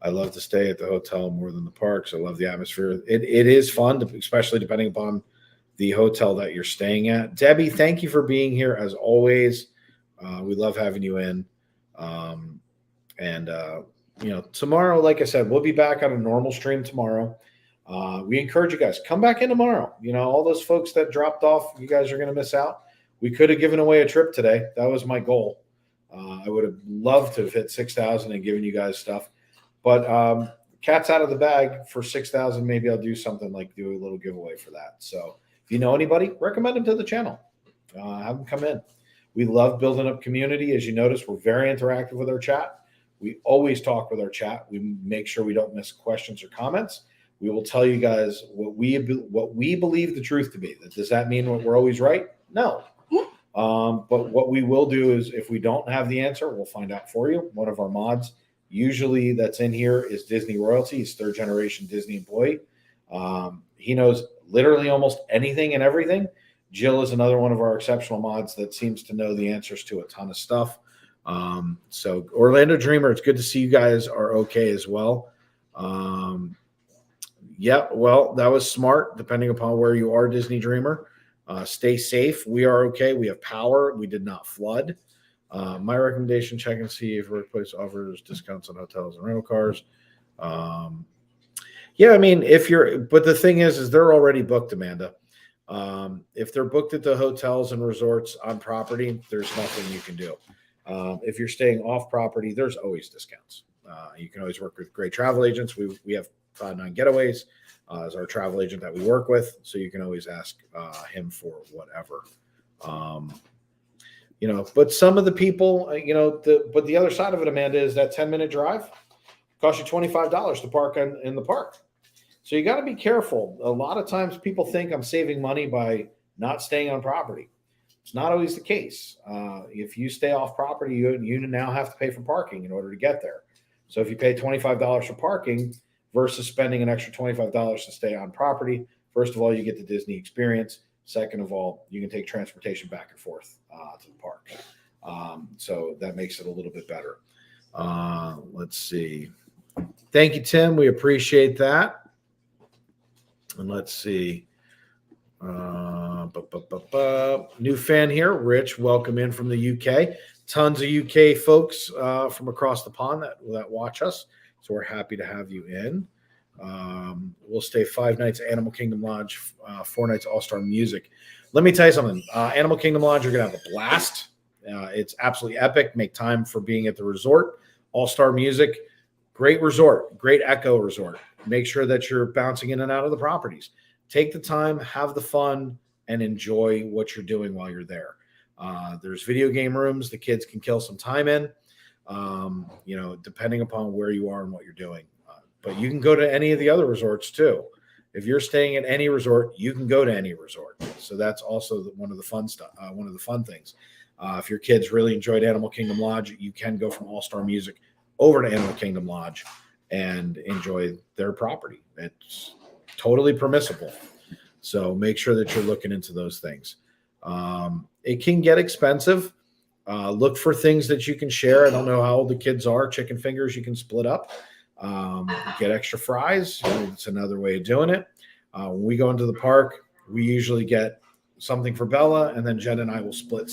I love to stay at the hotel more than the parks. I love the atmosphere. It is fun, especially depending upon the hotel that you're staying at. Debbie, thank you for being here as always. We love having you in. Tomorrow, like I said, we'll be back on a normal stream tomorrow. We encourage you guys, come back in tomorrow. All those folks that dropped off, you guys are going to miss out. We could have given away a trip today. That was my goal. I would have loved to have hit 6,000 and given you guys stuff. But cat's out of the bag for 6,000. Maybe I'll do something like do a little giveaway for that. So if you know anybody, recommend them to the channel. Have them come in. We love building up community. As you notice, we're very interactive with our chat. We always talk with our chat. We make sure we don't miss questions or comments. We will tell you guys what we believe the truth to be. Does that mean we're always right? No. But what we will do is if we don't have the answer, we'll find out for you. One of our mods usually that's in here is Disney royalty. He's third generation Disney employee. He knows literally almost anything and everything. Jill is another one of our exceptional mods that seems to know the answers to a ton of stuff. So Orlando Dreamer, it's good to see you guys are okay as well. Yeah, well, that was smart depending upon where you are, Disney Dreamer. Stay safe. We are okay. We have power. We did not flood. My recommendation, check and see if workplace offers discounts on hotels and rental cars. Yeah, I mean, but the thing is they're already booked, Amanda. If they're booked at the hotels and resorts on property, there's nothing you can do. If you're staying off property, there's always discounts. You can always work with great travel agents. We have Cloud 9 Getaways as our travel agent that we work with, so you can always ask him for whatever. But some of the people, but the other side of it, Amanda, is that 10-minute drive costs you $25 to park in the park. So you got to be careful. A lot of times people think I'm saving money by not staying on property. It's not always the case. If you stay off property, you now have to pay for parking in order to get there. So if you pay $25 for parking versus spending an extra $25 to stay on property, first of all, you get the Disney experience. Second of all, you can take transportation back and forth to the park. So that makes it a little bit better. Let's see. Thank you, Tim. We appreciate that. And let's see. New fan here, Rich. Welcome in from the UK. Tons of UK folks from across the pond that watch us. So we're happy to have you in. We'll stay 5 nights Animal Kingdom Lodge, 4 nights All-Star Music. Let me tell you something. Animal Kingdom Lodge, you're going to have a blast. It's absolutely epic. Make time for being at the resort. All-Star Music, great resort, great echo resort. Make sure that you're bouncing in and out of the properties. Take the time, have the fun, and enjoy what you're doing while you're there. There's video game rooms the kids can kill some time in, depending upon where you are and what you're doing. But you can go to any of the other resorts too. If you're staying at any resort, you can go to any resort. So that's also one of the fun stuff. One of the fun things. If your kids really enjoyed Animal Kingdom Lodge, you can go from All-Star Music over to Animal Kingdom Lodge and enjoy their property. It's totally permissible. So make sure that you're looking into those things. It can get expensive. Look for things that you can share. I don't know how old the kids are. Chicken fingers you can split up. Get extra fries. It's another way of doing it. When we go into the park, we usually get something for Bella, and then Jen and I will split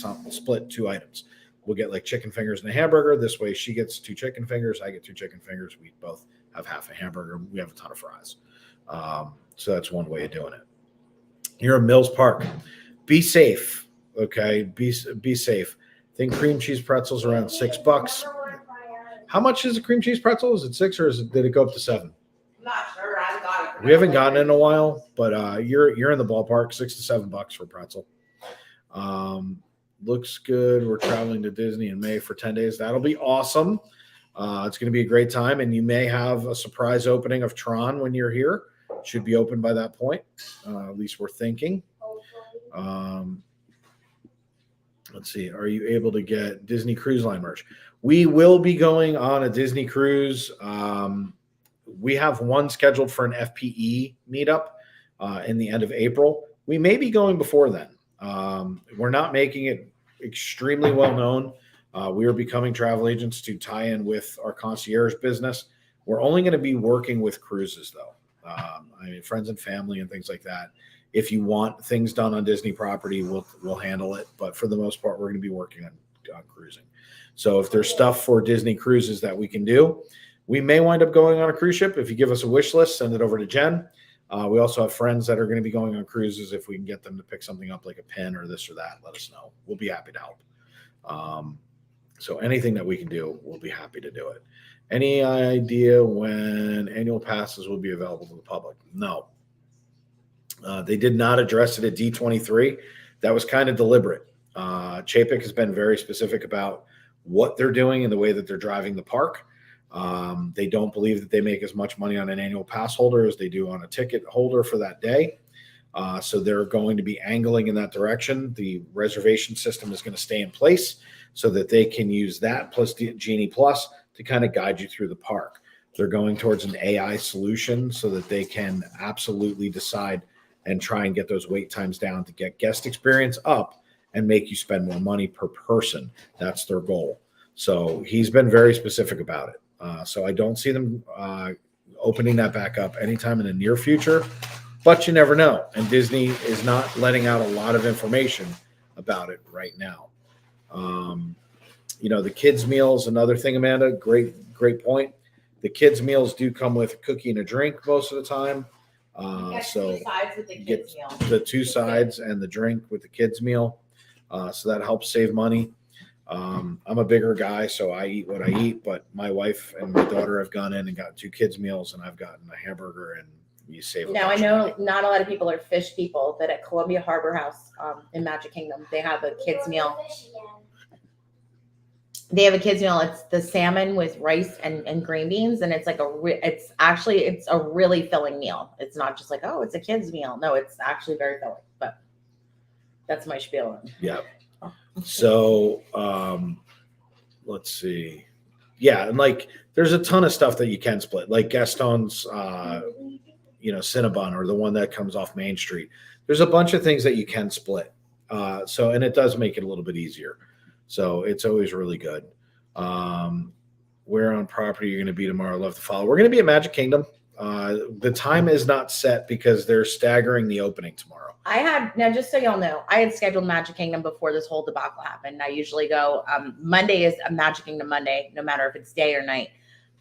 2 items. We'll get like chicken fingers and a hamburger. This way she gets 2 chicken fingers. I get 2 chicken fingers. We both have half a hamburger. We have a ton of fries. So that's one way of doing it. You're at Mills Park. Be safe. Okay. Be safe. I think cream cheese pretzels around $6. How much is a cream cheese pretzel? Is it 6 or did it go up to 7? I'm not sure. I got it. We haven't gotten it in a while, but you're in the ballpark, $6 to $7 for a pretzel. Looks good. We're traveling to Disney in May for 10 days. That'll be awesome. It's going to be a great time, and you may have a surprise opening of Tron when you're here. Should be open by that point. At least we're thinking. Let's see. Are you able to get Disney Cruise Line merch? We will be going on a Disney cruise. We have one scheduled for an FPE meetup in the end of April. We may be going before then. We're not making it extremely well known. We are becoming travel agents to tie in with our concierge business. We're only going to be working with cruises, though. Friends and family and things like that. If you want things done on Disney property, we'll handle it. But for the most part, we're going to be working on cruising. So if there's stuff for Disney cruises that we can do, we may wind up going on a cruise ship. If you give us a wish list, send it over to Jen. We also have friends that are going to be going on cruises. If we can get them to pick something up like a pen or this or that, let us know. We'll be happy to help. So anything that we can do, we'll be happy to do it. Any idea when annual passes will be available to the public? No. They did not address it at D23. That was kind of deliberate. Chapek has been very specific about what they're doing and the way that they're driving the park. They don't believe that they make as much money on an annual pass holder as they do on a ticket holder for that day. So they're going to be angling in that direction. The reservation system is going to stay in place so that they can use that plus Genie Plus to kind of guide you through the park. They're going towards an AI solution so that they can absolutely decide and try and get those wait times down to get guest experience up and make you spend more money per person. That's their goal. So he's been very specific about it. So I don't see them opening that back up anytime in the near future, but you never know. And Disney is not letting out a lot of information about it right now. The kids' meals, another thing, Amanda, great point. The kids' meals do come with a cookie and a drink most of the time. So you get the 2 sides and the drink with the kids' meal. So that helps save money. I'm a bigger guy, so I eat what I eat, but my wife and my daughter have gone in and got 2 kids' meals, and I've gotten a hamburger, and you save. Now, I know not a lot of people are fish people, but at Columbia Harbor House in Magic Kingdom, they have a kids' meal. They have a kids meal. It's the salmon with rice and green beans, and it's like it's a really filling meal. It's not just like, oh, it's a kids meal. No, it's actually very filling. But that's my spiel. Yeah. So let's see. Yeah, and like there's a ton of stuff that you can split, like Gaston's Cinnabon, or the one that comes off Main Street. There's a bunch of things that you can split. And it does make it a little bit easier. So it's always really good. Where on property you're going to be tomorrow? Love to follow. We're going to be at Magic Kingdom. The time is not set because they're staggering the opening tomorrow. Now, just so y'all know, I had scheduled Magic Kingdom before this whole debacle happened. I usually go, Monday is a Magic Kingdom Monday, no matter if it's day or night.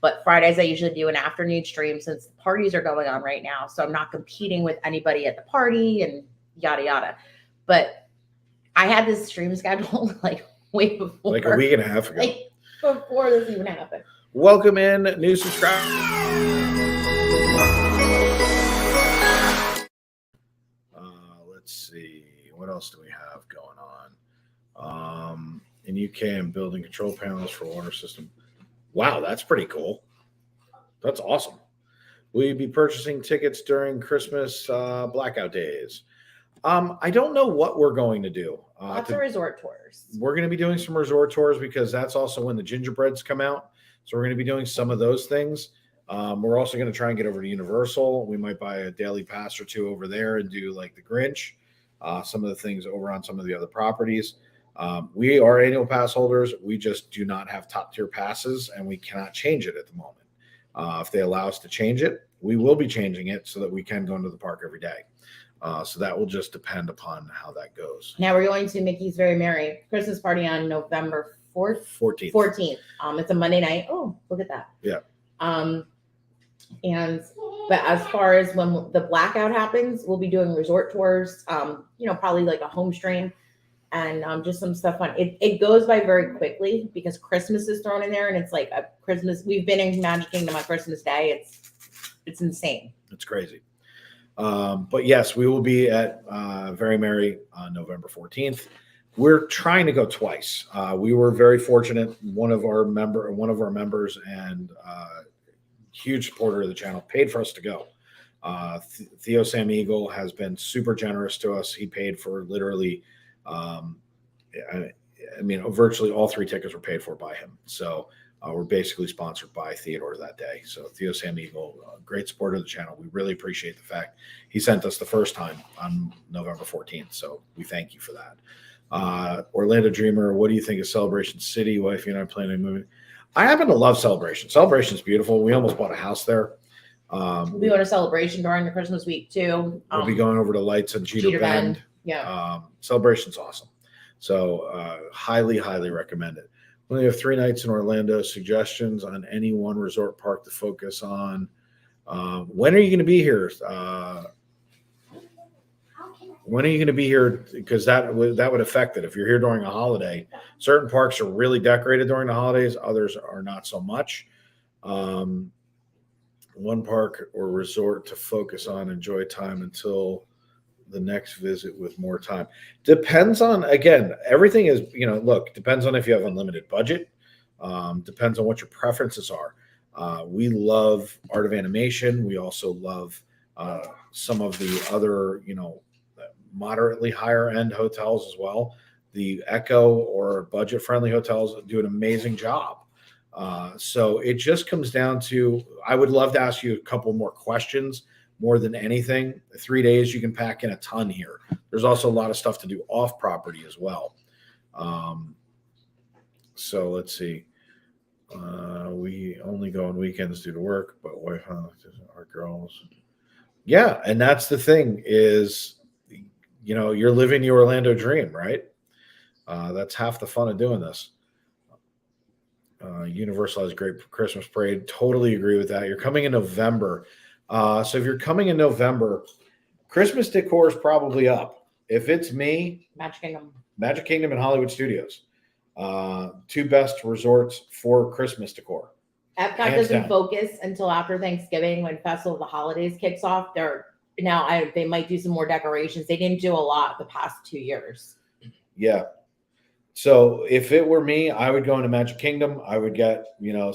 But Fridays, I usually do an afternoon stream since the parties are going on right now. So I'm not competing with anybody at the party and yada, yada. But I had this stream scheduled like way before. Like a week and a half ago. Like before this even happened. Welcome in, new subscribers. Let's see. What else do we have going on? In UK, I'm building control panels for water system. Wow, that's pretty cool. That's awesome. Will you be purchasing tickets during Christmas blackout days? I don't know what we're going to do. Lots of resort tours. We're going to be doing some resort tours because that's also when the gingerbreads come out. So we're going to be doing some of those things. We're also going to try and get over to Universal. We might buy a daily pass or two over there and do like the Grinch. Some of the things over on some of the other properties. We are annual pass holders. We just do not have top tier passes and we cannot change it at the moment. If they allow us to change it, we will be changing it so that we can go into the park every day. So that will just depend upon how that goes. Now we're going to Mickey's Very Merry Christmas party on November 14th. It's a Monday night. Oh, look at that. Yeah. But as far as when the blackout happens, we'll be doing resort tours, probably like a home stream and just some stuff on it. It goes by very quickly because Christmas is thrown in there and it's like a Christmas. We've been in Magic Kingdom on Christmas Day. It's insane. It's crazy. But yes, we will be at Very Merry on November 14th. We're trying to go twice. We were very fortunate. One of our members and huge supporter of the channel paid for us to go. Theo Sam Eagle has been super generous to us. He paid for literally, virtually all 3 tickets were paid for by him. So we're basically sponsored by Theodore that day. So Theo Sam Eagle, great supporter of the channel. We really appreciate the fact he sent us the first time on November 14th. So we thank you for that. Orlando Dreamer, what do you think of Celebration City? Wifey and I planning on moving. I happen to love Celebration. Celebration's beautiful. We almost bought a house there. We'll be going to Celebration during the Christmas week too. We'll be going over to Lights and Cheetah Bend. Yeah. Celebration's awesome. So highly, highly recommend it. We only have 3 nights in Orlando. Suggestions on any one resort park to focus on. When are you going to be here? When are you going to be here? Because that would affect it. If you're here during a holiday, certain parks are really decorated during the holidays. Others are not so much. One park or resort to focus on, enjoy time until the next visit with more time. Depends on, again, everything is, depends on if you have unlimited budget. Depends on what your preferences are. We love Art of Animation. We also love some of the other, moderately higher end hotels as well. The Echo or budget friendly hotels do an amazing job. So it just comes down to, I would love to ask you a couple more questions more than anything. 3 days, you can pack in a ton here. There's also a lot of stuff to do off property as well. So let's see. We only go on weekends due to work, but wife, our girls. Yeah. And that's the thing is, you're living the Orlando dream, right? That's half the fun of doing this. Universal has a great Christmas parade. Totally agree with that. You're coming in November. So if you're coming in November, Christmas decor is probably up. If it's me, Magic Kingdom and Hollywood Studios, 2 best resorts for Christmas decor. Epcot doesn't focus until after Thanksgiving when Festival of the Holidays kicks off. They might do some more decorations. They didn't do a lot the past 2 years. Yeah. So if it were me, I would go into Magic Kingdom. I would get,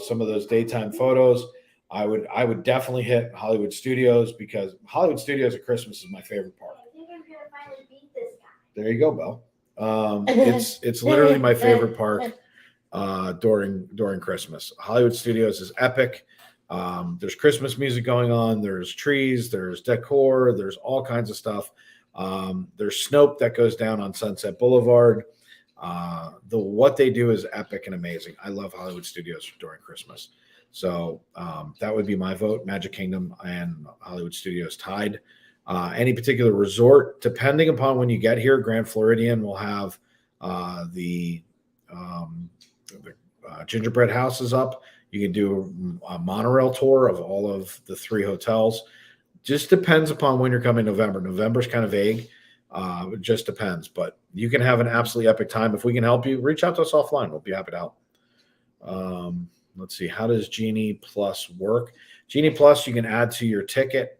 some of those daytime photos. I would definitely hit Hollywood Studios because Hollywood Studios at Christmas is my favorite park. I think I'm gonna finally beat this guy. There you go, Belle. It's literally my favorite park during Christmas. Hollywood Studios is epic. There's Christmas music going on. There's trees. There's decor. There's all kinds of stuff. There's Snope that goes down on Sunset Boulevard. What they do is epic and amazing. I love Hollywood Studios during Christmas. So that would be my vote. Magic Kingdom and Hollywood Studios tied. Any particular resort, depending upon when you get here, Grand Floridian will have the gingerbread houses up. You can do a monorail tour of all of the 3 hotels. Just depends upon when you're coming November. November's kind of vague. It just depends. But you can have an absolutely epic time. If we can help you, reach out to us offline. We'll be happy to help. Let's see. How does Genie Plus work? Genie Plus, you can add to your ticket.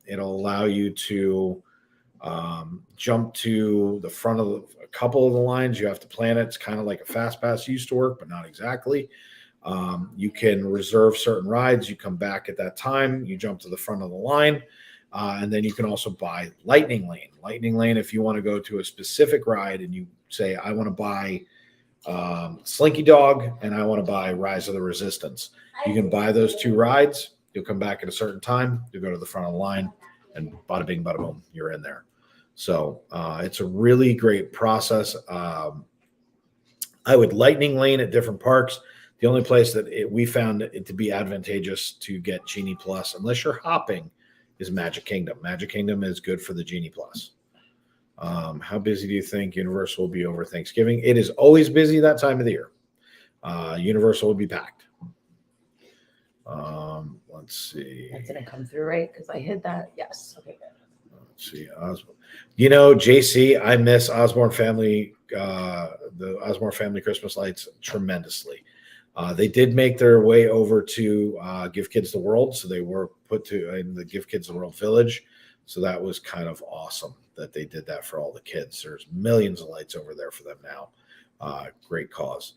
It'll allow you to jump to the front of a couple of the lines. You have to plan it. It's kind of like a fast pass used to work, but not exactly. You can reserve certain rides. You come back at that time. You jump to the front of the line. And then you can also buy Lightning Lane. Lightning Lane, if you want to go to a specific ride and you say, I want to buy Slinky Dog and I want to buy Rise of the Resistance. You can buy those 2 rides. You'll come back at a certain time. You'll go to the front of the line and bada bing, bada boom, you're in there. So it's a really great process. I would Lightning Lane at different parks. The only place that we found it to be advantageous to get Genie Plus, unless you're hopping, is Magic Kingdom. Magic Kingdom is good for the Genie Plus. How busy do you think Universal will be over Thanksgiving? It is always busy that time of the year. Universal will be packed. Let's see. That didn't come through right because I hid that. Yes. Okay, good. Let's see. JC, I miss Osborne Family, the Osborne Family Christmas lights tremendously. They did make their way over to Give Kids the World, so they were put in the Give Kids the World Village. So that was kind of awesome that they did that for all the kids. There's millions of lights over there for them now. Great cause.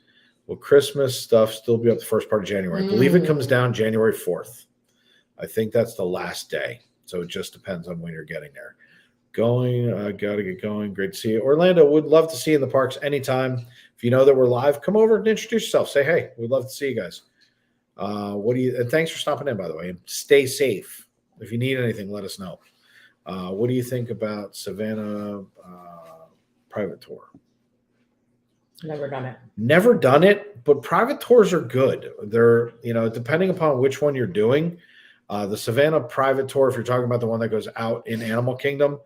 Will Christmas stuff still be up the first part of January? I believe it comes down January 4th. I think that's the last day. So it just depends on when you're getting there. Got to get going. Great to see you. Orlando, would love to see you in the parks anytime. If you know that we're live, come over and introduce yourself. Say, hey, we'd love to see you guys. And thanks for stopping in, by the way. And stay safe. If you need anything, let us know. What do you think about Savannah private tour? Never done it. Never done it, but private tours are good. They're, depending upon which one you're doing. The Savannah private tour, if you're talking about the one that goes out in Animal Kingdom,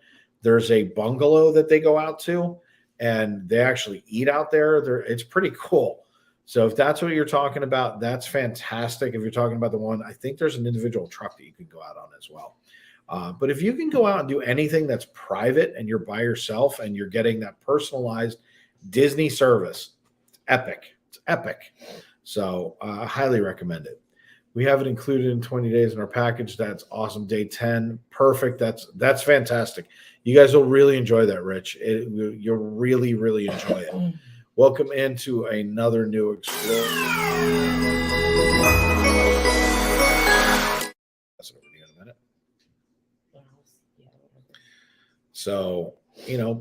there's a bungalow that they go out to, and they actually eat out there. It's pretty cool. So if that's what you're talking about, that's fantastic. If you're talking about the one, I think there's an individual truck that you can go out on as well. But if you can go out and do anything that's private and you're by yourself and you're getting that personalized Disney service, it's epic. It's epic. So I highly recommend it. We have it included in 20 days in our package. That's awesome. Day 10. Perfect. That's fantastic. You guys will really enjoy that, Rich. You'll really, really enjoy it. Welcome into another new experience. So,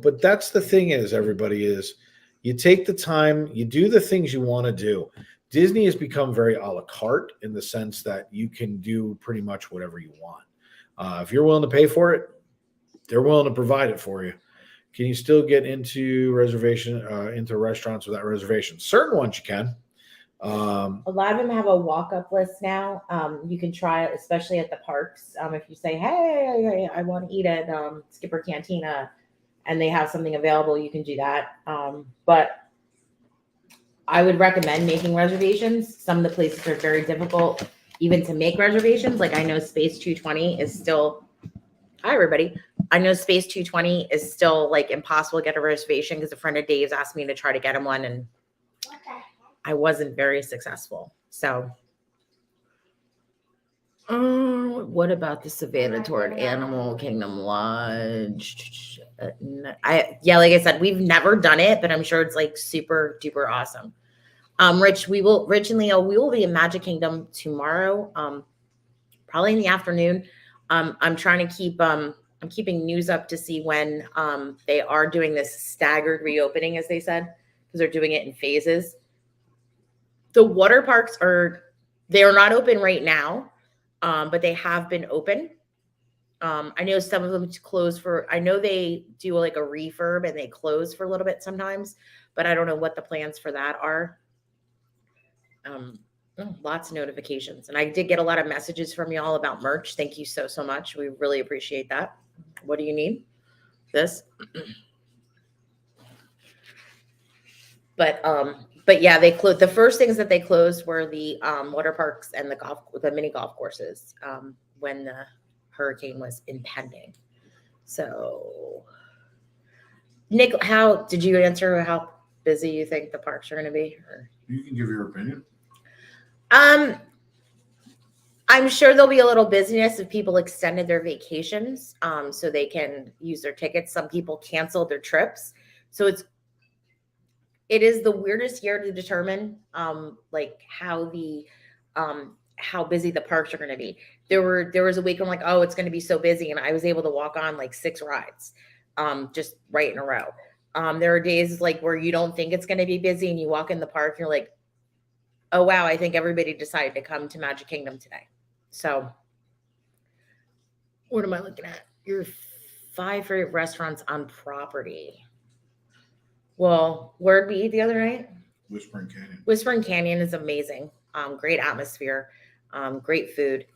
but that's the thing is, everybody is, you take the time, you do the things you want to do. Disney has become very a la carte in the sense that you can do pretty much whatever you want. If you're willing to pay for it, they're willing to provide it for you. Can you still get into into restaurants without reservations? Certain ones you can. A lot of them have a walk-up list now. You can try it, especially at the parks. If you say, hey, I want to eat at Skipper Cantina, and they have something available, you can do that. But I would recommend making reservations. Some of the places are very difficult even to make reservations. Like I know Space 220 is still, hi everybody. I know Space 220 is still like impossible to get a reservation because a friend of Dave's asked me to try to get him one and I wasn't very successful. So What about the Savannah Toward Animal Kingdom Lodge? Like I said, we've never done it, but I'm sure it's like super duper awesome. Rich and Leo, we will be in Magic Kingdom tomorrow, probably in the afternoon. I'm trying to keep I'm keeping news up to see when they are doing this staggered reopening, as they said, because they're doing it in phases. The water parks they are not open right now, but they have been open. I know some of them close I know they do like a refurb and they close for a little bit sometimes, but I don't know what the plans for that are. Lots of notifications. And I did get a lot of messages from y'all about merch. Thank you so much. We really appreciate that. What do you need? This? But yeah, they closed. The first things that they closed were the water parks and the mini golf courses when the hurricane was impending. So, Nick, how did you answer how busy you think the parks are going to be? Or? You can give your opinion. I'm sure there'll be a little busyness if people extended their vacations so they can use their tickets. Some people canceled their trips. So it is the weirdest year to determine like how busy the parks are going to be. There was a week I'm like, oh, it's going to be so busy, and I was able to walk on like 6 rides just right in a row. There are days like where you don't think it's going to be busy and you walk in the park and you're like, oh wow, I think everybody decided to come to Magic Kingdom today. So what am I looking at? Your 5 favorite restaurants on property. Well, where'd we eat the other night? Whispering Canyon. Whispering Canyon is amazing. Great atmosphere, great food,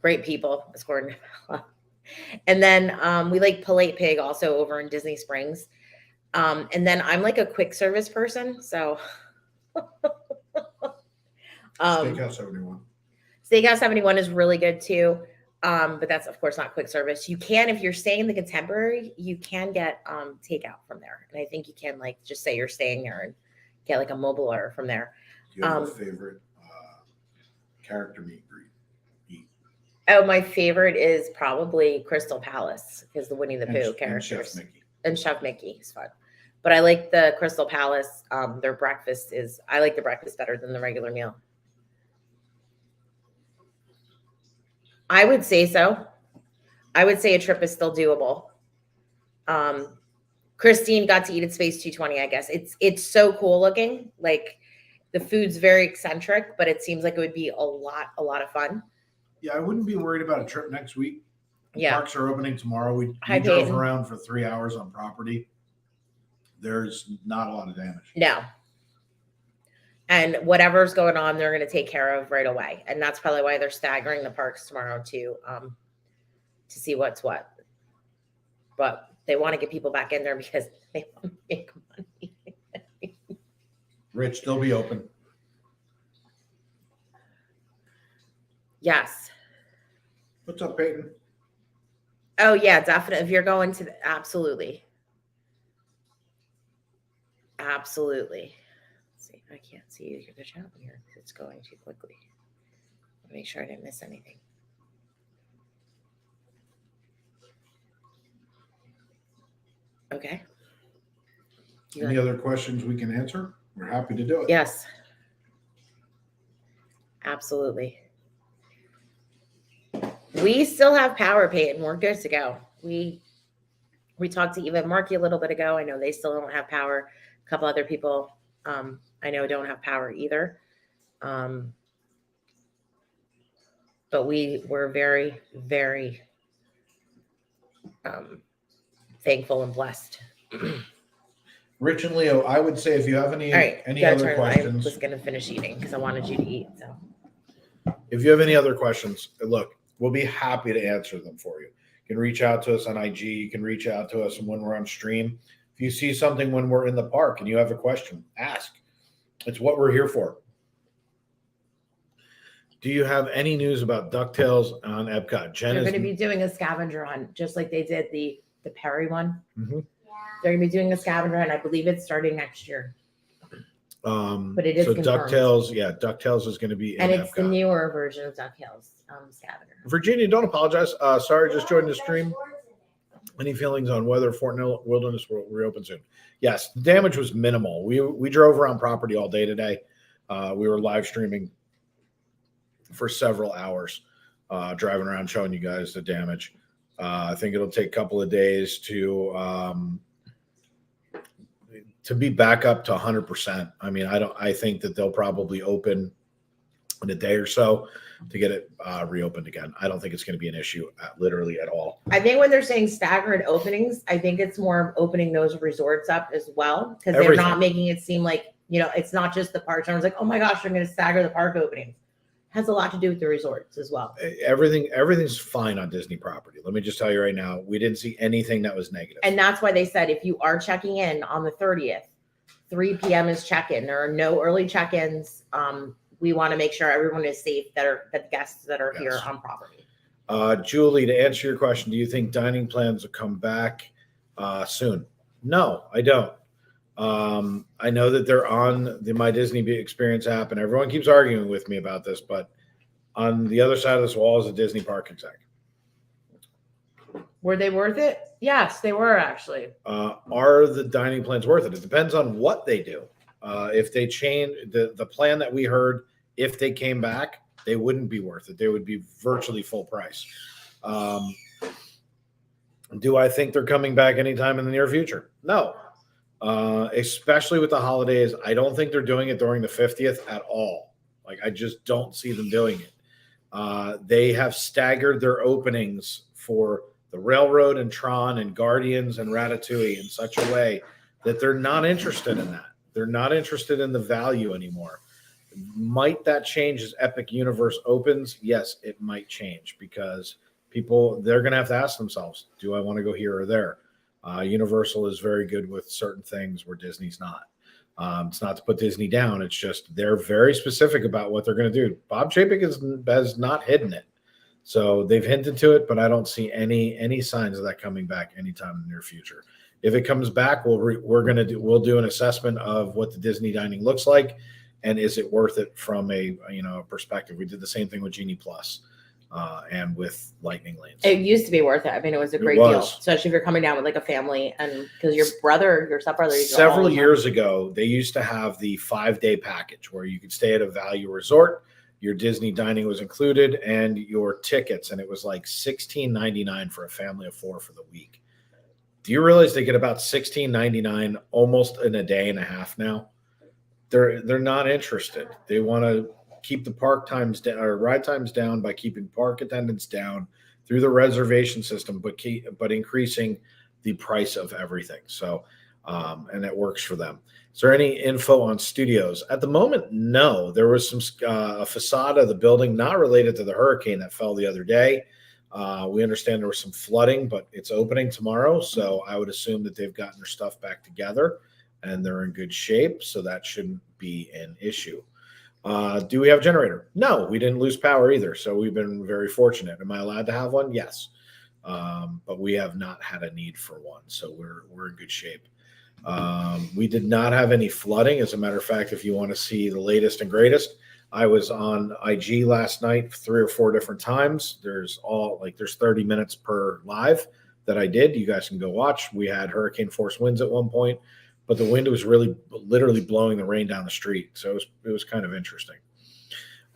great people, as Gordon. And then we like Polite Pig also over in Disney Springs. And then I'm like a quick service person, so Steakhouse 71. Steakhouse 71 is really good too. But that's of course not quick service. You can, if you're staying in the Contemporary, you can get takeout from there. And I think you can like just say you're staying there and get like a mobile order from there. Do you have a favorite character meet greet? Oh, my favorite is probably Crystal Palace because the Winnie the Pooh characters. And Chef Mickey is fun. But I like the Crystal Palace. Their breakfast I like the breakfast better than the regular meal. I would say so. I would say a trip is still doable. Christine got to eat at Space 220, I guess. It's so cool looking. Like the food's very eccentric, but it seems like it would be a lot of fun. Yeah, I wouldn't be worried about a trip next week. Yeah. Parks are opening tomorrow. We drove around for 3 hours on property. There's not a lot of damage. No. And whatever's going on, they're going to take care of right away. And that's probably why they're staggering the parks tomorrow to see what's what. But they want to get people back in there because they want to make money. Rich, they'll be open. Yes. What's up, Peyton? Oh, yeah, definitely. If you're going to absolutely. Absolutely. Let's see. I can't see the chat here because it's going too quickly. Let me make sure I didn't miss anything. Okay. Any other questions we can answer? We're happy to do it. Yes. Absolutely. We still have power, Peyton. We're good to go. We talked to Eva and Marky a little bit ago. I know they still don't have power. A couple other people I know don't have power either. But we were very, very thankful and blessed. Rich and Leo, I would say if you have any other questions. I was going to finish eating because I wanted you to eat. So, if you have any other questions, look, we'll be happy to answer them for you. You can reach out to us on IG. You can reach out to us when we're on stream. If you see something when we're in the park and you have a question, ask. It's what we're here for. Do you have any news about DuckTales on Epcot? Jen they're going to be doing a scavenger hunt, just like they did the Perry one. Mm-hmm. They're going to be doing a scavenger hunt. I believe it's starting next year. But it is so confirmed. DuckTales, yeah, DuckTales is going to be in And it's the Epcot. newer version of DuckTales, Scavenger. Virginia, don't apologize. Sorry, just joined the stream. Any feelings on whether Fort Wilderness will reopen soon? Yes, the damage was minimal. We drove around property all day today. We were live streaming for several hours, driving around showing you guys the damage. I think it'll take a couple of days to be back up to 100%. I mean, I think that they'll probably open in a day or so to get it reopened again. I don't think it's going to be an issue literally at all. I think when they're saying staggered openings, I think it's more of opening those resorts up as well, because they're not making it seem like, it's not just the parks. I was like, oh my gosh, I'm going to stagger the park openings. It has a lot to do with the resorts as well. Everything's fine on Disney property. Let me just tell you right now, we didn't see anything that was negative. And that's why they said if you are checking in on the 30th, 3 p.m. is check-in. There are no early check-ins. We want to make sure everyone is safe, that the guests that are here on property. Julie, to answer your question, do you think dining plans will come back soon? No, I don't. I know that they're on the My Disney Experience app, and everyone keeps arguing with me about this, but on the other side of this wall is a Disney park exec. Were they worth it? Yes, they were actually. Are the dining plans worth it? It depends on what they do. If they change the plan that we heard, if they came back, they wouldn't be worth it. They would be virtually full price. Do I think they're coming back anytime in the near future? No. Especially with the holidays. I don't think they're doing it during the 50th at all. Like, I just don't see them doing it. They have staggered their openings for the Railroad and Tron and Guardians and Ratatouille in such a way that they're not interested in that. They're not interested in the value anymore. Might that change as Epic Universe opens? Yes, it might change, because they're going to have to ask themselves, do I want to go here or there? Universal is very good with certain things where Disney's not. It's not to put Disney down. It's just they're very specific about what they're going to do. Bob Chapek has not hidden it. So they've hinted to it, but I don't see any signs of that coming back anytime in the near future. If it comes back, we'll do an assessment of what the Disney dining looks like, and is it worth it from a perspective. We did the same thing with Genie Plus and with Lightning Lanes. It used to be worth it. I mean, it was a great deal, especially if you're coming down with like a family, and because your stepbrother. Several years ago, they used to have the 5-day package where you could stay at a value resort. Your Disney dining was included, and your tickets, and it was like $16.99 for a family of 4 for the week. Do you realize they get about $16.99 almost in a day and a half now? They're not interested. They want to keep the park times down, or ride times down, by keeping park attendance down through the reservation system, but increasing the price of everything. So, and it works for them. Is there any info on studios at the moment? No, there was some a facade of the building not related to the hurricane that fell the other day. We understand there was some flooding, but it's opening tomorrow, so I would assume that they've gotten their stuff back together and they're in good shape, so that shouldn't be an issue. Do we have a generator? No, we didn't lose power either, so we've been very fortunate. Am I allowed to have one? Yes, but we have not had a need for one, so we're in good shape. We did not have any flooding. As a matter of fact, if you want to see the latest and greatest, I was on IG last night 3 or 4 different times. There's 30 minutes per live that I did. You guys can go watch. We had hurricane force winds at one point, but the wind was literally blowing the rain down the street. So it was kind of interesting.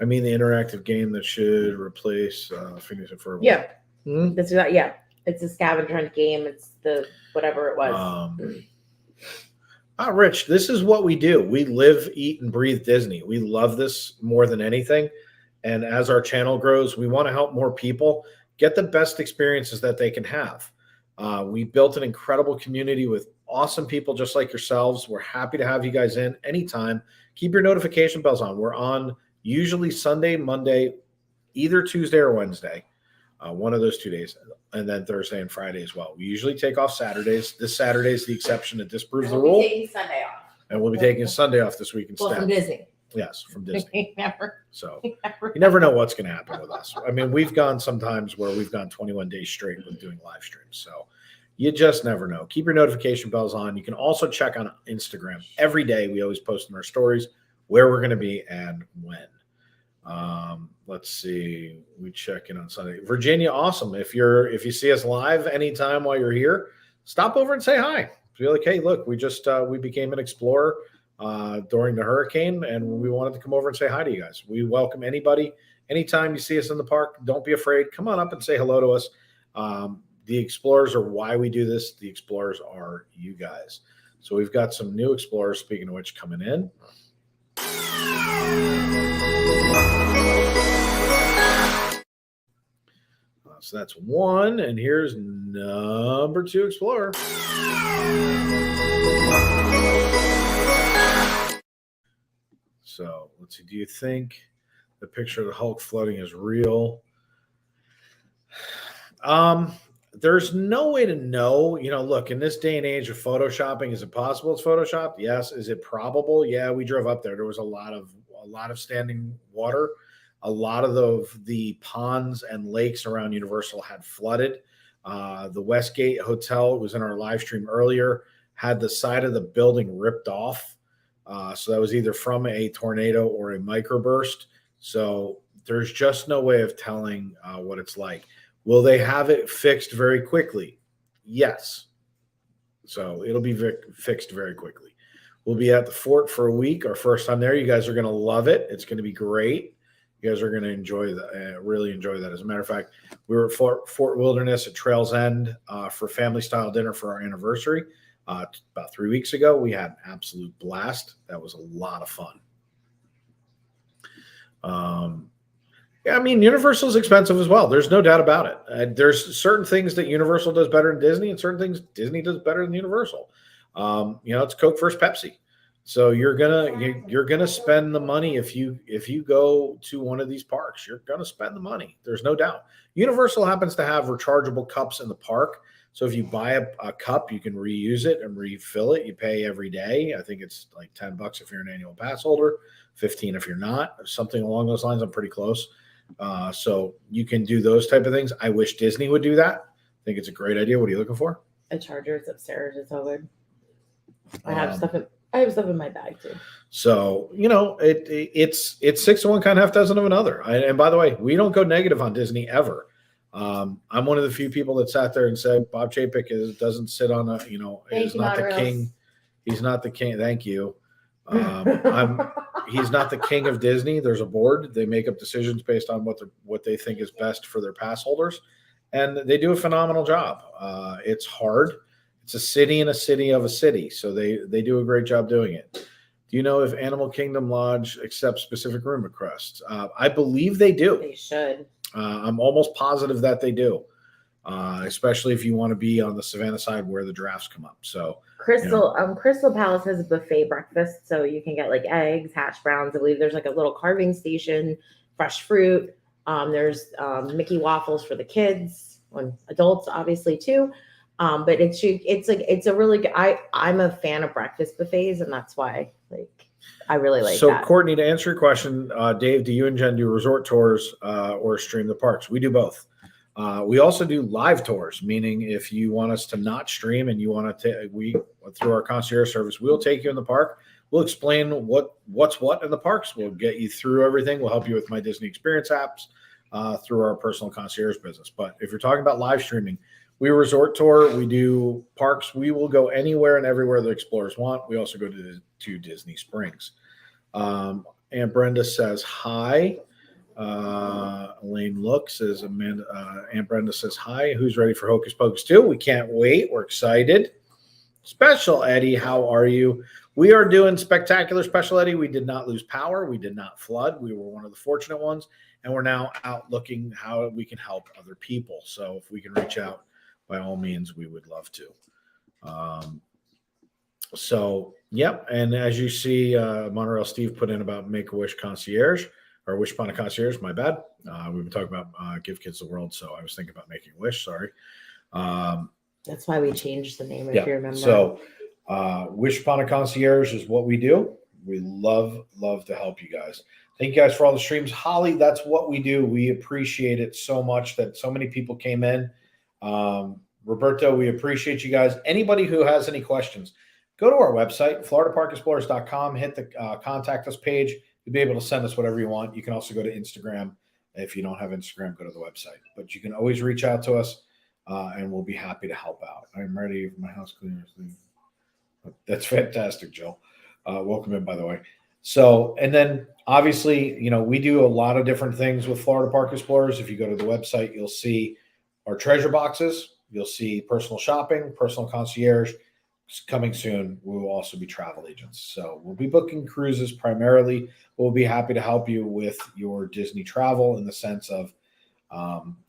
I mean, the interactive game that should replace Phineas and Ferb. Yeah. Mm-hmm. It's a scavenger hunt game. It's the whatever it was. Rich, this is what we do. We live, eat, and breathe Disney. We love this more than anything. And as our channel grows, we want to help more people get the best experiences that they can have. We built an incredible community with awesome people just like yourselves. We're happy to have you guys in anytime. Keep your notification bells on. We're on usually Sunday, Monday, either Tuesday or Wednesday. One of those 2 days, and then Thursday and Friday as well. We usually take off Saturdays. This Saturday is the exception that disproves the rule. Taking Sunday off. And we'll be taking Sunday off this week instead. Well, from Disney. Yes, from Disney. So you never know what's going to happen with us. I mean, we've gone sometimes where we've gone 21 days straight with doing live streams. So You just never know. Keep your notification bells on. You can also check on Instagram every day. We always post in our stories where we're going to be and when. Let's see. We check in on Sunday. Virginia, awesome. If you see us live anytime while you're here, stop over and say hi. Be like, hey, look, we became an explorer during the hurricane, and we wanted to come over and say hi to you guys. We welcome anybody. Anytime you see us in the park, don't be afraid. Come on up and say hello to us. The explorers are why we do this. The explorers are you guys. So we've got some new explorers, speaking of which, coming in. So that's one, and here's number 2 explorer. So let's see. Do you think the picture of the Hulk floating is real? There's no way to know. Look, in this day and age of photoshopping, is it possible it's photoshopped? Yes. Is it probable? Yeah, we drove up there. There was a lot of standing water. A lot of the ponds and lakes around Universal had flooded. The Westgate Hotel, was in our live stream earlier, had the side of the building ripped off. So that was either from a tornado or a microburst. So there's just no way of telling what it's like. Will they have it fixed very quickly? Yes. So it'll be fixed very quickly. We'll be at the fort for a week. Our first time there. You guys are going to love it. It's going to be great. You guys are going to enjoy that, really enjoy that. As a matter of fact, we were at Fort Wilderness at Trails End for family-style dinner for our anniversary about 3 weeks ago. We had an absolute blast. That was a lot of fun. Yeah, I mean, Universal is expensive as well. There's no doubt about it. There's certain things that Universal does better than Disney, and certain things Disney does better than Universal. It's Coke versus Pepsi. So you're gonna spend the money if you go to one of these parks. You're gonna spend the money. There's no doubt. Universal happens to have rechargeable cups in the park. So if you buy a cup, you can reuse it and refill it. You pay every day. I think it's like $10 if you're an annual pass holder, $15 if you're not, something along those lines. I'm pretty close. So you can do those type of things. I wish Disney would do that. I think it's a great idea. What are you looking for? A charger is upstairs. It's all good. I have stuff in my bag too. So, it's 6 of one kind, half dozen of another. And by the way, we don't go negative on Disney ever. I'm one of the few people that sat there and said Bob Chapek doesn't sit on is not the king. He's not the king. Thank you. He's not the king of Disney. There's a board. They make up decisions based on what they think is best for their pass holders, and they do a phenomenal job. It's hard. It's a city in a city of a city, so they do a great job doing it. Do you know if Animal Kingdom Lodge accepts specific room requests? I believe they do. They should. I'm almost positive that they do, especially if you want to be on the Savannah side where the giraffes come up. So Crystal Palace has a buffet breakfast, so you can get like eggs, hash browns. I believe there's like a little carving station, fresh fruit. There's Mickey waffles for the kids, and adults obviously too. But it's a really good. I'm a fan of breakfast buffets, and that's why I really like so, that. So Courtney, to answer your question, Dave, do you and Jen do resort tours or stream the parks? We do both. We also do live tours, meaning if you want us to not stream and you want to through our concierge service, we'll take you in the park. We'll explain what's what in the parks. We'll get you through everything. We'll help you with My Disney Experience apps through our personal concierge business. But if you're talking about live streaming, we resort tour. We do parks. We will go anywhere and everywhere the explorers want. We also go to Disney Springs. Aunt Brenda says hi. Elaine looks says Aunt Brenda says hi. Who's ready for Hocus Pocus 2? We can't wait. We're excited. Special Eddie, how are you? We are doing spectacular, Special Eddie. We did not lose power. We did not flood. We were one of the fortunate ones, and we're now out looking how we can help other people. So if we can reach out, by all means, we would love to. Yep. And as you see, Monorail Steve put in about Make-A-Wish Concierge or Wish Upon a Concierge. My bad. We've been talking about Give Kids the World, so I was thinking about Making a Wish. Sorry. That's why we changed the name, if you remember. So Wish Upon a Concierge is what we do. We love to help you guys. Thank you guys for all the streams. Holly, that's what we do. We appreciate it so much that so many people came in. Roberto, we appreciate you guys. Anybody who has any questions, go to our website, floridaparkexplorers.com, hit the contact us page. You'll be able to send us whatever you want. You can also go to Instagram. If you don't have Instagram, go to the website. But you can always reach out to us, and we'll be happy to help out. I'm ready for my house cleaners. That's fantastic, Jill. Welcome in, by the way. So, and then obviously, we do a lot of different things with Florida Park Explorers. If you go to the website, you'll see our treasure boxes. You'll see personal shopping, personal concierge. Coming soon, we will also be travel agents. So we'll be booking cruises primarily. We'll be happy to help you with your Disney travel in the sense of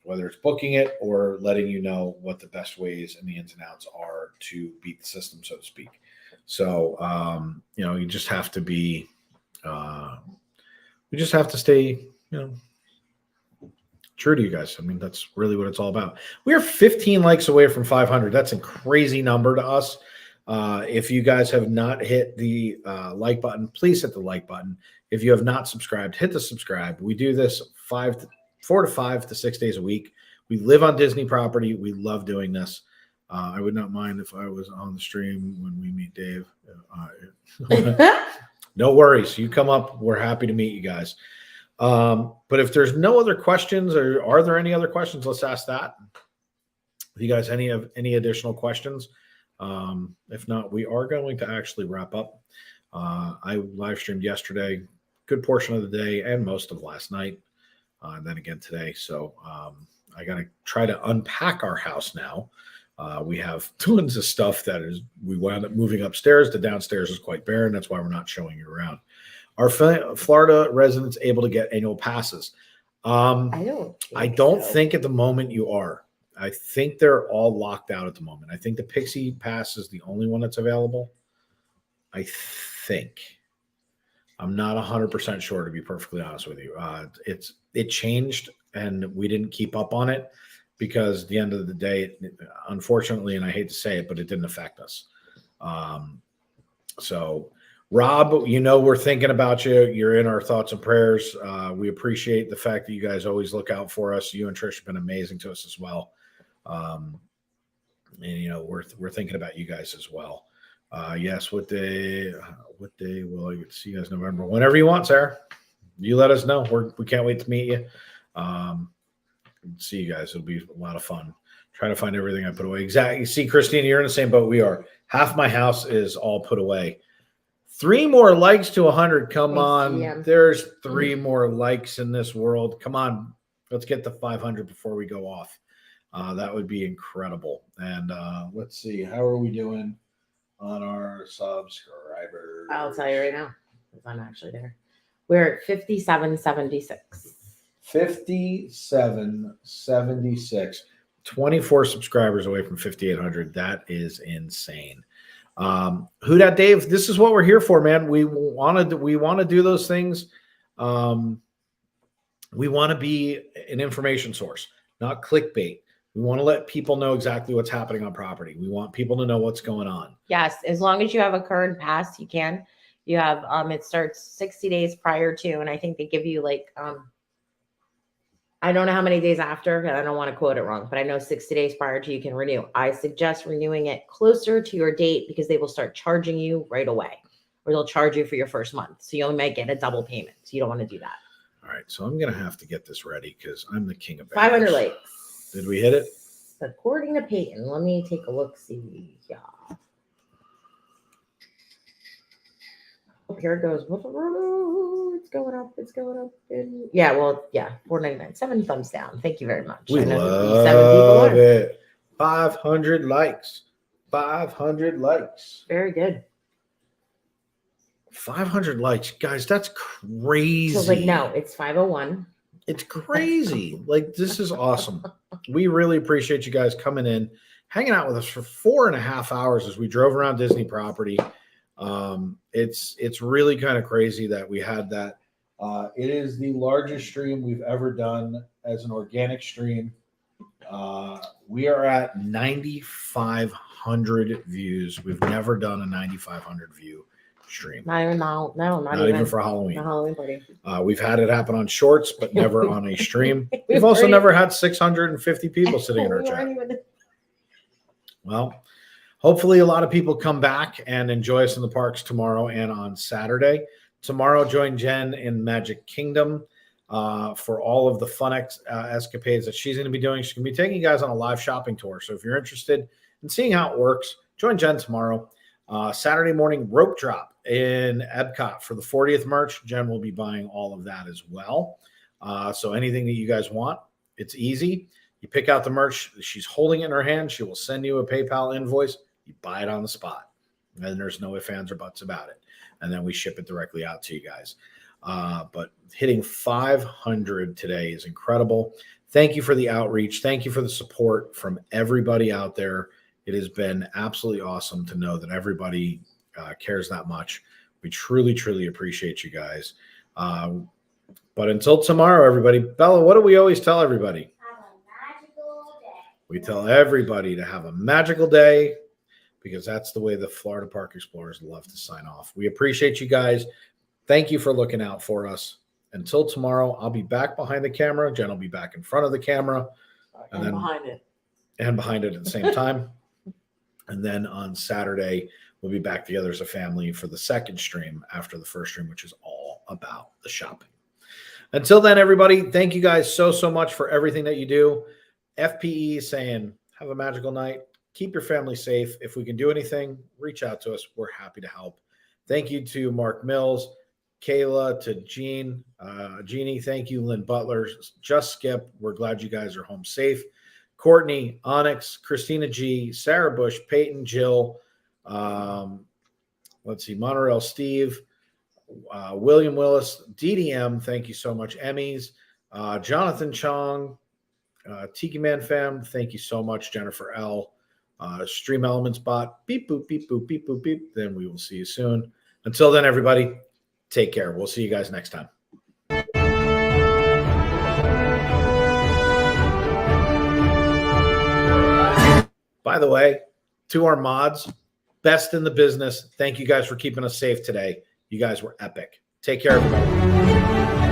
whether it's booking it or letting you know what the best ways and the ins and outs are to beat the system, so to speak. So, you just have to be, we just have to stay, true to you guys. I mean, that's really what it's all about. We are 15 likes away from 500. That's a crazy number to us. If you guys have not hit the like button, please hit the like button. If you have not subscribed, hit the subscribe. We do this 4 to 5 to 6 days a week. We live on Disney property. We love doing this. I would not mind if I was on the stream when we meet Dave. No worries. You come up. We're happy to meet you guys. But if there's no other questions, or are there any other questions, let's ask that. If you guys have any additional questions, if not, we are going to actually wrap up. I live streamed yesterday, good portion of the day and most of last night, and then again today. So I got to try to unpack our house now. We have tons of stuff we wound up moving upstairs. The downstairs is quite barren. That's why we're not showing you around. Are Florida residents able to get annual passes? I don't think at the moment you are. I think they're all locked out at the moment. I think the Pixie Pass is the only one that's available. I think. I'm not 100% sure, to be perfectly honest with you. It changed, and we didn't keep up on it because at the end of the day, unfortunately, and I hate to say it, but it didn't affect us. So, Rob, we're thinking about you. You're in our thoughts and prayers. We appreciate the fact that you guys always look out for us. You and Trish have been amazing to us as well. And we're thinking about you guys as well. Yes, what day will I see you guys November? Whenever you want, Sarah. You let us know. We can't wait to meet you. See you guys. It'll be a lot of fun. Trying to find everything I put away. Exactly. See, Christina, you're in the same boat we are. Half my house is all put away. 3 more likes to 100. Come on. Yeah. There's 3 more likes in this world. Come on. Let's get to 500 before we go off. That would be incredible. And let's see. How are we doing on our subscribers? I'll tell you right now, because I'm actually there. We're at 5776. 5776. 24 subscribers away from 5,800. That is insane. Who dat Dave? This is what we're here for, man. We want to do those things. We want to be an information source, not clickbait. We want to let people know exactly what's happening on property. We want people to know what's going on. Yes, as long as you have a current pass, you can. You have it starts 60 days prior to, and I think they give you I don't know how many days after, and I don't want to quote it wrong, but I know 60 days prior to you can renew. I suggest renewing it closer to your date because they will start charging you right away, or they'll charge you for your first month. So you only might get a double payment. So you don't want to do that. All right. So I'm going to have to get this ready because I'm the king of 500 likes. Did we hit it? According to Peyton, let me take a look. See. Yeah. Oh, here it goes. It's going up. It's going up. And yeah, well, yeah, 499. 7 thumbs down. Thank you very much. We love it. 500 likes. 500 likes. Very good. 500 likes. Guys, that's crazy. So, no, it's 501. It's crazy. This is awesome. We really appreciate you guys coming in, hanging out with us for 4.5 hours as we drove around Disney property. It's really kind of crazy that we had that. It is the largest stream we've ever done as an organic stream. We are at 9,500 views. We've never done a 9,500 view stream. Not even for Halloween. The Halloween party. We've had it happen on shorts, but never on a stream. We've also never had 650 people sitting in our chat. Well, hopefully a lot of people come back and enjoy us in the parks tomorrow and on Saturday. Tomorrow, join Jen in Magic Kingdom for all of the fun escapades that she's going to be doing. She's going to be taking you guys on a live shopping tour. So if you're interested in seeing how it works, join Jen tomorrow. Saturday morning, rope drop in Epcot for the 40th merch. Jen will be buying all of that as well. So anything that you guys want, it's easy. You pick out the merch. She's holding it in her hand. She will send you a PayPal invoice. You buy it on the spot. And there's no ifs, ands, or buts about it. And then we ship it directly out to you guys. But hitting 500 today is incredible. Thank you for the outreach. Thank you for the support from everybody out there. It has been absolutely awesome to know that everybody cares that much. We truly, truly appreciate you guys. But until tomorrow, everybody, Bella, what do we always tell everybody? Have a magical day. We tell everybody to have a magical day because that's the way the Florida Park Explorers love to sign off. We appreciate you guys. Thank you for looking out for us. Until tomorrow, I'll be back behind the camera. Jen will be back in front of the camera. And then behind it. And behind it at the same time. And then on Saturday, we'll be back together as a family for the second stream after the first stream, which is all about the shopping. Until then, everybody, thank you guys so much for everything that you do. FPE saying, have a magical night. Keep your family safe. If we can do anything, reach out to us. We're happy to help. Thank you to Mark Mills, Kayla, to Jeannie. Thank you, Lynn Butler. Just Skip. We're glad you guys are home safe. Courtney, Onyx, Christina G, Sarah Bush, Peyton, Jill. Let's see, Monorail Steve, William Willis, DDM. Thank you so much. Emmys, Jonathan Chong, Tiki Man Fam. Thank you so much. Jennifer L. Stream Elements Bot. Beep, boop, beep, boop, beep, boop, beep. Then we will see you soon. Until then, everybody, take care. We'll see you guys next time. By the way, to our mods, best in the business. Thank you guys for keeping us safe today. You guys were epic. Take care, everybody.